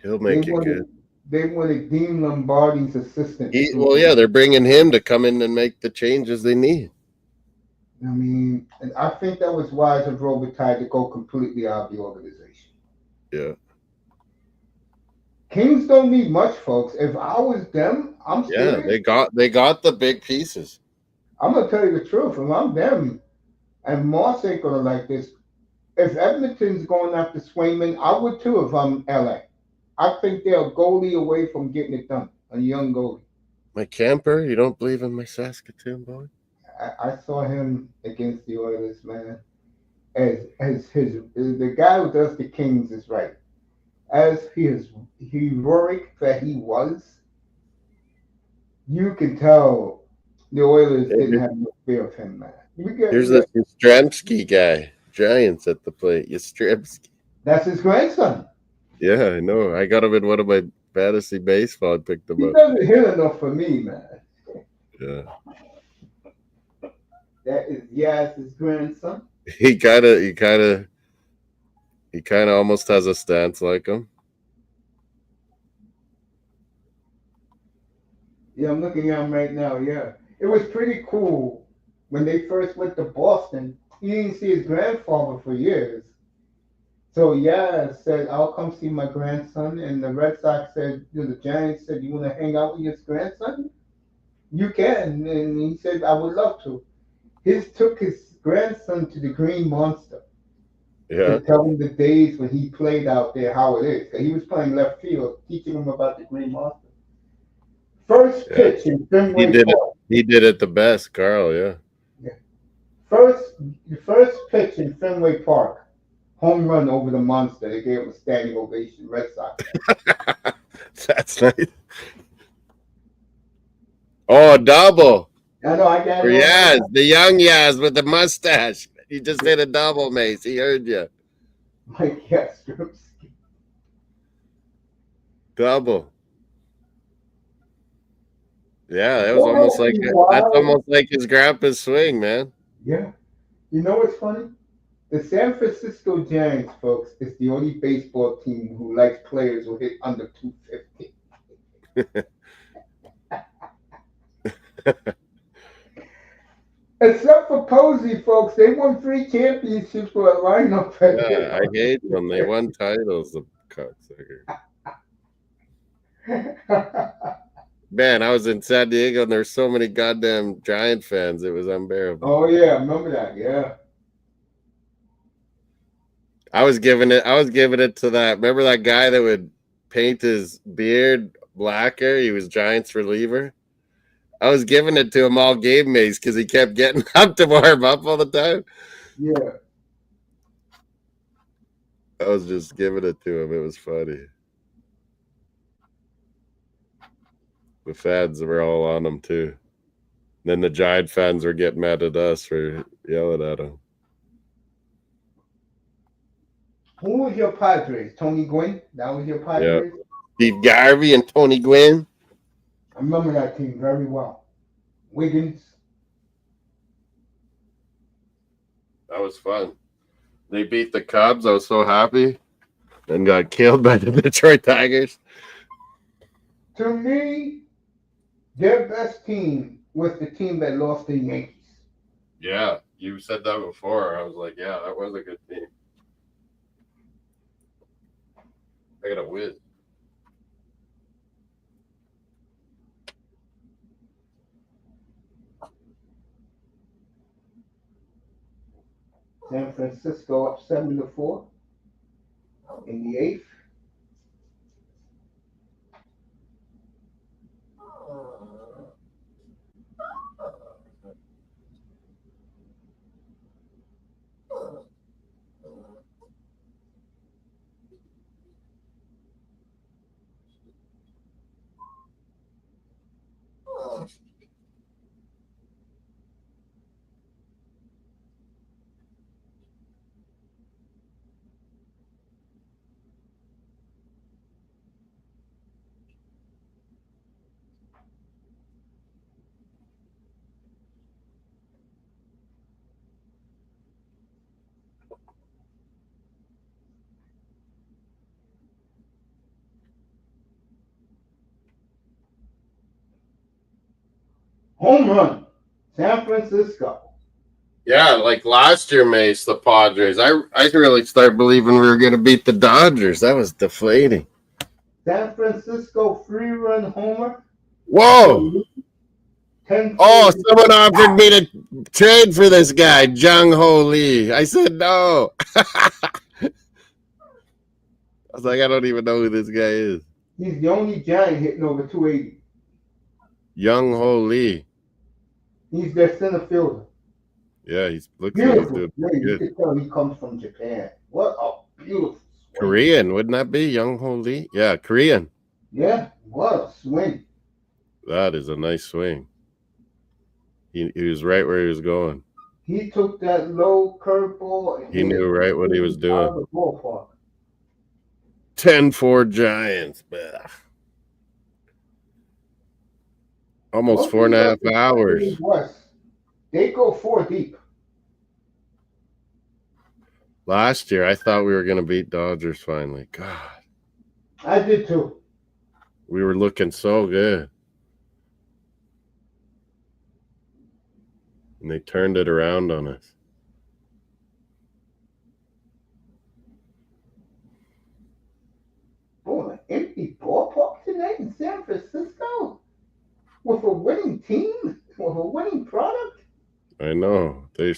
He'll make it good. They wanted Dean Lombardi's assistant. They're bringing him to come in and make the changes they need. I mean, and I think that was wise of Robitaille to go completely out of the organization. Yeah. Kings don't need much, folks. If I was them, I'm serious. They got the big pieces. I'm gonna tell you the truth. If I'm them, and Moss ain't gonna like this. If Edmonton's going after Swayman, I would too if I'm LA. I think they're a goalie away from getting it done. A young goalie. My camper, you don't believe in my Saskatoon boy? I saw him against the Oilers, man. As the guy who does the Kings is right. As his heroic that he was, you can tell the Oilers didn't have no fear of him, man. Here's the Yastrzemski guy, Giants at the plate. Yastrzemski. That's his grandson. Yeah, I know. I got him in one of my fantasy baseball. I picked him He up. doesn't hit enough for me, man. Yeah. That is Yaz's grandson. He kind of almost has a stance like him. Yeah, I'm looking at him right now. Yeah, it was pretty cool when they first went to Boston. He didn't see his grandfather for years. So Yaz said, "I'll come see my grandson." And the Red Sox said, the Giants said, "You want to hang out with your grandson? You can." And he said, "I would love to." Took his grandson to the Green Monster. Yeah. To tell him the days when he played out there, how it is. He was playing left field, teaching him about the Green Monster. First pitch in Fenway Park. He did it the best, Carl. Yeah. The first pitch in Fenway Park, home run over the Monster. They gave him a standing ovation. Red Sox. That's nice. Oh, double. I know. I got it. Yaz, the young Yaz with the mustache. He just hit a double, Mace. He heard you. Mike Yastrzemski. Double. Yeah, that was almost like his grandpa's swing, man. Yeah. You know what's funny? The San Francisco Giants, folks, is the only baseball team who likes players who hit under 250. Except for Posey, folks. They won 3 championships for a lineup. Yeah, I hate them. They won titles, the cocksucker. Man, I was in San Diego and there's so many goddamn Giant fans. It was unbearable. Oh yeah, I remember that. Yeah. I was giving it to that. Remember that guy that would paint his beard blacker? He was Giants reliever. I was giving it to him all game, Mace, because he kept getting up to warm up all the time. Yeah. I was just giving it to him. It was funny. The fans were all on him, too. Then the Giant fans were getting mad at us for yelling at him. Who was your Padres? Tony Gwynn? That was your Padres? Yeah. Steve Garvey and Tony Gwynn. I remember that team very well. Wiggins. That was fun. They beat the Cubs. I was so happy. And got killed by the Detroit Tigers. To me, their best team was the team that lost the Yankees. Yeah, you said that before. I was like, yeah, that was a good team. I got a whiz. San Francisco up 7-4 in the eighth. Home run, San Francisco. Yeah, like last year, Mace, the Padres. I really started believing we were going to beat the Dodgers. That was deflating. San Francisco 3-run homer. Whoa! 10 Oh, someone offered me to trade for this guy, Jung Ho Lee. I said no. I was like, I don't even know who this guy is. He's the only Giant hitting over 280. Jung Ho Lee. He's their center fielder. Yeah, he's looks like he's Beautiful. doing Yeah, you good. can tell he comes from Japan. What a beautiful swing. Korean, wouldn't that be Jung Ho Lee? Yeah, Korean. Yeah, what a swing. That is a nice swing. He was right where he was going. He took that low curveball and He knew right what he was out doing. of the ballpark. 10-4 Giants. Bah. Almost 4.5 hours. West, they go 4 deep. Last year, I thought we were going to beat Dodgers finally. God, I did too. we were looking so good. And they turned it around on us. Boy, an empty ballpark tonight in San Francisco with a winning team, with a winning product. I know. They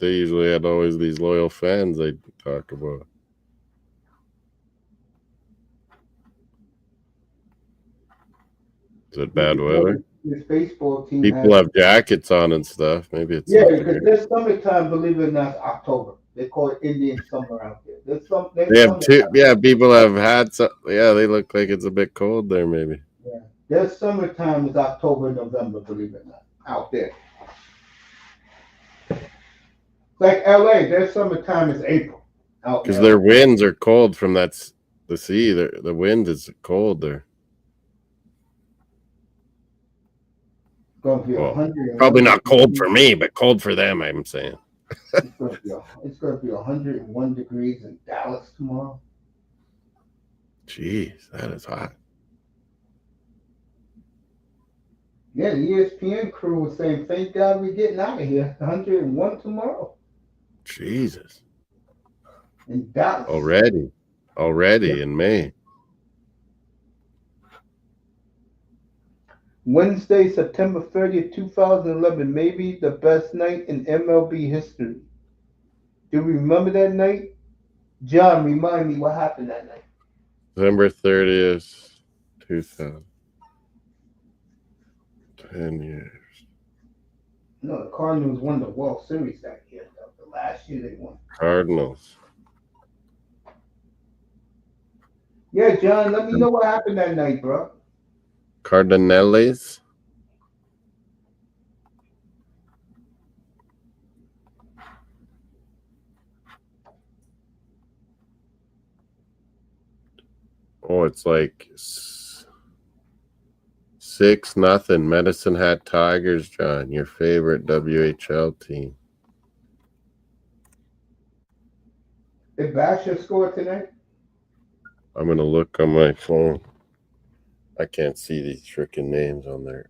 usually had always these loyal fans they talk about. Is it bad weather? This baseball team People have jackets on and stuff. Maybe it's yeah, not because great. there's summertime, believe it or not, October. They call it Indian summer out there. They have two. Yeah, people have hats. Yeah, they look like it's a bit cold there. Maybe. Yeah, their summertime is October, November, believe it or not, out there. Like LA, their summertime is April. Because their winds are cold from the sea. The wind is cold there. Gonna be Well, 100. probably not cold for me, but cold for them, I'm saying. It's gonna be 101 degrees in Dallas tomorrow. Jeez, that is hot. Yeah, the ESPN crew was saying, thank God we're getting out of here. 101 tomorrow Jesus. in Dallas. Already in May. Wednesday, September 30th, 2011, maybe the best night in MLB history. Do you remember that night? John, remind me what happened that night. September 30th, 2000. 10 years. No, the Cardinals won the World Series that year. The last year they won. Cardinals. Yeah, John, let me know what happened that night, bro. Cardinals. Oh, it's like 6-0 Medicine Hat Tigers, John. Your favorite WHL team. Did Basher score tonight? I'm going to look on my phone. I can't see these freaking names on there.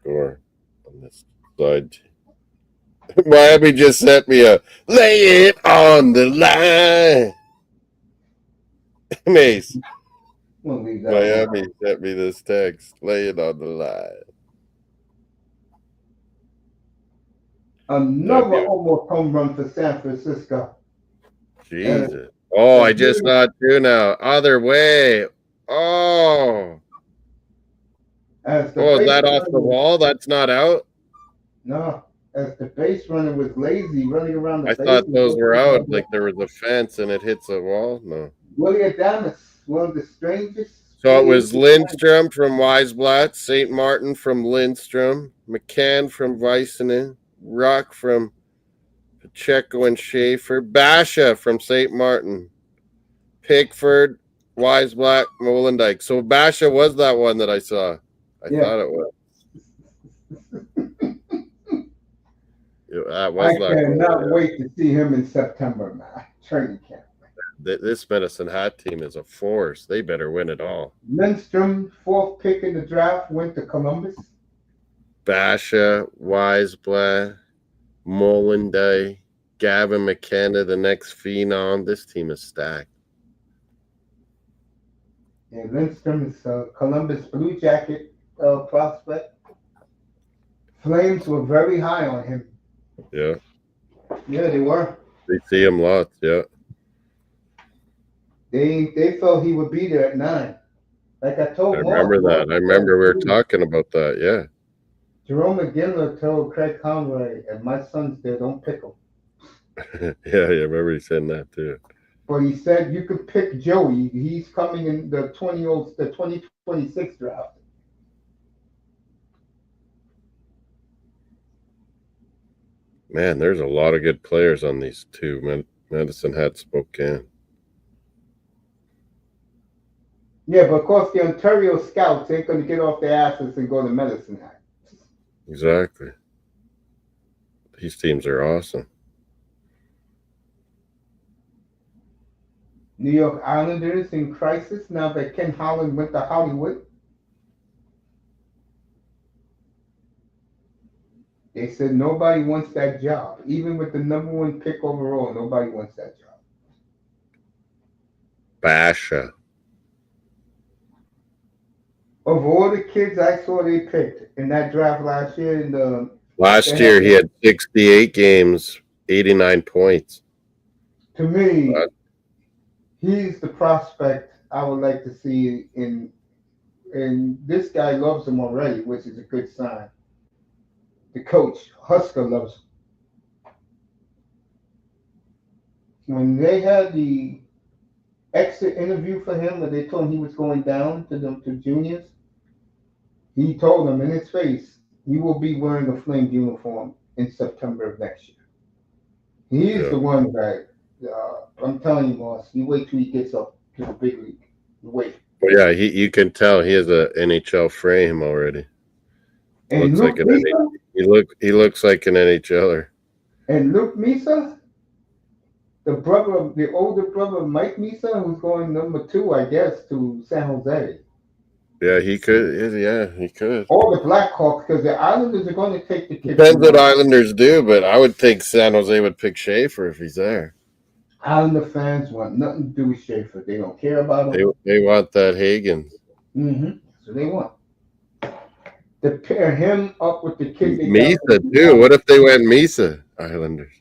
Score on this side. Miami just sent me a lay it on the line. Mace, We'll leave that alone. Miami sent me this text. Lay it on the line. Another almost home run for San Francisco. Jesus. Oh, I just saw it too now. Other way. Oh. As the Oh, is base that off the runner- wall? That's not out? No, as the base runner was lazy running around the I base. thought those were out. Like there was a fence and it hits a wall. No. Willie Adames, one of the strangest. So it was Lindstrom from Weisblatt, St. Martin from Lindstrom, McCann from Weissenen, Rock from Pacheco and Schaefer, Basha from St. Martin, Pickford, Weisblatt, Molendijk. So Basha was that one that I saw. I thought it was. That was I that cannot goal, wait to see him in September, man. Training camp. This Medicine Hat team is a force. They better win it all. Lindstrom, 4th pick in the draft, went to Columbus. Basha, Weisblatt, Molendijk, Gavin McKenna, the next phenom. This team is stacked. And Lindstrom is a Columbus Blue Jacket prospect. Flames were very high on him. Yeah. Yeah, they were. They see him lots, yeah. They felt he would be there at 9. Like I told I remember that. I remember we were talking about that, yeah. Jerome McGinley told Craig Conway, and my son's there, don't pick him. Yeah, I remember he saying that too. But he said you could pick Joey. He's coming in the 2026 draft. Man, there's a lot of good players on these two. Medicine Hat, Spokane. Yeah, but of course the Ontario scouts ain't going to get off their asses and go to Medicine Hat. Exactly. These teams are awesome. New York Islanders in crisis now that Ken Holland went to Hollywood. They said nobody wants that job. Even with the #1 pick overall, nobody wants that job. Basha. Of all the kids I saw they picked in that draft last year, Last year he had 68 games, 89 points. To me, he's the prospect I would like to see in. And this guy loves him already, which is a good sign. The coach, Husker, loves him. When they had the exit interview for him, when they told him he was going down to juniors, he told them in his face, "You will be wearing a Flames uniform in September of next year." He's the one that I'm telling you, Moss. You wait till he gets up to the big league. You wait. Well, yeah, you can tell he has an NHL frame already. And Looks like an he looks like an NHLer. And Luke Misa, the older brother of Mike Misa, who's going #2, I guess, to San Jose. Yeah, he could. Yeah, he could. Or the Blackhawks, because the Islanders are going to take the kid. Depends what Islanders do, but I would think San Jose would pick Schaefer if he's there. Islander fans want nothing to do with Schaefer. They don't care about him. They want that Hagen. So they want to pair him up with the kid. Misa too. What if they went Misa Islanders?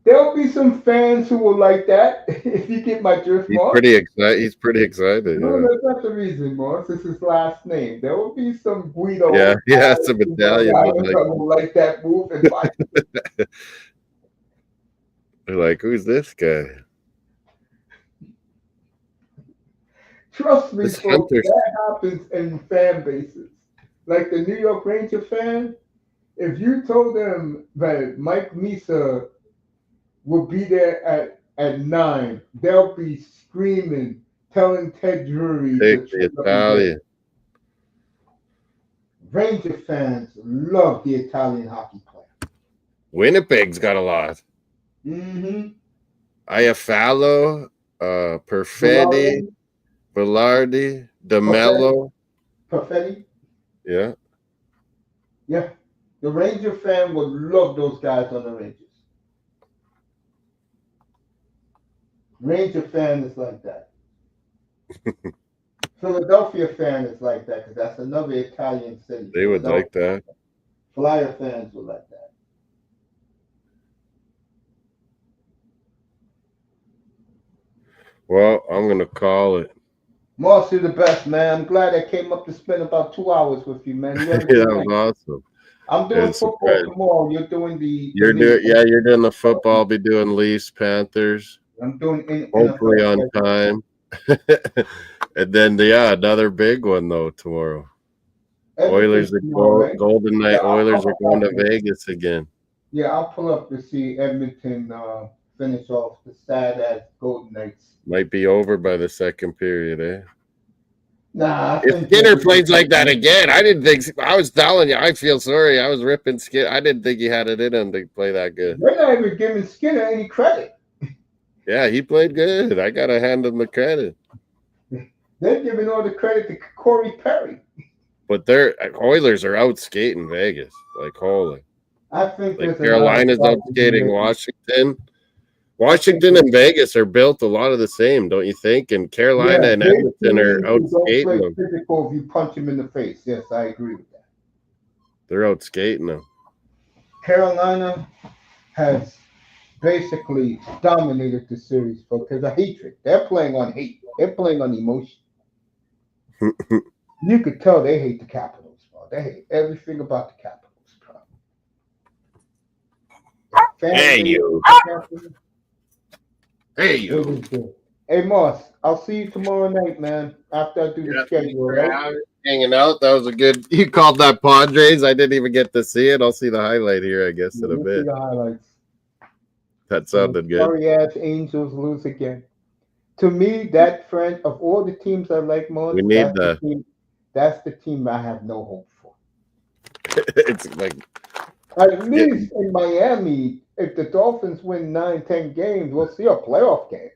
There'll be some fans who will like that. If you get my drift, He's Mark. pretty excited. He's pretty excited. No, Yeah. that's not the reason, Morris. It's his last name. There will be some Guido. Yeah, some Italian. Who like that move and fight. They're like, who's this guy? Trust me, This folks, Hunter's- that happens in fan bases. Like the New York Ranger fan, if you told them that Mike Misa will be there at 9, they'll be screaming, telling Ted Drury. Take the Italian. Ranger fans love the Italian hockey player. Winnipeg's got a lot. Iafallo, Perfetti, Velarde, DeMello. Perfetti? Yeah. Yeah. The Ranger fan would love those guys on the Rangers. Ranger fan is like that. Philadelphia fan is like that because that's another Italian city. They would like Philadelphia. that. Flyer fans would like that. Well, I'm gonna call it. Moss, you're the best, man. I'm glad I came up to spend about 2 hours with you, man. You have a That good was night. awesome. I'm doing It's football surprising. tomorrow. You're doing the You're league. doing, yeah, you're doing the football. I'll be doing Leafs, Panthers. I'm doing Hopefully NFL. on time. And then, yeah, another big one though tomorrow. Oilers are Tomorrow, right? Golden Yeah, Knight. I'll Oilers pull are going up. to Vegas again. Yeah, I'll pull up to see Edmonton finish off the sad ass Golden Knights. Might be over by the second period, eh? Nah, I If think Skinner plays like that again, I didn't think. I was telling you, I feel sorry. I was ripping Skinner. I didn't think he had it in him to play that good. they're not even giving Skinner any credit. Yeah, he played good. I gotta hand him the credit. They're giving all the credit to Corey Perry. But their Oilers are out skating Vegas, like holy. I think Like there's Carolina's out skating Washington. Washington and Vegas are built a lot of the same, don't you think? And Carolina and Edmonton are out skating them. Physical if you punch him in the face. Yes, I agree with that. They're out skating them. Carolina has basically dominated the series because of hatred. They're playing on hate. They're playing on emotion. You could tell they hate the Capitals, bro. They hate everything about the Capitals, bro. Hey, you. Hey, you. Hey, Moss, I'll see you tomorrow night, man, after I do the schedule, right? Hanging out. That was a good. You called that Padres. I didn't even get to see it. I'll see the highlight here, I guess, in a We'll bit. see the highlights. That sounded good. Sorry-ass Angels lose again. To me, that friend of all the teams I like most, We need that. That's the team I have no hope for. It's like At least in Miami, if the Dolphins win 9-10 games, we'll see a playoff game.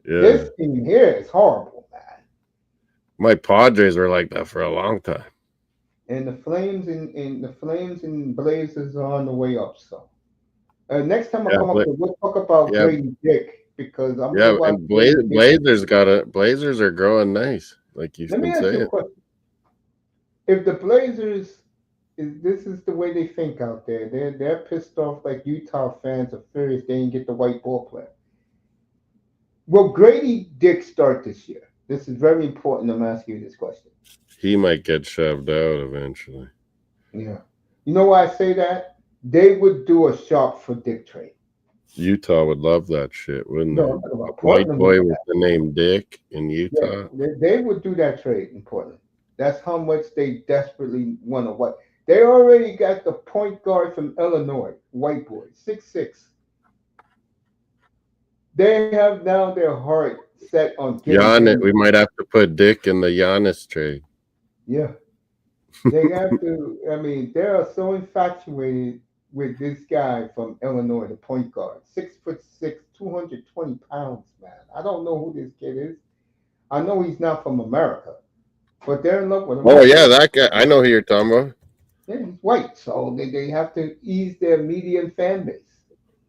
yeah. This team here is horrible, man. My Padres were like that for a long time. And the Flames and Blazers are on the way up. So next time I come up, we'll talk about Grady Dick because I'm and Blazers Blazers are growing nice, like you've been saying. Let me ask you a question. If the Blazers this is the way they think out there. They're pissed off like Utah fans are furious they didn't get the white ball player. Will Grady Dick start this year? This is very important. I'm asking you this question. He might get shoved out eventually. Yeah. You know why I say that? They would do a sharp for Dick trade. Utah would love that shit, wouldn't they? White boy with the name Dick in Utah. Yeah, they would do that trade in Portland. That's how much they desperately want to what. They already got the point guard from Illinois, white boy, 6'6". They have now their heart set on Giannis. We might have to put Dick in the Giannis trade. Yeah. They have to, I mean, they are so infatuated with this guy from Illinois, the point guard. 6'6", 220 pounds, man. I don't know who this kid is. I know he's not from America, but they're in love with him. Oh, yeah, that guy. I know who you're talking about. Yeah, he's white, so they have to ease their median fan base.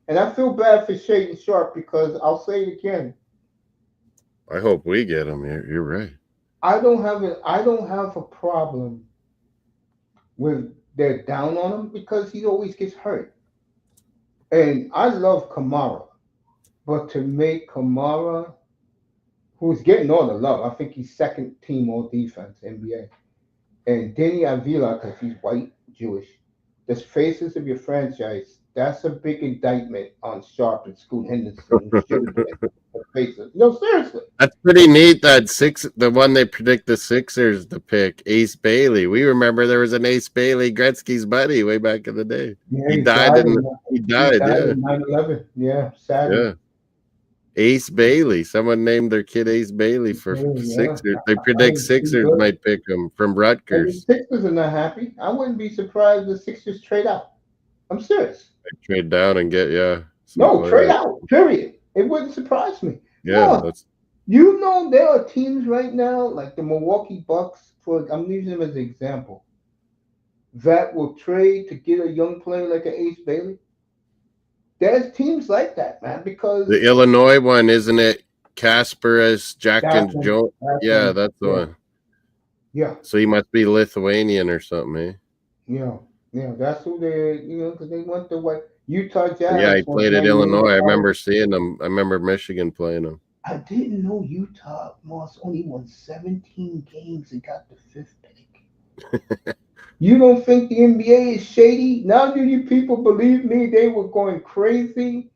And I feel bad for Shaden Sharp because I'll say it again. I hope we get him. You're right. I don't have a problem with they're down on him because he always gets hurt. And I love Kamara, but to make Kamara, who's getting all the love, I think he's second team all defense NBA. And Denny Avila, because he's white, Jewish, the faces of your franchise, that's a big indictment on Sharp and Scoot Henderson. No, seriously. That's pretty neat. The one they predict the Sixers to pick, Ace Bailey. We remember there was an Ace Bailey, Gretzky's buddy, way back in the day. Yeah, he died in 9/11. Yeah, sadly. Yeah. Ace Bailey. Someone named their kid Ace Bailey for Sixers. They predict Sixers might pick him from Rutgers. The Sixers are not happy. I wouldn't be surprised if the Sixers trade out. I'm serious. They trade down and get trade out. Period. It wouldn't surprise me. Yeah, there are teams right now like the Milwaukee Bucks. I'm using them as an example. That will trade to get a young player like an Ace Bailey. There's teams like that, man, because the Illinois one, isn't it? Kasparas, Jack and Joe. Yeah, that's the one. Yeah. So he must be Lithuanian or something, eh? Yeah. That's who they, because they went to what Utah Jazz. Yeah, he played at Illinois. I remember seeing him. I remember Michigan playing him. I didn't know Utah Moss only won 17 games and got the 5th pick. You don't think the NBA is shady? Now do you people believe me? They were going crazy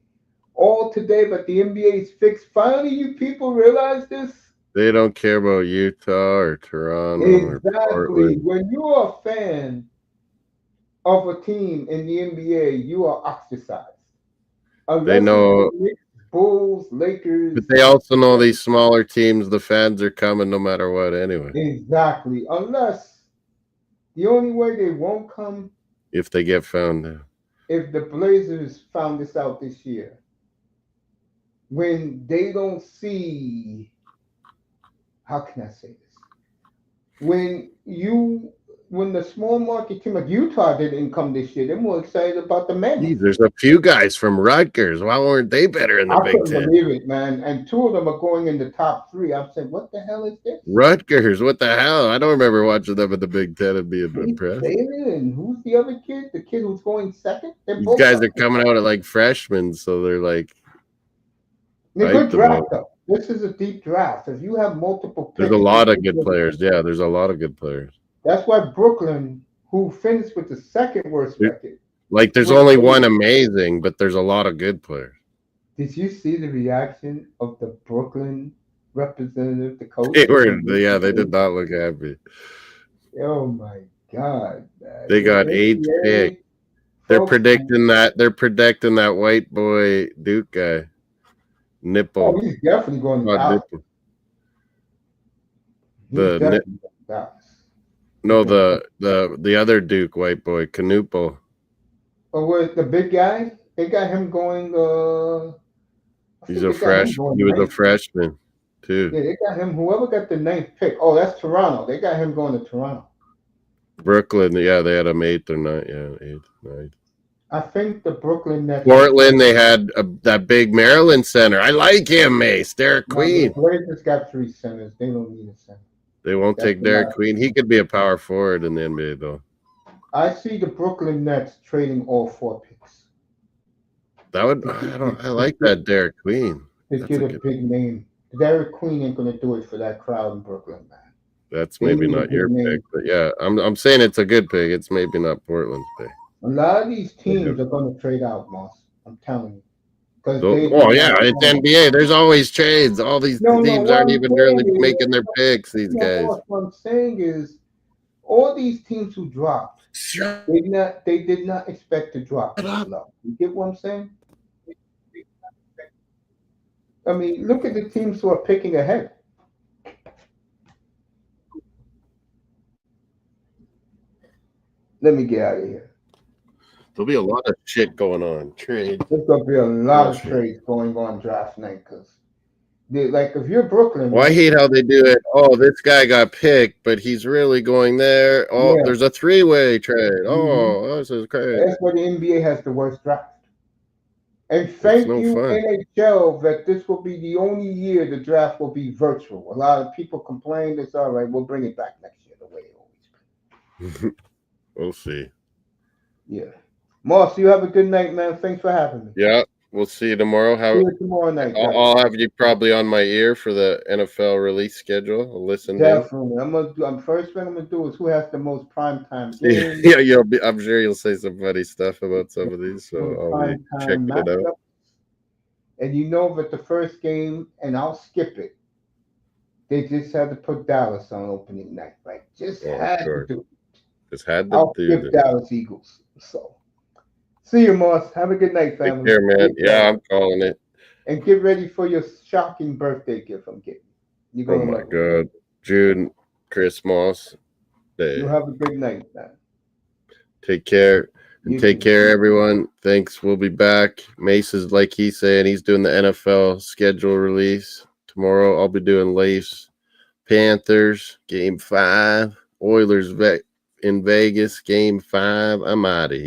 all today, but the NBA is fixed. Finally, you people realize this? They don't care about Utah or Toronto or Portland. When you are a fan of a team in the NBA, you are ostracized. Unless they know the Knicks, Bulls, Lakers. But they also know these smaller teams, the fans are coming no matter what anyway. Exactly. Unless the only way they won't come if they get found. If the Blazers found this out this year, when they don't see, how can I say this? When the small market team like Utah didn't come this year, they're more excited about the men. There's a few guys from Rutgers. Why weren't they better in the Big Ten? I couldn't believe it, man. And 2 of them are going in the top 3. I'm saying, what the hell is this? Rutgers, what the hell? I don't remember watching them in the Big Ten and being impressed. And who's the other kid? The kid who's going second? These guys are coming out at like freshmen, so they're like. They're good draft, though. This is a deep draft. If you have multiple picks, there's a lot of good players. Yeah, there's a lot of good players. That's why Brooklyn, who finished with the 2nd worst record. Like, there's only one amazing, but there's a lot of good players. Did you see the reaction of the Brooklyn representative, the coach? They did not look happy. Oh my God, man. They got 8th pick. They're predicting that white boy Duke guy. Nipple. Oh, he's definitely going to Dallas. The other Duke white boy, Canupo. Oh, with the big guy? They got him going. He's a freshman. He was a freshman too. Yeah, they got him. Whoever got the 9th pick. Oh, that's Toronto. They got him going to Toronto. Brooklyn, yeah, they had him 8th or 9th. Yeah, 8th, 9th. I think the Brooklyn Nets. Portland, they had that big Maryland center. I like him, Mace. Derek Queen. The Blazers got 3 centers. They don't need a center. They won't take Derek Queen. He could be a power forward in the NBA, though. I see the Brooklyn Nets trading all 4 picks. That would. I like that Derek Queen. To get a big name. Derek Queen ain't gonna do it for that crowd in Brooklyn, man. That's maybe not your pick, but yeah, I'm saying it's a good pick. It's maybe not Portland's pick. A lot of these teams are going to trade out, Moss. I'm telling you. It's NBA. There's always trades. All these teams aren't even really making their picks. These guys. What I'm saying is, all these teams who dropped, they did not expect to drop. You get what I'm saying? I mean, look at the teams who are picking ahead. Let me get out of here. There'll be a lot of shit going on. Trades. There's going to be a lot of trades going on draft night because, like, if you're Brooklyn. Well, I hate how they do it. Oh, this guy got picked, but he's really going there. Oh, yeah. There's a 3-way trade. Oh, this is crazy. That's why the NBA has the worst draft. And thank you, NHL, that this will be the only year the draft will be virtual. A lot of people complain. It's all right. We'll bring it back next year the way it always been. We'll see. Yeah. Moss, you have a good night, man. Thanks for having me. Yeah, we'll see you tomorrow. See you tomorrow night. I'll have you probably on my ear for the NFL release schedule. I'll listen. Definitely. First thing I'm gonna do is who has the most primetime games. Yeah, I'm sure you'll say some funny stuff about some of these. So I'll be checking it out. And you know that the first game, and I'll skip it. They just had to put Dallas on opening night, right? Just had to do it. Just had to I'll skip Dallas Eagles. So. See you, Moss. Have a good night, family. Take care, man. Yeah, I'm calling it. And get ready for your shocking birthday gift I'm getting. Oh, my God. June, Christmas Day. You have a good night, man. Take care. And take care, everyone. Thanks. We'll be back. Mace is, like he's saying, he's doing the NFL schedule release. Tomorrow, I'll be doing Leafs, Panthers, Game 5. Oilers in Vegas, Game 5. I'm out of here.